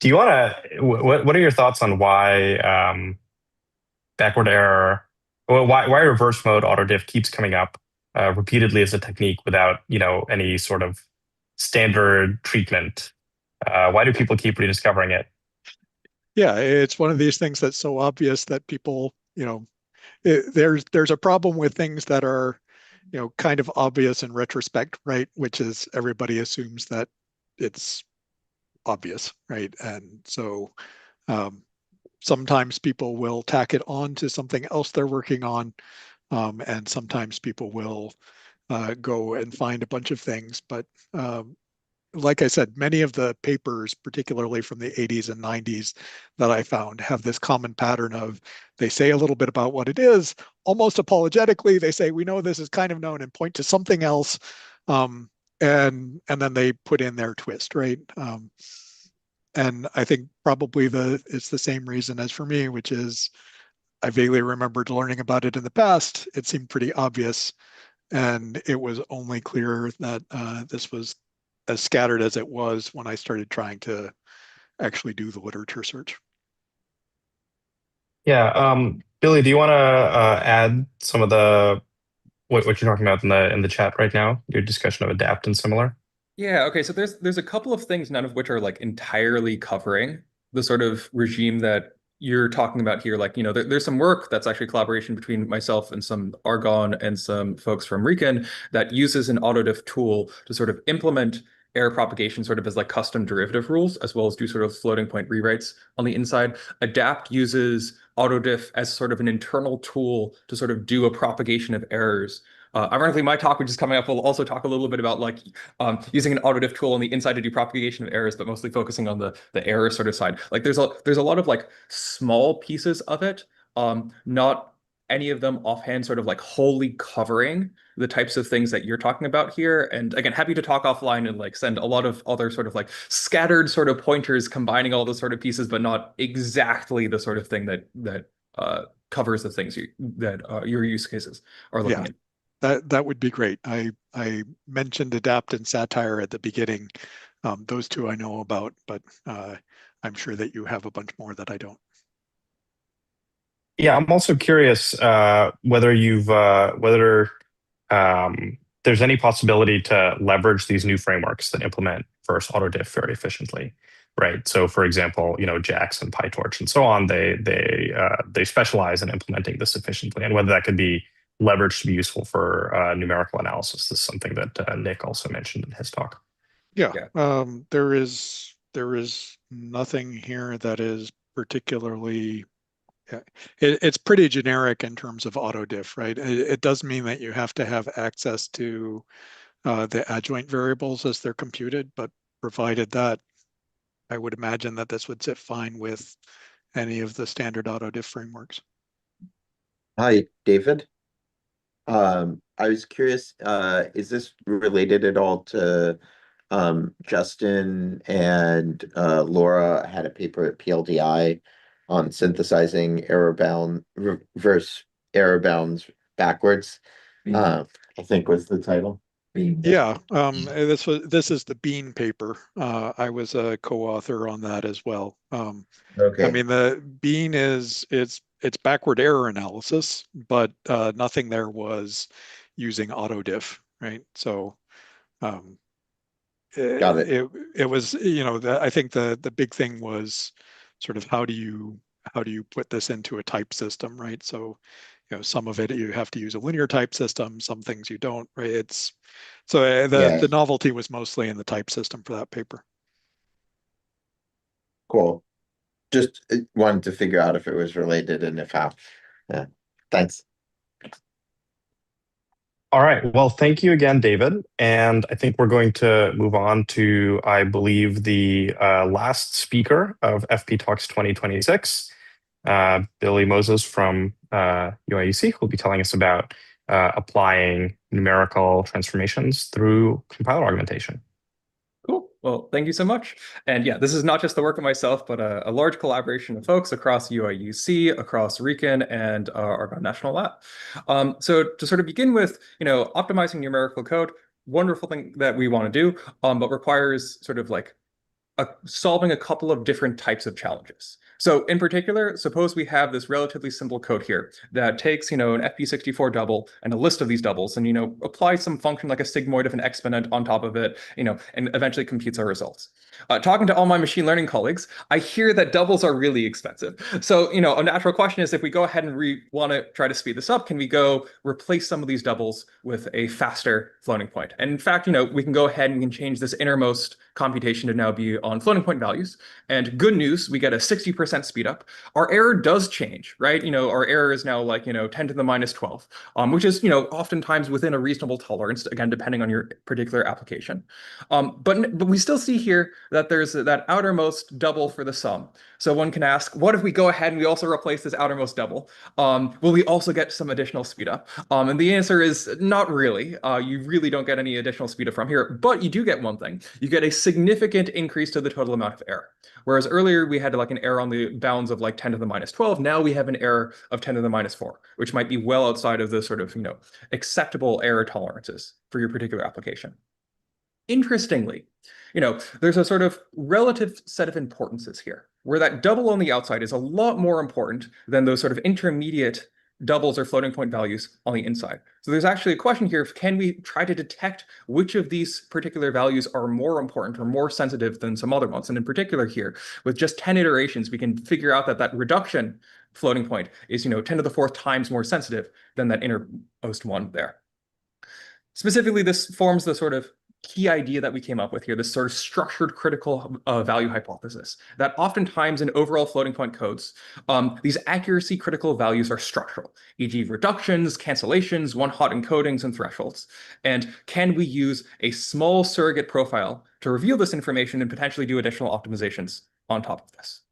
Speaker 1: to, what are your thoughts on why backward error, well, why reverse mode autodiff keeps coming up repeatedly as a technique without any sort of standard treatment? Why do people keep rediscovering it?
Speaker 21: Yeah, it's one of these things that's so obvious that people, there's a problem with things that are, kind of obvious in retrospect, right? Which is everybody assumes that it's obvious, right? And so sometimes people will tack it on to something else they're working on, and sometimes people will go and find a bunch of things, but like I said, many of the papers, particularly from the 80s and 90s that I found, have this common pattern of they say a little bit about what it is, almost apologetically, they say, we know this is kind of known, and point to something else, and then they put in their twist, right? And I think probably it's the same reason as for me, which is I vaguely remembered learning about it in the past. It seemed pretty obvious. And it was only clear that this was as scattered as it was when I started trying to actually do the literature search.
Speaker 1: Yeah, Billy, do you want to add some of the what you're talking about in the chat right now? Your discussion of adapt and similar.
Speaker 8: Yeah, okay, so there's a couple of things, none of which are like entirely covering the sort of regime that you're talking about here. Like, there's some work that's actually collaboration between myself and some Argonne and some folks from Riken that uses an autodiff tool to sort of implement error propagation sort of as like custom derivative rules, as well as do sort of floating point rewrites on the inside. Adapt uses autodiff as sort of an internal tool to sort of do a propagation of errors. Ironically, my talk, which is coming up, will also talk a little bit about like using an autodiff tool on the inside to do propagation of errors, but mostly focusing on the error sort of side. Like there's a lot of like small pieces of it, not any of them offhand sort of like wholly covering the types of things that you're talking about here. And again, happy to talk offline and like send a lot of other sort of like scattered sort of pointers combining all those sort of pieces, but not exactly the sort of thing that covers the things that your use cases are looking at.
Speaker 21: That would be great. I mentioned adapt and satire at the beginning. Those two I know about, but I'm sure that you have a bunch more that I don't.
Speaker 1: Yeah, I'm also curious whether there's any possibility to leverage these new frameworks that implement first autodiff very efficiently, right? So, for example, JAX and PyTorch and so on, they specialize in implementing this efficiently, and whether that could be leveraged to be useful for numerical analysis. This is something that Nick also mentioned in his talk.
Speaker 21: Yeah. There is nothing here that is particularly. It's pretty generic in terms of autodiff, right? It does mean that you have to have access to the adjoint variables as they're computed, but provided that, I would imagine that this would sit fine with any of the standard autodiff frameworks.
Speaker 22: Hi, David. I was curious, is this related at all to Justin and Laura had a paper at PLDI on synthesizing error bound versus error bounds backwards, I think was the title.
Speaker 21: Yeah, this is the Bean paper. I was a co-author on that as well.
Speaker 22: Okay.
Speaker 21: I mean, the Bean it's backward error analysis, but nothing there was using autodiff, right? So
Speaker 22: Got it.
Speaker 21: It was, I think the big thing was sort of how do you put this into a type system, right? So, some of it you have to use a linear type system, some things you don't, right? The novelty was mostly in the type system for that paper.
Speaker 22: Cool. Just wanted to figure out if it was related and if how. Yeah. Thanks.
Speaker 1: All right. Well, thank you again, David. And I think we're going to move on to, I believe, the last speaker of FPTalks 2026, Billy Moses from UIUC, who will be telling us about applying numerical transformations through compiler augmentation.
Speaker 8: Cool. Well, thank you so much. And yeah, this is not just the work of myself, but a large collaboration of folks across UIUC, across Riken, and Argonne National Lab. So to sort of begin with, optimizing numerical code, wonderful thing that we want to do, but requires sort of like solving a couple of different types of challenges. So in particular, suppose we have this relatively simple code here that takes, an FP64 double and a list of these doubles and, applies some function like a sigmoid of an exponent on top of it, and eventually computes our results. Talking to all my machine learning colleagues, I hear that doubles are really expensive. So, a natural question is if we go ahead and want to try to speed this up, can we go replace some of these doubles with a faster floating point? And in fact, we can go ahead and we can change this innermost computation to now be on floating point values. And good news, we get a 60% speed up. Our error does change, right? Our error is now like, 10 to the minus 12, which is, oftentimes within a reasonable tolerance, again, depending on your particular application. But we still see here that there's that outermost double for the sum. So one can ask, what if we go ahead and we also replace this outermost double? Will we also get some additional speed up? And the answer is not really. You really don't get any additional speed up from here, but you do get one thing. You get a significant increase to the total amount of error. Whereas earlier we had like an error on the bounds of like 10 to the minus 12. Now we have an error of 10 to the minus 4, which might be well outside of the sort of, acceptable error tolerances for your particular application. Interestingly, there's a sort of relative set of importances here, where that double on the outside is a lot more important than those sort of intermediate doubles or floating point values on the inside. So there's actually a question here of, can we try to detect which of these particular values are more important or more sensitive than some other ones? And in particular here, with just 10 iterations, we can figure out that that reduction floating point is 10 to the 4th times more sensitive than that innermost one there. Specifically, this forms the sort of key idea that we came up with here, this sort of structured critical value hypothesis, that oftentimes in overall floating point codes, these accuracy critical values are structural, e.g. reductions, cancellations, one-hot encodings, and thresholds. And can we use a small surrogate profile to reveal this information and potentially do additional optimizations on top of this?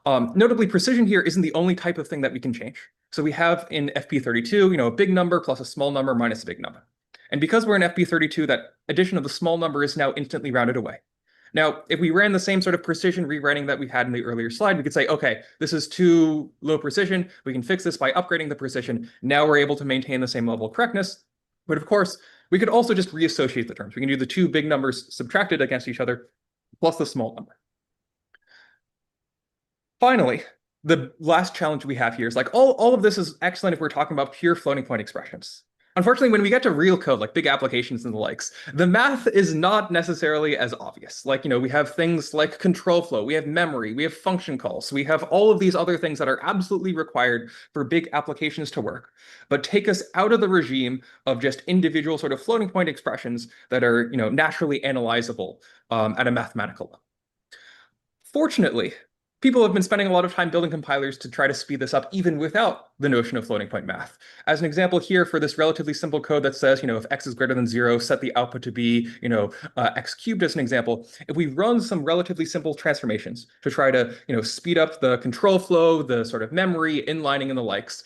Speaker 8: Notably, precision here isn't the only type of thing that we can change. So we have in FP32, a big number plus a small number minus a big number. And because we're in FP32, that addition of the small number is now instantly rounded away. Now, if we ran the same sort of precision rewriting that we had in the earlier slide, we could say, okay, this is too low precision. We can fix this by upgrading the precision. Now we're able to maintain the same level of correctness. But of course, we could also just reassociate the terms. We can do the two big numbers subtracted against each other plus the small number. Finally, the last challenge we have here is like all of this is excellent if we're talking about pure floating point expressions. Unfortunately, when we get to real code, like big applications and the likes, the math is not necessarily as obvious. Like, we have things like control flow, we have memory, we have function calls, we have all of these other things that are absolutely required for big applications to work, but take us out of the regime of just individual sort of floating point expressions that are, naturally analyzable at a mathematical level. Fortunately, people have been spending a lot of time building compilers to try to speed this up even without the notion of floating point math. As an example here for this relatively simple code that says, if x is greater than 0, set the output to be, x cubed as an example. If we run some relatively simple transformations to try to, speed up the control flow, the sort of memory, inlining, and the likes,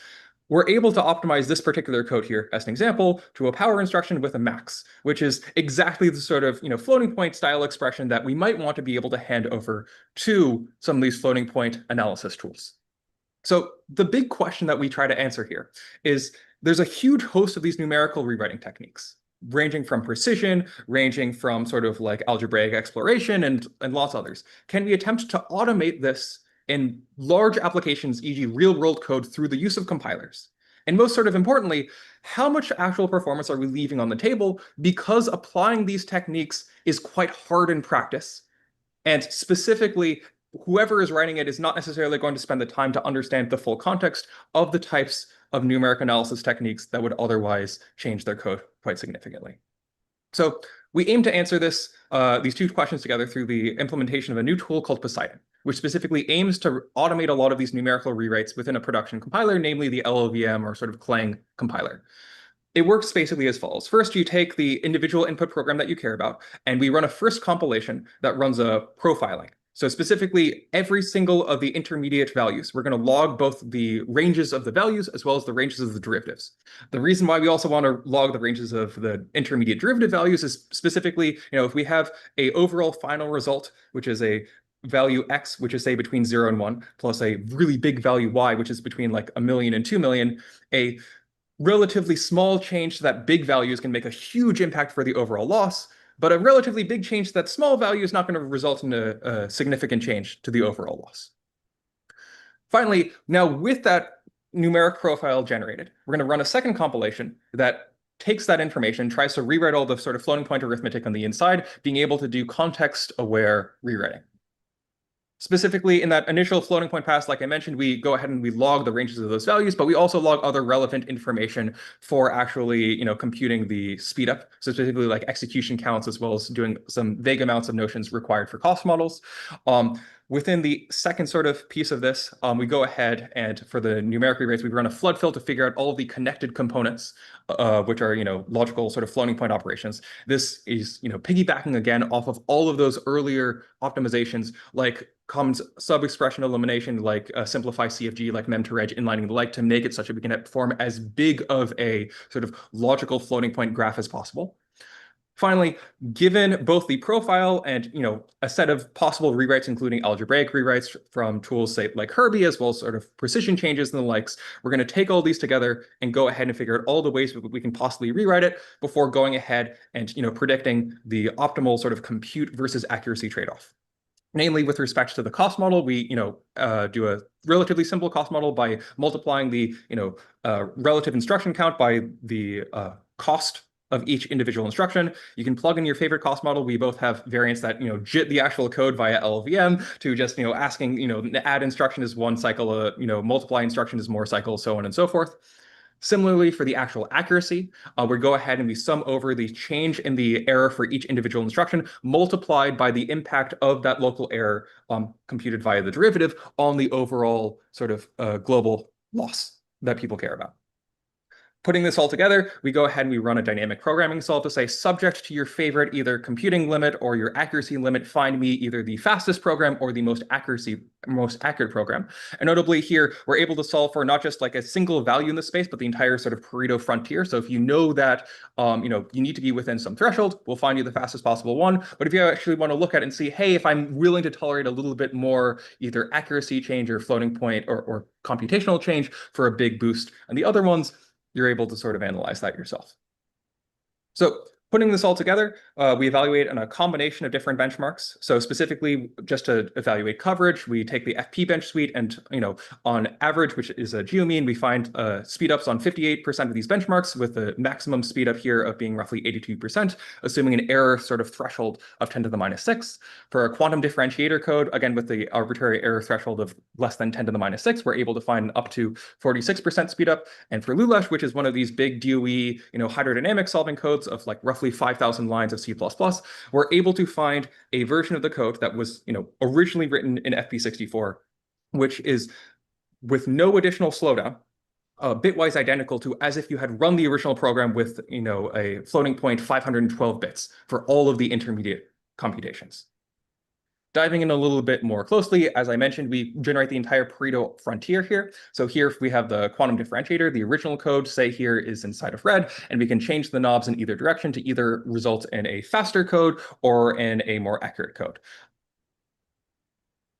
Speaker 8: we're able to optimize this particular code here as an example to a power instruction with a max, which is exactly the sort of floating point style expression that we might want to be able to hand over to some of these floating point analysis tools. So the big question that we try to answer here is there's a huge host of these numerical rewriting techniques, ranging from precision, ranging from sort of like algebraic exploration and lots of others. Can we attempt to automate this in large applications, e.g. real-world code, through the use of compilers? And most sort of importantly, how much actual performance are we leaving on the table because applying these techniques is quite hard in practice? And specifically, whoever is writing it is not necessarily going to spend the time to understand the full context of the types of numeric analysis techniques that would otherwise change their code quite significantly. So we aim to answer these two questions together through the implementation of a new tool called Poseidon, which specifically aims to automate a lot of these numerical rewrites within a production compiler, namely the LLVM or sort of Clang compiler. It works basically as follows. First, you take the individual input program that you care about, and we run a first compilation that runs a profiling. So specifically, every single of the intermediate values, we're going to log both the ranges of the values as well as the ranges of the derivatives. The reason why we also want to log the ranges of the intermediate derivative values is specifically, if we have a overall final result, which is a value x, which is say between 0 and 1, plus a really big value y, which is between like 1 million and 2 million, a relatively small change to that big value is going to make a huge impact for the overall loss. But a relatively big change to that small value is not going to result in a significant change to the overall loss. Finally, now with that numeric profile generated, we're going to run a second compilation that takes that information, tries to rewrite all the sort of floating point arithmetic on the inside, being able to do context-aware rewriting. Specifically, in that initial floating point pass, like I mentioned, we go ahead and we log the ranges of those values, but we also log other relevant information for actually, computing the speed up. So specifically like execution counts, as well as doing some vague amounts of notions required for cost models. Within the second sort of piece of this, we go ahead and for the numeric rewrites, we run a flood fill to figure out all of the connected components, which are, logical sort of floating point operations. This is, piggybacking again off of all of those earlier optimizations, like common sub-expression elimination, like simplify CFG, like mem to reg, inlining the like, to make it such that we can form as big of a sort of logical floating point graph as possible. Finally, given both the profile and a set of possible rewrites, including algebraic rewrites from tools say like Herbie, as well as sort of precision changes and the likes, we're going to take all these together and go ahead and figure out all the ways we can possibly rewrite it before going ahead and predicting the optimal sort of compute versus accuracy trade-off. Namely, with respect to the cost model, we do a relatively simple cost model by multiplying the relative instruction count by the cost of each individual instruction. You can plug in your favorite cost model. We both have variants that JIT the actual code via LLVM to just asking the add instruction is one cycle, multiply instruction is more cycles, so on and so forth. Similarly, for the actual accuracy, we go ahead and we sum over the change in the error for each individual instruction multiplied by the impact of that local error computed via the derivative on the overall sort of global loss that people care about. Putting this all together, we go ahead and we run a dynamic programming solve to say, subject to your favorite either computing limit or your accuracy limit, find me either the fastest program or the most accurate program. And notably here, we're able to solve for not just like a single value in the space, but the entire sort of Pareto frontier. So if you know that you need to be within some threshold, we'll find you the fastest possible one. But if you actually want to look at it and see, hey, if I'm willing to tolerate a little bit more either accuracy change or floating point or computational change for a big boost, and the other ones, you're able to sort of analyze that yourself. So putting this all together, we evaluate on a combination of different benchmarks. So specifically, just to evaluate coverage, we take the FP bench suite and, on average, which is a geomean, we find speedups on 58% of these benchmarks with the maximum speedup here of being roughly 82%, assuming an error sort of threshold of 10 to the minus 6. For a quantum differentiator code, again, with the arbitrary error threshold of less than 10 to the minus 6, we're able to find up to 46% speedup. And for LULASH, which is one of these big DOE, hydrodynamic solving codes of like roughly 5,000 lines of C++, we're able to find a version of the code that was, originally written in FP64, which is with no additional slowdown, bitwise identical to as if you had run the original program with, a floating point 512 bits for all of the intermediate computations. Diving in a little bit more closely, as I mentioned, we generate the entire Pareto frontier here. So here we have the quantum differentiator. The original code, say here, is inside of red, and we can change the knobs in either direction to either result in a faster code or in a more accurate code.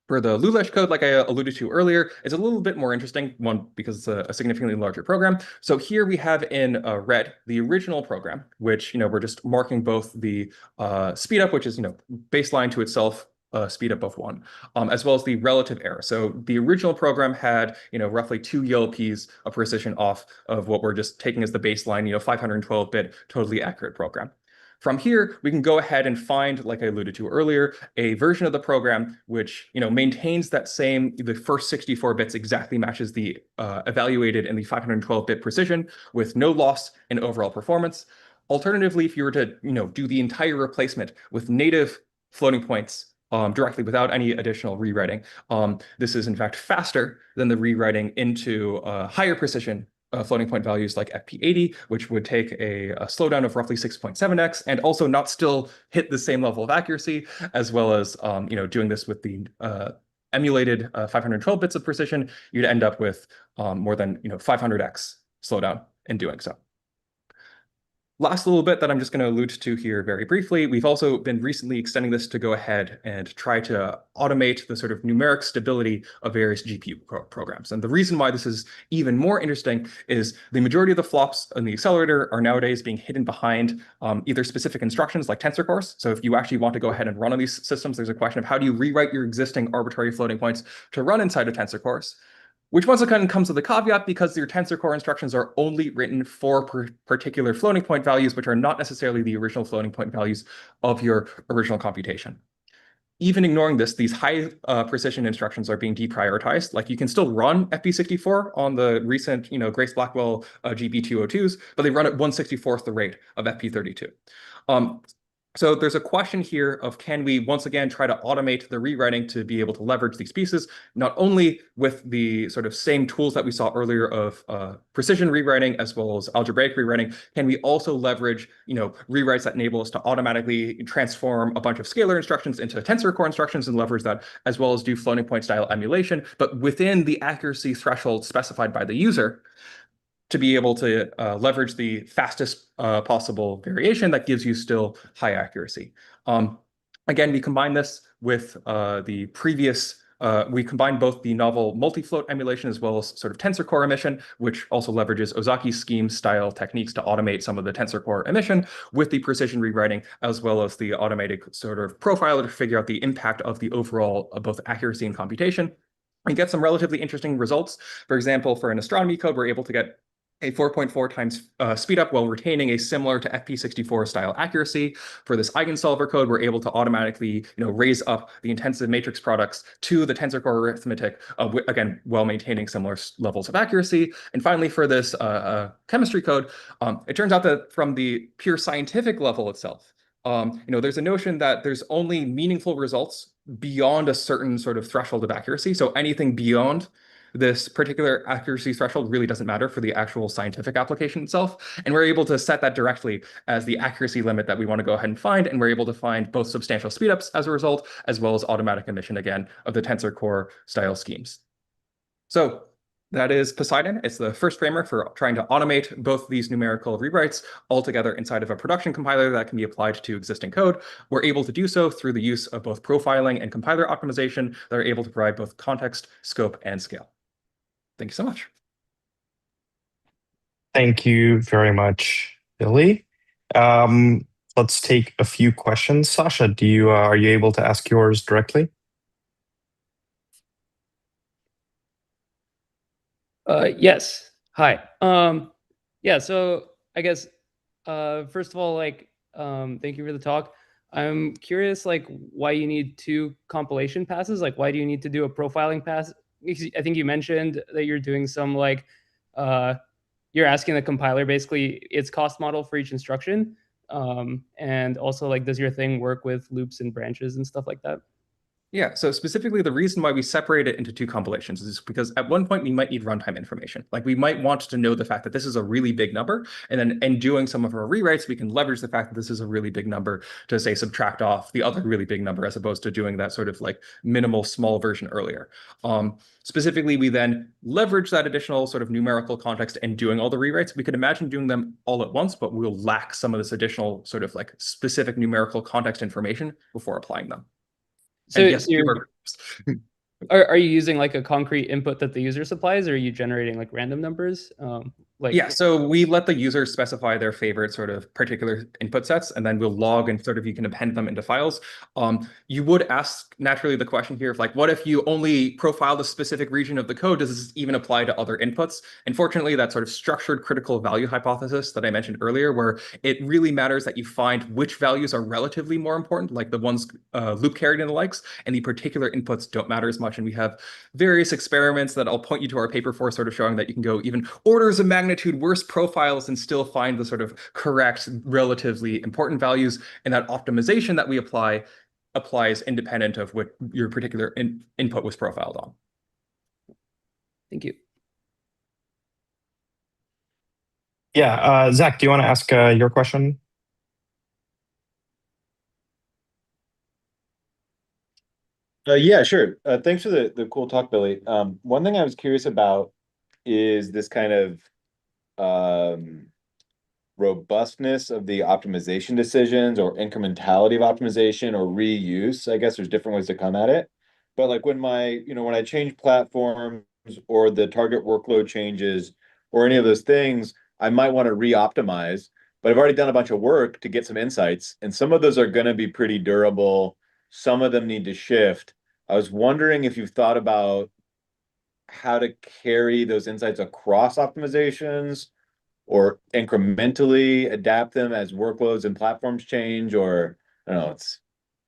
Speaker 8: For the LULASH code, like I alluded to earlier, it's a little bit more interesting, one, because it's a significantly larger program. So here we have in red the original program, which we're just marking both the speedup, which is baseline to itself, speed up of 1, as well as the relative error. So the original program had, roughly 2 YLPs of precision off of what we're just taking as the baseline, 512-bit totally accurate program. From here, we can go ahead and find, like I alluded to earlier, a version of the program which, maintains that same, the first 64 bits exactly matches the evaluated in the 512-bit precision with no loss in overall performance. Alternatively, if you were to, do the entire replacement with native floating points directly without any additional rewriting, this is in fact faster than the rewriting into higher precision floating point values like FP80, which would take a slowdown of roughly 6.7x and also not still hit the same level of accuracy, as well as doing this with the emulated 512 bits of precision, you'd end up with more than 500x slowdown in doing so. Last little bit that I'm just going to allude to here very briefly, we've also been recently extending this to go ahead and try to automate the sort of numeric stability of various GPU programs. And the reason why this is even more interesting is the majority of the flops in the accelerator are nowadays being hidden behind either specific instructions like tensor cores. So if you actually want to go ahead and run on these systems, there's a question of how do you rewrite your existing arbitrary floating points to run inside of tensor cores? Which once again comes with a caveat because your tensor core instructions are only written for particular floating point values, which are not necessarily the original floating point values of your original computation. Even ignoring this, these high precision instructions are being deprioritized. Like you can still run FP64 on the recent, Grace Blackwell GB202s, but they run at 1/64th the rate of FP32. So there's a question here of can we once again try to automate the rewriting to be able to leverage these pieces, not only with the sort of same tools that we saw earlier of precision rewriting as well as algebraic rewriting, can we also leverage rewrites that enable us to automatically transform a bunch of scalar instructions into tensor core instructions and leverage that, as well as do floating point style emulation, but within the accuracy threshold specified by the user. to be able to leverage the fastest possible variation that gives you still high accuracy. Again, we combine this with the previous we combine both the novel multi-float emulation as well as sort of tensor core emission, which also leverages Ozaki scheme style techniques to automate some of the tensor core emission with the precision rewriting, as well as the automated sort of profiler to figure out the impact of the overall both accuracy and computation. We get some relatively interesting results. For example, for an astronomy code, we're able to get a 4.4 times speed up while retaining a similar to FP64 style accuracy. For this eigensolver code, we're able to automatically raise up the intensive matrix products to the tensor core arithmetic, again, while maintaining similar levels of accuracy. And finally, for this chemistry code, it turns out that from the pure scientific level itself, there's a notion that there's only meaningful results beyond a certain sort of threshold of accuracy. So anything beyond this particular accuracy threshold really doesn't matter for the actual scientific application itself. And we're able to set that directly as the accuracy limit that we want to go ahead and find. And we're able to find both substantial speedups as a result, as well as automatic emission again of the tensor core style schemes. So that is Poseidon. It's the first framework for trying to automate both these numerical rewrites all together inside of a production compiler that can be applied to existing code. We're able to do so through the use of both profiling and compiler optimization that are able to provide both context, scope, and scale. Thank you so much.
Speaker 1: Thank you very much, Billy. Let's take a few questions. Sasha, are you able to ask yours directly?
Speaker 7: Yes. Hi. Yeah, so I guess first of all, thank you for the talk. I'm curious why you need 2 compilation passes. Why do you need to do a profiling pass? I think you mentioned that you're doing some you're asking the compiler basically its cost model for each instruction. And also does your thing work with loops and branches and stuff like that?
Speaker 8: Yeah, so specifically the reason why we separate it into 2 compilations is because at one point we might need runtime information. We might want to know the fact that this is a really big number, and then in doing some of our rewrites, we can leverage the fact that this is a really big number to say subtract off the other really big number as opposed to doing that sort of minimal small version earlier. Specifically, we then leverage that additional sort of numerical context and doing all the rewrites. We could imagine doing them all at once, but we'll lack some of this additional sort of specific numerical context information before applying them.
Speaker 7: So
Speaker 8: yes,
Speaker 7: are you using a concrete input that the user supplies, or are you generating random numbers?
Speaker 8: Yeah, so we let the user specify their favorite sort of particular input sets, and then we'll log and you can append them into files. You would ask naturally the question here of what if you only profile the specific region of the code? Does this even apply to other inputs? Unfortunately, that sort of structured critical value hypothesis that I mentioned earlier, where it really matters that you find which values are relatively more important, like the ones loop carried and the likes, and the particular inputs don't matter as much. And we have various experiments that I'll point you to our paper for, sort of showing that you can go even orders of magnitude worse profiles and still find the sort of correct, relatively important values. And that optimization that we applies independent of what your particular input was profiled on.
Speaker 7: Thank you.
Speaker 1: Yeah, Zach, do you want to ask your question?
Speaker 2: Yeah, sure. Thanks for the cool talk, Billy. One thing I was curious about is this kind of robustness of the optimization decisions, or incrementality of optimization, or reuse. I guess there's different ways to come at it. But when I change platforms, or the target workload changes, or any of those things, I might want to re-optimize. But I've already done a bunch of work to get some insights, and some of those are going to be pretty durable. Some of them need to shift. I was wondering if you've thought about how to carry those insights across optimizations, or incrementally adapt them as workloads and platforms change, or I don't know.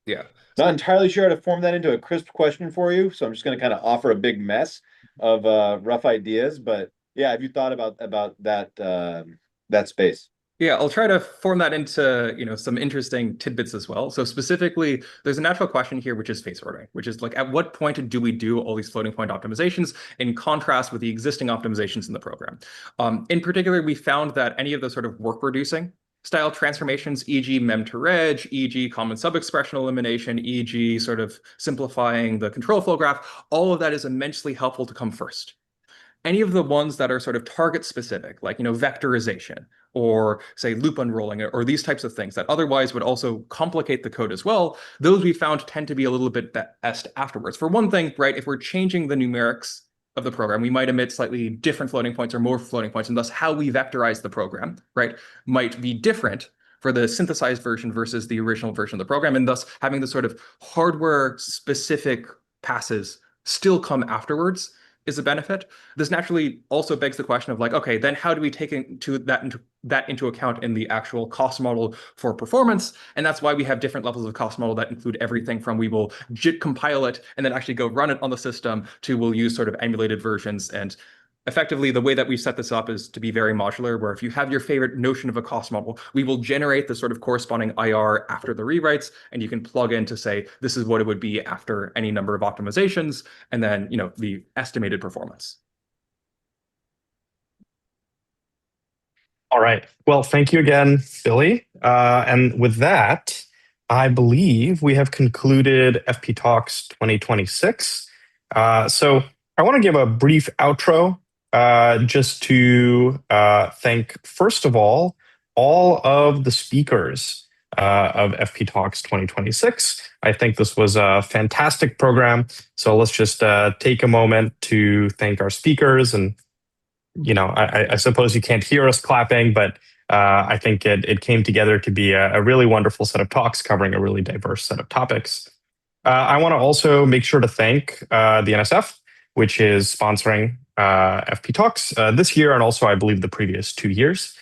Speaker 8: Yeah.
Speaker 2: Not entirely sure how to form that into a crisp question for you, so I'm just going to kind of offer a big mess of rough ideas. But yeah, have you thought about that space?
Speaker 8: Yeah, I'll try to form that into some interesting tidbits as well. So specifically, there's a natural question here, which is phase ordering, which is at what point do we do all these floating point optimizations in contrast with the existing optimizations in the program? In particular, we found that any of those sort of work reducing style transformations, e.g. mem to reg, e.g. common sub-expression elimination, e.g. sort of simplifying the control flow graph, all of that is immensely helpful to come first. any of the ones that are sort of target specific, like, vectorization or say loop unrolling or these types of things that otherwise would also complicate the code as well, those we found tend to be a little bit best afterwards. For one thing, right, if we're changing the numerics of the program, we might emit slightly different floating points or more floating points, and thus how we vectorize the program, right, might be different for the synthesized version versus the original version of the program, and thus having the sort of hardware-specific passes still come afterwards is a benefit. This naturally also begs the question of like, okay, then how do we take that into account in the actual cost model for performance? And that's why we have different levels of cost model that include everything from we will JIT compile it and then actually go run it on the system to we'll use sort of emulated versions. And effectively, the way that we set this up is to be very modular, where if you have your favorite notion of a cost model, we will generate the sort of corresponding IR after the rewrites, and you can plug in to say, this is what it would be after any number of optimizations, and then, the estimated performance.
Speaker 1: All right. Well, thank you again, Billy. And with that, I believe we have concluded FPTalks 2026. So I want to give a brief outro just to thank, first of all of the speakers of FPTalks 2026. I think this was a fantastic program. So let's just take a moment to thank our speakers. And, I suppose you can't hear us clapping, but I think it came together to be a really wonderful set of talks covering a really diverse set of topics. I want to also make sure to thank the NSF, which is sponsoring FPTalks this year and also, I believe, the previous 2 years.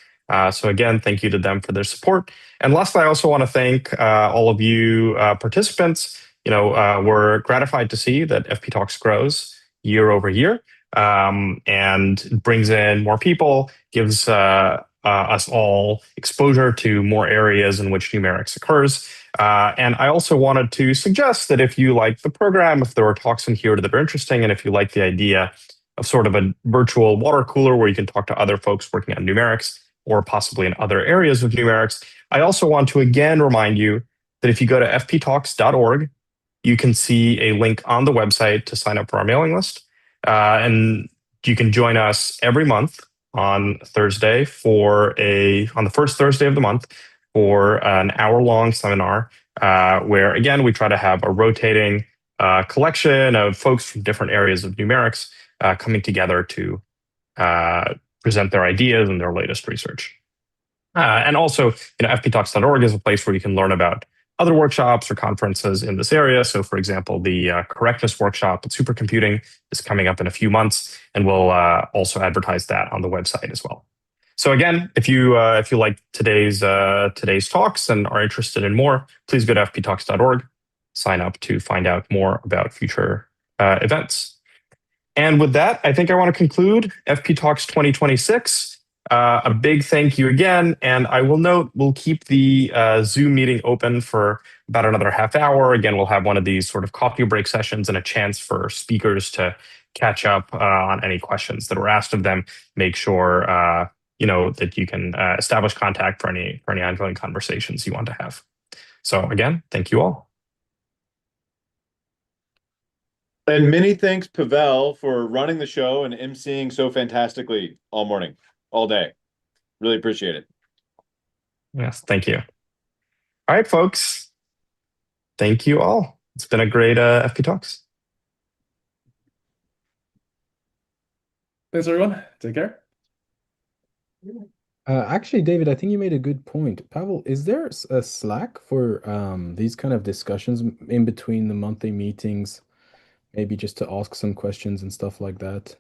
Speaker 1: So again, thank you to them for their support. And lastly, I also want to thank all of you participants. We're gratified to see that FPTalks grows year over year and brings in more people, gives us all exposure to more areas in which numerics occurs. And I also wanted to suggest that if you like the program, if there are talks in here that are interesting, and if you like the idea of sort of a virtual water cooler where you can talk to other folks working on numerics or possibly in other areas of numerics, I also want to again remind you that if you go to fptalks.org, you can see a link on the website to sign up for our mailing list. And you can join us every month on Thursday on the first Thursday of the month for an hour-long seminar where, again, we try to have a rotating collection of folks from different areas of numerics coming together to present their ideas and their latest research. And also, fptalks.org is a place where you can learn about other workshops or conferences in this area. So, for example, the correctness workshop at supercomputing is coming up in a few months, and we'll also advertise that on the website as well. So again, if you like today's talks and are interested in more, please go to fptalks.org, sign up to find out more about future events. And with that, I think I want to conclude FPTalks 2026. A big thank you again, and I will note we'll keep the Zoom meeting open for about another half hour. Again, we'll have one of these sort of coffee break sessions and a chance for speakers to catch up on any questions that were asked of them. Make sure that you can establish contact for any ongoing conversations you want to have. So again, thank you all.
Speaker 2: And many thanks, Pavel, for running the show and emceeing so fantastically all morning, all day. Really appreciate it.
Speaker 1: Yes, thank you. All right, folks. Thank you all. It's been a great FPTalks.
Speaker 8: Thanks, everyone. Take care.
Speaker 16: Actually, David, I think you made a good point. Pavel, is there a Slack for these kind of discussions in between the monthly meetings? Maybe just to ask some questions and stuff like that.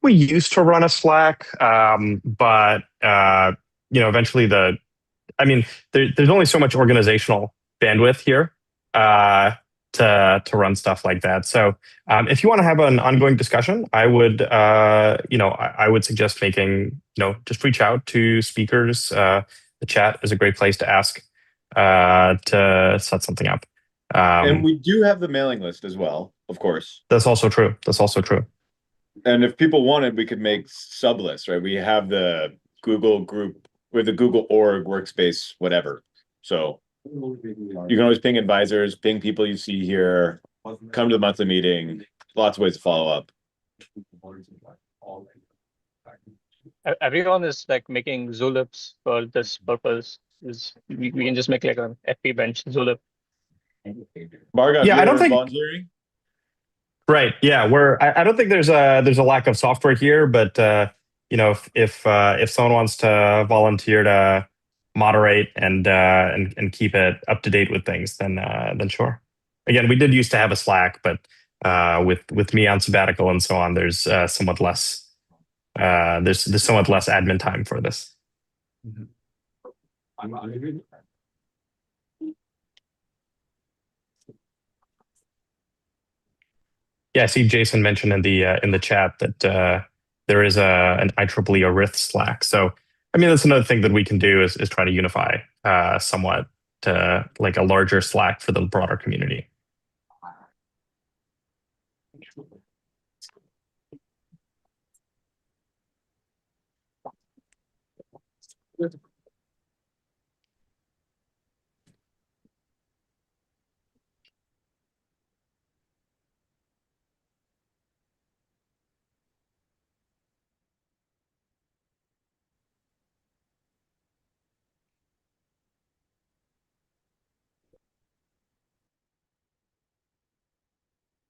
Speaker 1: We used to run a Slack, but eventually there's only so much organizational bandwidth here to run stuff like that. So if you want to have an ongoing discussion, I would suggest just reach out to speakers. The chat is a great place to ask to set something up.
Speaker 2: And we do have the mailing list as well, of course.
Speaker 1: That's also true.
Speaker 2: And if people wanted, we could make sublists, right? We have the Google group with the Google org workspace, whatever. So you can always ping advisors, ping people you see here, come to the monthly meeting. Lots of ways to follow up.
Speaker 9: Everyone is like making Zulips for this purpose. We can just make like an FP bench Zulip.
Speaker 2: Margot,
Speaker 1: Yeah, I don't think.
Speaker 2: volunteering?
Speaker 1: Right. Yeah, I don't think there's a lack of software here, but if someone wants to volunteer to moderate and keep it up to date with things, then sure. Again, we did used to have a Slack, but with me on sabbatical and so on, there's somewhat less admin time for this. Yeah, I see Jason mentioned in the chat that there is an IEEE Arith Slack. So, I mean, that's another thing that we can do is try to unify somewhat to like a larger Slack for the broader community.